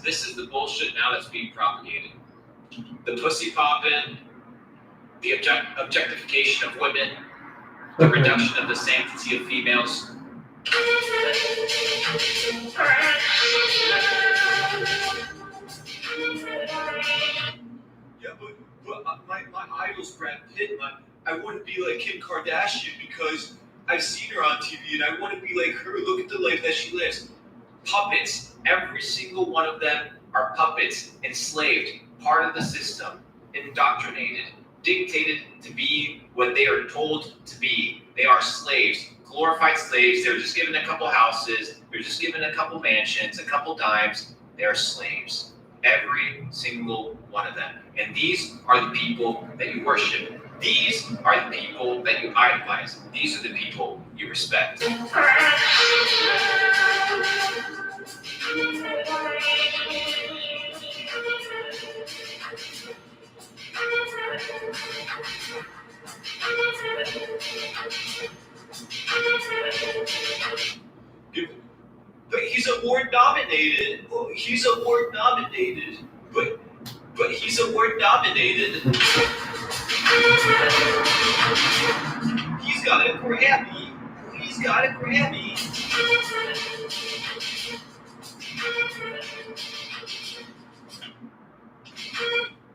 This is the bullshit now that's being propagated. The pussy popping, the objectification of women, the reduction of the sanctity of females. Yeah, but my idol's Brad Pitt. I want to be like Kim Kardashian because I've seen her on TV and I want to be like her. Look at the life that she lives. Puppets. Every single one of them are puppets, enslaved, part of the system, indoctrinated, dictated to be what they are told to be. They are slaves, glorified slaves. They're just given a couple houses. They're just given a couple mansions, a couple dimes. They are slaves. Every single one of them. And these are the people that you worship. These are the people that you idolize. These are the people you respect. But he's award nominated. Oh, he's award nominated. But he's award nominated. He's got a Grammy. He's got a Grammy.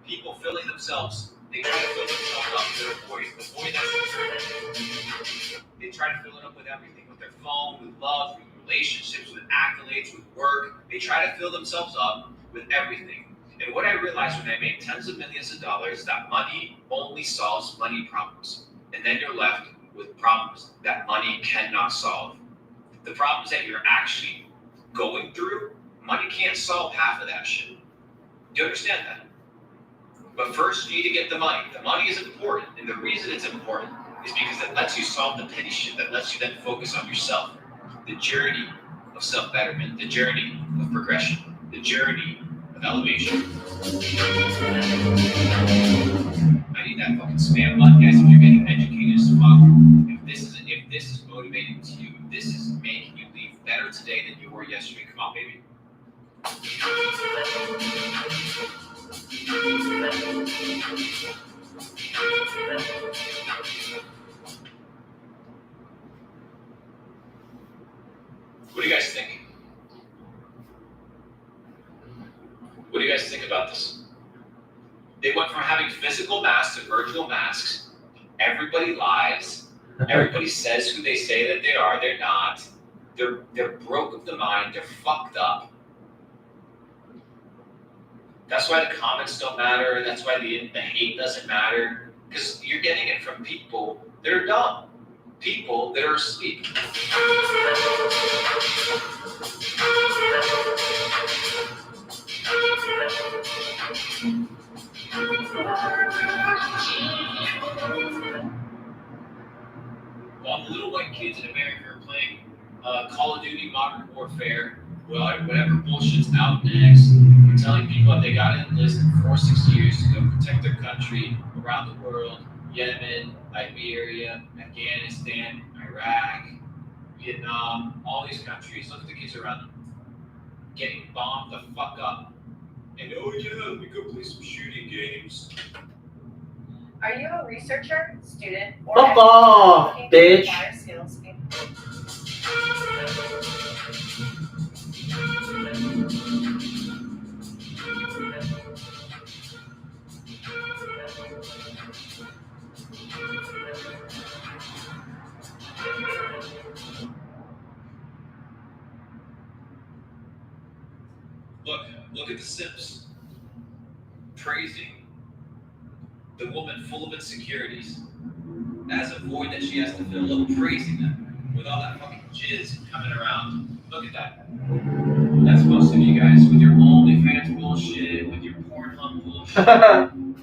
People filling themselves. They try to fill themselves up with their voice. The voice that's they try to fill it up with everything, with their phone, with love, with relationships, with accolades, with work. They try to fill themselves up with everything. And what I realized when I made tens of millions of dollars, that money only solves money problems. And then you're left with problems that money cannot solve. The problems that you're actually going through, money can't solve half of that shit. Do you understand that? But first, you need to get the money. The money is important, and the reason it's important is because it lets you solve the petty shit, that lets you then focus on yourself. The journey of self-betterment, the journey of progression, the journey of elevation. I need that fucking spam button, guys, if you're getting educated as fuck. If this is motivating to you, if this is making you leave better today than you were yesterday, come on, baby. What do you guys think? What do you guys think about this? They went from having physical masks to virtual masks. Everybody lies. Everybody says who they say that they are. They're not. They're broke of the mind. They're fucked up. That's why the comments don't matter. That's why the hate doesn't matter. Because you're getting it from people that are dumb. People that are asleep. While the little white kids in America are playing Call of Duty Modern Warfare, well, whatever bullshit's out next, we're telling people that they got to enlist for 6 years to go protect their country around the world. Yemen, Liberia, Afghanistan, Iraq, Vietnam, all these countries. Look at the kids around them. Getting bombed the fuck up. And oh yeah, we go play some shooting games. Are you a researcher, student, or Fuck off, bitch. acquire skills in Look at The Sims. Praising the woman full of insecurities as a void that she has to fill. Look, praising them with all that fucking jizz coming around. Look at that. That's most of you guys with your OnlyFans bullshit, with your Pornhub bullshit,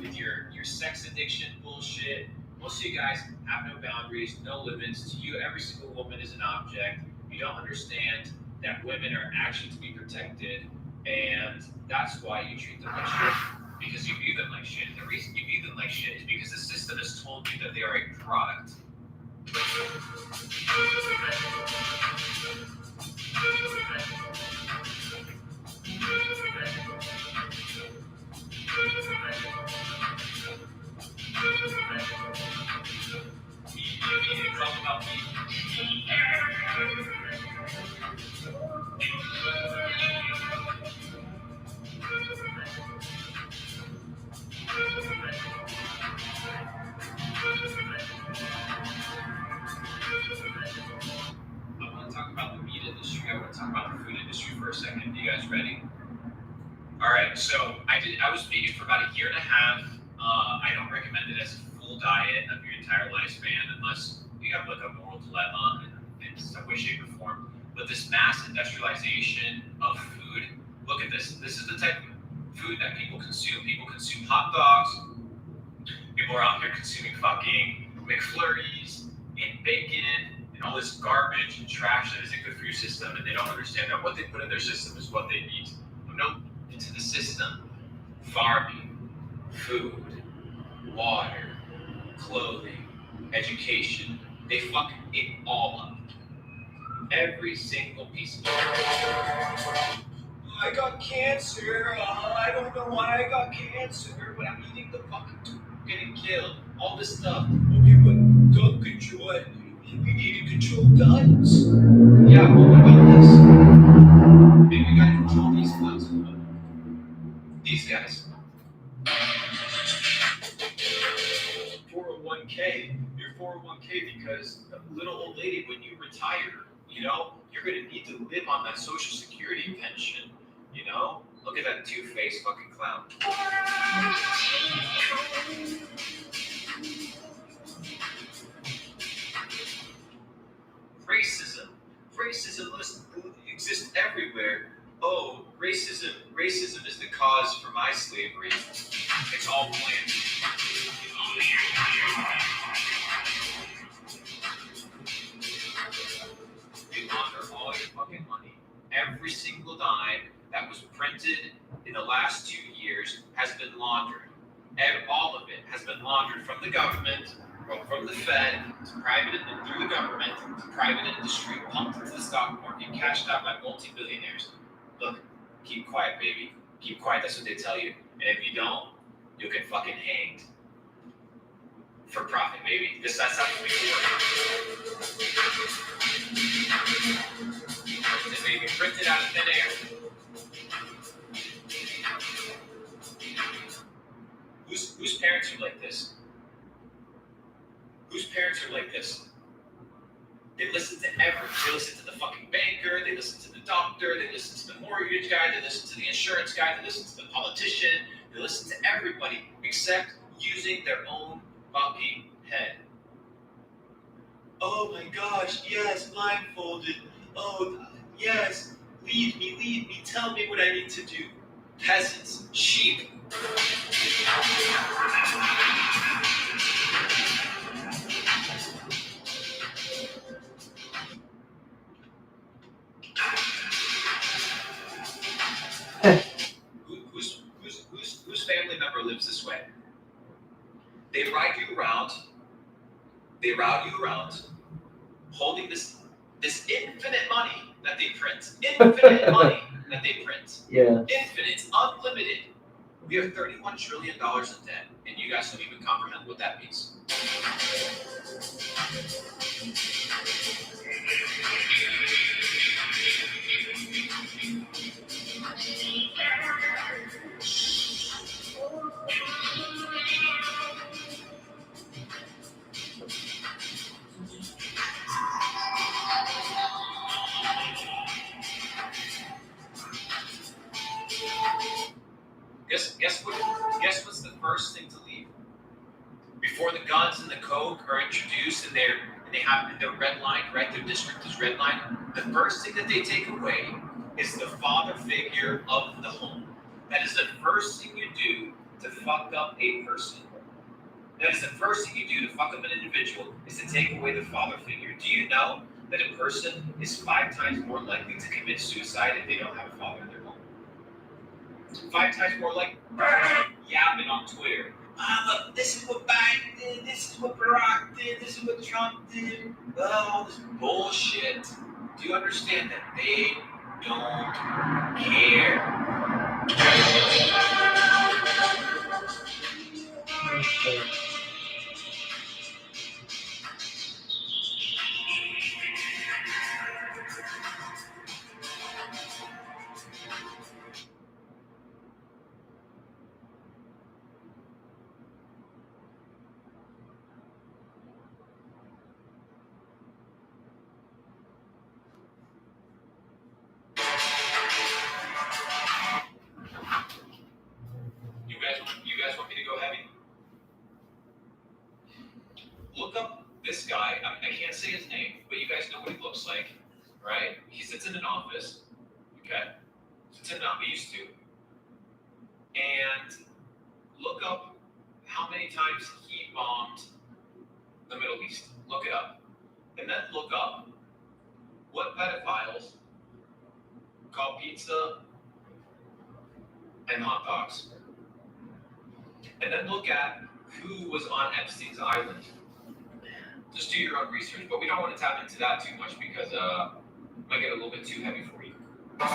with your sex addiction bullshit. Most of you guys have no boundaries, no limits. To you, every single woman is an object. You don't understand that women are actually to be protected, and that's why you treat them like shit. Because you view them like shit. The reason you view them like shit is because the system has told you that they are a product. I want to talk about the meat industry. I want to talk about the food industry for a second. You guys ready? All right. So I was vegan for about a year and a half. I don't recommend it as a full diet of your entire lifespan unless you have like a moral dilemma in some way, shape, or form. But this mass industrialization of food. Look at this. This is the type of food that people consume. People consume hot dogs. People are out here consuming fucking McFlurries and bacon and all this garbage and trash that isn't good for your system, and they don't understand that what they put in their system is what they need. No, into the system, farming, food, water, clothing, education, they fucking eat all of it. Every single piece of it. I got cancer. I don't know why I got cancer, but I'm eating the fucking getting killed. All this stuff. Okay, but gun control. We need to control guns. Yeah, but what about this? Maybe we gotta control these guns. These guys. 401k. Your 401k because little old lady, when you retire, you know, you're gonna need to live on that social security pension. You know? Look at that two-faced fucking clown. Racism. Racism exists everywhere. Oh, racism. Racism is the cause for my slavery. It's all planned. You launder all your fucking money. Every single dime that was printed in the last 2 years has been laundered. And all of it has been laundered from the government, from the Fed, to private, through the government, to private industry, pumped into the stock market, cashed out by multi-billionaires. Look, keep quiet, baby. Keep quiet, that's what they tell you. And if you don't, you'll get fucking hanged. For profit, baby. That's how people work. This baby printed out of thin air. Whose parents are like this? Whose parents are like this? They listen to everything. They listen to the fucking banker, they listen to the doctor, they listen to the mortgage guy, they listen to the insurance guy, they listen to the politician, they listen to everybody except using their own fucking head. Oh my gosh, yes, blindfolded. Oh, yes, lead me, tell me what I need to do. Peasants, sheep. Whose family member lives this way? They ride you around, holding this infinite money that they print. Infinite money that they print. Yeah. Infinite, unlimited. We have $31 trillion in debt, and you guys don't even comprehend what that means. Guess what's the first thing to leave? Before the guns and the coke are introduced and they have the red line, right? Their district is red line. The first thing that they take away is the father figure of the home. That is the first thing you do to fuck up a person. That is the first thing you do to fuck up an individual, is to take away the father figure. Do you know that a person is 5 times more likely to commit suicide if they don't have a father in their home? 5 times more likely. Yapping on Twitter. Look, this is what Biden did, this is what Barack did, this is what Trump did. All this bullshit. Do you understand that they don't care? You guys want me to go heavy? Look up this guy. I can't say his name, but you guys know what he looks like, right? He sits in an office. Okay, sits in an office. He used to. And look up how many times he bombed the Middle East. Look it up, and then look up what pedophiles call pizza and hot dogs. And then look at who was on Epstein's island. Just do your own research, but we don't want to tap into that too much because it might get a little bit too heavy for you. All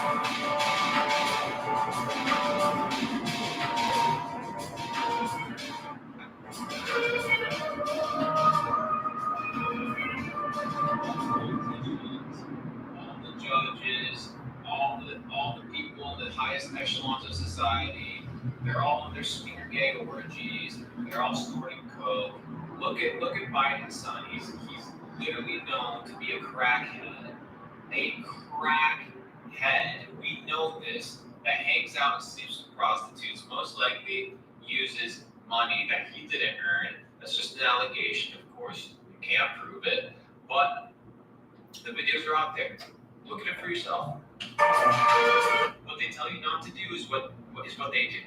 the judges, all the people in the highest echelons of society, they're all in their smear gay orgies. They're all snorting coke. Look at Biden's son. He's literally known to be a crackhead. A crackhead. We know this. That hangs out and sleeps with prostitutes. Most likely uses money that he didn't earn. That's just an allegation, of course. You can't prove it. But the videos are out there. Look at it for yourself. What they tell you not to do is what they do.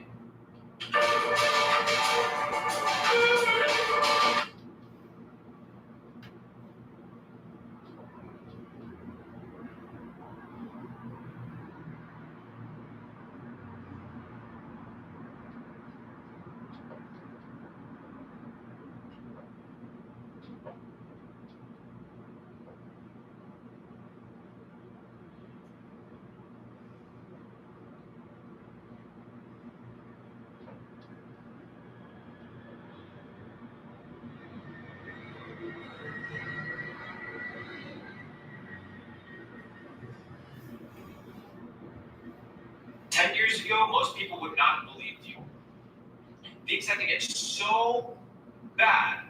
10 years ago, most people would not have believed you. Things had to get so bad.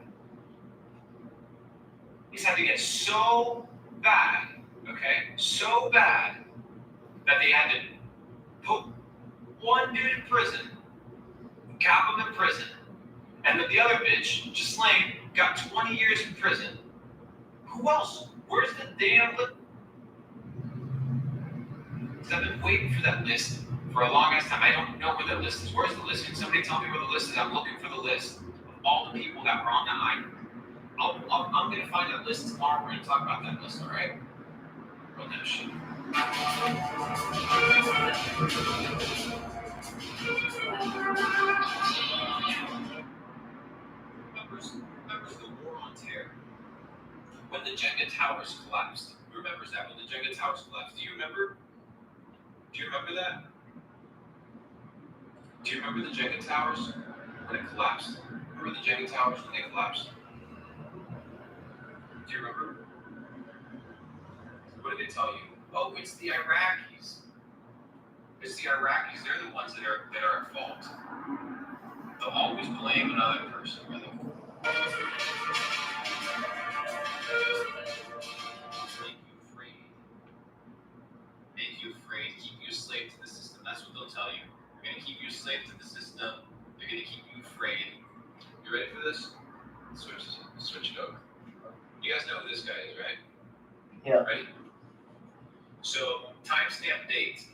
Things had to get so bad, okay? So bad that they had to put one dude in prison, cap him in prison, and then the other bitch, Ghislaine, got 20 years in prison. Who else? Where's the damn list? Because I've been waiting for that list for a long ass time. I don't know where that list is. Where's the list? Can somebody tell me where the list is? I'm looking for the list of all the people that were on that island. I'm going to find that list tomorrow. We're going to talk about that list, all right? Run that shit. Remembers the War on Terror? When the Jenga Towers collapsed. Who remembers that? When the Jenga Towers collapsed. Do you remember? Do you remember that? Do you remember the Jenga Towers when it collapsed? Remember the Jenga Towers when they collapsed? Do you remember? What did they tell you? Oh, it's the Iraqis. It's the Iraqis. They're the ones that are at fault. They'll always blame another person, brother. Make you afraid. Make you afraid. Keep you a slave to the system. That's what they'll tell you. They're gonna keep you a slave to the system. They're gonna keep you afraid. You ready for this? Switch it over. You guys know who this guy is, right? Yeah. Ready? So, timestamp date.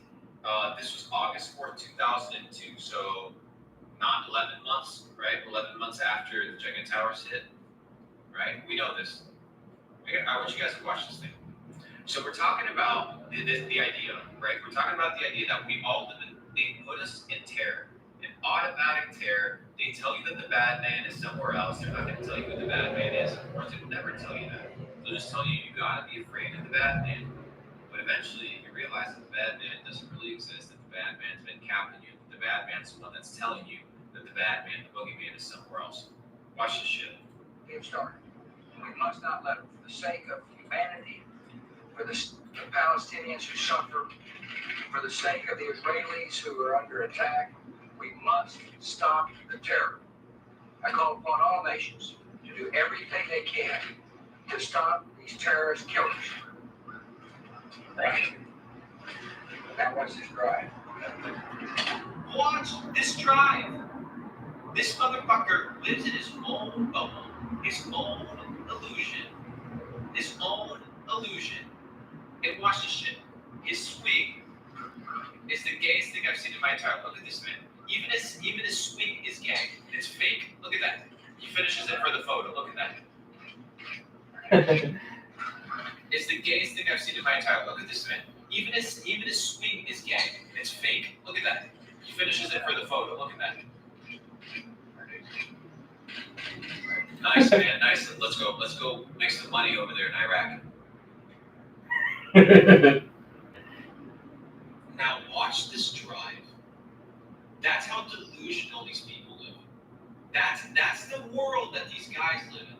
This was August 4th, 2002. So, not 11 months, right? 11 months after the Jenga Towers hit, right? We know this. I want you guys to watch this thing. So, we're talking about the idea, right? We're talking about the idea that we all live in, they put us in terror, an automatic terror. They tell you that the bad man is somewhere else. They're not going to tell you who the bad man is. Of course, they will never tell you that. They'll just tell you gotta be afraid of the bad man. But eventually, you realize that the bad man doesn't really exist, that the bad man's been capping you, that the bad man's the one that's telling you that the bad man, the boogeyman, is somewhere else. Watch this shit. Get started. We must not let, for the sake of humanity, for the Palestinians who suffer, for the sake of the Israelis who are under attack, we must stop the terror. I call upon all nations to do everything they can to stop these terrorist killers. Thank you. Now watch this drive. Watch this drive. This motherfucker lives in his own bubble, his own illusion, his own illusion. And watch this shit. His swing is the gayest thing I've seen in my entire life. Look at this man. Even his swing is gay. It's fake. Look at that. He finishes it for the photo. Look at that. It's the gayest thing I've seen in my entire life. Look at this man. Even his swing is gay. It's fake. Look at that. He finishes it for the photo. Look at that. Nice, man. Nice. Let's go make some money over there in Iraq. Now watch this drive. That's how delusional these people live. That's the world that these guys live in.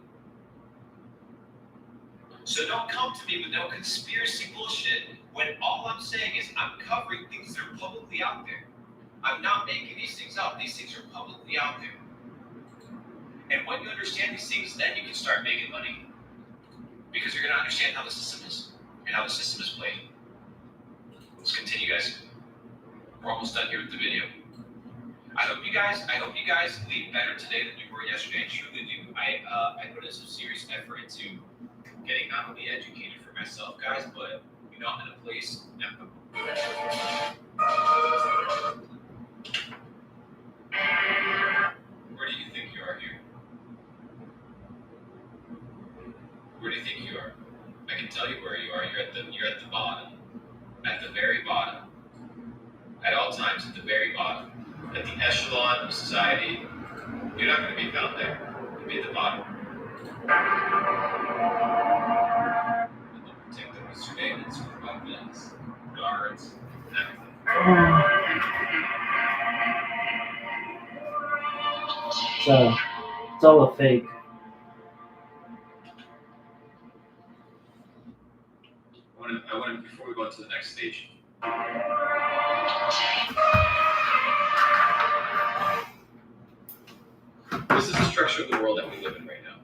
So don't come to me with no conspiracy bullshit when all I'm saying is I'm covering things that are publicly out there. I'm not making these things up. These things are publicly out there. And when you understand these things, then you can start making money. Because you're going to understand how the system is and how the system is played. Let's continue, guys. We're almost done here with the video. I hope you guys leave better today than you were yesterday. I truly do. I put in some serious effort into getting not only educated for myself, guys, but I'm in a place. Where do you think you are here? Where do you think you are? I can tell you where you are. You're at the bottom. At the very bottom. At all times, at the very bottom. At the echelon of society, you're not going to be found there. You'll be at the bottom. And they'll protect them with surveillance, with weapons, guards, everything. It's all a fake. I want to, before we go on to the next stage. This is the structure of the world that we live in right now.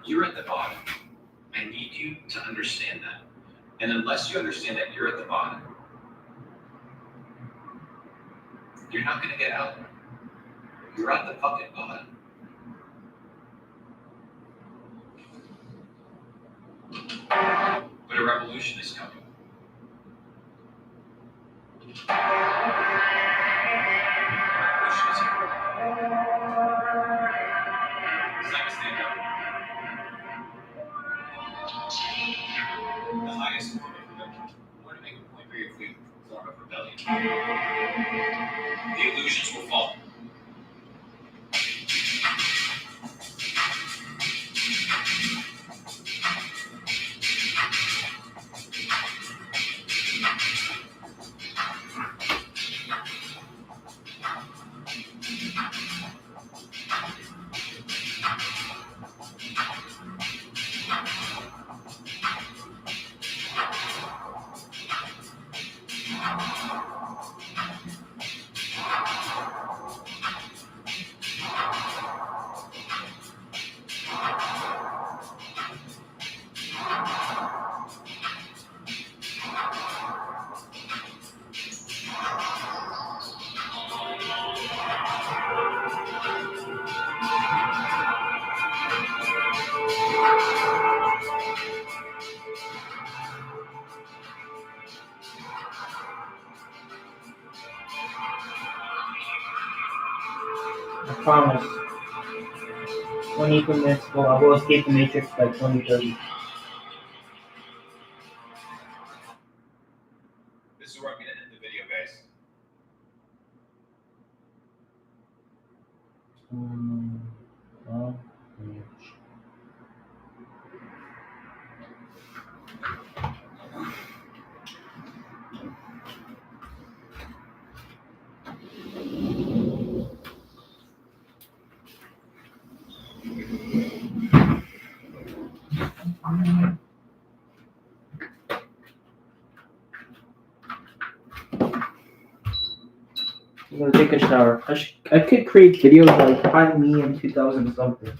You're at the bottom. I need you to understand that. And unless you understand that you're at the bottom, you're not going to get out. You're at the fucking bottom. But a revolution is coming. Revolution is here. It's time to stand up. The highest form of rebellion. I want to make a point very clear. Form of rebellion. The illusions will fall. I promise. 22 minutes ago, I will escape the Matrix by 2030. This is where I'm gonna end the video, guys. Well, I'm gonna take a shower. I could create videos like Find Me in 2000 something.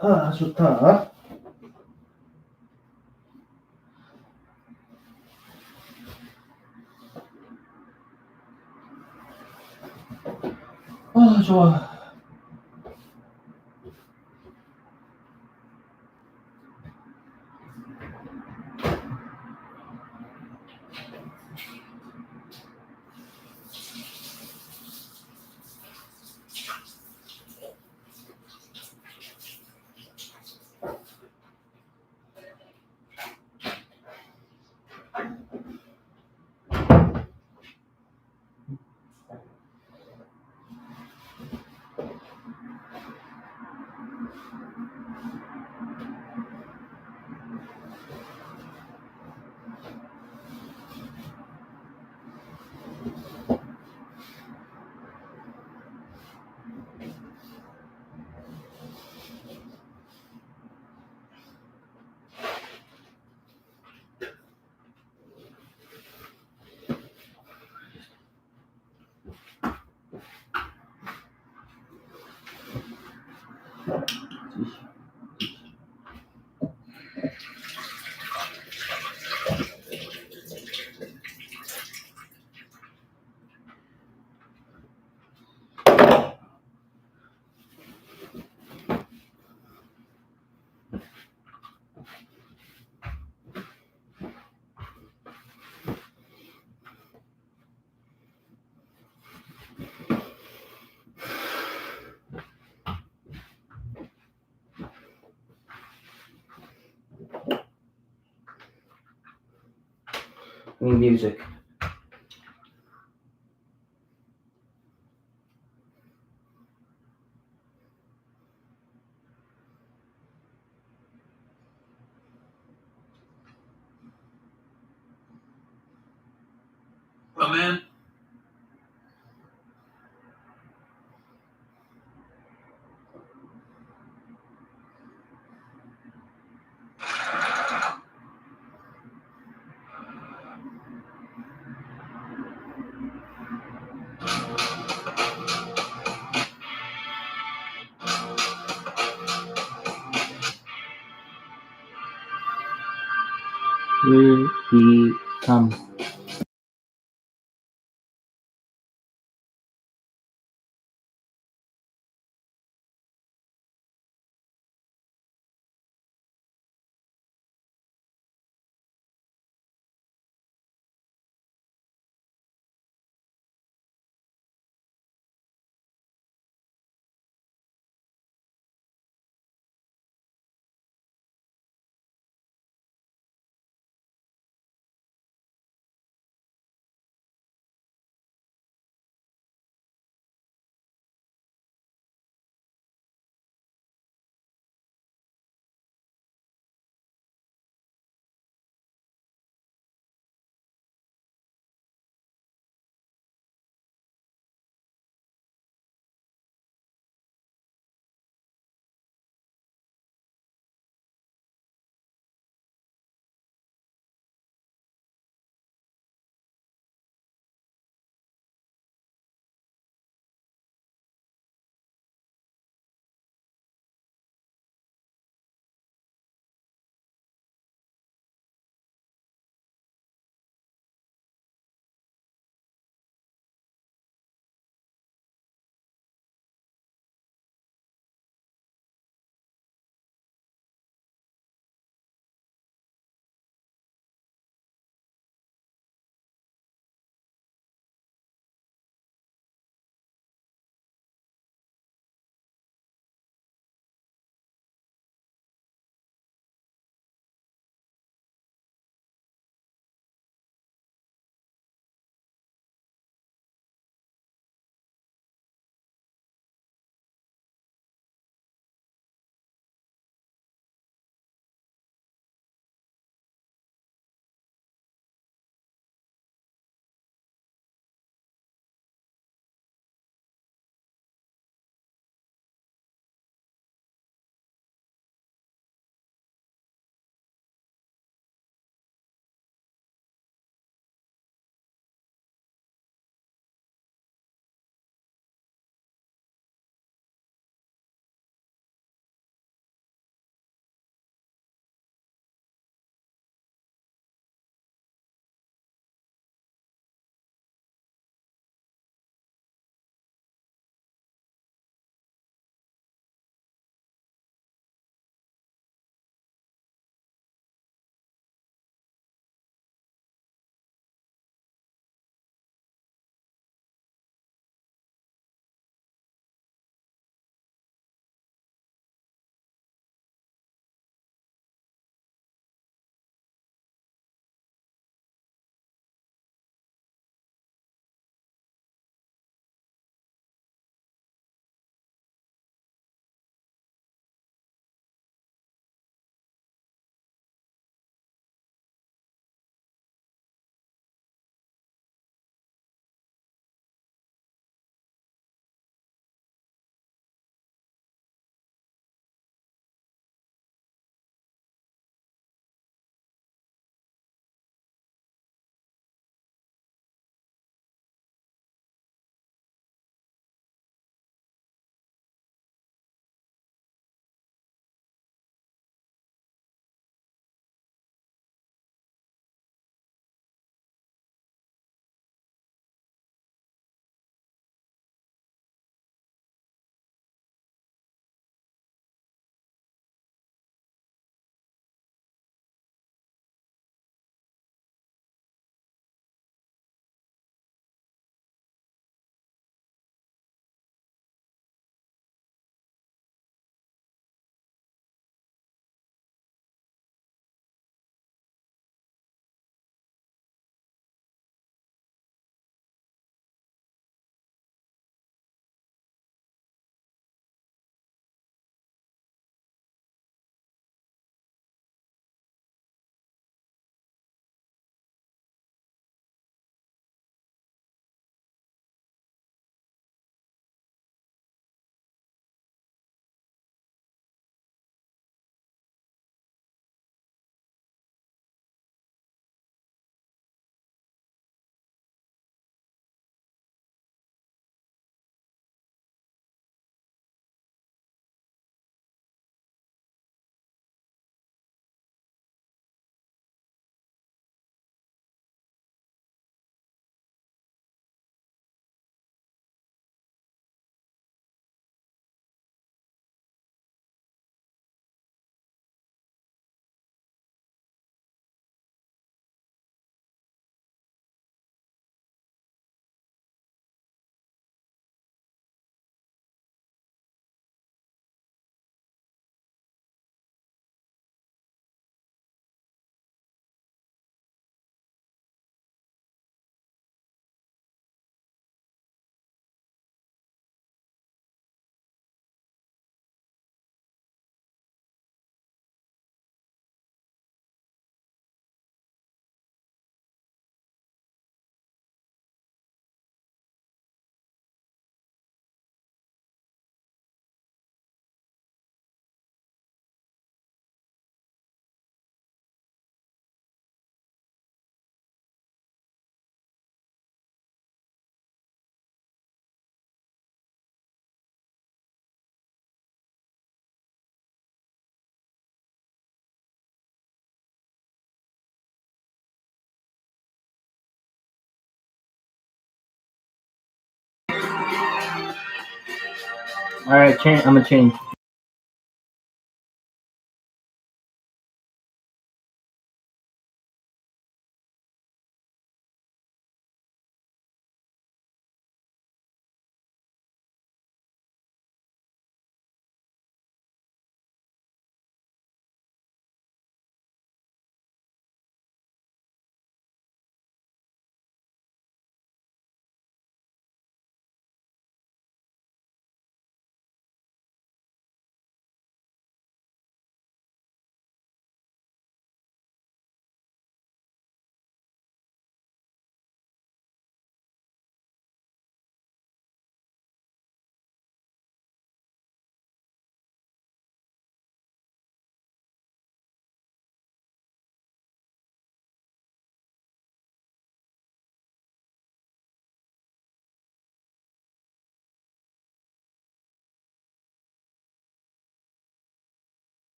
아, 좋다. 아, 좋아. Music. Well, man, will become All right, I'm gonna change.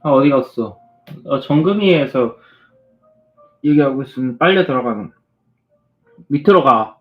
아, 어디 갔어? 정금이에서 얘기하고 있으면 빨려 들어가는. 밑으로 가.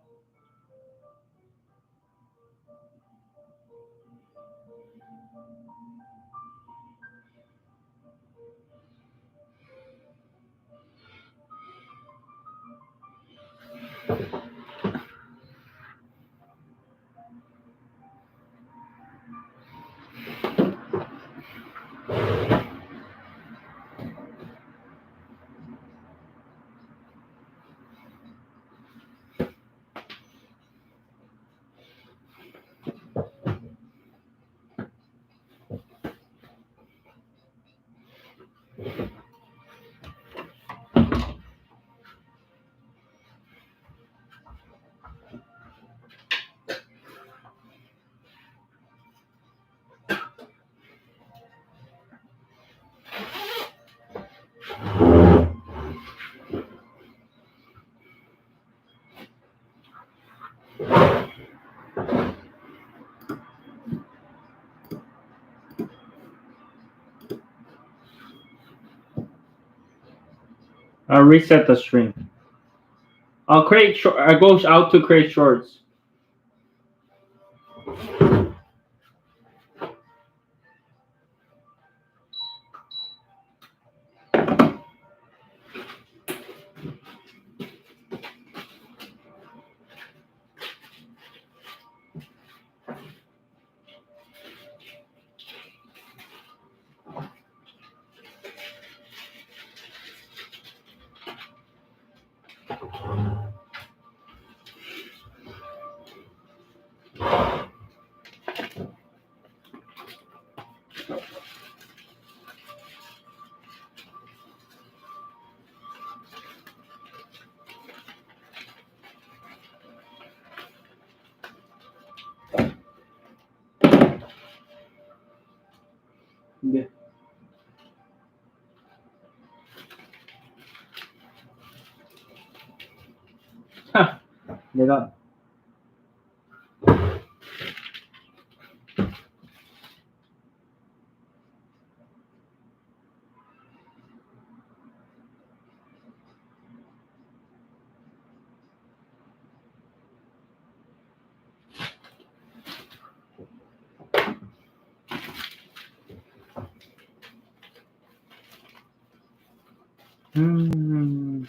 I'll reset the stream. I'll create short. I go out to create shorts. 네. 내가 음.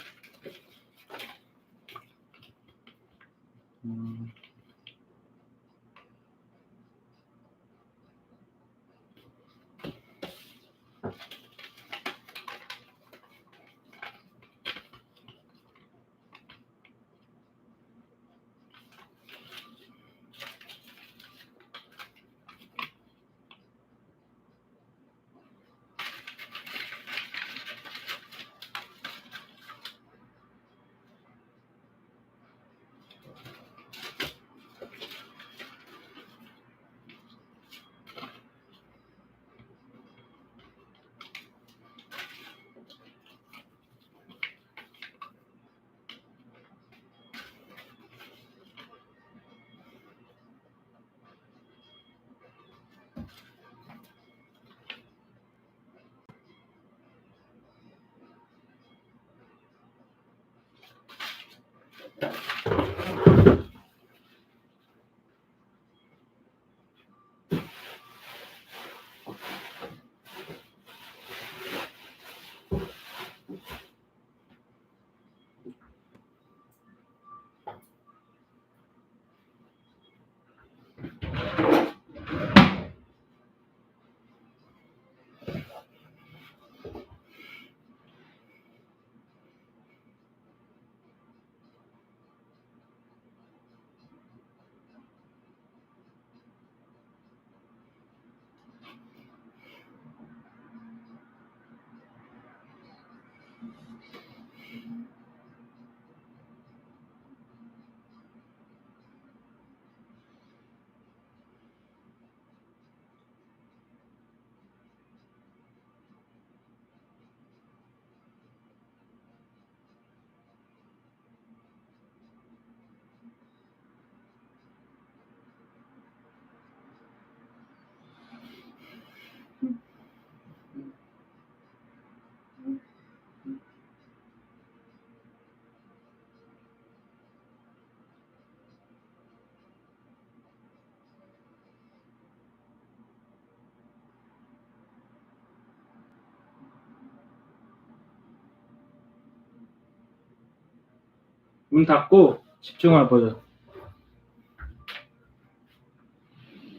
문 닫고 집중을 보자.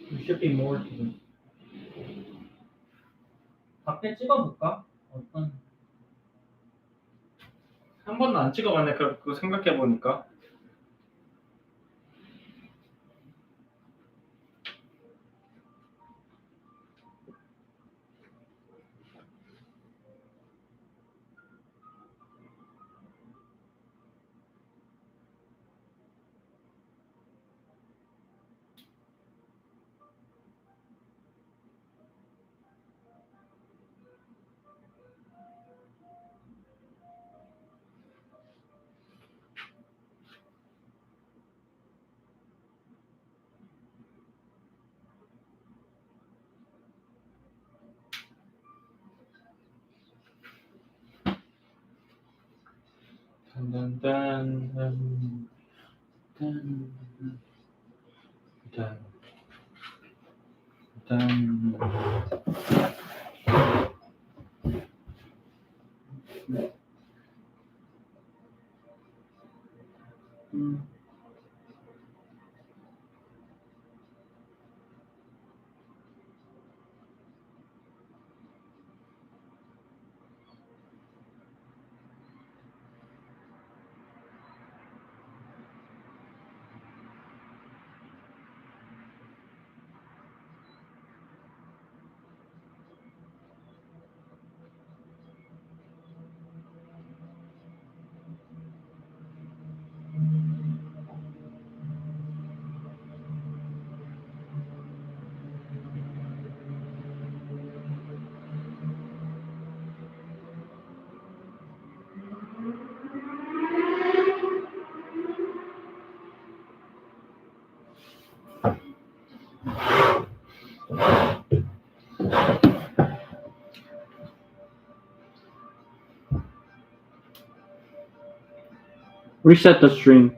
There should be more to this. 밖에 찍어볼까? 어떤? 한 번도 안 찍어봤네. 그거 생각해 보니까. Reset the stream.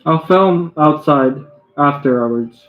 I'll film outside afterwards.